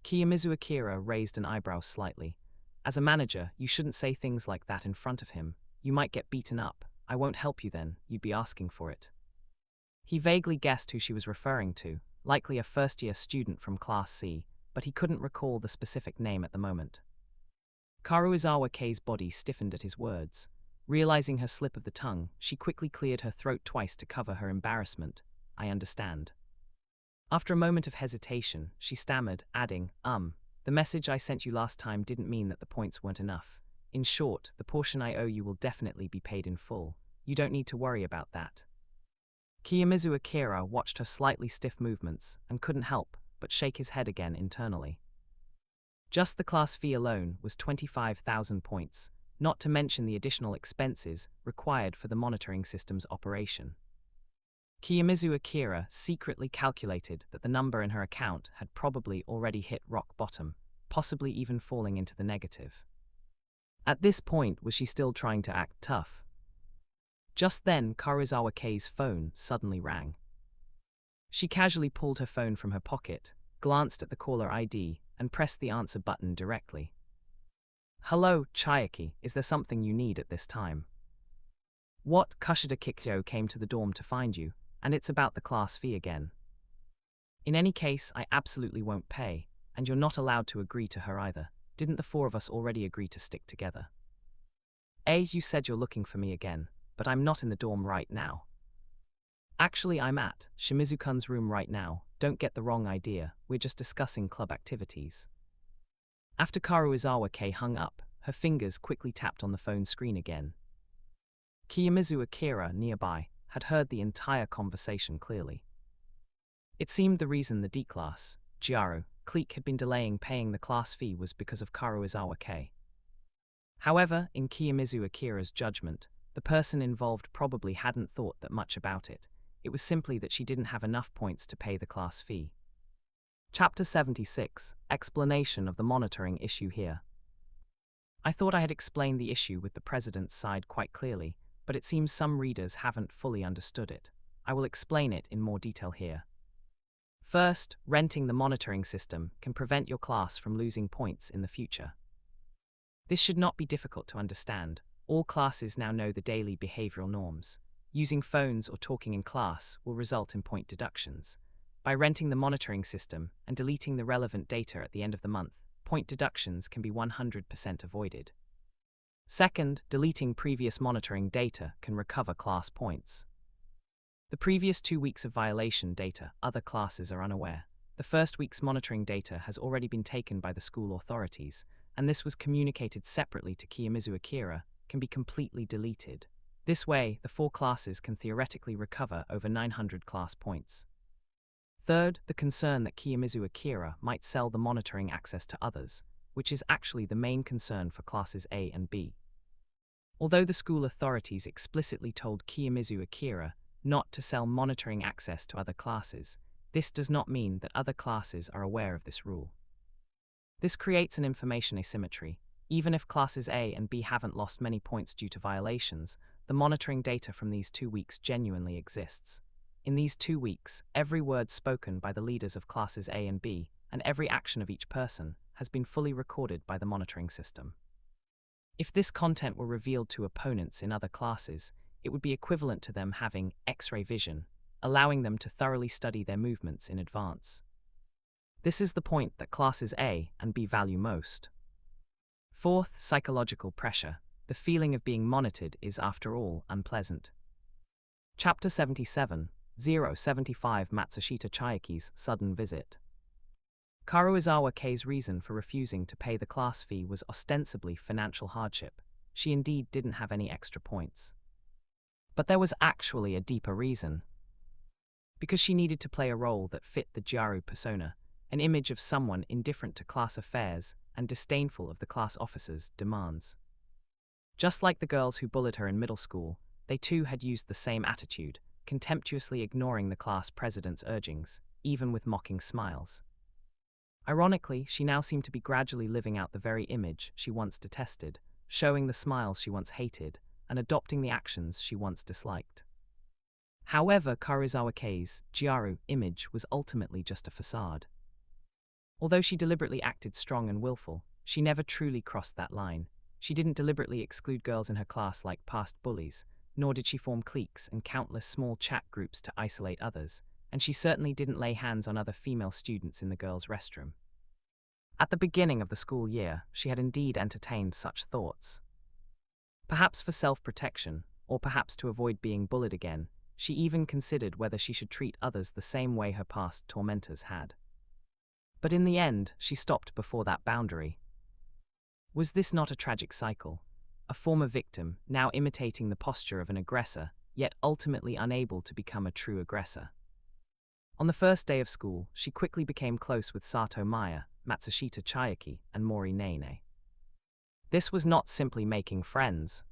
Kiyomizu Akira raised an eyebrow slightly. As a manager, you shouldn't say things like that in front of him. You might get beaten up. I won't help you then, you'd be asking for it. He vaguely guessed who she was referring to, likely a first-year student from Class C, but he couldn't recall the specific name at the moment. Karuizawa Kei's body stiffened at his words. Realizing her slip of the tongue, she quickly cleared her throat twice to cover her embarrassment. I understand. After a moment of hesitation, she stammered, adding, the message I sent you last time didn't mean that the points weren't enough. In short, the portion I owe you will definitely be paid in full. You don't need to worry about that. Kiyomizu Akira watched her slightly stiff movements and couldn't help but shake his head again internally. Just the class fee alone was 25,000 points, not to mention the additional expenses required for the monitoring system's operation. Kiyomizu Akira secretly calculated that the number in her account had probably already hit rock bottom, possibly even falling into the negative. At this point, was she still trying to act tough? Just then, Karuizawa Kei's phone suddenly rang. She casually pulled her phone from her pocket, glanced at the caller ID, and pressed the answer button directly. Hello, Chiaki, is there something you need at this time? What? Kushida Kikyo came to the dorm to find you, and it's about the class fee again. In any case, I absolutely won't pay, and you're not allowed to agree to her either. Didn't the 4 of us already agree to stick together? You said you're looking for me again, but I'm not in the dorm right now. Actually, I'm at Shimizu-kun's room right now. Don't get the wrong idea, we're just discussing club activities. After Karuizawa Kei hung up, her fingers quickly tapped on the phone screen again. Kiyomizu Akira, nearby, had heard the entire conversation clearly. It seemed the reason the D-class, Gyaro, clique had been delaying paying the class fee was because of Karuizawa Kei. However, in Kiyomizu Akira's judgment, the person involved probably hadn't thought that much about it. It was simply that she didn't have enough points to pay the class fee. Chapter 76, Explanation of the monitoring issue here. I thought I had explained the issue with the president's side quite clearly, but it seems some readers haven't fully understood it. I will explain it in more detail here. First, renting the monitoring system can prevent your class from losing points in the future. This should not be difficult to understand. All classes now know the daily behavioral norms. Using phones or talking in class will result in point deductions. By renting the monitoring system and deleting the relevant data at the end of the month, point deductions can be 100% avoided. Second, deleting previous monitoring data can recover class points. The previous 2 weeks of violation data, other classes are unaware. The first week's monitoring data has already been taken by the school authorities, and this was communicated separately to Kiyomizu Akira, can be completely deleted. This way, the 4 classes can theoretically recover over 900 class points. Third, the concern that Kiyomizu Akira might sell the monitoring access to others, which is actually the main concern for classes A and B. Although the school authorities explicitly told Kiyomizu Akira not to sell monitoring access to other classes, This does not mean that other classes are aware of this rule. This creates an information asymmetry. Even if classes A and B haven't lost many points due to violations, the monitoring data from these 2 weeks genuinely exists. In these 2 weeks, every word spoken by the leaders of classes A and B, and every action of each person, has been fully recorded by the monitoring system. If this content were revealed to opponents in other classes, it would be equivalent to them having X-ray vision, allowing them to thoroughly study their movements in advance. This is the point that classes A and B value most. Fourth, psychological pressure. The feeling of being monitored is, after all, unpleasant. Chapter 77, 075 Matsushita Chayaki's sudden visit. Karuizawa Kei's reason for refusing to pay the class fee was ostensibly financial hardship. She indeed didn't have any extra points. But there was actually a deeper reason. Because she needed to play a role that fit the Gyaru persona, an image of someone indifferent to class affairs and disdainful of the class officer's demands. Just like the girls who bullied her in middle school, they too had used the same attitude, contemptuously ignoring the class president's urgings, even with mocking smiles. Ironically, she now seemed to be gradually living out the very image she once detested, showing the smiles she once hated, and adopting the actions she once disliked. However, Karuizawa Kei's Gyaru image was ultimately just a facade. Although she deliberately acted strong and willful, she never truly crossed that line. She didn't deliberately exclude girls in her class like past bullies, nor did she form cliques and countless small chat groups to isolate others, and she certainly didn't lay hands on other female students in the girls' restroom. At the beginning of the school year, she had indeed entertained such thoughts. Perhaps for self-protection, or perhaps to avoid being bullied again, she even considered whether she should treat others the same way her past tormentors had. But in the end, she stopped before that boundary. Was this not a tragic cycle? A former victim, now imitating the posture of an aggressor, yet ultimately unable to become a true aggressor. On the first day of school, she quickly became close with Sato Maya, Matsushita Chayaki, and Mori Nene. This was not simply making friends.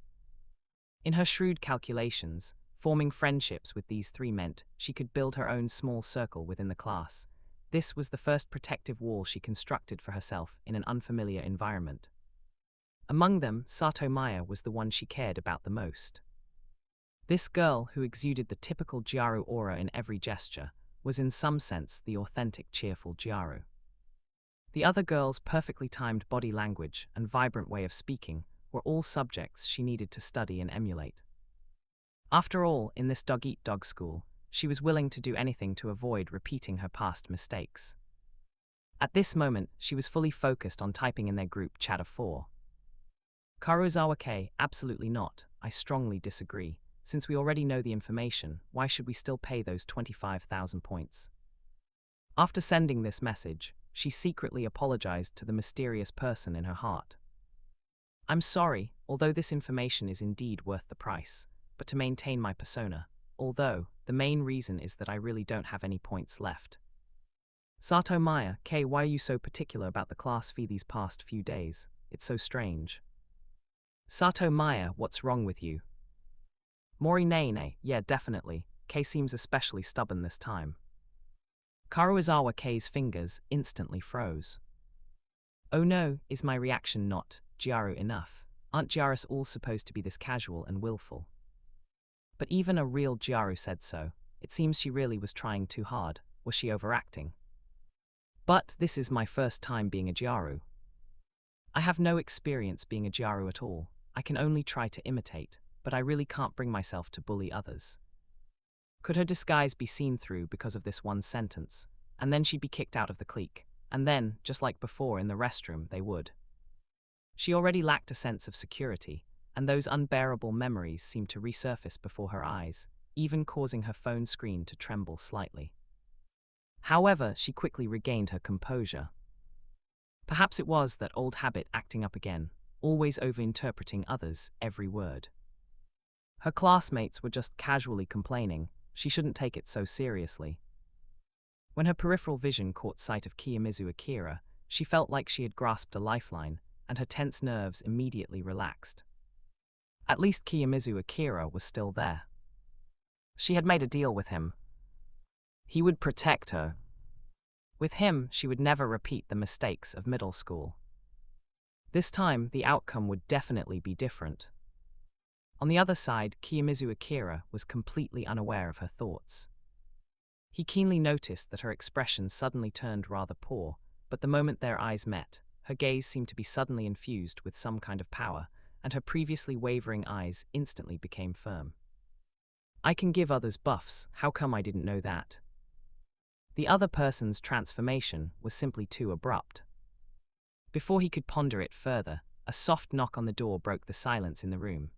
In her shrewd calculations, forming friendships with these three meant she could build her own small circle within the class. This was the first protective wall she constructed for herself in an unfamiliar environment. Among them, Sato Maya was the one she cared about the most. This girl, who exuded the typical Gyaru aura in every gesture, was in some sense the authentic cheerful Gyaru. The other girls' perfectly timed body language and vibrant way of speaking were all subjects she needed to study and emulate. After all, in this dog-eat-dog school, she was willing to do anything to avoid repeating her past mistakes. At this moment, she was fully focused on typing in their group chat of 4. Karuizawa Kei, absolutely not. I strongly disagree. Since we already know the information, why should we still pay those 25,000 points? After sending this message, she secretly apologized to the mysterious person in her heart. I'm sorry, although this information is indeed worth the price, but to maintain my persona, although the main reason is that I really don't have any points left. Sato Maya, Kei, why are you so particular about the class fee these past few days? It's so strange. Sato Maya, what's wrong with you? Mori Nene, yeah, definitely. Kei seems especially stubborn this time. Karuizawa Kei's fingers instantly froze. Oh no, is my reaction not Gyaru enough? Aren't Gyarus all supposed to be this casual and willful? But even a real Gyaru said so. It seems she really was trying too hard. Was she overacting? But this is my first time being a Gyaru. I have no experience being a Gyaru at all. I can only try to imitate, but I really can't bring myself to bully others. Could her disguise be seen through because of this one sentence, and then she'd be kicked out of the clique, and then, just like before in the restroom, they would. She already lacked a sense of security, and those unbearable memories seemed to resurface before her eyes, even causing her phone screen to tremble slightly. However, she quickly regained her composure. Perhaps it was that old habit acting up again, always overinterpreting others' every word. Her classmates were just casually complaining she shouldn't take it so seriously. When her peripheral vision caught sight of Kiyomizu Akira, she felt like she had grasped a lifeline, and her tense nerves immediately relaxed. At least Kiyomizu Akira was still there. She had made a deal with him. He would protect her. With him, she would never repeat the mistakes of middle school. This time, the outcome would definitely be different. On the other side, Kiyomizu Akira was completely unaware of her thoughts. He keenly noticed that her expression suddenly turned rather poor, but the moment their eyes met, her gaze seemed to be suddenly infused with some kind of power, and her previously wavering eyes instantly became firm. I can give others buffs, how come I didn't know that? The other person's transformation was simply too abrupt. Before he could ponder it further, a soft knock on the door broke the silence in the room.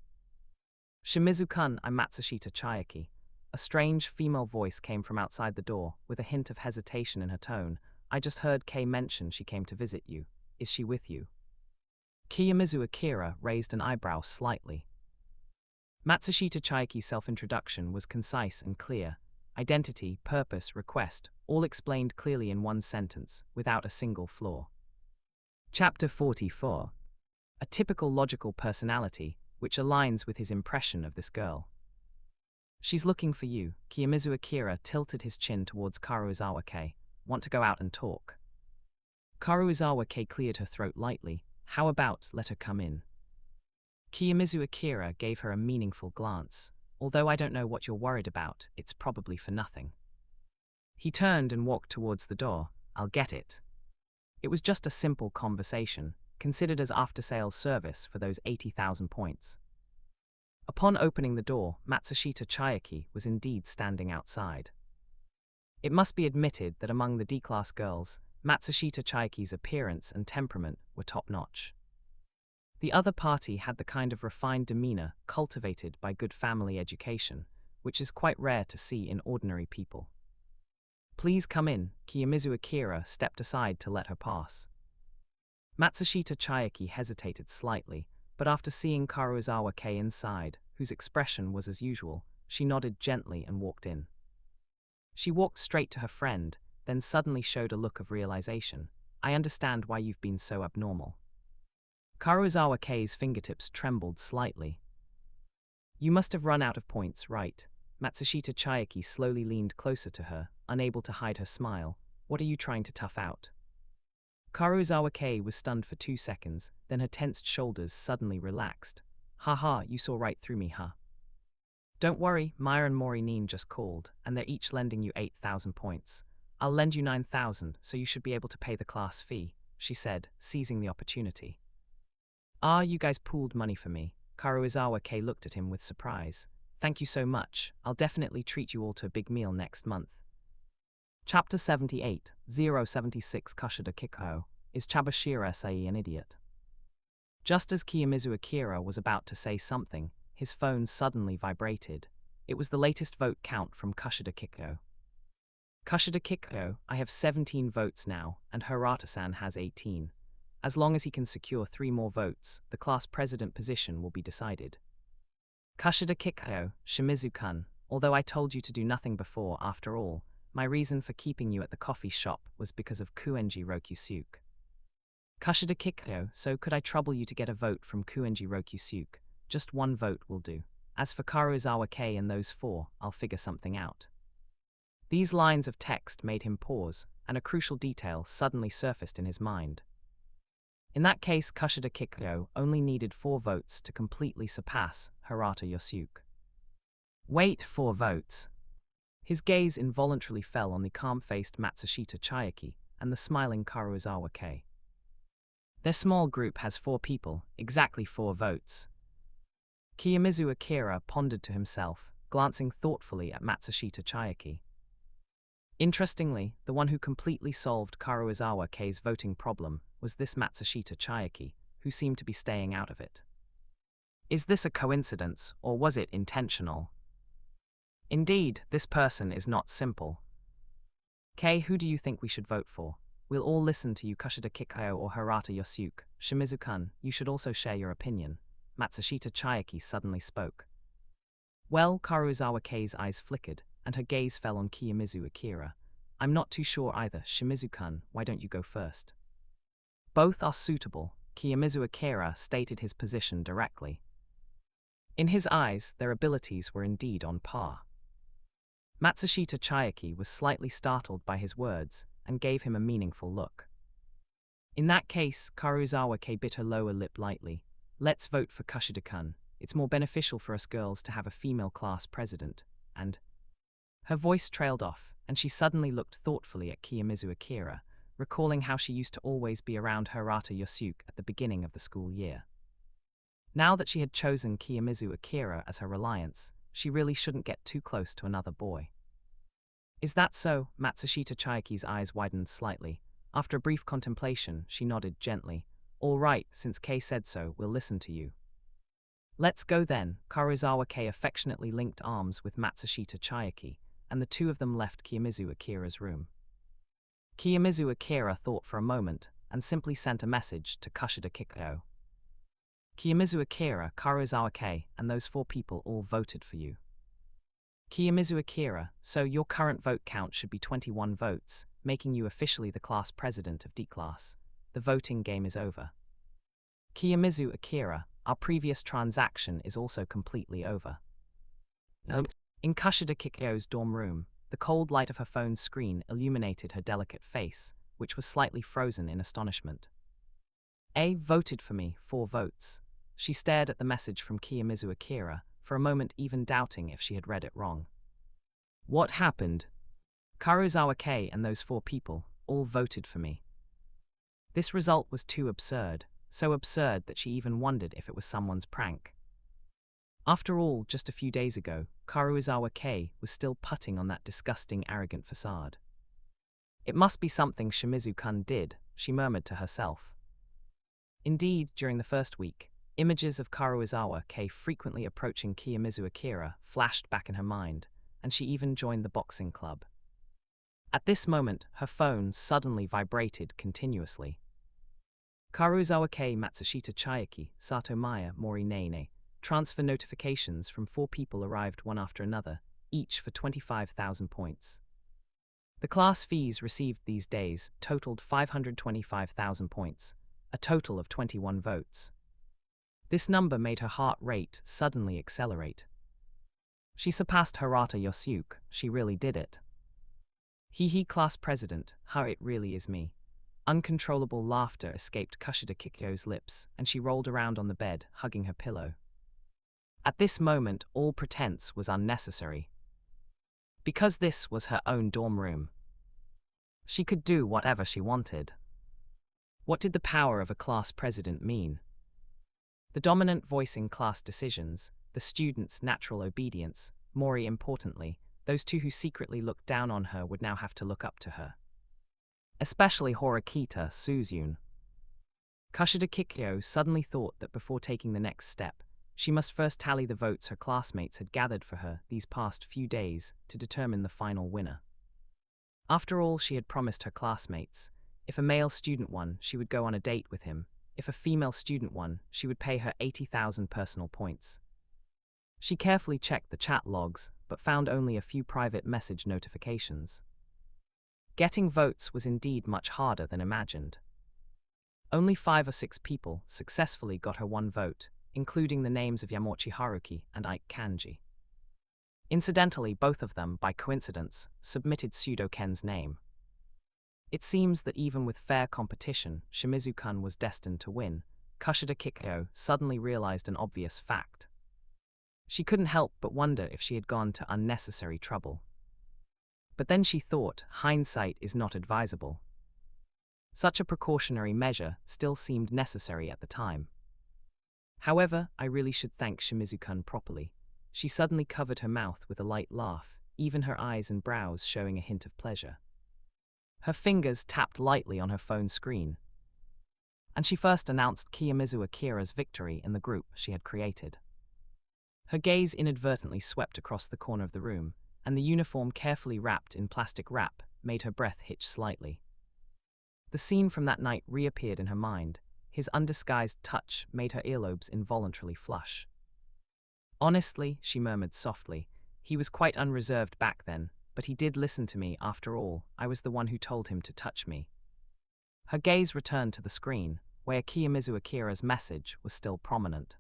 Shimizu-kun, I'm Matsushita Chiaki. A strange female voice came from outside the door, with a hint of hesitation in her tone. I just heard Kei mention she came to visit you. Is she with you? Kiyomizu Akira raised an eyebrow slightly. Matsushita Chiaki's self-introduction was concise and clear. Identity, purpose, request, all explained clearly in one sentence, without a single flaw. Chapter 44. A typical logical personality, which aligns with his impression of this girl. She's looking for you. Kiyomizu Akira tilted his chin towards Karuizawa Kei. Want to go out and talk? Karuizawa Kei cleared her throat lightly. How about let her come in? Kiyomizu Akira gave her a meaningful glance. Although I don't know what you're worried about, it's probably for nothing. He turned and walked towards the door. I'll get it. It was just a simple conversation, considered as after-sales service for those 80,000 points. Upon opening the door, Matsushita Chiaki was indeed standing outside. It must be admitted that among the D-class girls, Matsushita Chiaki's appearance and temperament were top-notch. The other party had the kind of refined demeanor cultivated by good family education, which is quite rare to see in ordinary people. Please come in. Kiyomizu Akira stepped aside to let her pass. Matsushita Chiaki hesitated slightly, but after seeing Karuizawa Kei inside, whose expression was as usual, she nodded gently and walked in. She walked straight to her friend, then suddenly showed a look of realization. I understand why you've been so abnormal. Karuizawa Kei's fingertips trembled slightly. You must have run out of points, right? Matsushita Chiaki slowly leaned closer to her, unable to hide her smile. What are you trying to tough out? Karuizawa Kei was stunned for 2 seconds, then her tensed shoulders suddenly relaxed. Haha, you saw right through me, huh? Don't worry, Maya and Morinin just called, and they're each lending you 8,000 points. I'll lend you 9,000, so you should be able to pay the class fee, she said, seizing the opportunity. Ah, you guys pooled money for me. Karuizawa Kei looked at him with surprise. Thank you so much. I'll definitely treat you all to a big meal next month. Chapter 78, 076 Kushida Kikyo. Is Chabashira Sai an idiot? Just as Kiyomizu Akira was about to say something, his phone suddenly vibrated. It was the latest vote count from Kushida Kikyo. Kushida Kikyo, I have 17 votes now, and Hirata-san has 18. As long as he can secure 3 more votes, the class president position will be decided. Kushida Kikyo, Shimizu-kun, although I told you to do nothing before, after all, my reason for keeping you at the coffee shop was because of Kuenji Rokusuke. Kushida Kikyo, so could I trouble you to get a vote from Kuenji Rokusuke? Just 1 vote will do. As for Karuizawa Kei and those 4, I'll figure something out. These lines of text made him pause, and a crucial detail suddenly surfaced in his mind. In that case, Kushida Kikyo only needed 4 votes to completely surpass Hirata Yosuke. Wait, 4 votes? His gaze involuntarily fell on the calm-faced Matsushita Chiaki and the smiling Karuizawa Kei. Their small group has 4 people, exactly 4 votes. Kiyomizu Akira pondered to himself, glancing thoughtfully at Matsushita Chiaki. Interestingly, the one who completely solved Karuizawa Kei's voting problem was this Matsushita Chiaki, who seemed to be staying out of it. Is this a coincidence, or was it intentional? Indeed, this person is not simple. Kei, who do you think we should vote for? We'll all listen to you, Kushida Kikyo or Hirata Yosuke. Shimizu-kun, you should also share your opinion. Matsushita Chiaki suddenly spoke. Well, Karuizawa Kei's eyes flickered, and her gaze fell on Kiyomizu Akira. I'm not too sure either. Shimizu-kun, why don't you go first? Both are suitable. Kiyomizu Akira stated his position directly. In his eyes, their abilities were indeed on par. Matsushita Chayaki was slightly startled by his words and gave him a meaningful look. In that case, Karuizawa bit her lower lip lightly. Let's vote for Kushida-kun. It's more beneficial for us girls to have a female class president. And her voice trailed off, and she suddenly looked thoughtfully at Kiyomizu Akira, recalling how she used to always be around Hirata Yosuke at the beginning of the school year. Now that she had chosen Kiyomizu Akira as her reliance, she really shouldn't get too close to another boy. Is that so? Matsushita Chayaki's eyes widened slightly. After a brief contemplation, she nodded gently. All right, since Kei said so, we'll listen to you. Let's go then. Karuizawa affectionately linked arms with Matsushita Chayaki, and the two of them left Kiyomizu Akira's room. Kiyomizu Akira thought for a moment, and simply sent a message to Kushida Kikyo. Kiyomizu Akira, Karuizawa and those 4 people all voted for you. Kiyomizu Akira, so your current vote count should be 21 votes, making you officially the class president of D class. The voting game is over. Kiyomizu Akira, our previous transaction is also completely over. In Kushida Kikyo's dorm room, the cold light of her phone's screen illuminated her delicate face, which was slightly frozen in astonishment. A voted for me, 4 votes. She stared at the message from Kiyomizu Akira, for a moment even doubting if she had read it wrong. What happened? Karuizawa and those 4 people all voted for me. This result was too absurd, so absurd that she even wondered if it was someone's prank. After all, just a few days ago, Karuizawa was still putting on that disgusting, arrogant facade. It must be something Shimizu-kun did, she murmured to herself. Indeed, during the first week, images of Karuizawa frequently approaching Kiyomizu Akira flashed back in her mind, and she even joined the boxing club. At this moment, her phone suddenly vibrated continuously. Karuizawa Matsushita Chayaki, Sato Maya, Mori Nene. Transfer notifications from 4 people arrived one after another, each for 25,000 points. The class fees received these days totaled 525,000 points, a total of 21 votes. This number made her heart rate suddenly accelerate. She surpassed Hirata Yosuke, she really did it. He class president, how it really is me. Uncontrollable laughter escaped Kushida Kikyo's lips, and she rolled around on the bed, hugging her pillow. At this moment, all pretense was unnecessary. Because this was her own dorm room, she could do whatever she wanted. What did the power of a class president mean? The dominant voice in class decisions, the students' natural obedience, more importantly, those 2 who secretly looked down on her would now have to look up to her. Especially Horikita Suzune. Kushida Kikyo suddenly thought that before taking the next step, she must first tally the votes her classmates had gathered for her these past few days to determine the final winner. After all, she had promised her classmates, if a male student won, she would go on a date with him. If a female student won, she would pay her 80,000 personal points. She carefully checked the chat logs, but found only a few private message notifications. Getting votes was indeed much harder than imagined. Only 5 or 6 people successfully got her 1 vote, including the names of Yamauchi Haruki and Ike Kanji. Incidentally, both of them, by coincidence, submitted Pseudo-Ken's name. It seems that even with fair competition, Shimizu-kun was destined to win. Kushida Kikyo suddenly realized an obvious fact. She couldn't help but wonder if she had gone to unnecessary trouble. But then she thought, hindsight is not advisable. Such a precautionary measure still seemed necessary at the time. However, I really should thank Shimizu-kun properly. She suddenly covered her mouth with a light laugh, even her eyes and brows showing a hint of pleasure. Her fingers tapped lightly on her phone screen, and she first announced Kiyomizu Akira's victory in the group she had created. Her gaze inadvertently swept across the corner of the room, and the uniform carefully wrapped in plastic wrap made her breath hitch slightly. The scene from that night reappeared in her mind. His undisguised touch made her earlobes involuntarily flush. Honestly, she murmured softly, he was quite unreserved back then, but he did listen to me after all. I was the one who told him to touch me. Her gaze returned to the screen, where Kiyomizu Akira's message was still prominent.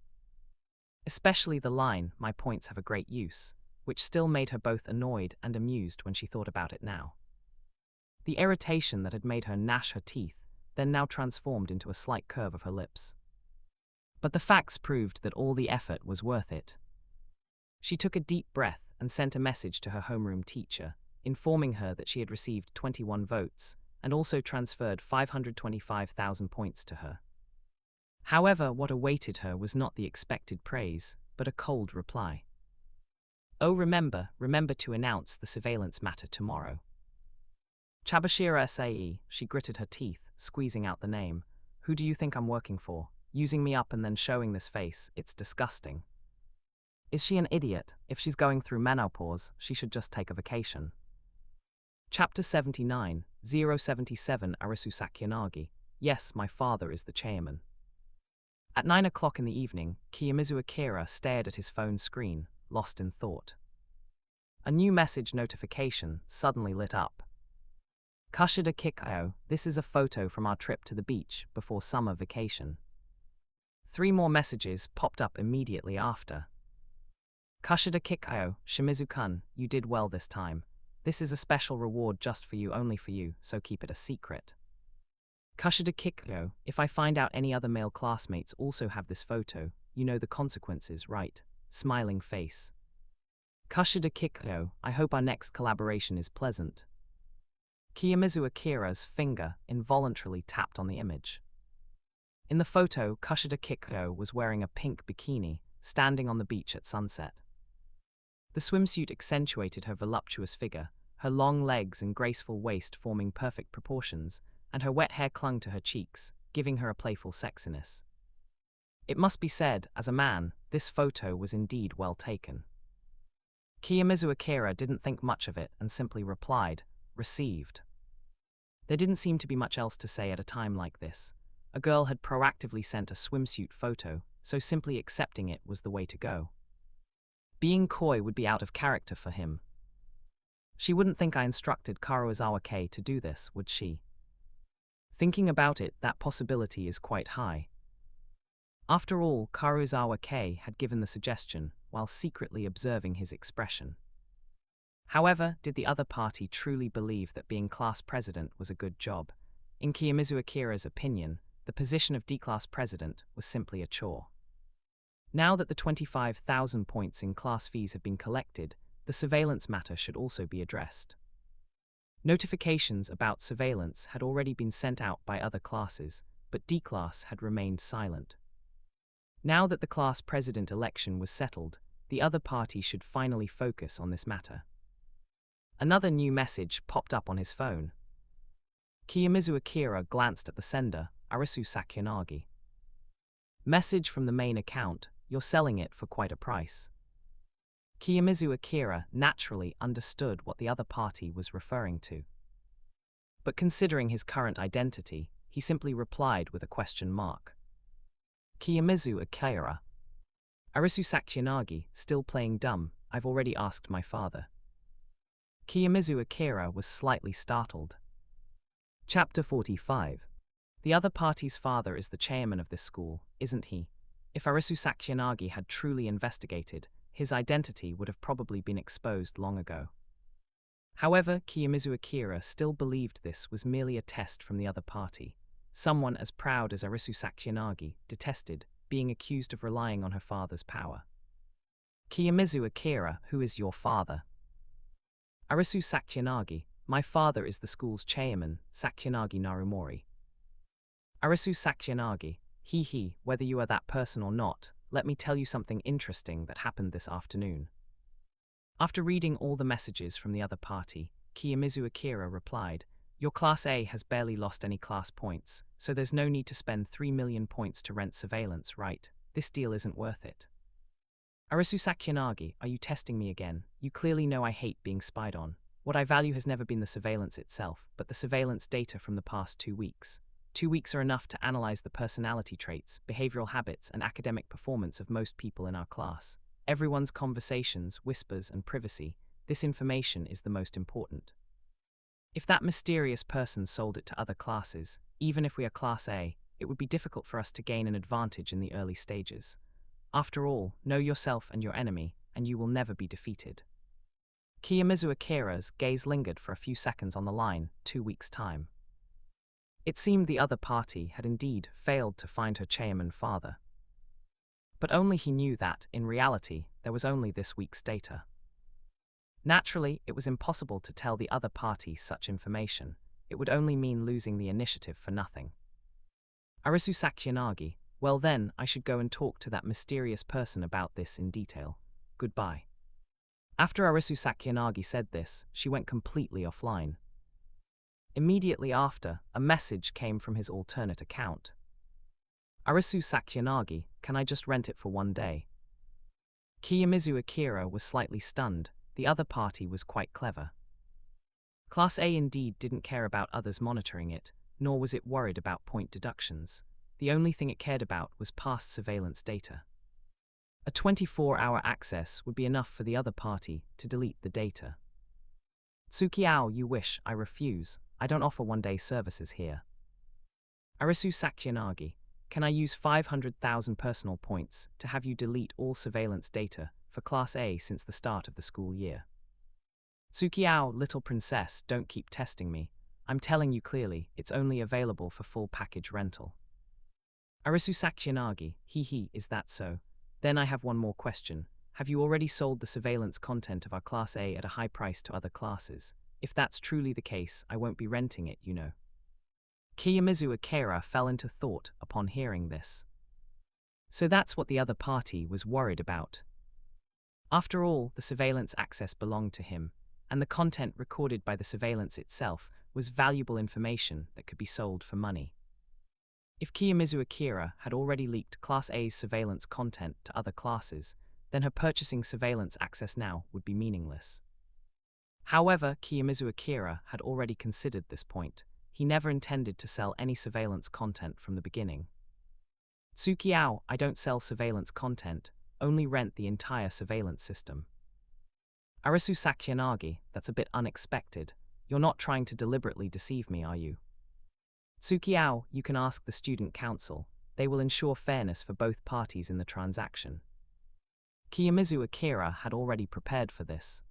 Especially the line, my points have a great use. which still made her both annoyed and amused when she thought about it now. The irritation that had made her gnash her teeth then now transformed into a slight curve of her lips. But the facts proved that all the effort was worth it. She took a deep breath and sent a message to her homeroom teacher, informing her that she had received 21 votes and also transferred 525,000 points to her. However, what awaited her was not the expected praise, but a cold reply. "Oh, remember to announce the surveillance matter tomorrow." Chabashira Sae, she gritted her teeth, squeezing out the name. "Who do you think I'm working for? Using me up and then showing this face, it's disgusting. Is she an idiot? If she's going through menopause, she should just take a vacation." Chapter 79, 077 Arisu Sakyanagi. Yes, my father is the chairman. At 9 o'clock in the evening, Kiyomizu Akira stared at his phone screen, lost in thought. A new message notification suddenly lit up. "Kushida Kikyo, this is a photo from our trip to the beach before summer vacation." 3 more messages popped up immediately after. "Kushida Kikyo, Shimizu-kun, you did well this time. This is a special reward just for you, only for you, so keep it a secret. Kushida Kikyo, if I find out any other male classmates also have this photo, you know the consequences, right? Smiling face. Kushida Kikyo, I hope our next collaboration is pleasant." Kiyomizu Akira's finger involuntarily tapped on the image. In the photo, Kushida Kikyo was wearing a pink bikini, standing on the beach at sunset. The swimsuit accentuated her voluptuous figure, her long legs and graceful waist forming perfect proportions, and her wet hair clung to her cheeks, giving her a playful sexiness. It must be said, as a man, this photo was indeed well taken. Kiyomizu Akira didn't think much of it and simply replied, "Received." There didn't seem to be much else to say at a time like this. A girl had proactively sent a swimsuit photo, so simply accepting it was the way to go. Being coy would be out of character for him. She wouldn't think I instructed Karuizawa Kei to do this, would she? Thinking about it, that possibility is quite high. After all, Karuizawa Kei had given the suggestion, while secretly observing his expression. However, did the other party truly believe that being class president was a good job? In Kiyomizu Akira's opinion, the position of D-class president was simply a chore. Now that the 25,000 points in class fees have been collected, the surveillance matter should also be addressed. Notifications about surveillance had already been sent out by other classes, but D-class had remained silent. Now that the class president election was settled, the other party should finally focus on this matter. Another new message popped up on his phone. Kiyomizu Akira glanced at the sender, Arisu Sakyanagi. "Message from the main account, you're selling it for quite a price." Kiyomizu Akira naturally understood what the other party was referring to. But considering his current identity, he simply replied with a question mark. Kiyomizu Akira. Arisu Sakyanagi, still playing dumb, I've already asked my father. Kiyomizu Akira was slightly startled. Chapter 45. The other party's father is the chairman of this school, isn't he? If Arisu Sakyanagi had truly investigated, his identity would have probably been exposed long ago. However, Kiyomizu Akira still believed this was merely a test from the other party. Someone as proud as Arisu Sakyanagi detested being accused of relying on her father's power. Kiyomizu Akira, who is your father? Arisu Sakyanagi, my father is the school's chairman, Sakyanagi Narumori. Arisu Sakyanagi, whether you are that person or not, let me tell you something interesting that happened this afternoon. After reading all the messages from the other party, Kiyomizu Akira replied, your Class A has barely lost any class points, so there's no need to spend 3 million points to rent surveillance, right? This deal isn't worth it. Arisu Sakyanagi, are you testing me again? You clearly know I hate being spied on. What I value has never been the surveillance itself, but the surveillance data from the past 2 weeks. 2 weeks are enough to analyze the personality traits, behavioral habits, and academic performance of most people in our class. Everyone's conversations, whispers, and privacy. This information is the most important. If that mysterious person sold it to other classes, even if we are Class A, it would be difficult for us to gain an advantage in the early stages. After all, know yourself and your enemy, and you will never be defeated. Kiyomizu Akira's gaze lingered for a few seconds on the line, 2 weeks' time. It seemed the other party had indeed failed to find her Chairman father. But only he knew that, in reality, there was only this week's data. Naturally, it was impossible to tell the other party such information. It would only mean losing the initiative for nothing. Arisu Sakuyanagi, well then, I should go and talk to that mysterious person about this in detail. Goodbye. After Arisu Sakuyanagi said this, she went completely offline. Immediately after, a message came from his alternate account. Arisu Sakuyanagi, can I just rent it for 1 day? Kiyomizu Akira was slightly stunned. The other party was quite clever. Class A indeed didn't care about others monitoring it, nor was it worried about point deductions. The only thing it cared about was past surveillance data. A 24-hour access would be enough for the other party to delete the data. Tsukiao, you wish, I refuse. I don't offer 1-day services here. Arisu Sakuyanagi, can I use 500,000 personal points to have you delete all surveillance data for Class A since the start of the school year? Tsukiao, little princess, don't keep testing me. I'm telling you clearly, it's only available for full package rental. Arisu Sakuyanagi, is that so? Then I have one more question. Have you already sold the surveillance content of our Class A at a high price to other classes? If that's truly the case, I won't be renting it, you know. Kiyomizu Akira fell into thought upon hearing this. So that's what the other party was worried about. After all, the surveillance access belonged to him, and the content recorded by the surveillance itself was valuable information that could be sold for money. If Kiyomizu Akira had already leaked Class A's surveillance content to other classes, then her purchasing surveillance access now would be meaningless. However, Kiyomizu Akira had already considered this point. He never intended to sell any surveillance content from the beginning. Tsukiao, I don't sell surveillance content, only rent the entire surveillance system. Arisu Sakuyanagi, that's a bit unexpected. You're not trying to deliberately deceive me, are you? Tsukiao, you can ask the student council. They will ensure fairness for both parties in the transaction. Kiyomizu Akira had already prepared for this.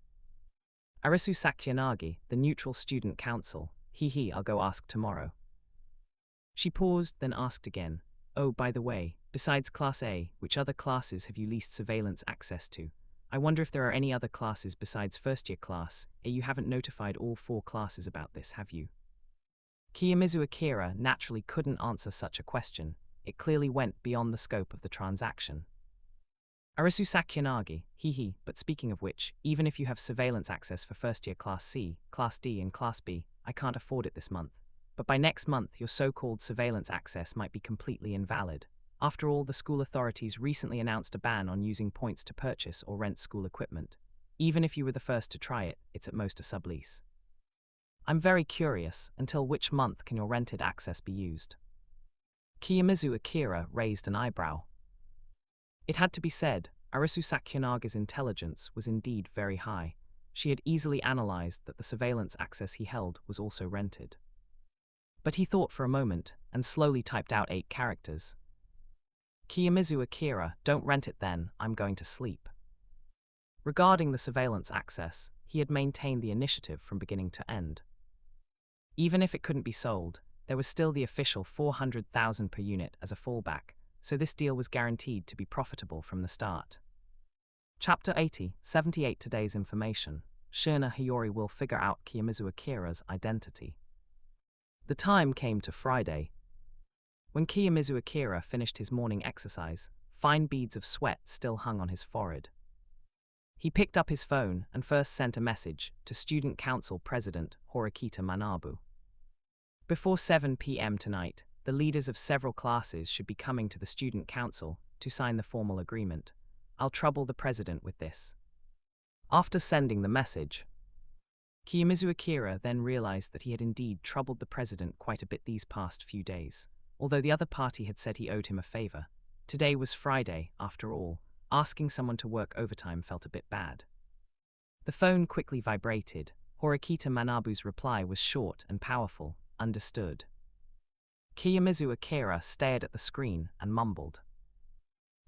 Arisu Sakuyanagi, the neutral student council, I'll go ask tomorrow. She paused, then asked again, oh, by the way, besides Class A, which other classes have you leased surveillance access to? I wonder if there are any other classes besides first-year Class A. You haven't notified all 4 classes about this, have you? Kiyomizu Akira naturally couldn't answer such a question. It clearly went beyond the scope of the transaction. Arisu Sakuyanagi, but speaking of which, even if you have surveillance access for first-year Class C, Class D and Class B, I can't afford it this month. But by next month your so-called surveillance access might be completely invalid. After all, the school authorities recently announced a ban on using points to purchase or rent school equipment. Even if you were the first to try it, it's at most a sublease. I'm very curious, until which month can your rented access be used? Kiyomizu Akira raised an eyebrow. It had to be said, Arisu Sakuyanaga's intelligence was indeed very high. She had easily analyzed that the surveillance access he held was also rented. But he thought for a moment, and slowly typed out 8 characters. Kiyomizu Akira, don't rent it then, I'm going to sleep. Regarding the surveillance access, he had maintained the initiative from beginning to end. Even if it couldn't be sold, there was still the official 400,000 per unit as a fallback, so this deal was guaranteed to be profitable from the start. Chapter 80, 78 Today's information. Shirna Hiyori will figure out Kiyomizu Akira's identity. The time came to Friday. When Kiyomizu Akira finished his morning exercise, fine beads of sweat still hung on his forehead. He picked up his phone and first sent a message to Student Council President Horikita Manabu. Before 7 p.m. tonight, the leaders of several classes should be coming to the Student Council to sign the formal agreement. I'll trouble the president with this. After sending the message, Kiyomizu Akira then realized that he had indeed troubled the president quite a bit these past few days. Although the other party had said he owed him a favor, today was Friday, after all. Asking someone to work overtime felt a bit bad. The phone quickly vibrated. Horikita Manabu's reply was short and powerful, understood. Kiyomizu Akira stared at the screen and mumbled.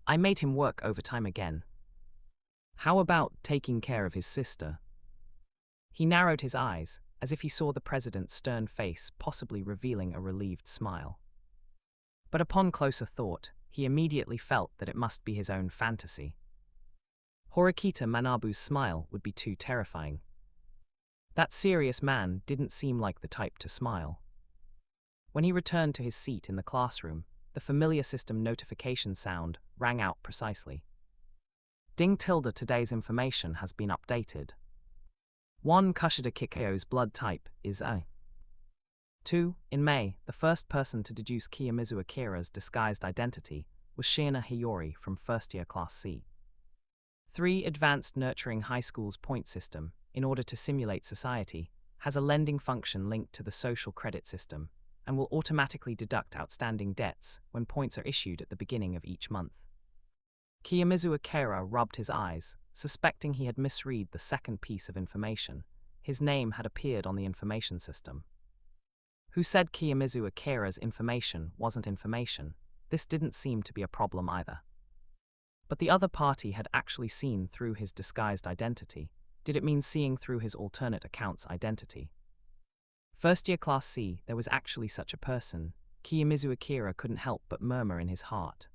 I made him work overtime again. How about taking care of his sister? He narrowed his eyes, as if he saw the president's stern face, possibly revealing a relieved smile. But upon closer thought, he immediately felt that it must be his own fantasy. Horikita Manabu's smile would be too terrifying. That serious man didn't seem like the type to smile. When he returned to his seat in the classroom, the familiar system notification sound rang out precisely. Ding tilde today's information has been updated. 1. Kushida Kikeo's blood type is A. 2. In May, the first person to deduce Kiyomizu Akira's disguised identity was Shiina Hiyori from first-year Class C. 3. Advanced Nurturing High School's point system, in order to simulate society, has a lending function linked to the social credit system and will automatically deduct outstanding debts when points are issued at the beginning of each month. Kiyomizu Akira rubbed his eyes, suspecting he had misread the second piece of information. His name had appeared on the information system. Who said Kiyomizu Akira's information wasn't information? This didn't seem to be a problem either. But the other party had actually seen through his disguised identity. Did it mean seeing through his alternate account's identity? First-year Class C, there was actually such a person. Kiyomizu Akira couldn't help but murmur in his heart.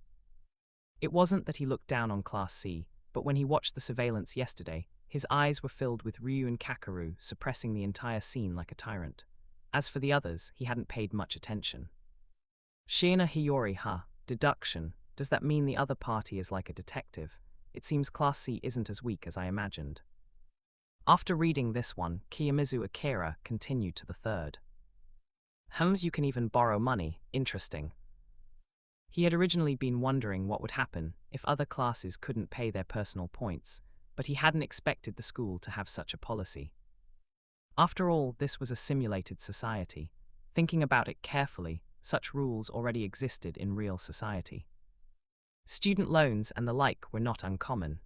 It wasn't that he looked down on Class C, but when he watched the surveillance yesterday, his eyes were filled with Ryu and Kakeru suppressing the entire scene like a tyrant. As for the others, he hadn't paid much attention. Shiina Hiyori, deduction. Does that mean the other party is like a detective? It seems Class C isn't as weak as I imagined. After reading this one, Kiyomizu Akira continued to the third. You can even borrow money, interesting. He had originally been wondering what would happen if other classes couldn't pay their personal points, but he hadn't expected the school to have such a policy. After all, this was a simulated society. Thinking about it carefully, such rules already existed in real society. Student loans and the like were not uncommon.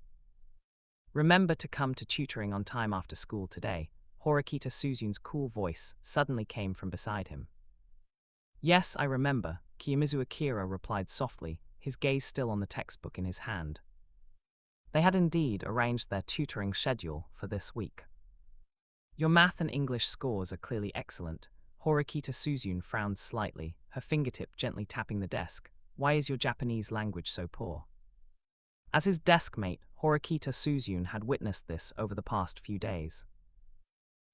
Remember to come to tutoring on time after school today. Horikita Suzun's cool voice suddenly came from beside him. Yes, I remember, Kiyomizu Akira replied softly, his gaze still on the textbook in his hand. They had indeed arranged their tutoring schedule for this week. Your math and English scores are clearly excellent. Horikita Suzun frowned slightly, her fingertip gently tapping the desk. Why is your Japanese language so poor? As his desk mate, Horikita Suzun had witnessed this over the past few days.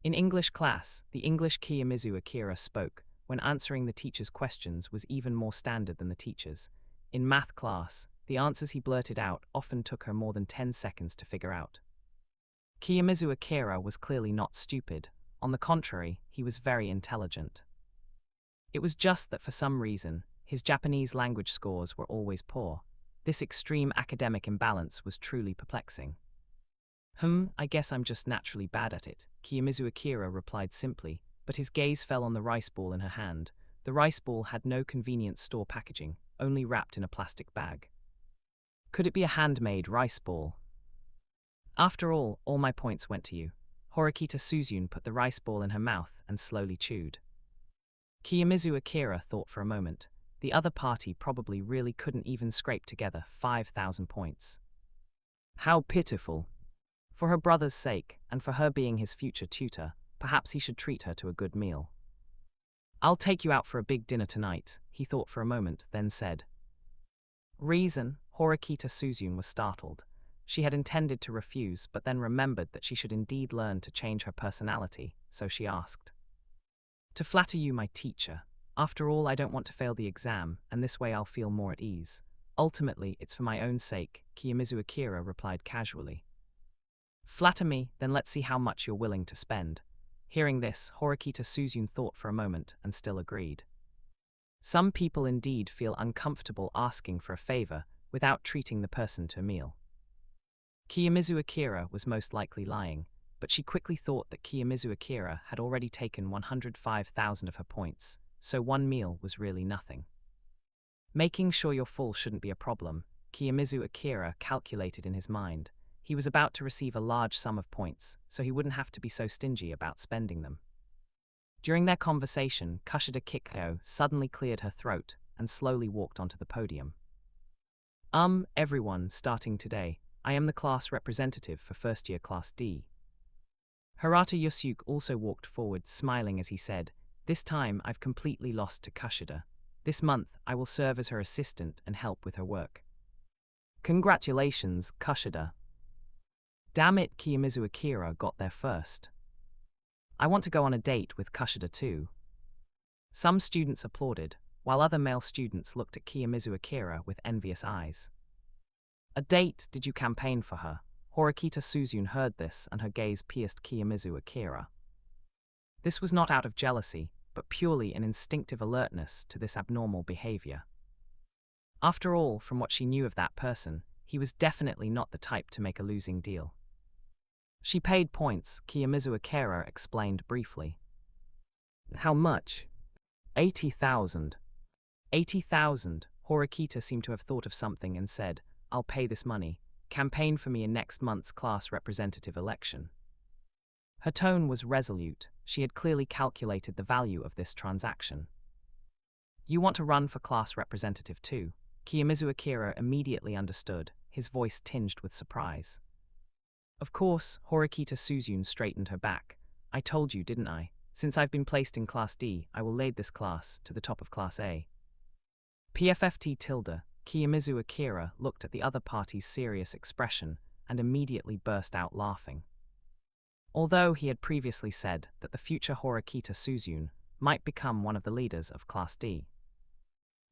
In English class, the English Kiyomizu Akira spoke, when answering the teacher's questions, was even more standard than the teacher's. In math class, the answers he blurted out often took her more than 10 seconds to figure out. Kiyomizu Akira was clearly not stupid. On the contrary, he was very intelligent. It was just that for some reason, his Japanese language scores were always poor. This extreme academic imbalance was truly perplexing. I guess I'm just naturally bad at it, Kiyomizu Akira replied simply, but his gaze fell on the rice ball in her hand. The rice ball had no convenient store packaging, only wrapped in a plastic bag. Could it be a handmade rice ball? After all my points went to you. Horikita Suzun put the rice ball in her mouth and slowly chewed. Kiyomizu Akira thought for a moment. The other party probably really couldn't even scrape together 5,000 points. How pitiful. For her brother's sake, and for her being his future tutor, perhaps he should treat her to a good meal. I'll take you out for a big dinner tonight, he thought for a moment, then said. Reason? Horikita Suzun was startled. She had intended to refuse, but then remembered that she should indeed learn to change her personality, so she asked. To flatter you, my teacher. After all, I don't want to fail the exam, and this way I'll feel more at ease. Ultimately, it's for my own sake, Kiyomizu Akira replied casually. Flatter me, then let's see how much you're willing to spend. Hearing this, Horikita Suzun thought for a moment and still agreed. Some people indeed feel uncomfortable asking for a favor without treating the person to a meal. Kiyomizu Akira was most likely lying, but she quickly thought that Kiyomizu Akira had already taken 105,000 of her points, so one meal was really nothing. Making sure you're full shouldn't be a problem, Kiyomizu Akira calculated in his mind. He was about to receive a large sum of points, so he wouldn't have to be so stingy about spending them. During their conversation, Kushida Kikyo suddenly cleared her throat and slowly walked onto the podium. Everyone, starting today, I am the class representative for first-year Class D. Hirata Yosuke also walked forward, smiling as he said, "This time I've completely lost to Kushida. This month I will serve as her assistant and help with her work." Congratulations, Kushida. Damn it, Kiyomizu Akira got there first. I want to go on a date with Kushida too. Some students applauded, while other male students looked at Kiyomizu Akira with envious eyes. A date? Did you campaign for her? Horikita Suzune heard this and her gaze pierced Kiyomizu Akira. This was not out of jealousy, but purely an instinctive alertness to this abnormal behavior. After all, from what she knew of that person, he was definitely not the type to make a losing deal. She paid points, Kiyomizu Akira explained briefly. How much? 80,000. 80,000. Horikita seemed to have thought of something and said, "I'll pay this money. Campaign for me in next month's class representative election." Her tone was resolute. She had clearly calculated the value of this transaction. You want to run for class representative too? Kiyomizu Akira immediately understood, his voice tinged with surprise. Of course, Horikita Suzune straightened her back. I told you, didn't I? Since I've been placed in Class D, I will lead this class to the top of Class A. PFFT tilde, Kiyomizu Akira looked at the other party's serious expression and immediately burst out laughing. Although he had previously said that the future Horikita Suzune might become one of the leaders of Class D.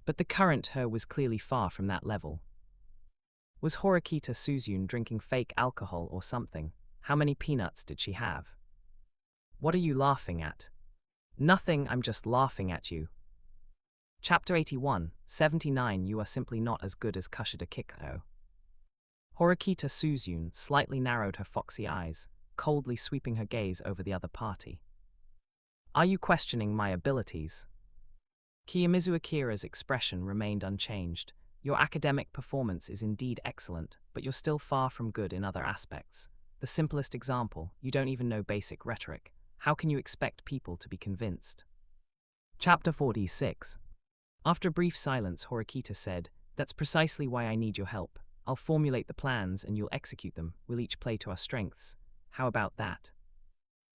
But the current her was clearly far from that level. Was Horikita Suzune drinking fake alcohol or something? How many peanuts did she have? What are you laughing at? Nothing, I'm just laughing at you. Chapter 81, 79. You are simply not as good as Kushida Kiko. Horikita Suzune slightly narrowed her foxy eyes, coldly sweeping her gaze over the other party. Are you questioning my abilities? Kiyomizu Akira's expression remained unchanged. Your academic performance is indeed excellent, but you're still far from good in other aspects. The simplest example, you don't even know basic rhetoric. How can you expect people to be convinced? Chapter 46. After a brief silence, Horikita said, "That's precisely why I need your help. I'll formulate the plans and you'll execute them. We'll each play to our strengths. How about that?"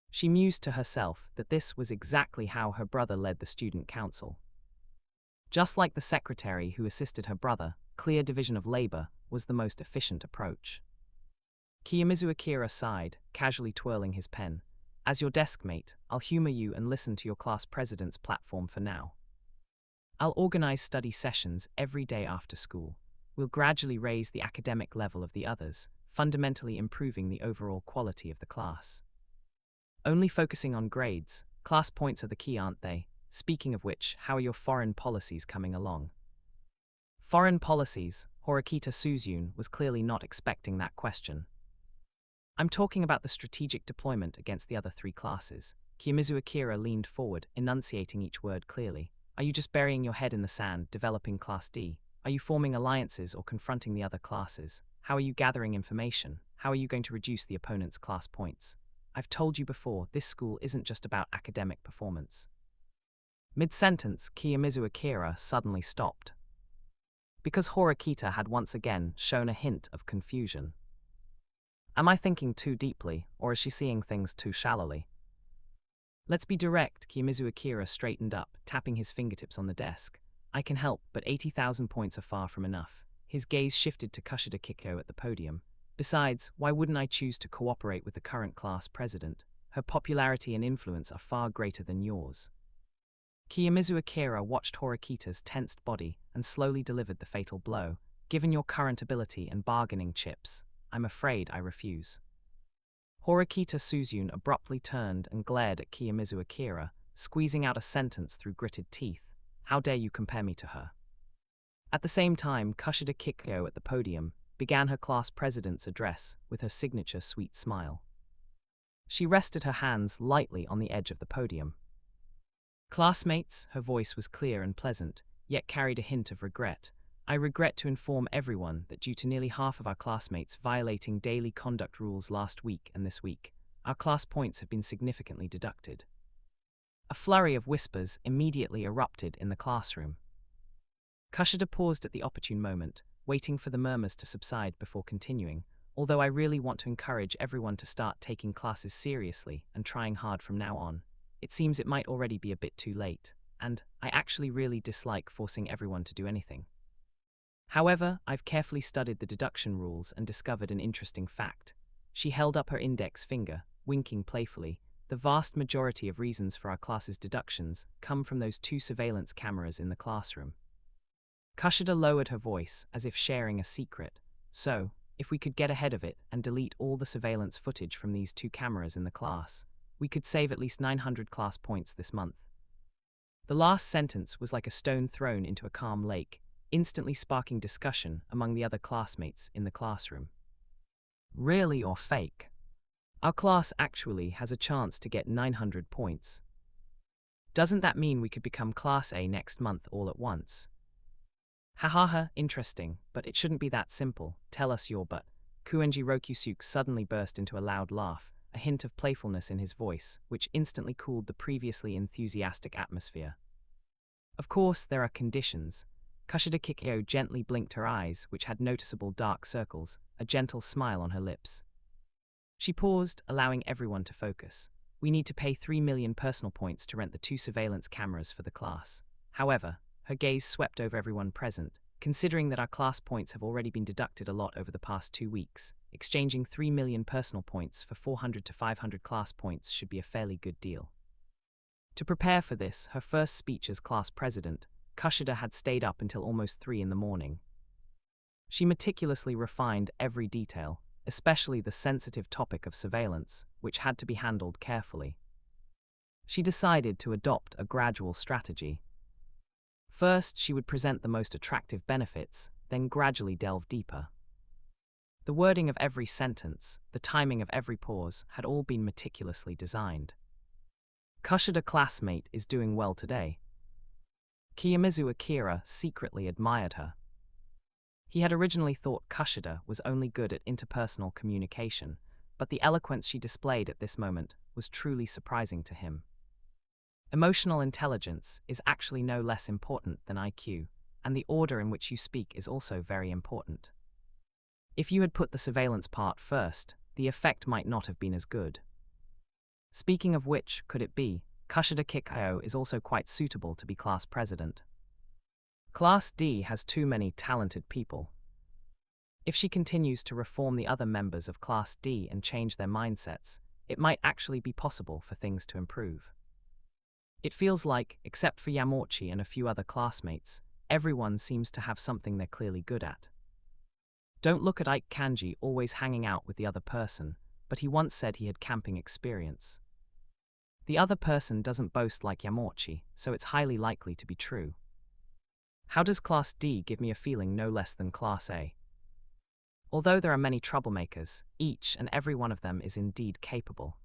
She mused to herself that this was exactly how her brother led the student council. Just like the secretary who assisted her brother, clear division of labor was the most efficient approach. Kiyomizu Akira sighed, casually twirling his pen. As your desk mate, I'll humor you and listen to your class president's platform for now. I'll organize study sessions every day after school. We'll gradually raise the academic level of the others, fundamentally improving the overall quality of the class. Only focusing on grades, class points are the key, aren't they? Speaking of which, how are your foreign policies coming along? Foreign policies? Horikita Suzune was clearly not expecting that question. I'm talking about the strategic deployment against the other three classes. Kiyomizu Akira leaned forward, enunciating each word clearly. Are you just burying your head in the sand, developing Class D? Are you forming alliances or confronting the other classes? How are you gathering information? How are you going to reduce the opponent's class points? I've told you before, this school isn't just about academic performance. Mid-sentence, Kiyomizu Akira suddenly stopped. Because Horikita had once again shown a hint of confusion. Am I thinking too deeply, or is she seeing things too shallowly? Let's be direct, Kiyomizu Akira straightened up, tapping his fingertips on the desk. I can help, but 80,000 points are far from enough. His gaze shifted to Kushida Kiko at the podium. Besides, why wouldn't I choose to cooperate with the current class president? Her popularity and influence are far greater than yours. Kiyomizu Akira watched Horikita's tensed body and slowly delivered the fatal blow. Given your current ability and bargaining chips, I'm afraid I refuse. Horikita Suzune abruptly turned and glared at Kiyomizu Akira, squeezing out a sentence through gritted teeth. How dare you compare me to her? At the same time, Kushida Kiko at the podium began her class president's address with her signature sweet smile. She rested her hands lightly on the edge of the podium. Classmates, her voice was clear and pleasant, yet carried a hint of regret. I regret to inform everyone that due to nearly half of our classmates violating daily conduct rules last week and this week, our class points have been significantly deducted. A flurry of whispers immediately erupted in the classroom. Kushida paused at the opportune moment, waiting for the murmurs to subside before continuing. although I really want to encourage everyone to start taking classes seriously and trying hard from now on. It seems it might already be a bit too late, and I actually really dislike forcing everyone to do anything. However, I've carefully studied the deduction rules and discovered an interesting fact. She held up her index finger, winking playfully. The vast majority of reasons for our class's deductions come from those 2 surveillance cameras in the classroom. Kushida lowered her voice, as if sharing a secret. So, if we could get ahead of it and delete all the surveillance footage from these 2 cameras in the class, we could save at least 900 class points this month. The last sentence was like a stone thrown into a calm lake, instantly sparking discussion among the other classmates in the classroom. Really or fake? Our class actually has a chance to get 900 points. Doesn't that mean we could become Class A next month all at once? Hahaha, interesting, but it shouldn't be that simple. Tell us your but. Kuenji Rokusuke suddenly burst into a loud laugh, a hint of playfulness in his voice, which instantly cooled the previously enthusiastic atmosphere. Of course, there are conditions. Kushida Kikyo gently blinked her eyes, which had noticeable dark circles, a gentle smile on her lips. She paused, allowing everyone to focus. We need to pay 3 million personal points to rent the 2 surveillance cameras for the class. However, her gaze swept over everyone present. Considering that our class points have already been deducted a lot over the past 2 weeks, exchanging 3 million personal points for 400 to 500 class points should be a fairly good deal. To prepare for this, her first speech as class president, Kushida had stayed up until almost 3 in the morning. She meticulously refined every detail, especially the sensitive topic of surveillance, which had to be handled carefully. She decided to adopt a gradual strategy. First, she would present the most attractive benefits, then gradually delve deeper. The wording of every sentence, the timing of every pause, had all been meticulously designed. Kushida classmate is doing well today. Kiyomizu Akira secretly admired her. He had originally thought Kushida was only good at interpersonal communication, but the eloquence she displayed at this moment was truly surprising to him. Emotional intelligence is actually no less important than IQ, and the order in which you speak is also very important. If you had put the surveillance part first, the effect might not have been as good. Speaking of which, could it be, Kushida Kikyo is also quite suitable to be class president. Class D has too many talented people. If she continues to reform the other members of Class D and change their mindsets, it might actually be possible for things to improve. It feels like, except for Yamochi and a few other classmates, everyone seems to have something they're clearly good at. Don't look at Ike Kanji always hanging out with the other person, but he once said he had camping experience. The other person doesn't boast like Yamochi, so it's highly likely to be true. How does Class D give me a feeling no less than Class A? Although there are many troublemakers, each and every one of them is indeed capable.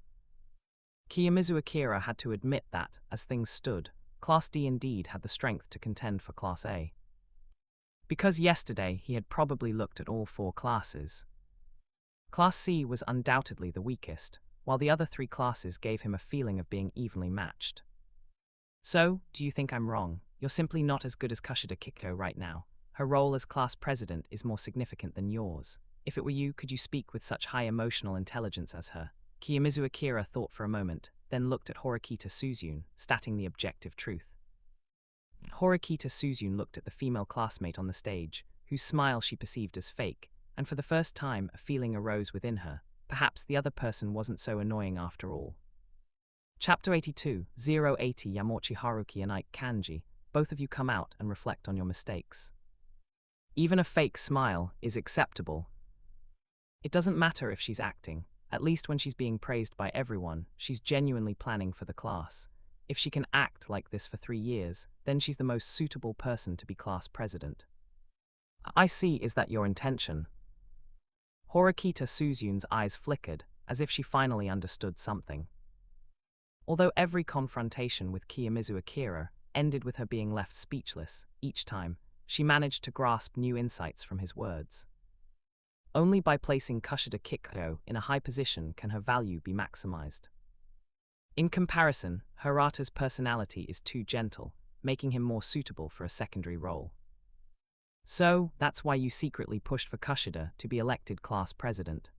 Kiyomizu Akira had to admit that, as things stood, Class D indeed had the strength to contend for Class A. Because yesterday he had probably looked at all 4 classes. Class C was undoubtedly the weakest, while the other 3 classes gave him a feeling of being evenly matched. So, do you think I'm wrong? You're simply not as good as Kushida Kikyo right now. Her role as class president is more significant than yours. If it were you, could you speak with such high emotional intelligence as her? Kiyomizu Akira thought for a moment, then looked at Horikita Suzune, stating the objective truth. Horikita Suzune looked at the female classmate on the stage, whose smile she perceived as fake, and for the first time a feeling arose within her. Perhaps the other person wasn't so annoying after all. Chapter 82, 080 Yamochi Haruki and Ike Kanji, both of you come out and reflect on your mistakes. Even a fake smile is acceptable. It doesn't matter if she's acting. At least when she's being praised by everyone, she's genuinely planning for the class. If she can act like this for 3 years, then she's the most suitable person to be class president. I see, is that your intention? Horikita Suzune's eyes flickered, as if she finally understood something. Although every confrontation with Kiyomizu Akira ended with her being left speechless, each time, she managed to grasp new insights from his words. Only by placing Kushida Kikyo in a high position can her value be maximized. In comparison, Hirata's personality is too gentle, making him more suitable for a secondary role. So, that's why you secretly pushed for Kushida to be elected class president.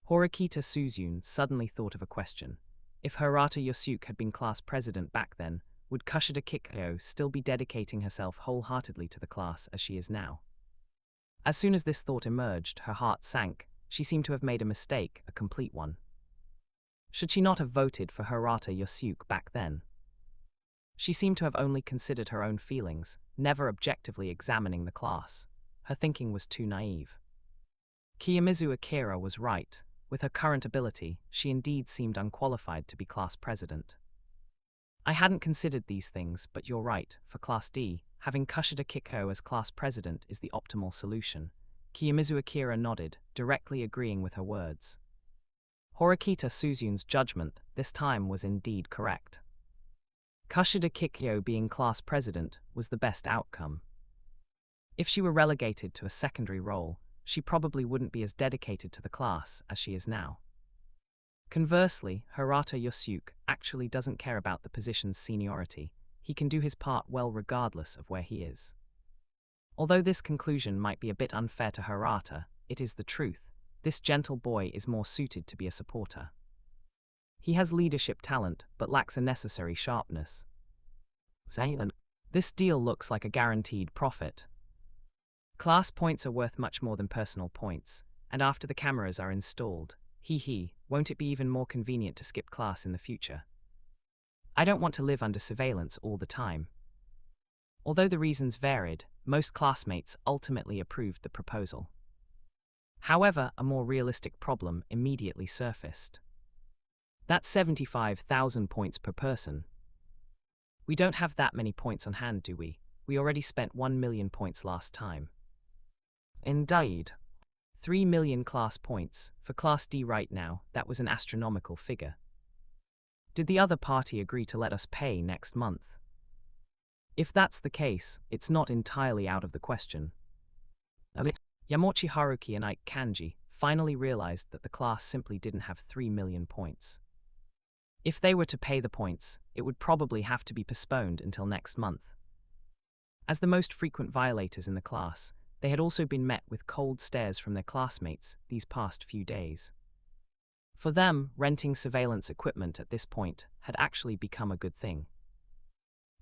Horikita Suzune suddenly thought of a question. If Hirata Yosuke had been class president back then, would Kushida Kikyo still be dedicating herself wholeheartedly to the class as she is now? As soon as this thought emerged, her heart sank. She seemed to have made a mistake, a complete one. Should she not have voted for Hirata Yosuke back then? She seemed to have only considered her own feelings, never objectively examining the class. Her thinking was too naive. Kiyomizu Akira was right. With her current ability, she indeed seemed unqualified to be class president. I hadn't considered these things, but you're right. For Class D, having Kushida Kikyo as class president is the optimal solution. Kiyomizu Akira nodded, directly agreeing with her words. Horikita Suzune's judgment this time was indeed correct. Kushida Kikyo being class president was the best outcome. If she were relegated to a secondary role, she probably wouldn't be as dedicated to the class as she is now. Conversely, Hirata Yosuke actually doesn't care about the position's seniority. He can do his part well regardless of where he is. Although this conclusion might be a bit unfair to Hirata, it is the truth. This gentle boy is more suited to be a supporter. He has leadership talent, but lacks a necessary sharpness. This deal looks like a guaranteed profit. Class points are worth much more than personal points, and after the cameras are installed, won't it be even more convenient to skip class in the future? I don't want to live under surveillance all the time. Although the reasons varied, most classmates ultimately approved the proposal. However, a more realistic problem immediately surfaced. That's 75,000 points per person. We don't have that many points on hand, do we? We already spent 1 million points last time. Indeed. 3 million class points. For Class D right now, that was an astronomical figure. Did the other party agree to let us pay next month? If that's the case, it's not entirely out of the question. Yamochi Haruki and Ike Kanji finally realized that the class simply didn't have 3 million points. If they were to pay the points, it would probably have to be postponed until next month. As the most frequent violators in the class, they had also been met with cold stares from their classmates these past few days. For them, renting surveillance equipment at this point had actually become a good thing.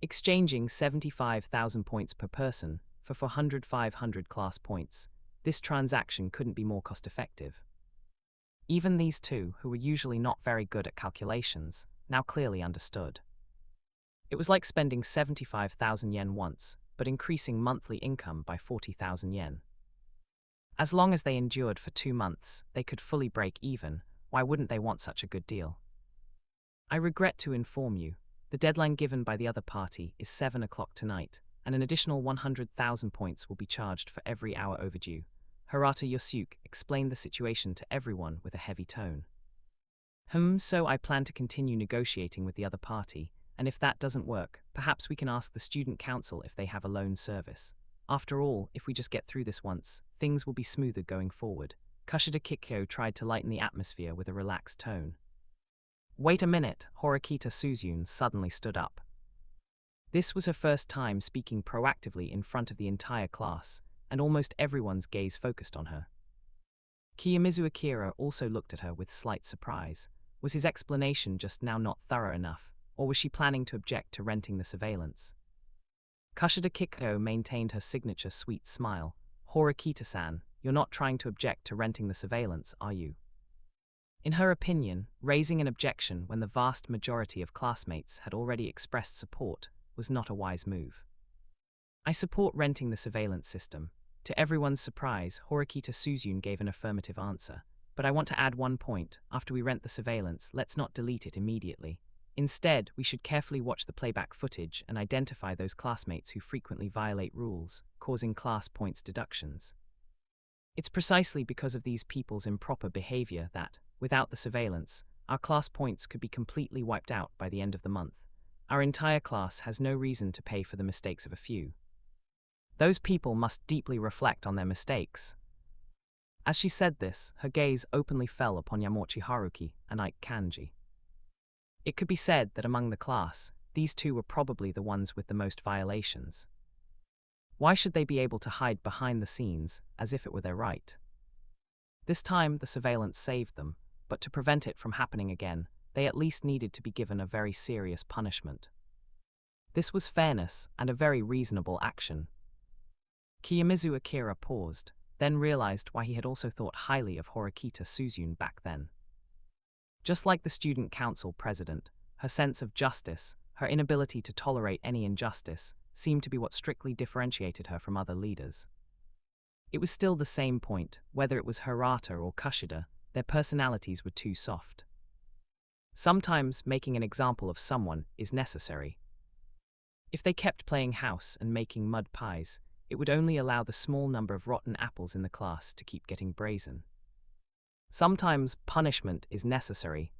Exchanging 75,000 points per person for 500 class points, this transaction couldn't be more cost-effective. Even these two, who were usually not very good at calculations, now clearly understood. It was like spending 75,000 yen once, but increasing monthly income by 40,000 yen. As long as they endured for 2 months, they could fully break even. Why wouldn't they want such a good deal? I regret to inform you, the deadline given by the other party is 7 o'clock tonight, and an additional 100,000 points will be charged for every hour overdue. Hirata Yosuke explained the situation to everyone with a heavy tone. So I plan to continue negotiating with the other party, and if that doesn't work, perhaps we can ask the student council if they have a loan service. After all, if we just get through this once, things will be smoother going forward. Kushida Kikyo tried to lighten the atmosphere with a relaxed tone. Wait a minute, Horikita Suzune suddenly stood up. This was her first time speaking proactively in front of the entire class, and almost everyone's gaze focused on her. Kiyomizu Akira also looked at her with slight surprise. Was his explanation just now not thorough enough, or was she planning to object to renting the surveillance? Kushida Kikyo maintained her signature sweet smile. Horikita-san, you're not trying to object to renting the surveillance, are you? In her opinion, raising an objection when the vast majority of classmates had already expressed support was not a wise move. I support renting the surveillance system. To everyone's surprise, Horikita Suzune gave an affirmative answer. But I want to add one point. After we rent the surveillance, let's not delete it immediately. Instead, we should carefully watch the playback footage and identify those classmates who frequently violate rules, causing class points deductions. It's precisely because of these people's improper behavior that, without the surveillance, our class points could be completely wiped out by the end of the month. Our entire class has no reason to pay for the mistakes of a few. Those people must deeply reflect on their mistakes. As she said this, her gaze openly fell upon Yamochi Haruki and Ike Kanji. It could be said that among the class, these two were probably the ones with the most violations. Why should they be able to hide behind the scenes as if it were their right? This time, the surveillance saved them, but to prevent it from happening again, they at least needed to be given a very serious punishment. This was fairness and a very reasonable action. Kiyomizu Akira paused, then realized why he had also thought highly of Horikita Suzune back then. Just like the student council president, her sense of justice, her inability to tolerate any injustice, seemed to be what strictly differentiated her from other leaders. It was still the same point, whether it was Hirata or Kushida, their personalities were too soft. Sometimes making an example of someone is necessary. If they kept playing house and making mud pies, it would only allow the small number of rotten apples in the class to keep getting brazen. Sometimes punishment is necessary.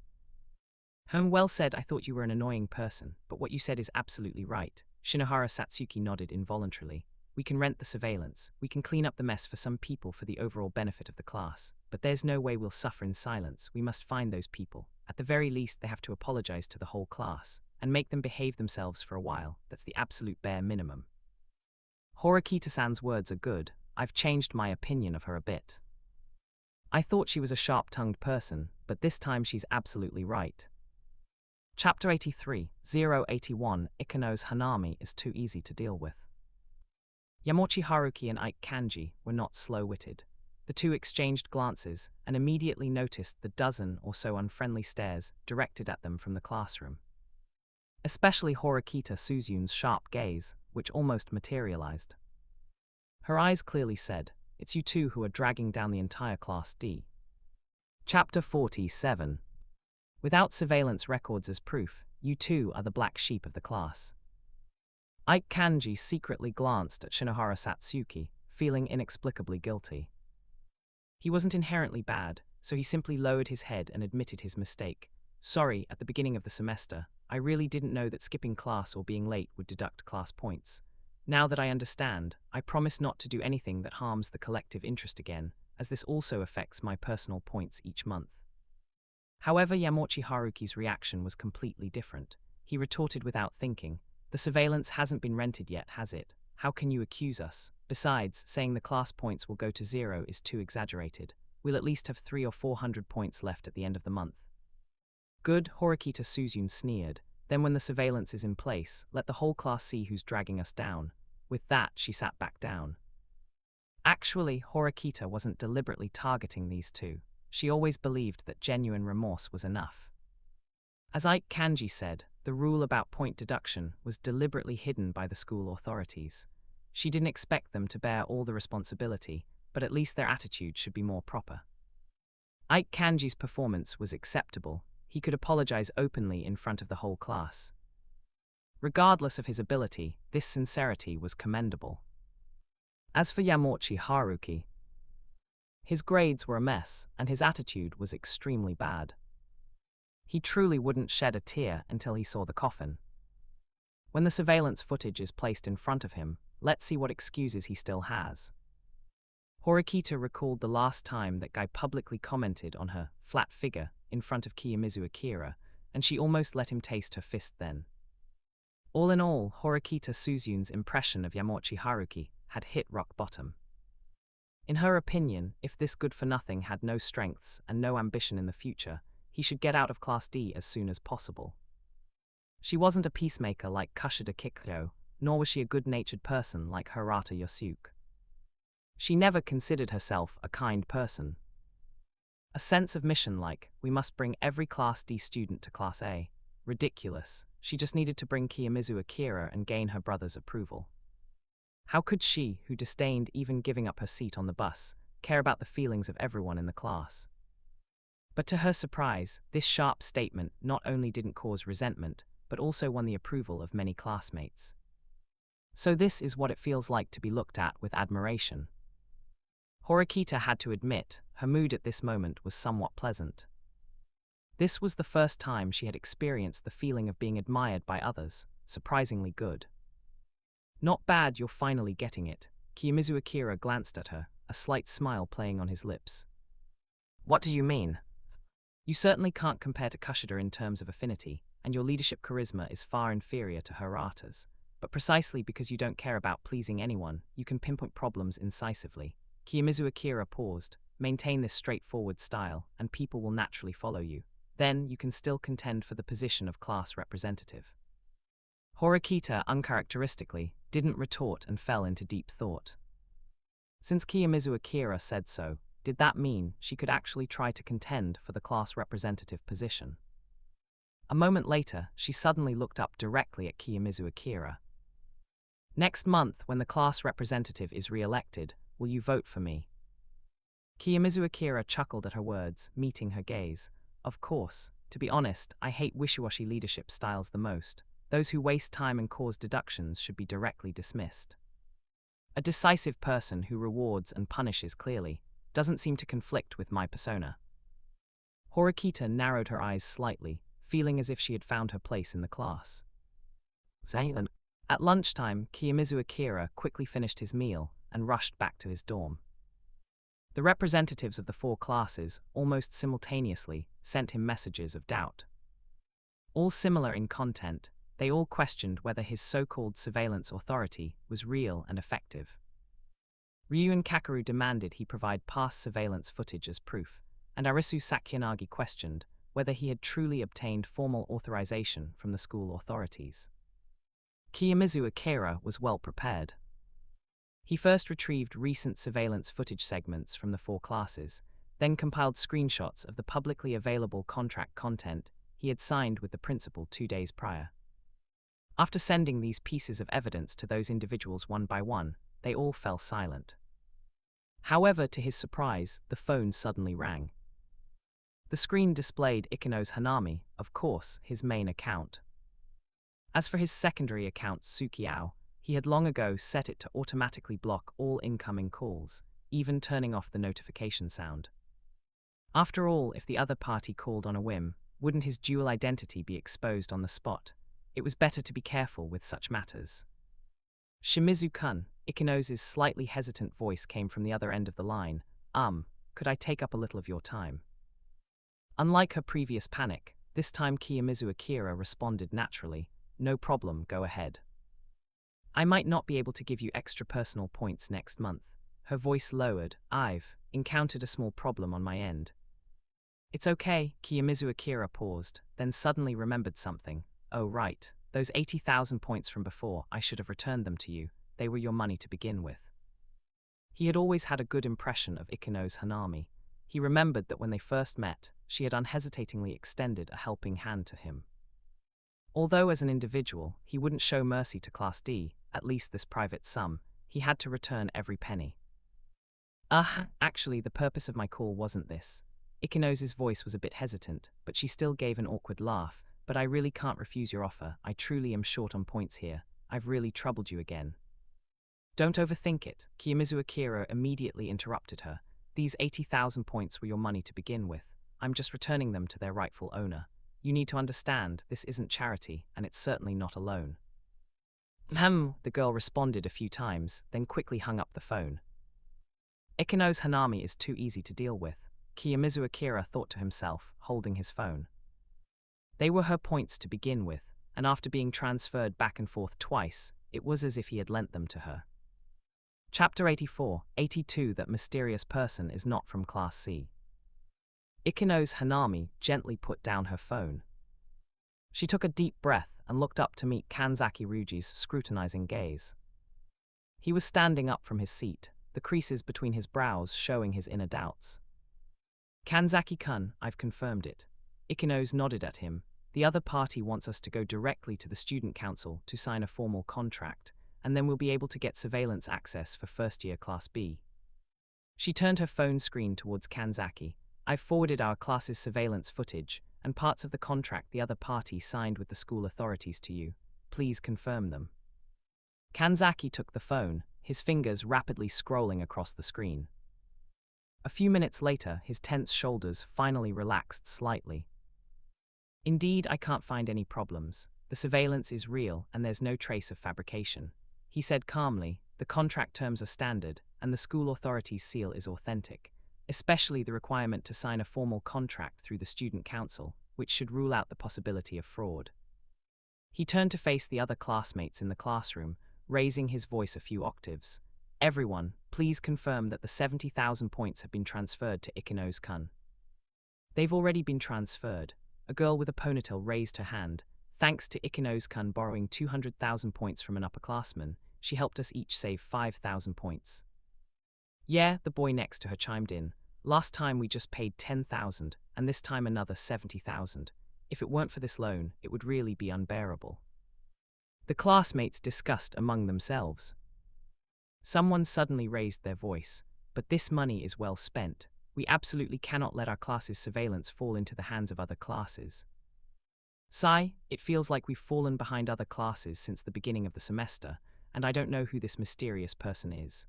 Well said. I thought you were an annoying person, but what you said is absolutely right. Shinohara Satsuki nodded involuntarily. We can rent the surveillance, we can clean up the mess for some people for the overall benefit of the class, but there's no way we'll suffer in silence. We must find those people. At the very least, they have to apologize to the whole class, and make them behave themselves for a while. That's the absolute bare minimum. Horikita-san's words are good. I've changed my opinion of her a bit. I thought she was a sharp-tongued person, but this time she's absolutely right. Chapter 83, 081, Ikono's Hanami is too easy to deal with. Yamochi Haruki and Ike Kanji were not slow-witted. The two exchanged glances and immediately noticed the dozen or so unfriendly stares directed at them from the classroom. Especially Horikita Suzune's sharp gaze, which almost materialized. Her eyes clearly said, "It's you two who are dragging down the entire Class D." Chapter 47. Without surveillance records as proof, you two are the black sheep of the class. Ike Kanji secretly glanced at Shinohara Satsuki, feeling inexplicably guilty. He wasn't inherently bad, so he simply lowered his head and admitted his mistake. Sorry, at the beginning of the semester, I really didn't know that skipping class or being late would deduct class points. Now that I understand, I promise not to do anything that harms the collective interest again, as this also affects my personal points each month. However, Yamochi Haruki's reaction was completely different. He retorted without thinking, "The surveillance hasn't been rented yet, has it? How can you accuse us? Besides, saying the class points will go to 0 is too exaggerated. We'll at least have 300 or 400 points left at the end of the month." "Good," Horikita Suzune sneered. "Then when the surveillance is in place, let the whole class see who's dragging us down." With that, she sat back down. Actually, Horikita wasn't deliberately targeting these two. She always believed that genuine remorse was enough. As Ike Kanji said, the rule about point deduction was deliberately hidden by the school authorities. She didn't expect them to bear all the responsibility, but at least their attitude should be more proper. Ike Kanji's performance was acceptable. He could apologize openly in front of the whole class. Regardless of his ability, this sincerity was commendable. As for Yamochi Haruki, his grades were a mess, and his attitude was extremely bad. He truly wouldn't shed a tear until he saw the coffin. When the surveillance footage is placed in front of him, let's see what excuses he still has. Horikita recalled the last time that guy publicly commented on her flat figure in front of Kiyomizu Akira, and she almost let him taste her fist then. All in all, Horikita Suzune's impression of Yamochi Haruki had hit rock bottom. In her opinion, if this good-for-nothing had no strengths and no ambition in the future, he should get out of Class D as soon as possible. She wasn't a peacemaker like Kushida Kikyo, nor was she a good-natured person like Hirata Yosuke. She never considered herself a kind person. A sense of mission like, we must bring every Class D student to Class A. Ridiculous. She just needed to bring Kiyomizu Akira and gain her brother's approval. How could she, who disdained even giving up her seat on the bus, care about the feelings of everyone in the class? But to her surprise, this sharp statement not only didn't cause resentment, but also won the approval of many classmates. So this is what it feels like to be looked at with admiration. Horikita had to admit, her mood at this moment was somewhat pleasant. This was the first time she had experienced the feeling of being admired by others, surprisingly good. Not bad, you're finally getting it. Kiyomizu Akira glanced at her, a slight smile playing on his lips. What do you mean? You certainly can't compare to Kushida in terms of affinity, and your leadership charisma is far inferior to Hirata's. But precisely because you don't care about pleasing anyone, you can pinpoint problems incisively. Kiyomizu Akira paused. Maintain this straightforward style, and people will naturally follow you. Then you can still contend for the position of class representative. Horikita, uncharacteristically, didn't retort and fell into deep thought. Since Kiyomizu Akira said so, did that mean she could actually try to contend for the class representative position? A moment later, she suddenly looked up directly at Kiyomizu Akira. Next month, when the class representative is re-elected, will you vote for me? Kiyomizu Akira chuckled at her words, meeting her gaze. Of course. To be honest, I hate wishy-washy leadership styles the most. Those who waste time and cause deductions should be directly dismissed. A decisive person who rewards and punishes clearly doesn't seem to conflict with my persona. Horikita narrowed her eyes slightly, feeling as if she had found her place in the class. At lunchtime, Kiyomizu Akira quickly finished his meal and rushed back to his dorm. The representatives of the 4 classes, almost simultaneously, sent him messages of doubt. All similar in content, they all questioned whether his so-called surveillance authority was real and effective. Ryu and Kakeru demanded he provide past surveillance footage as proof, and Arisu Sakyanagi questioned whether he had truly obtained formal authorization from the school authorities. Kiyomizu Akira was well prepared. He first retrieved recent surveillance footage segments from the 4 classes, then compiled screenshots of the publicly available contract content he had signed with the principal 2 days prior. After sending these pieces of evidence to those individuals one by one, they all fell silent. However, to his surprise, the phone suddenly rang. The screen displayed Ikeno's Hanami, of course, his main account. As for his secondary account Sukiao, he had long ago set it to automatically block all incoming calls, even turning off the notification sound. After all, if the other party called on a whim, wouldn't his dual identity be exposed on the spot? It was better to be careful with such matters. Shimizu-kun, Ikeno's slightly hesitant voice came from the other end of the line. Could I take up a little of your time? Unlike her previous panic, this time Kiyomizu Akira responded naturally. No problem, go ahead. I might not be able to give you extra personal points next month. Her voice lowered. I've encountered a small problem on my end. It's okay, Kiyomizu Akira paused, then suddenly remembered something. Oh right, those 80,000 points from before, I should have returned them to you. They were your money to begin with. He had always had a good impression of Ikeno's Hanami. He remembered that when they first met, she had unhesitatingly extended a helping hand to him. Although as an individual, he wouldn't show mercy to Class D, at least this private sum, he had to return every penny. Actually, the purpose of my call wasn't this. Ikeno's voice was a bit hesitant, but she still gave an awkward laugh. But I really can't refuse your offer. I truly am short on points here. I've really troubled you again. Don't overthink it, Kiyomizu Akira immediately interrupted her. These 80,000 points were your money to begin with. I'm just returning them to their rightful owner. You need to understand, this isn't charity, and it's certainly not a loan. The girl responded a few times, then quickly hung up the phone. Ikeno's Hanami is too easy to deal with, Kiyomizu Akira thought to himself, holding his phone. They were her points to begin with, and after being transferred back and forth twice, it was as if he had lent them to her. Chapter 84, 82 That mysterious person is not from Class C. Ikeno's Hanami gently put down her phone. She took a deep breath and looked up to meet Kanzaki Ryuji's scrutinizing gaze. He was standing up from his seat, the creases between his brows showing his inner doubts. Kanzaki-kun, I've confirmed it. Ikeno's nodded at him. The other party wants us to go directly to the student council to sign a formal contract, and then we'll be able to get surveillance access for first-year Class B. She turned her phone screen towards Kanzaki. I've forwarded our class's surveillance footage and parts of the contract the other party signed with the school authorities to you. Please confirm them. Kanzaki took the phone, his fingers rapidly scrolling across the screen. A few minutes later, his tense shoulders finally relaxed slightly. Indeed, I can't find any problems. The surveillance is real and there's no trace of fabrication. He said calmly, the contract terms are standard and the school authorities' seal is authentic, especially the requirement to sign a formal contract through the student council, which should rule out the possibility of fraud. He turned to face the other classmates in the classroom, raising his voice a few octaves. Everyone, please confirm that the 70,000 points have been transferred to Ikino's-kun. They've already been transferred. A girl with a ponytail raised her hand. Thanks to Ikino's-kun borrowing 200,000 points from an upperclassman, she helped us each save 5,000 points. Yeah, the boy next to her chimed in. Last time we just paid 10,000, and this time another 70,000. If it weren't for this loan, it would really be unbearable. The classmates discussed among themselves. Someone suddenly raised their voice. But this money is well spent. We absolutely cannot let our class's surveillance fall into the hands of other classes. Sigh, it feels like we've fallen behind other classes since the beginning of the semester, and I don't know who this mysterious person is.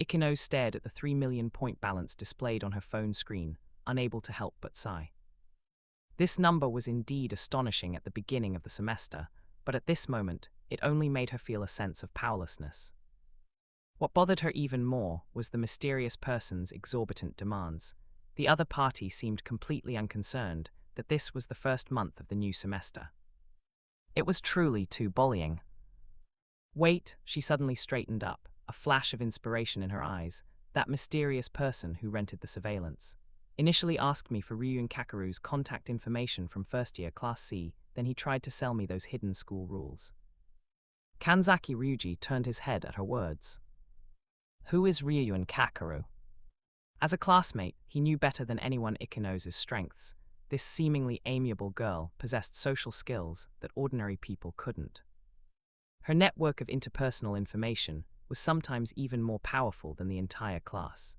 Ikino stared at the 3 million point balance displayed on her phone screen, unable to help but sigh. This number was indeed astonishing at the beginning of the semester, but at this moment, it only made her feel a sense of powerlessness. What bothered her even more was the mysterious person's exorbitant demands. The other party seemed completely unconcerned that this was the first month of the new semester. It was truly too bullying. Wait, she suddenly straightened up, a flash of inspiration in her eyes. That mysterious person who rented the surveillance initially asked me for Ryuun Kakeru's contact information from first year Class C, then he tried to sell me those hidden school rules. Kanzaki Ryuji turned his head at her words. Who is Ryuun Kakeru? As a classmate, he knew better than anyone Ikino's strengths. This seemingly amiable girl possessed social skills that ordinary people couldn't. Her network of interpersonal information was sometimes even more powerful than the entire class.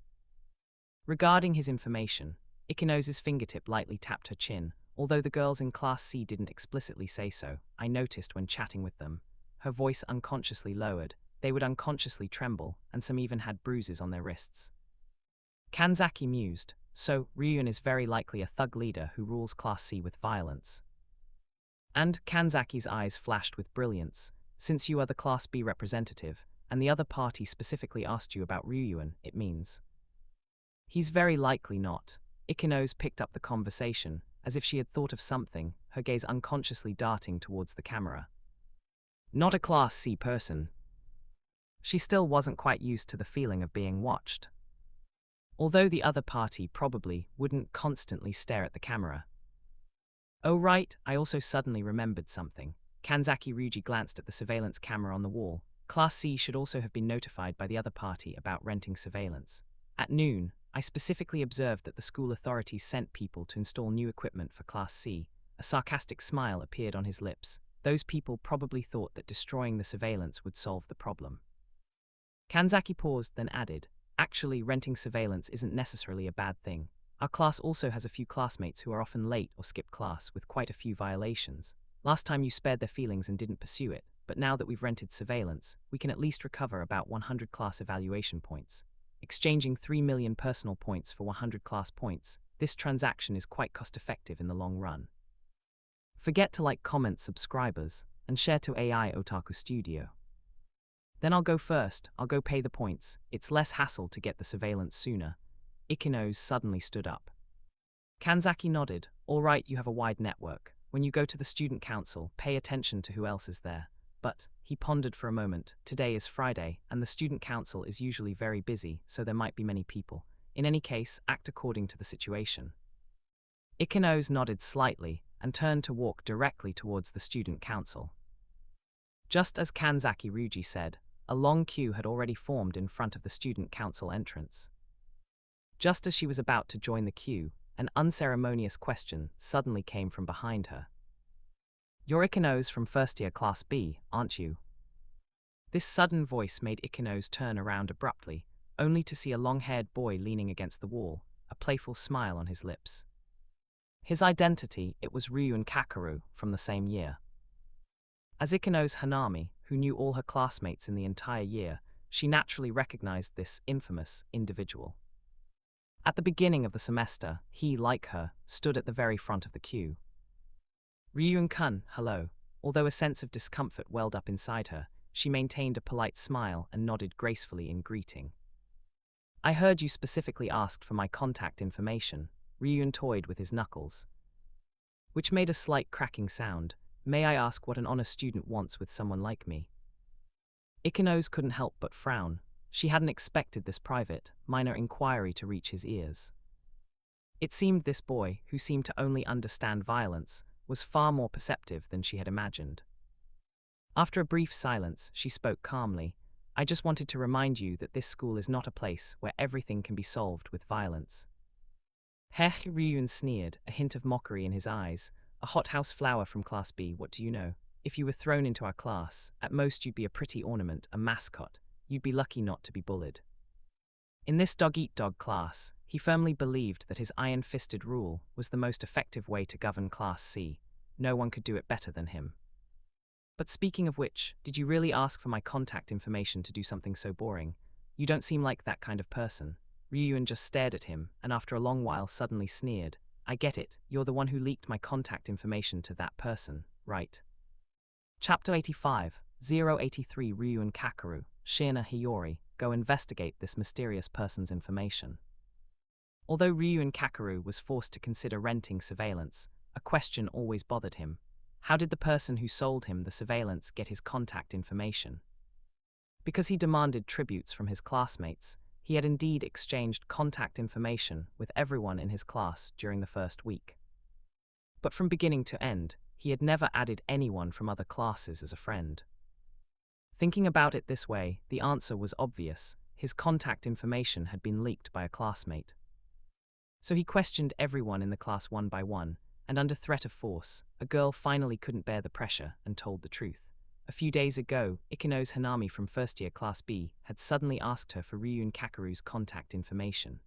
Regarding his information, Ikino's fingertip lightly tapped her chin. Although the girls in Class C didn't explicitly say so, I noticed when chatting with them. Her voice unconsciously lowered. They would unconsciously tremble, and some even had bruises on their wrists. Kanzaki mused. So, Ryuun is very likely a thug leader who rules Class C with violence. And Kanzaki's eyes flashed with brilliance. Since you are the Class B representative, and the other party specifically asked you about Ryuun, it means. He's very likely not. Ikino's picked up the conversation, as if she had thought of something, her gaze unconsciously darting towards the camera. Not a Class C person. She still wasn't quite used to the feeling of being watched. Although the other party probably wouldn't constantly stare at the camera. Oh right, I also suddenly remembered something. Kanzaki Ryuji glanced at the surveillance camera on the wall. Class C should also have been notified by the other party about renting surveillance. At noon, I specifically observed that the school authorities sent people to install new equipment for Class C. A sarcastic smile appeared on his lips. Those people probably thought that destroying the surveillance would solve the problem. Kanzaki paused, then added, actually, renting surveillance isn't necessarily a bad thing. Our class also has a few classmates who are often late or skip class with quite a few violations. Last time you spared their feelings and didn't pursue it, but now that we've rented surveillance, we can at least recover about 100 class evaluation points. Exchanging 3 million personal points for 100 class points, this transaction is quite cost-effective in the long run. Forget to like, comment, subscribers, and share to AI Otaku Studio. Then I'll go first, I'll go pay the points, it's less hassle to get the surveillance sooner. Ikino's suddenly stood up. Kanzaki nodded. All right, you have a wide network. When you go to the student council, pay attention to who else is there. But, he pondered for a moment, today is Friday, and the student council is usually very busy, so there might be many people. In any case, act according to the situation. Ikino's nodded slightly, and turned to walk directly towards the student council. Just as Kanzaki Ryuji said, a long queue had already formed in front of the student council entrance. Just as she was about to join the queue, an unceremonious question suddenly came from behind her. You're Ikino's from first year Class B, aren't you? This sudden voice made Ikino's turn around abruptly, only to see a long-haired boy leaning against the wall, a playful smile on his lips. His identity, it was Ryuun Kakeru, from the same year. As Ikino's Hanami, who knew all her classmates in the entire year, she naturally recognized this infamous individual. At the beginning of the semester, he, like her, stood at the very front of the queue. Ryuun-kun, hello. Although a sense of discomfort welled up inside her, she maintained a polite smile and nodded gracefully in greeting. I heard you specifically asked for my contact information. Ryuun toyed with his knuckles, which made a slight cracking sound. may I ask what an honest student wants with someone like me? Ikinose couldn't help but frown. She hadn't expected this private, minor inquiry to reach his ears. It seemed this boy, who seemed to only understand violence, was far more perceptive than she had imagined. After a brief silence, she spoke calmly. I just wanted to remind you that this school is not a place where everything can be solved with violence. Heh, Ryuun sneered, a hint of mockery in his eyes. A hothouse flower from Class B, what do you know? If you were thrown into our class, at most you'd be a pretty ornament, a mascot. You'd be lucky not to be bullied. In this dog-eat-dog class, he firmly believed that his iron-fisted rule was the most effective way to govern Class C. No one could do it better than him. But speaking of which, did you really ask for my contact information to do something so boring? You don't seem like that kind of person. Ryuun just stared at him, and after a long while suddenly sneered. I get it, you're the one who leaked my contact information to that person, right? Chapter 85, 083 Ryuun Kakeru, Shina Hiyori, go investigate this mysterious person's information. Although Ryuun Kakeru was forced to consider renting surveillance, a question always bothered him. How did the person who sold him the surveillance get his contact information? Because he demanded tributes from his classmates, he had indeed exchanged contact information with everyone in his class during the first week. But from beginning to end, he had never added anyone from other classes as a friend. Thinking about it this way, the answer was obvious. His contact information had been leaked by a classmate. So he questioned everyone in the class one by one, and under threat of force, a girl finally couldn't bear the pressure and told the truth. A few days ago, Ikinose Hanami from first-year Class B had suddenly asked her for Ryuun Kakeru's contact information.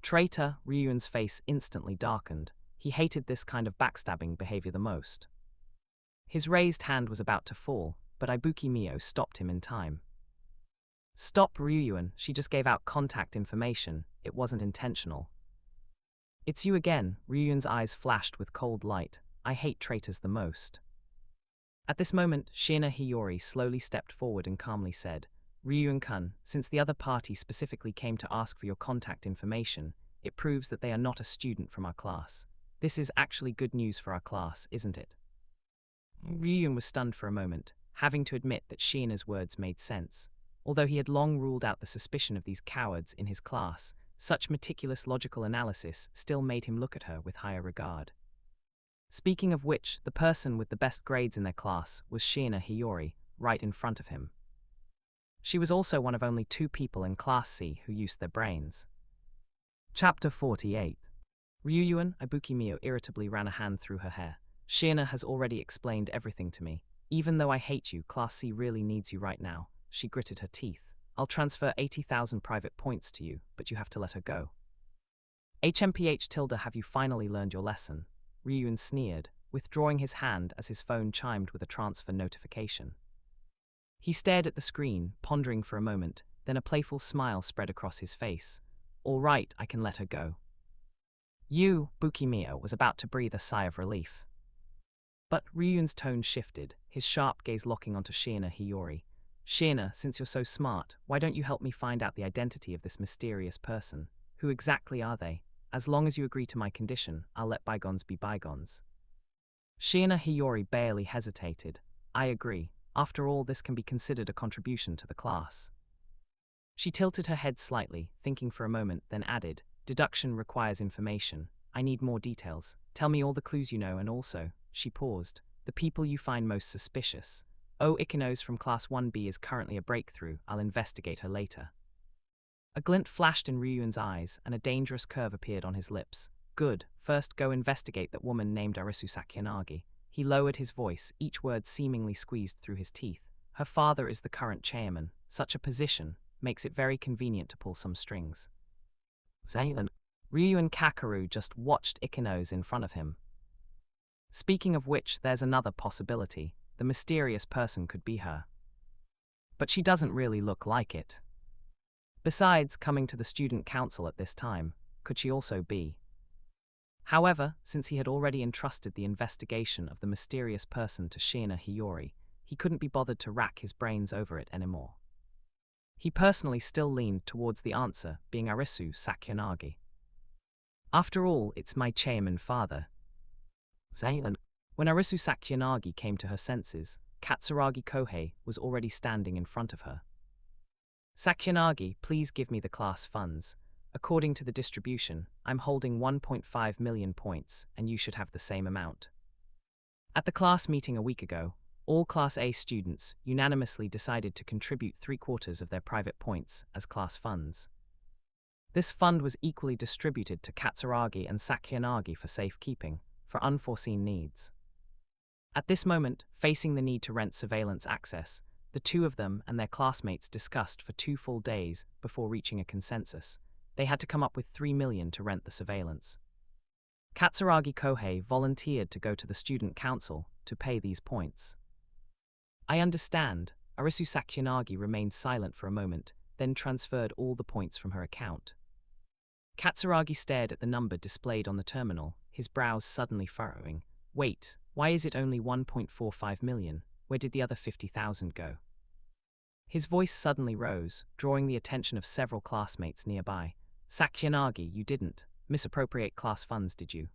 Traitor, Ryuun's face instantly darkened. He hated this kind of backstabbing behavior the most. His raised hand was about to fall, but Ibuki Mio stopped him in time. Stop, Ryuun, she just gave out contact information. It wasn't intentional. It's you again, Ryuun's eyes flashed with cold light. I hate traitors the most. At this moment, Shina Hiyori slowly stepped forward and calmly said, Ryuun-kun, since the other party specifically came to ask for your contact information, it proves that they are not a student from our class. This is actually good news for our class, isn't it? Ryuun was stunned for a moment, having to admit that Shina's words made sense. Although he had long ruled out the suspicion of these cowards in his class, such meticulous logical analysis still made him look at her with higher regard. Speaking of which, the person with the best grades in their class was Shina Hiyori, right in front of him. She was also one of only 2 people in Class C who used their brains. Chapter 48. Ryuun, Ibuki Mio irritably ran a hand through her hair. Shina has already explained everything to me. Even though I hate you, Class C really needs you right now. She gritted her teeth. I'll transfer 80,000 private points to you, but you have to let her go. HMPH tilde, have you finally learned your lesson? Ryuun sneered, withdrawing his hand as his phone chimed with a transfer notification. He stared at the screen, pondering for a moment, then a playful smile spread across his face. All right, I can let her go. Buki Mio was about to breathe a sigh of relief. But Ryuun's tone shifted, his sharp gaze locking onto Shina Hiyori. Shina, since you're so smart, why don't you help me find out the identity of this mysterious person? Who exactly are they? As long as you agree to my condition, I'll let bygones be bygones. Shina Hiyori barely hesitated. I agree. After all, this can be considered a contribution to the class. She tilted her head slightly, thinking for a moment, then added, deduction requires information. I need more details. Tell me all the clues you know, and also, she paused, the people you find most suspicious. Oh, Ikinose from Class 1B is currently a breakthrough. I'll investigate her later. A glint flashed in Ryuun's eyes, and a dangerous curve appeared on his lips. Good, first go investigate that woman named Arisu Sakiyanagi. He lowered his voice, each word seemingly squeezed through his teeth. Her father is the current chairman. Such a position makes it very convenient to pull some strings. Ryuun Kakeru just watched Ikinose in front of him. Speaking of which, there's another possibility. The mysterious person could be her. But she doesn't really look like it. Besides, coming to the student council at this time, could she also be? However, since he had already entrusted the investigation of the mysterious person to Shina Hiyori, he couldn't be bothered to rack his brains over it anymore. He personally still leaned towards the answer being Arisu Sakiyanagi. After all, it's my chairman father. When Arisu Sakyanagi came to her senses, Katsuragi Kohei was already standing in front of her. "Sakyanagi, please give me the class funds. According to the distribution, I'm holding 1.5 million points, and you should have the same amount." At the class meeting a week ago, all Class A students unanimously decided to contribute 3/4 of their private points as class funds. This fund was equally distributed to Katsuragi and Sakyanagi for safekeeping, for unforeseen needs. At this moment, facing the need to rent surveillance access, the two of them and their classmates discussed for 2 full days before reaching a consensus. They had to come up with 3 million to rent the surveillance. Katsuragi Kohei volunteered to go to the student council to pay these points. "I understand." Arisu Sakyanagi remained silent for a moment, then transferred all the points from her account. Katsuragi stared at the number displayed on the terminal, his brows suddenly furrowing. "Wait, why is it only 1.45 million? Where did the other 50,000 go?" His voice suddenly rose, drawing the attention of several classmates nearby. "Sakyanagi, you didn't misappropriate class funds, did you?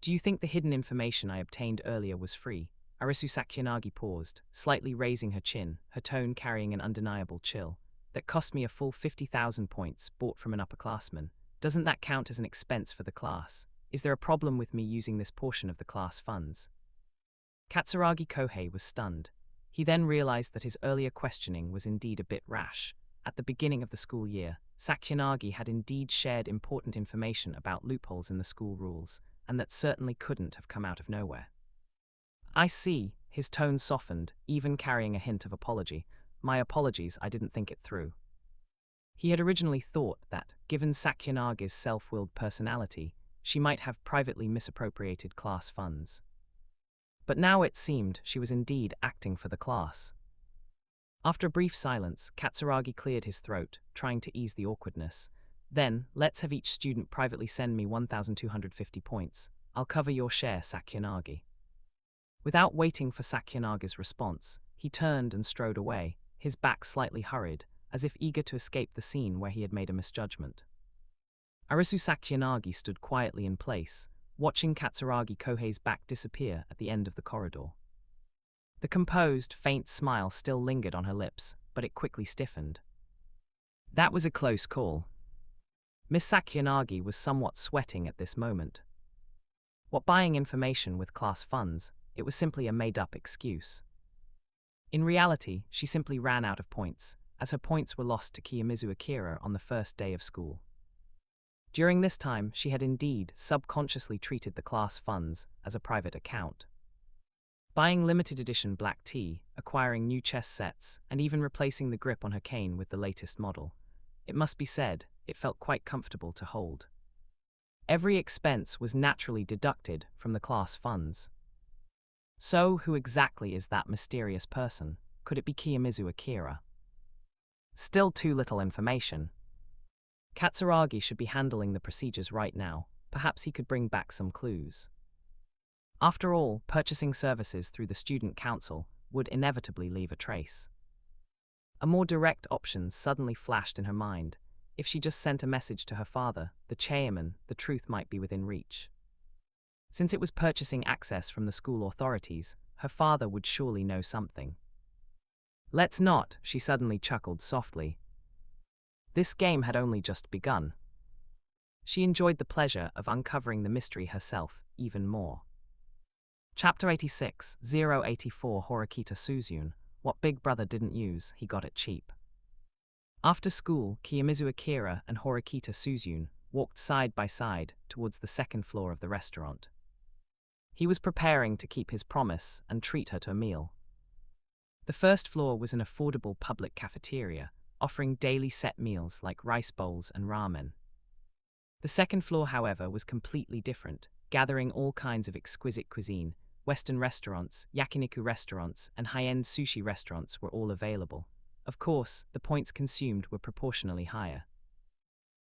Do you think the hidden information I obtained earlier was free?" Arisu Sakyanagi paused, slightly raising her chin, her tone carrying an undeniable chill. "That cost me a full 50,000 points, bought from an upperclassman. Doesn't that count as an expense for the class? Is there a problem with me using this portion of the class funds?" Katsuragi Kohei was stunned. He then realized that his earlier questioning was indeed a bit rash. At the beginning of the school year, Sakyanagi had indeed shared important information about loopholes in the school rules, and that certainly couldn't have come out of nowhere. "I see," his tone softened, even carrying a hint of apology. "My apologies, I didn't think it through." He had originally thought that, given Sakyanagi's self-willed personality, she might have privately misappropriated class funds. But now it seemed she was indeed acting for the class. After a brief silence, Katsuragi cleared his throat, trying to ease the awkwardness. "Then, let's have each student privately send me 1,250 points. I'll cover your share, Sakyanagi." Without waiting for Sakyanaga's response, he turned and strode away, his back slightly hurried, as if eager to escape the scene where he had made a misjudgment. Arisu Sakyanagi stood quietly in place, watching Katsuragi Kohei's back disappear at the end of the corridor. The composed, faint smile still lingered on her lips, but it quickly stiffened. That was a close call. Miss Sakyanagi was somewhat sweating at this moment. What buying information with class funds, it was simply a made-up excuse. In reality, she simply ran out of points, as her points were lost to Kiyomizu Akira on the first day of school. During this time, she had indeed subconsciously treated the class funds as a private account. Buying limited edition black tea, acquiring new chess sets, and even replacing the grip on her cane with the latest model. It must be said, it felt quite comfortable to hold. Every expense was naturally deducted from the class funds. So, who exactly is that mysterious person? Could it be Kiyomizu Akira? Still too little information. Katsuragi should be handling the procedures right now. Perhaps he could bring back some clues. After all, purchasing services through the student council would inevitably leave a trace. A more direct option suddenly flashed in her mind. If she just sent a message to her father, the chairman, the truth might be within reach. Since it was purchasing access from the school authorities, her father would surely know something. "Let's not," she suddenly chuckled softly. This game had only just begun. She enjoyed the pleasure of uncovering the mystery herself even more. Chapter 86, 084 Horikita Suzune. What Big Brother didn't use, he got it cheap. After school, Kiyomizu Akira and Horikita Suzune walked side by side towards the second floor of the restaurant. He was preparing to keep his promise and treat her to a meal. The first floor was an affordable public cafeteria, offering daily set meals like rice bowls and ramen. The second floor, however, was completely different, gathering all kinds of exquisite cuisine. Western restaurants, yakiniku restaurants, and high-end sushi restaurants were all available. Of course, the points consumed were proportionally higher.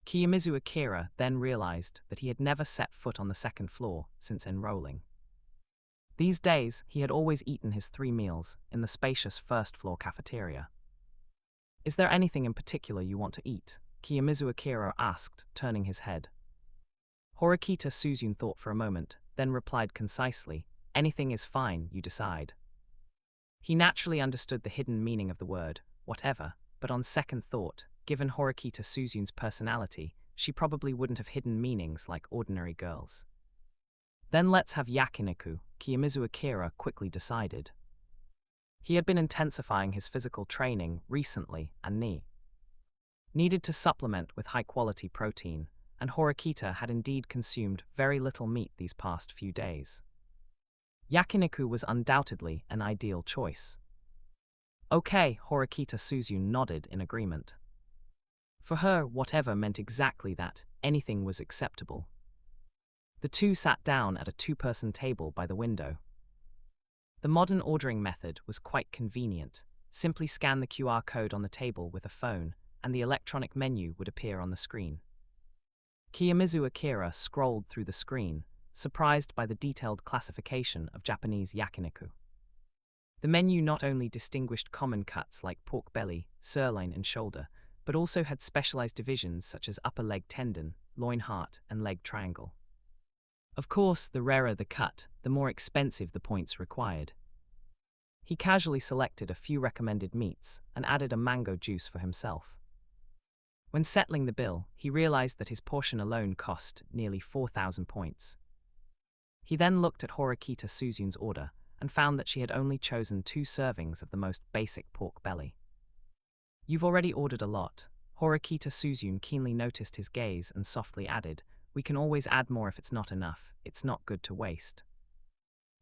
Kiyomizu Akira then realized that he had never set foot on the second floor since enrolling. These days, he had always eaten his 3 meals in the spacious first-floor cafeteria. "Is there anything in particular you want to eat?" Kiyomizu Akira asked, turning his head. Horikita Suzune thought for a moment, then replied concisely, Anything is fine, you decide. He naturally understood the hidden meaning of the word, whatever, but on second thought, given Horikita Suzun's personality, she probably wouldn't have hidden meanings like ordinary girls. Then let's have yakiniku, Kiyomizu Akira quickly decided. He had been intensifying his physical training recently and needed to supplement with high-quality protein, and Horikita had indeed consumed very little meat these past few days. Yakiniku was undoubtedly an ideal choice. Okay, Horikita Suzun nodded in agreement. For her, whatever meant exactly that, anything was acceptable. The two sat down at a two-person table by the window. The modern ordering method was quite convenient. Simply scan the QR code on the table with a phone, and the electronic menu would appear on the screen. Kiyomizu Akira scrolled through the screen, surprised by the detailed classification of Japanese yakiniku. The menu not only distinguished common cuts like pork belly, sirloin, and shoulder, but also had specialized divisions such as upper leg tendon, loin heart, and leg triangle. Of course, the rarer the cut, the more expensive the points required. He casually selected a few recommended meats and added a mango juice for himself. When settling the bill, he realized that his portion alone cost nearly 4,000 points. He then looked at Horikita Suzun's order and found that she had only chosen 2 servings of the most basic pork belly. You've already ordered a lot. Horikita Suzun keenly noticed his gaze and softly added, we can always add more if it's not enough, it's not good to waste.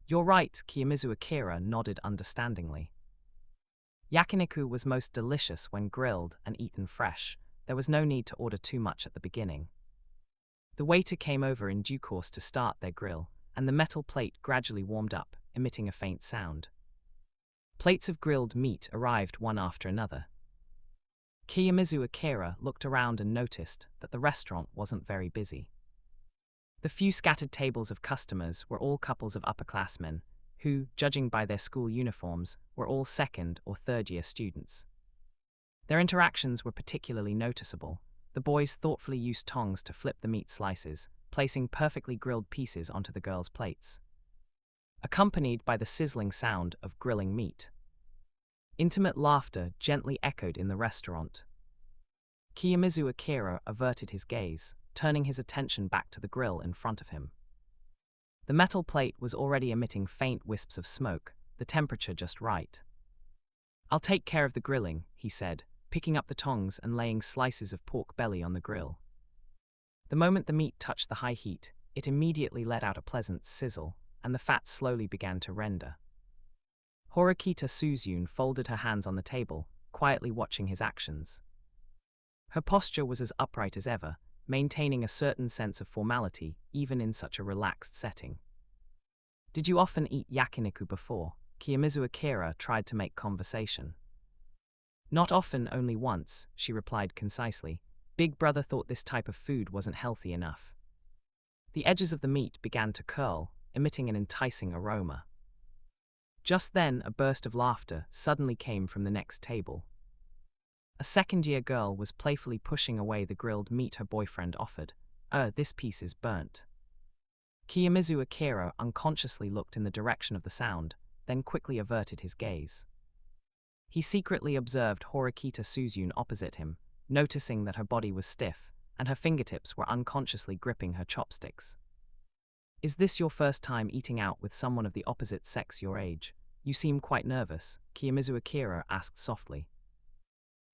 You're right, Kiyomizu Akira nodded understandingly. Yakiniku was most delicious when grilled and eaten fresh. There was no need to order too much at the beginning. The waiter came over in due course to start their grill, and the metal plate gradually warmed up, emitting a faint sound. Plates of grilled meat arrived one after another. Kiyomizu Akira looked around and noticed that the restaurant wasn't very busy. The few scattered tables of customers were all couples of upperclassmen, who, judging by their school uniforms, were all second- or third-year students. Their interactions were particularly noticeable. The boys thoughtfully used tongs to flip the meat slices, placing perfectly grilled pieces onto the girls' plates, accompanied by the sizzling sound of grilling meat. Intimate laughter gently echoed in the restaurant. Kiyomizu Akira averted his gaze, turning his attention back to the grill in front of him. The metal plate was already emitting faint wisps of smoke, the temperature just right. I'll take care of the grilling, he said, picking up the tongs and laying slices of pork belly on the grill. The moment the meat touched the high heat, it immediately let out a pleasant sizzle, and the fat slowly began to render. Horikita Suzun folded her hands on the table, quietly watching his actions. Her posture was as upright as ever, maintaining a certain sense of formality even in such a relaxed setting. Did you often eat yakiniku before? Kiyomizu Akira tried to make conversation. Not often, only once, she replied concisely. Big brother thought this type of food wasn't healthy enough. The edges of the meat began to curl, emitting an enticing aroma. Just then, a burst of laughter suddenly came from the next table. A second-year girl was playfully pushing away the grilled meat her boyfriend offered. This piece is burnt. Kiyomizu Akira unconsciously looked in the direction of the sound, then quickly averted his gaze. He secretly observed Horikita Suzun opposite him, noticing that her body was stiff, and her fingertips were unconsciously gripping her chopsticks. Is this your first time eating out with someone of the opposite sex your age? You seem quite nervous, Kiyomizu Akira asked softly.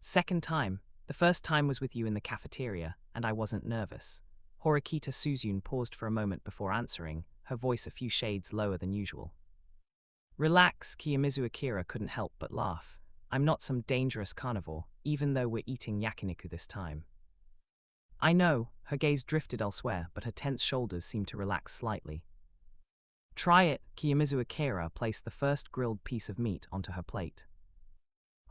Second time. The first time was with you in the cafeteria, and I wasn't nervous. Horikita Suzun paused for a moment before answering, her voice a few shades lower than usual. Relax, Kiyomizu Akira couldn't help but laugh. I'm not some dangerous carnivore, even though we're eating yakiniku this time. I know, her gaze drifted elsewhere, but her tense shoulders seemed to relax slightly. Try it, Kiyomizu Akira placed the first grilled piece of meat onto her plate.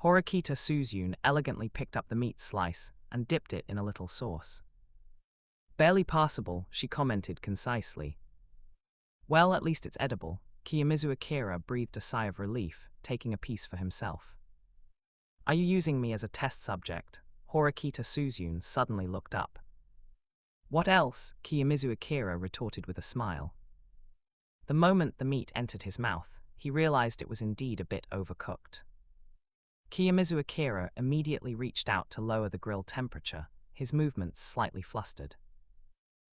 Horikita Suzun elegantly picked up the meat slice and dipped it in a little sauce. Barely passable, she commented concisely. Well, at least it's edible. Kiyomizu Akira breathed a sigh of relief, taking a piece for himself. Are you using me as a test subject? Horikita Suzun suddenly looked up. What else? Kiyomizu Akira retorted with a smile. The moment the meat entered his mouth, he realized it was indeed a bit overcooked. Kiyomizu Akira immediately reached out to lower the grill temperature, his movements slightly flustered.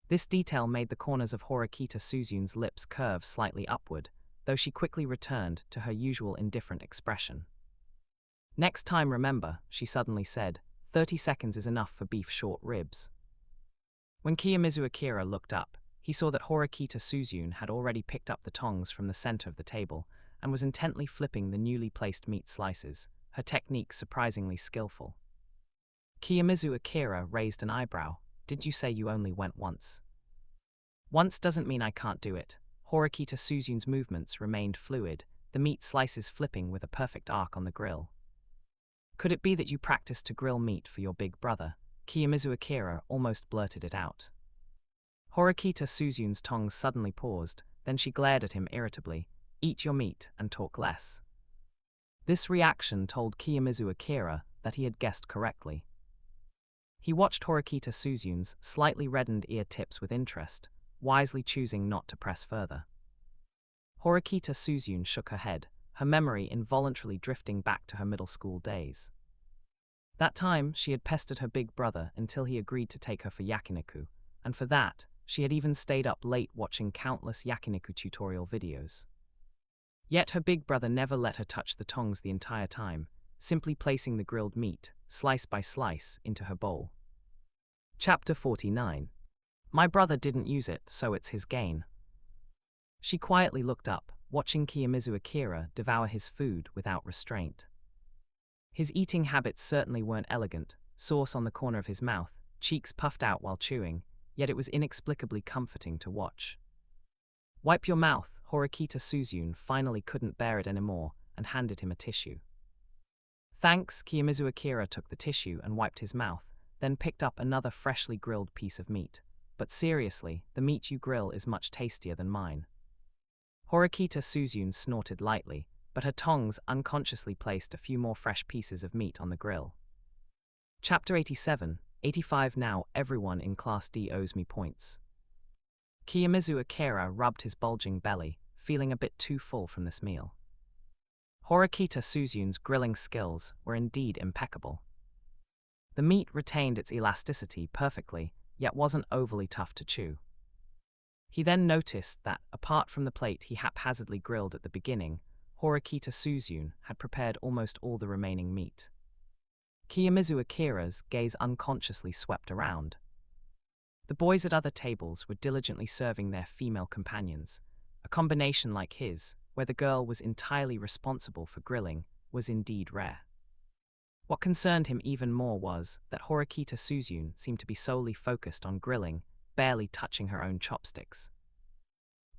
This detail made the corners of Horikita Suzun's lips curve slightly upward, though she quickly returned to her usual indifferent expression. "Next time remember," she suddenly said, 30 seconds is enough for beef short ribs. When Kiyomizu Akira looked up, he saw that Horikita Suzun had already picked up the tongs from the center of the table and was intently flipping the newly placed meat slices, her technique surprisingly skillful. Kiyomizu Akira raised an eyebrow. "Did you say you only went once?" "Once doesn't mean I can't do it." Horikita Suzun's movements remained fluid, the meat slices flipping with a perfect arc on the grill. "Could it be that you practiced to grill meat for your big brother?" Kiyomizu Akira almost blurted it out. Horikita Suzun's tongues suddenly paused, then she glared at him irritably. "Eat your meat and talk less." This reaction told Kiyomizu Akira that he had guessed correctly. He watched Horikita Suzun's slightly reddened ear tips with interest, wisely choosing not to press further. Horikita Suzun shook her head, her memory involuntarily drifting back to her middle school days. That time, she had pestered her big brother until he agreed to take her for yakiniku, and for that, she had even stayed up late watching countless yakiniku tutorial videos. Yet her big brother never let her touch the tongs the entire time, simply placing the grilled meat, slice by slice, into her bowl. Chapter 49. My brother didn't use it, so it's his gain. She quietly looked up, watching Kiyomizu Akira devour his food without restraint. His eating habits certainly weren't elegant, sauce on the corner of his mouth, cheeks puffed out while chewing, yet it was inexplicably comforting to watch. "Wipe your mouth." Horikita Suzun finally couldn't bear it anymore and handed him a tissue. "Thanks." Kiyomizu Akira took the tissue and wiped his mouth, then picked up another freshly grilled piece of meat. "But seriously, the meat you grill is much tastier than mine." Horikita Suzun snorted lightly, but her tongs unconsciously placed a few more fresh pieces of meat on the grill. Chapter 87, 85. Now everyone in Class D owes me points. Kiyomizu Akira rubbed his bulging belly, feeling a bit too full from this meal. Horikita Suzun's grilling skills were indeed impeccable. The meat retained its elasticity perfectly, yet wasn't overly tough to chew. He then noticed that, apart from the plate he haphazardly grilled at the beginning, Horikita Suzun had prepared almost all the remaining meat. Kiyomizu Akira's gaze unconsciously swept around. The boys at other tables were diligently serving their female companions. A combination like his, where the girl was entirely responsible for grilling, was indeed rare. What concerned him even more was that Horikita Suzun seemed to be solely focused on grilling, barely touching her own chopsticks.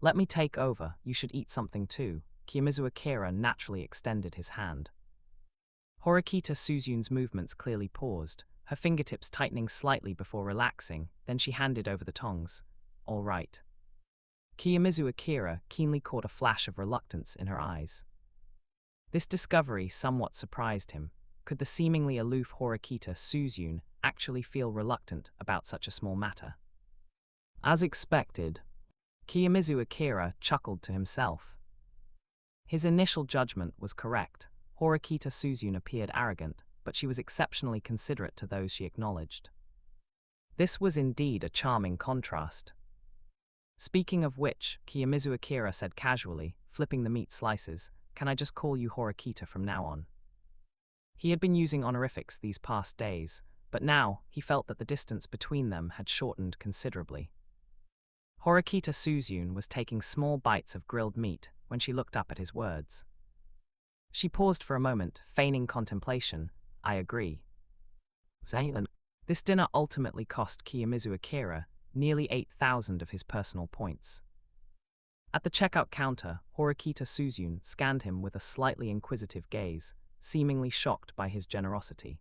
"Let me take over, you should eat something too." Kiyomizu Akira naturally extended his hand. Horikita Suzun's movements clearly paused, her fingertips tightening slightly before relaxing, then she handed over the tongs. "All right." Kiyomizu Akira keenly caught a flash of reluctance in her eyes. This discovery somewhat surprised him. Could the seemingly aloof Horikita Suzun actually feel reluctant about such a small matter? As expected, Kiyomizu Akira chuckled to himself. His initial judgment was correct. Horikita Suzun appeared arrogant, but she was exceptionally considerate to those she acknowledged. This was indeed a charming contrast. "Speaking of which," Kiyomizu Akira said casually, flipping the meat slices, "can I just call you Horikita from now on?" He had been using honorifics these past days, but now he felt that the distance between them had shortened considerably. Horikita Suzun was taking small bites of grilled meat when she looked up at his words. She paused for a moment, feigning contemplation. "I agree." Zaylan. This dinner ultimately cost Kiyomizu Akira nearly 8,000 of his personal points. At the checkout counter, Horikita Suzun scanned him with a slightly inquisitive gaze, seemingly shocked by his generosity.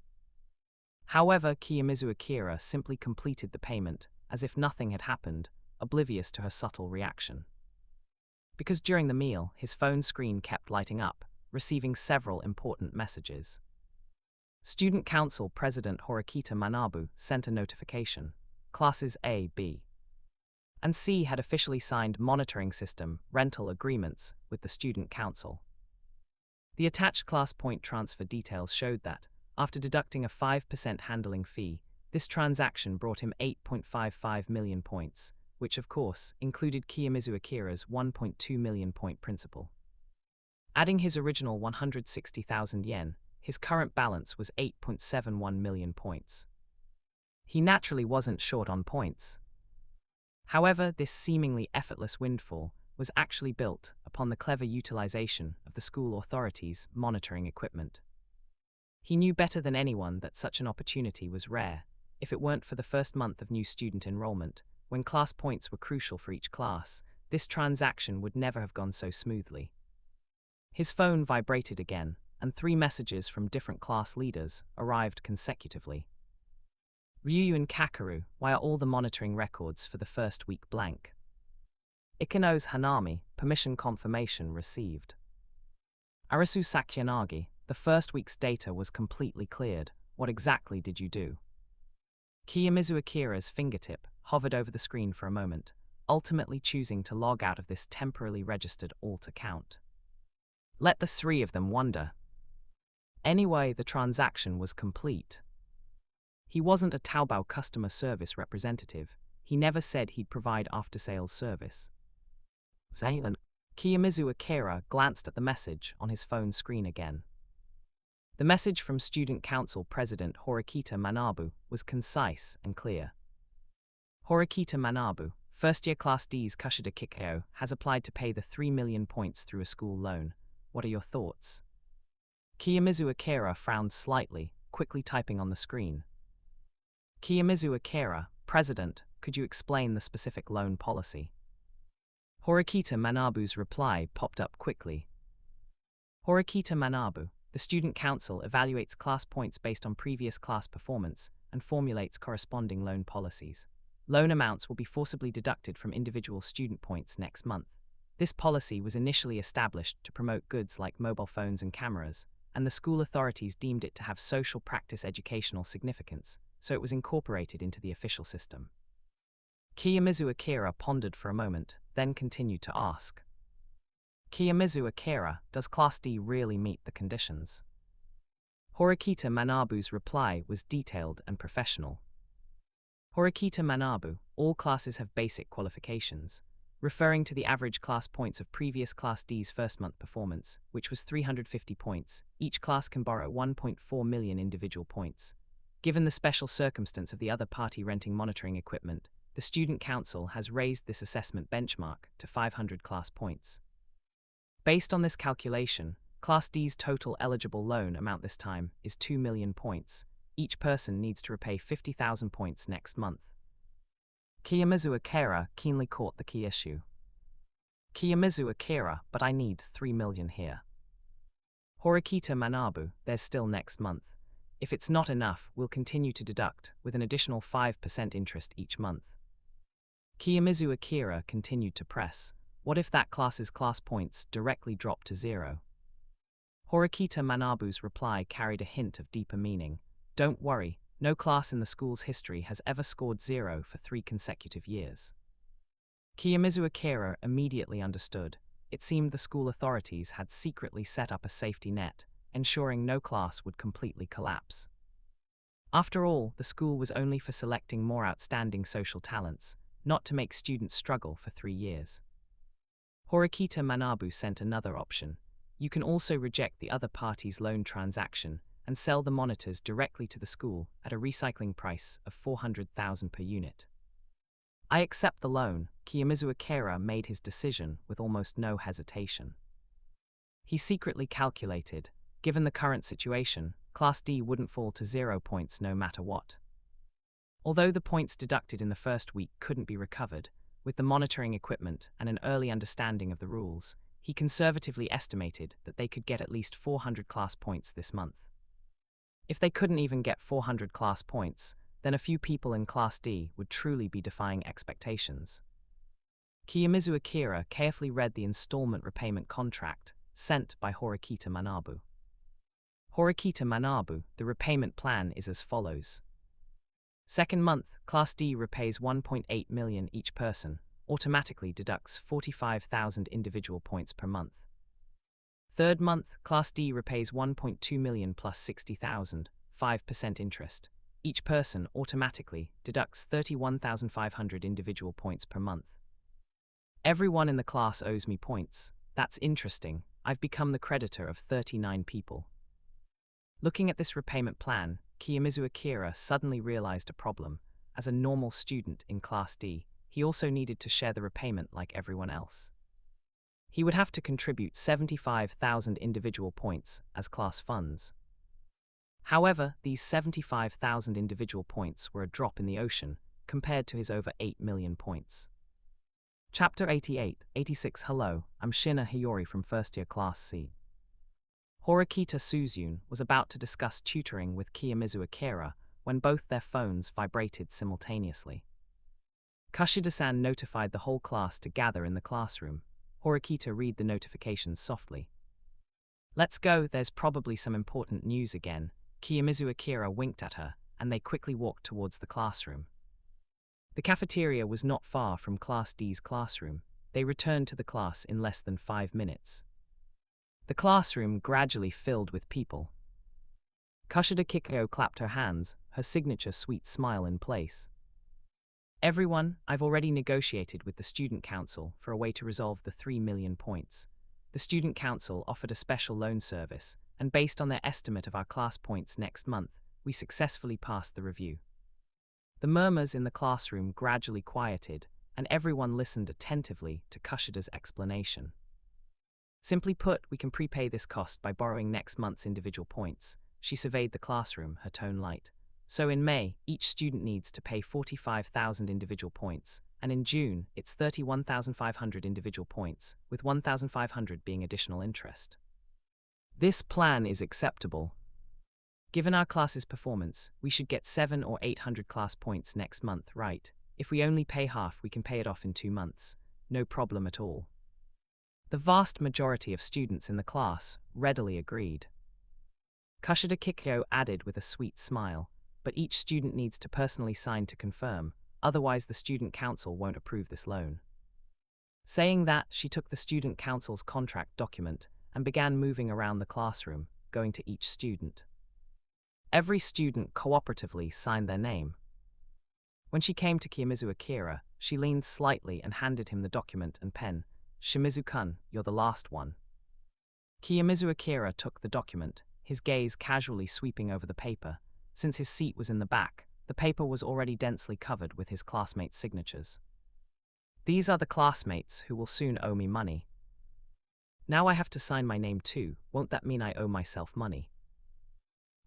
However, Kiyomizu Akira simply completed the payment, as if nothing had happened, oblivious to her subtle reaction. Because during the meal, his phone screen kept lighting up, receiving several important messages. Student Council President Horikita Manabu sent a notification. Classes A, B. and C had officially signed monitoring system rental agreements with the student council. The attached class point transfer details showed that, after deducting a 5% handling fee, this transaction brought him 8.55 million points, which of course included Kiyomizu Akira's 1.2 million point principal. Adding his original 160,000 yen, his current balance was 8.71 million points. He naturally wasn't short on points. However, this seemingly effortless windfall was actually built upon the clever utilization of the school authorities' monitoring equipment. He knew better than anyone that such an opportunity was rare. If it weren't for the first month of new student enrollment, when class points were crucial for each class, this transaction would never have gone so smoothly. His phone vibrated again, and 3 messages from different class leaders arrived consecutively. Ryu and Kakeru, why are all the monitoring records for the first week blank? Ikano's Hanami, permission confirmation received. Arisu Sakyanagi, the first week's data was completely cleared. What exactly did you do? Kiyomizu Akira's fingertip hovered over the screen for a moment, ultimately choosing to log out of this temporarily registered alt account. Let the 3 of them wonder. Anyway, the transaction was complete. He wasn't a Taobao customer service representative. He never said he'd provide after-sales service. Zaylan. Kiyomizu Akira glanced at the message on his phone screen again. The message from Student Council President Horikita Manabu was concise and clear. Horikita Manabu, first-year Class D's Kushida Kikyo, has applied to pay the 3 million points through a school loan. What are your thoughts? Kiyomizu Akira frowned slightly, quickly typing on the screen. Kiyomizu Akira, President, could you explain the specific loan policy? Horikita Manabu's reply popped up quickly. Horikita Manabu, the Student Council evaluates class points based on previous class performance and formulates corresponding loan policies. Loan amounts will be forcibly deducted from individual student points next month. This policy was initially established to promote goods like mobile phones and cameras, and the school authorities deemed it to have social practice educational significance, so it was incorporated into the official system. Kiyomizu Akira pondered for a moment, then continued to ask. Kiyomizu Akira, does Class D really meet the conditions? Horikita Manabu's reply was detailed and professional. Horikita Manabu, all classes have basic qualifications, referring to the average class points of previous Class D's first month performance, which was 350 points. Each class can borrow 1.4 million individual points. Given the special circumstance of the other party renting monitoring equipment, the Student Council has raised this assessment benchmark to 500 class points. Based on this calculation, Class D's total eligible loan amount this time is 2 million points. Each person needs to repay 50,000 points next month. Kiyomizu Akira keenly caught the key issue. Kiyomizu Akira, but I need 3 million here. Horikita Manabu, there's still next month. If it's not enough, we'll continue to deduct, with an additional 5% interest each month. Kiyomizu Akira continued to press. What if that class's class points directly dropped to 0? Horikita Manabu's reply carried a hint of deeper meaning. Don't worry, no class in the school's history has ever scored 0 for 3 consecutive years. Kiyomizu Akira immediately understood. It seemed the school authorities had secretly set up a safety net, ensuring no class would completely collapse. After all, the school was only for selecting more outstanding social talents, not to make students struggle for 3 years. Horikita Manabu sent another option. You can also reject the other party's loan transaction and sell the monitors directly to the school at a recycling price of 400,000 per unit. I accept the loan. Kiyomizu Akira made his decision with almost no hesitation. He secretly calculated, given the current situation, Class D wouldn't fall to 0 points no matter what. Although the points deducted in the first week couldn't be recovered, with the monitoring equipment and an early understanding of the rules, he conservatively estimated that they could get at least 400 class points this month. If they couldn't even get 400 class points, then a few people in Class D would truly be defying expectations. Kiyomizu Akira carefully read the installment repayment contract sent by Horikita Manabu. Horikita Manabu, the repayment plan is as follows. Second month, Class D repays 1.8 million each person, automatically deducts 45,000 individual points per month. Third month, Class D repays 1.2 million plus 60,000, 5% interest. Each person automatically deducts 31,500 individual points per month. Everyone in the class owes me points. That's interesting. I've become the creditor of 39 people. Looking at this repayment plan, Kiyomizu Akira suddenly realized a problem. As a normal student in Class D, he also needed to share the repayment like everyone else. He would have to contribute 75,000 individual points as class funds. However, these 75,000 individual points were a drop in the ocean compared to his over 8 million points. Chapter 86. Hello, I'm Shina Hiyori from first year Class C. Horikita Suzune was about to discuss tutoring with Kiyomizu Akira when both their phones vibrated simultaneously. Kushida-san notified the whole class to gather in the classroom. Horikita read the notifications softly. Let's go, there's probably some important news again. Kiyomizu Akira winked at her, and they quickly walked towards the classroom. The cafeteria was not far from Class D's classroom. They returned to the class in less than 5 minutes. The classroom gradually filled with people. Kushida Kikyo clapped her hands, her signature sweet smile in place. Everyone, I've already negotiated with the student council for a way to resolve the 3 million points. The student council offered a special loan service, and based on their estimate of our class points next month, we successfully passed the review. The murmurs in the classroom gradually quieted, and everyone listened attentively to Kushida's explanation. Simply put, we can prepay this cost by borrowing next month's individual points. She surveyed the classroom, her tone light. So in May, each student needs to pay 45,000 individual points, and in June, it's 31,500 individual points, with 1,500 being additional interest. This plan is acceptable. Given our class's performance, we should get 700 or 800 class points next month, right? If we only pay half, we can pay it off in 2 months. No problem at all. The vast majority of students in the class readily agreed. Kushida Kikyo added with a sweet smile, but each student needs to personally sign to confirm, otherwise the student council won't approve this loan. Saying that, she took the student council's contract document and began moving around the classroom, going to each student. Every student cooperatively signed their name. When she came to Kiyomizu Akira, she leaned slightly and handed him the document and pen. Shimizu-kun, you're the last one. Kiyomizu Akira took the document, his gaze casually sweeping over the paper. Since his seat was in the back, the paper was already densely covered with his classmates' signatures. These are the classmates who will soon owe me money. Now I have to sign my name too, won't that mean I owe myself money?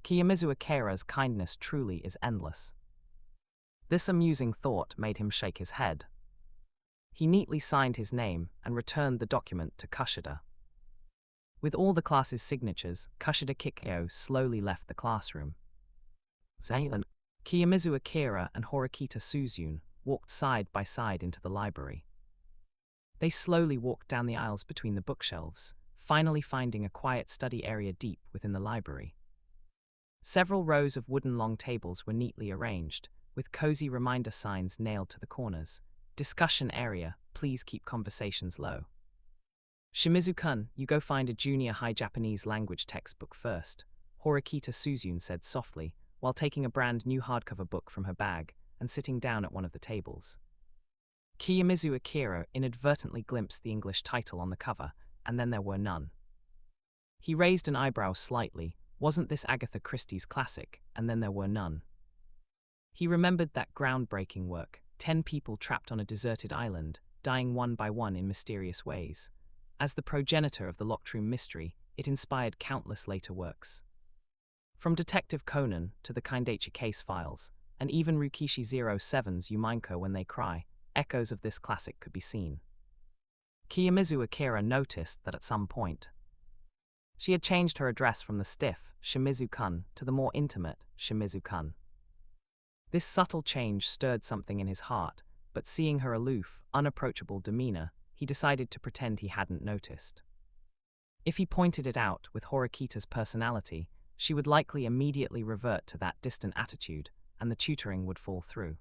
Kiyomizu Akira's kindness truly is endless. This amusing thought made him shake his head. He neatly signed his name and returned the document to Kushida. With all the class's signatures, Kushida Kikyo slowly left the classroom. Kiyomizu Akira and Horikita Suzune walked side by side into the library. They slowly walked down the aisles between the bookshelves, finally finding a quiet study area deep within the library. Several rows of wooden long tables were neatly arranged, with cozy reminder signs nailed to the corners. Discussion area, please keep conversations low. Shimizu-kun, you go find a junior high Japanese language textbook first, Horikita Suzune said softly, while taking a brand new hardcover book from her bag and sitting down at one of the tables. Kiyomizu Akira inadvertently glimpsed the English title on the cover, and then there were none. He raised an eyebrow slightly. Wasn't this Agatha Christie's classic, and then there were none? He remembered that groundbreaking work, 10 people trapped on a deserted island, dying one by one in mysterious ways. As the progenitor of the locked room mystery, it inspired countless later works. From Detective Conan to the Kindaichi case files, and even Rukishi 07's Yuminko When They Cry, echoes of this classic could be seen. Kiyomizu Akira noticed that at some point, she had changed her address from the stiff Shimizu-kun to the more intimate Shimizu-kun. This subtle change stirred something in his heart, but seeing her aloof, unapproachable demeanor, he decided to pretend he hadn't noticed. If he pointed it out with Horikita's personality, she would likely immediately revert to that distant attitude, and the tutoring would fall through.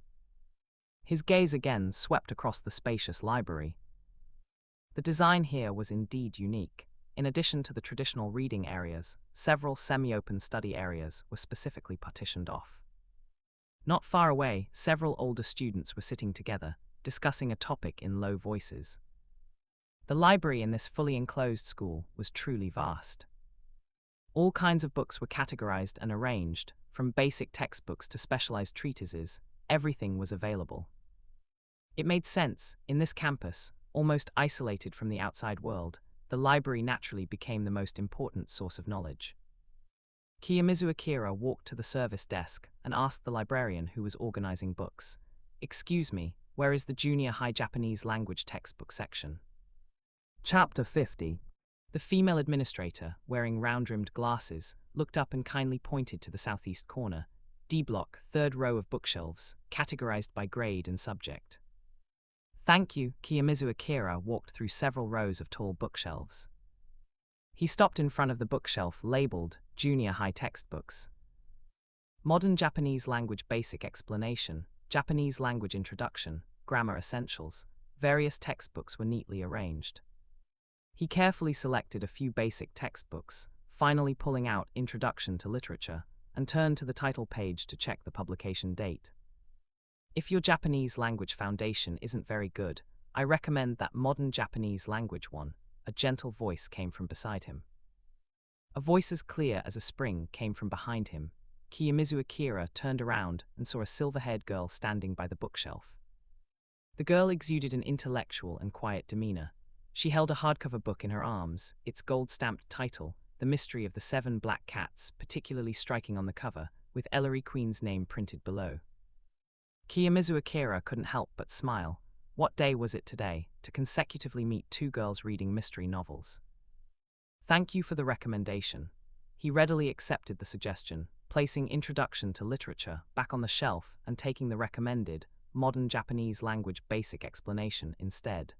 His gaze again swept across the spacious library. The design here was indeed unique. In addition to the traditional reading areas, several semi-open study areas were specifically partitioned off. Not far away, several older students were sitting together, discussing a topic in low voices. The library in this fully enclosed school was truly vast. All kinds of books were categorized and arranged, from basic textbooks to specialized treatises. Everything was available. It made sense. In this campus, almost isolated from the outside world, the library naturally became the most important source of knowledge. Kiyomizu Akira walked to the service desk and asked the librarian who was organizing books, "Excuse me, where is the junior high Japanese language textbook section?" Chapter 50. The female administrator, wearing round-rimmed glasses, looked up and kindly pointed to the southeast corner, D block, third row of bookshelves, categorized by grade and subject. Thank you. Kiyomizu Akira walked through several rows of tall bookshelves. He stopped in front of the bookshelf labeled Junior High Textbooks. Modern Japanese Language Basic Explanation, Japanese Language Introduction, Grammar Essentials. Various textbooks were neatly arranged. He carefully selected a few basic textbooks, finally pulling out Introduction to Literature, and turned to the title page to check the publication date. If your Japanese language foundation isn't very good, I recommend that Modern Japanese Language one. A gentle voice came from beside him. A voice as clear as a spring came from behind him. Kiyomizu Akira turned around and saw a silver-haired girl standing by the bookshelf. The girl exuded an intellectual and quiet demeanor. She held a hardcover book in her arms, its gold-stamped title, The Mystery of the Seven Black Cats, particularly striking on the cover, with Ellery Queen's name printed below. Kiyomizu Akira couldn't help but smile. What day was it today, to consecutively meet two girls reading mystery novels? Thank you for the recommendation. He readily accepted the suggestion, placing Introduction to Literature back on the shelf and taking the recommended Modern Japanese Language Basic Explanation instead.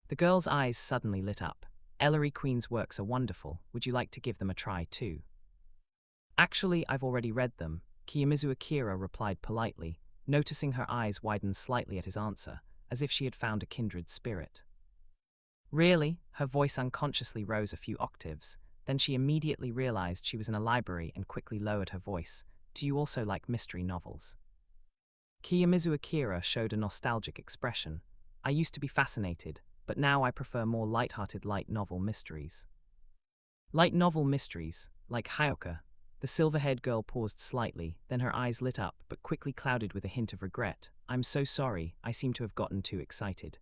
The girl's eyes suddenly lit up. Ellery Queen's works are wonderful. Would you like to give them a try too? Actually, I've already read them, Kiyomizu Akira replied politely, noticing her eyes widen slightly at his answer, as if she had found a kindred spirit. Really? Her voice unconsciously rose a few octaves, then she immediately realized she was in a library and quickly lowered her voice. Do you also like mystery novels? Kiyomizu Akira showed a nostalgic expression. I used to be fascinated, but now I prefer more light-hearted light novel mysteries. Light novel mysteries, like Hyoka. The silver-haired girl paused slightly, then her eyes lit up but quickly clouded with a hint of regret. I'm so sorry, I seem to have gotten too excited.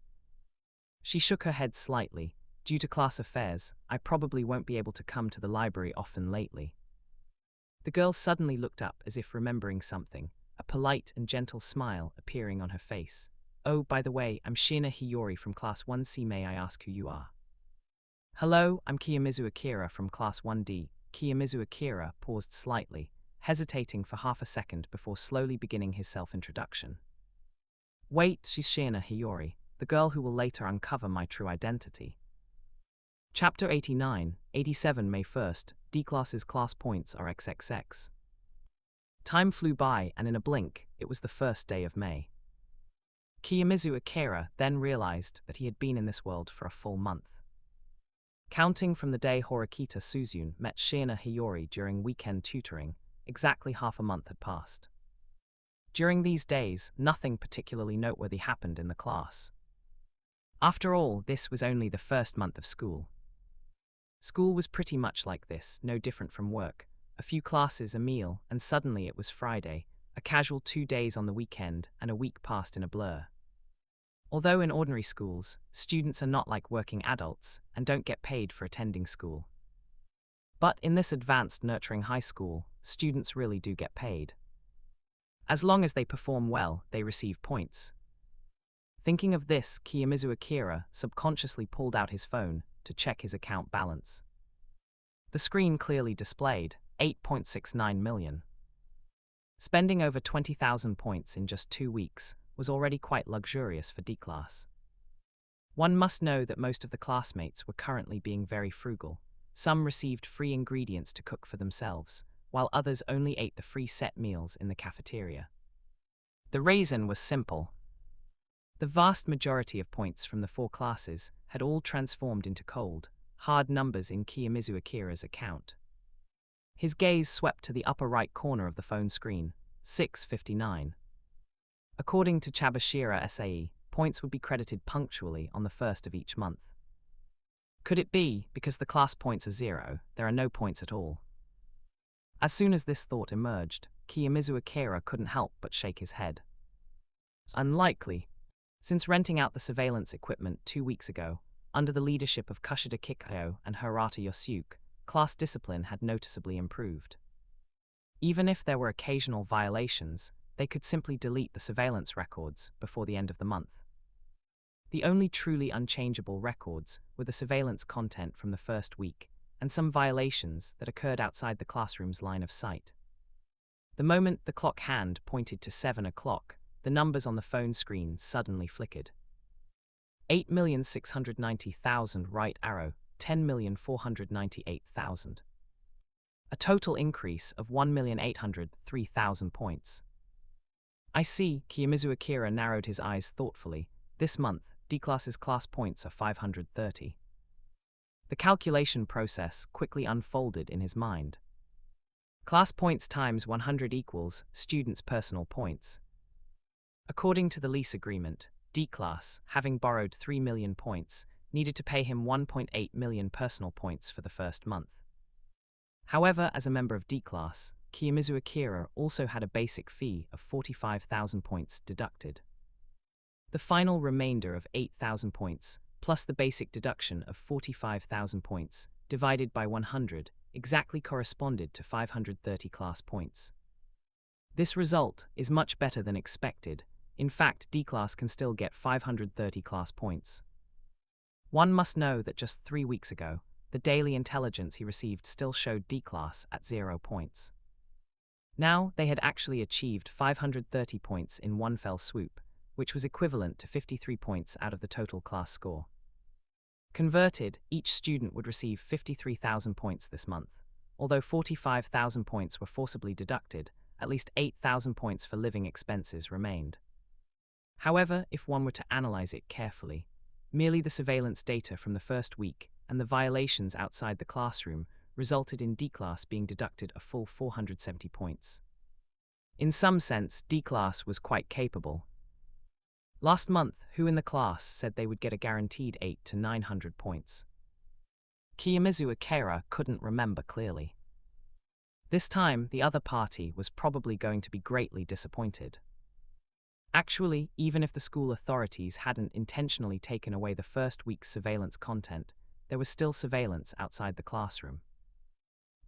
She shook her head slightly. Due to class affairs, I probably won't be able to come to the library often lately. The girl suddenly looked up as if remembering something, a polite and gentle smile appearing on her face. Oh, by the way, I'm Shiina Hiyori from Class 1C. May I ask who you are? Hello, I'm Kiyomizu Akira from Class 1D. Kiyomizu Akira paused slightly, hesitating for half a second before slowly beginning his self-introduction. Wait, she's Shiina Hiyori, the girl who will later uncover my true identity. Chapter 89, 87 May 1st, D-Class's class points are XXX. Time flew by and in a blink, it was the first day of May. Kiyomizu Akira then realized that he had been in this world for a full month. Counting from the day Horikita Suzune met Shiina Hiyori during weekend tutoring, exactly half a month had passed. During these days, nothing particularly noteworthy happened in the class. After all, this was only the first month of school. School was pretty much like this, no different from work. A few classes, a meal, and suddenly it was Friday, a casual 2 days on the weekend, and a week passed in a blur. Although in ordinary schools, students are not like working adults and don't get paid for attending school. But in this advanced nurturing high school, students really do get paid. As long as they perform well, they receive points. Thinking of this, Kiyomizu Akira subconsciously pulled out his phone to check his account balance. The screen clearly displayed 8.69 million. Spending over 20,000 points in just 2 weeks was already quite luxurious for D-Class. One must know that most of the classmates were currently being very frugal. Some received free ingredients to cook for themselves, while others only ate the free set meals in the cafeteria. The reason was simple. The vast majority of points from the 4 classes had all transformed into cold, hard numbers in Kiyomizu Akira's account. His gaze swept to the upper right corner of the phone screen, 6:59. According to Chabashira SAE, points would be credited punctually on the first of each month. Could it be, because the class points are 0, there are no points at all? As soon as this thought emerged, Kiyomizu Akira couldn't help but shake his head. Unlikely. Since renting out the surveillance equipment 2 weeks ago, under the leadership of Kushida Kikayo and Hirata Yosuke, class discipline had noticeably improved. Even if there were occasional violations, they could simply delete the surveillance records before the end of the month. The only truly unchangeable records were the surveillance content from the first week, and some violations that occurred outside the classroom's line of sight. The moment the clock hand pointed to 7 o'clock, the numbers on the phone screen suddenly flickered. 8,690,000 right arrow, 10,498,000. A total increase of 1,803,000 points. I see, Kiyomizu Akira narrowed his eyes thoughtfully. This month, D-Class's class points are 530. The calculation process quickly unfolded in his mind. Class points times 100 equals students' personal points. According to the lease agreement, D-Class, having borrowed 3 million points, needed to pay him 1.8 million personal points for the first month. However, as a member of D-Class, Kiyomizu Akira also had a basic fee of 45,000 points deducted. The final remainder of 8,000 points, plus the basic deduction of 45,000 points, divided by 100, exactly corresponded to 530 class points. This result is much better than expected. In fact, D-Class can still get 530 class points. One must know that just 3 weeks ago, the daily intelligence he received still showed D-Class at 0 points. Now, they had actually achieved 530 points in one fell swoop, which was equivalent to 53 points out of the total class score. Converted, each student would receive 53,000 points this month. Although 45,000 points were forcibly deducted, at least 8,000 points for living expenses remained. However, if one were to analyze it carefully, merely the surveillance data from the first week and the violations outside the classroom resulted in D-Class being deducted a full 470 points. In some sense, D-Class was quite capable. Last month, who in the class said they would get a guaranteed 800 to 900 points? Kiyomizu Akira couldn't remember clearly. This time, the other party was probably going to be greatly disappointed. Actually, even if the school authorities hadn't intentionally taken away the first week's surveillance content, there was still surveillance outside the classroom.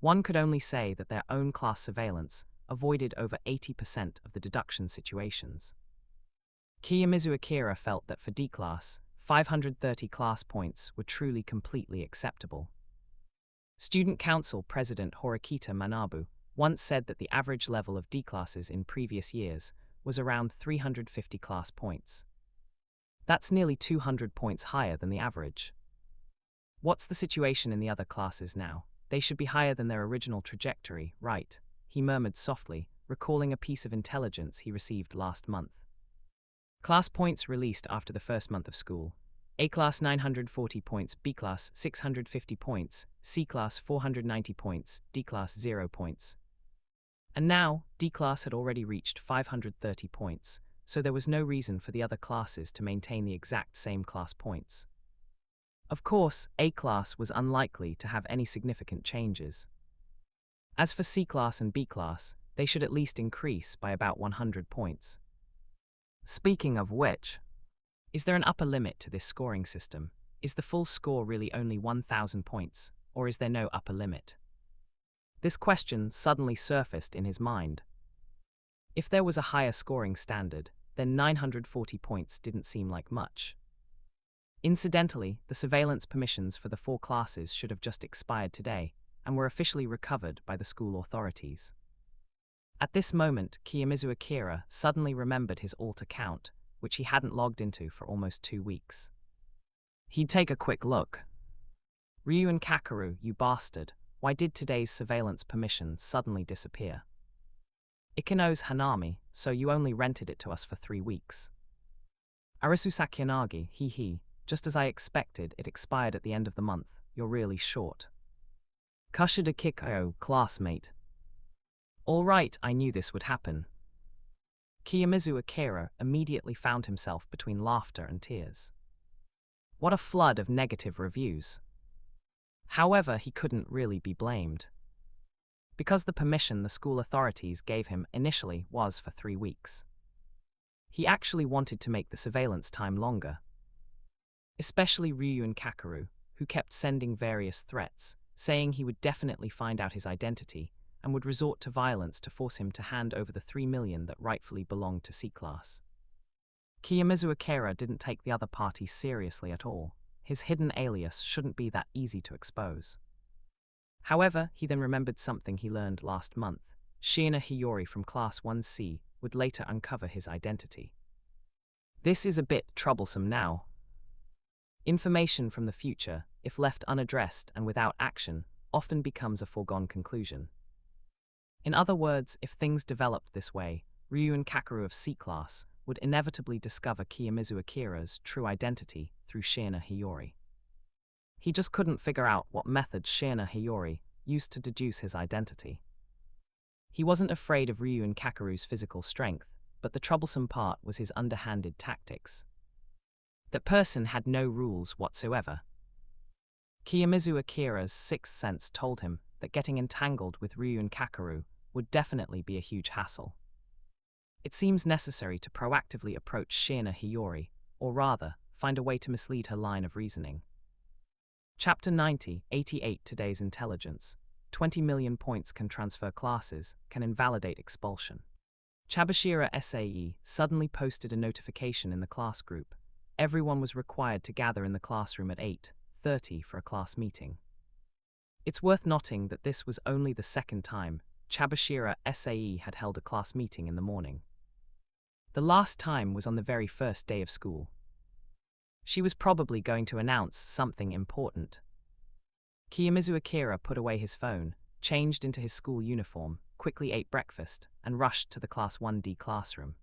One could only say that their own class surveillance avoided over 80% of the deduction situations. Kiyomizu Akira felt that for D-Class, 530 class points were truly completely acceptable. Student Council President Horikita Manabu once said that the average level of D-Classes in previous years was around 350 class points. That's nearly 200 points higher than the average. What's the situation in the other classes now? They should be higher than their original trajectory, right? He murmured softly, recalling a piece of intelligence he received last month. Class points released after the first month of school. A-Class 940 points, B-Class 650 points, C-Class 490 points, D-Class 0 points. And now, D-Class had already reached 530 points, so there was no reason for the other classes to maintain the exact same class points. Of course, A-Class was unlikely to have any significant changes. As for C-Class and B-Class, they should at least increase by about 100 points. Speaking of which, is there an upper limit to this scoring system? Is the full score really only 1,000 points, or is there no upper limit? This question suddenly surfaced in his mind. If there was a higher scoring standard, then 940 points didn't seem like much. Incidentally, the surveillance permissions for the 4 classes should have just expired today, and were officially recovered by the school authorities. At this moment, Kiyomizu Akira suddenly remembered his alt account, which he hadn't logged into for almost 2 weeks. He'd take a quick look. Ryu and Kakeru, you bastard, why did today's surveillance permission suddenly disappear? Ikeno's Hanami, so you only rented it to us for 3 weeks. Arisu Sakyanagi, he. Just as I expected, it expired at the end of the month. You're really short. Kushida Kiko, classmate. All right, I knew this would happen. Kiyomizu Akira immediately found himself between laughter and tears. What a flood of negative reviews. However, he couldn't really be blamed, because the permission the school authorities gave him initially was for 3 weeks. He actually wanted to make the surveillance time longer. Especially Ryu and Kakeru, who kept sending various threats, saying he would definitely find out his identity and would resort to violence to force him to hand over the 3 million that rightfully belonged to C-Class. Kiyomizu Akira didn't take the other party seriously at all. His hidden alias shouldn't be that easy to expose. However, he then remembered something he learned last month. Shiina Hiyori from Class 1C would later uncover his identity. This is a bit troublesome now. Information from the future, if left unaddressed and without action, often becomes a foregone conclusion. In other words, if things developed this way, Ryu and Kakeru of C-Class would inevitably discover Kiyomizu Akira's true identity through Shiina Hiyori. He just couldn't figure out what methods Shiina Hiyori used to deduce his identity. He wasn't afraid of Ryu and Kakeru's physical strength, but the troublesome part was his underhanded tactics. That person had no rules whatsoever. Kiyomizu Akira's sixth sense told him that getting entangled with Ryu and Kakeru would definitely be a huge hassle. It seems necessary to proactively approach Shiina Hiyori, or rather, find a way to mislead her line of reasoning. Chapter 90, 88 Today's Intelligence. 20 million points can transfer classes, can invalidate expulsion. Chabashira SAE suddenly posted a notification in the class group. Everyone was required to gather in the classroom at 8:30 for a class meeting. It's worth noting that this was only the second time Chabashira SAE had held a class meeting in the morning. The last time was on the very first day of school. She was probably going to announce something important. Kiyomizu Akira put away his phone, changed into his school uniform, quickly ate breakfast, and rushed to the Class 1D classroom.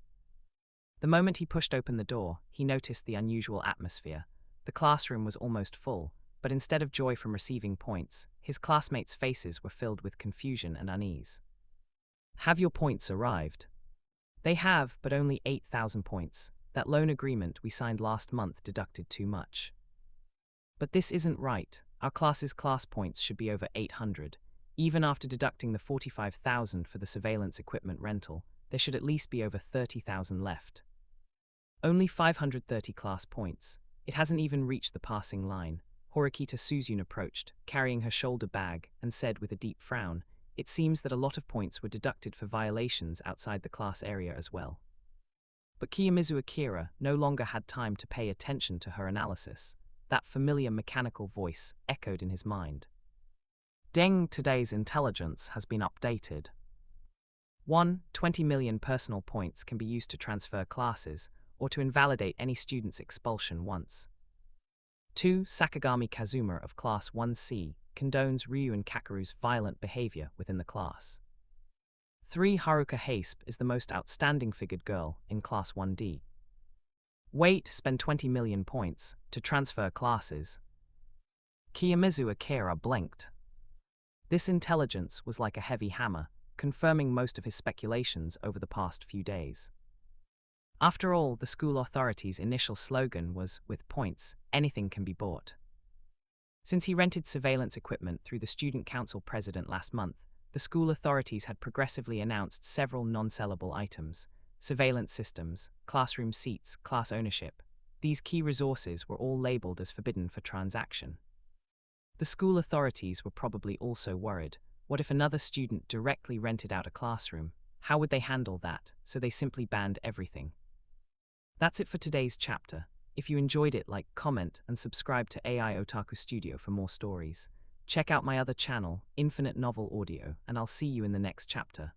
The moment he pushed open the door, he noticed the unusual atmosphere. The classroom was almost full, but instead of joy from receiving points, his classmates' faces were filled with confusion and unease. Have your points arrived? They have, but only 8,000 points. That loan agreement we signed last month deducted too much. But this isn't right. Our class's class points should be over 800. Even after deducting the 45,000 for the surveillance equipment rental, there should at least be over 30,000 left. Only 530 class points. It hasn't even reached the passing line. Horikita Suzune approached, carrying her shoulder bag, and said with a deep frown, "It seems that a lot of points were deducted for violations outside the class area as well." But Kiyomizu Akira no longer had time to pay attention to her analysis. That familiar mechanical voice echoed in his mind. Deng, today's intelligence has been updated. 1. 20 million personal points can be used to transfer classes, or to invalidate any student's expulsion once. 2. Sakagami Kazuma of Class 1C condones Ryu and Kakeru's violent behavior within the class. 3. Haruka Haspe is the most outstanding figured girl in Class 1D. Wait, spend 20 million points to transfer classes. Kiyomizu Akira blinked. This intelligence was like a heavy hammer, confirming most of his speculations over the past few days. After all, the school authorities' initial slogan was, "With points, anything can be bought." Since he rented surveillance equipment through the student council president last month, the school authorities had progressively announced several non-sellable items: surveillance systems, classroom seats, class ownership. These key resources were all labeled as forbidden for transaction. The school authorities were probably also worried. What if another student directly rented out a classroom? How would they handle that? So they simply banned everything. That's it for today's chapter. If you enjoyed it, like, comment, and subscribe to AI Otaku Studio for more stories. Check out my other channel, Infinite Novel Audio, and I'll see you in the next chapter.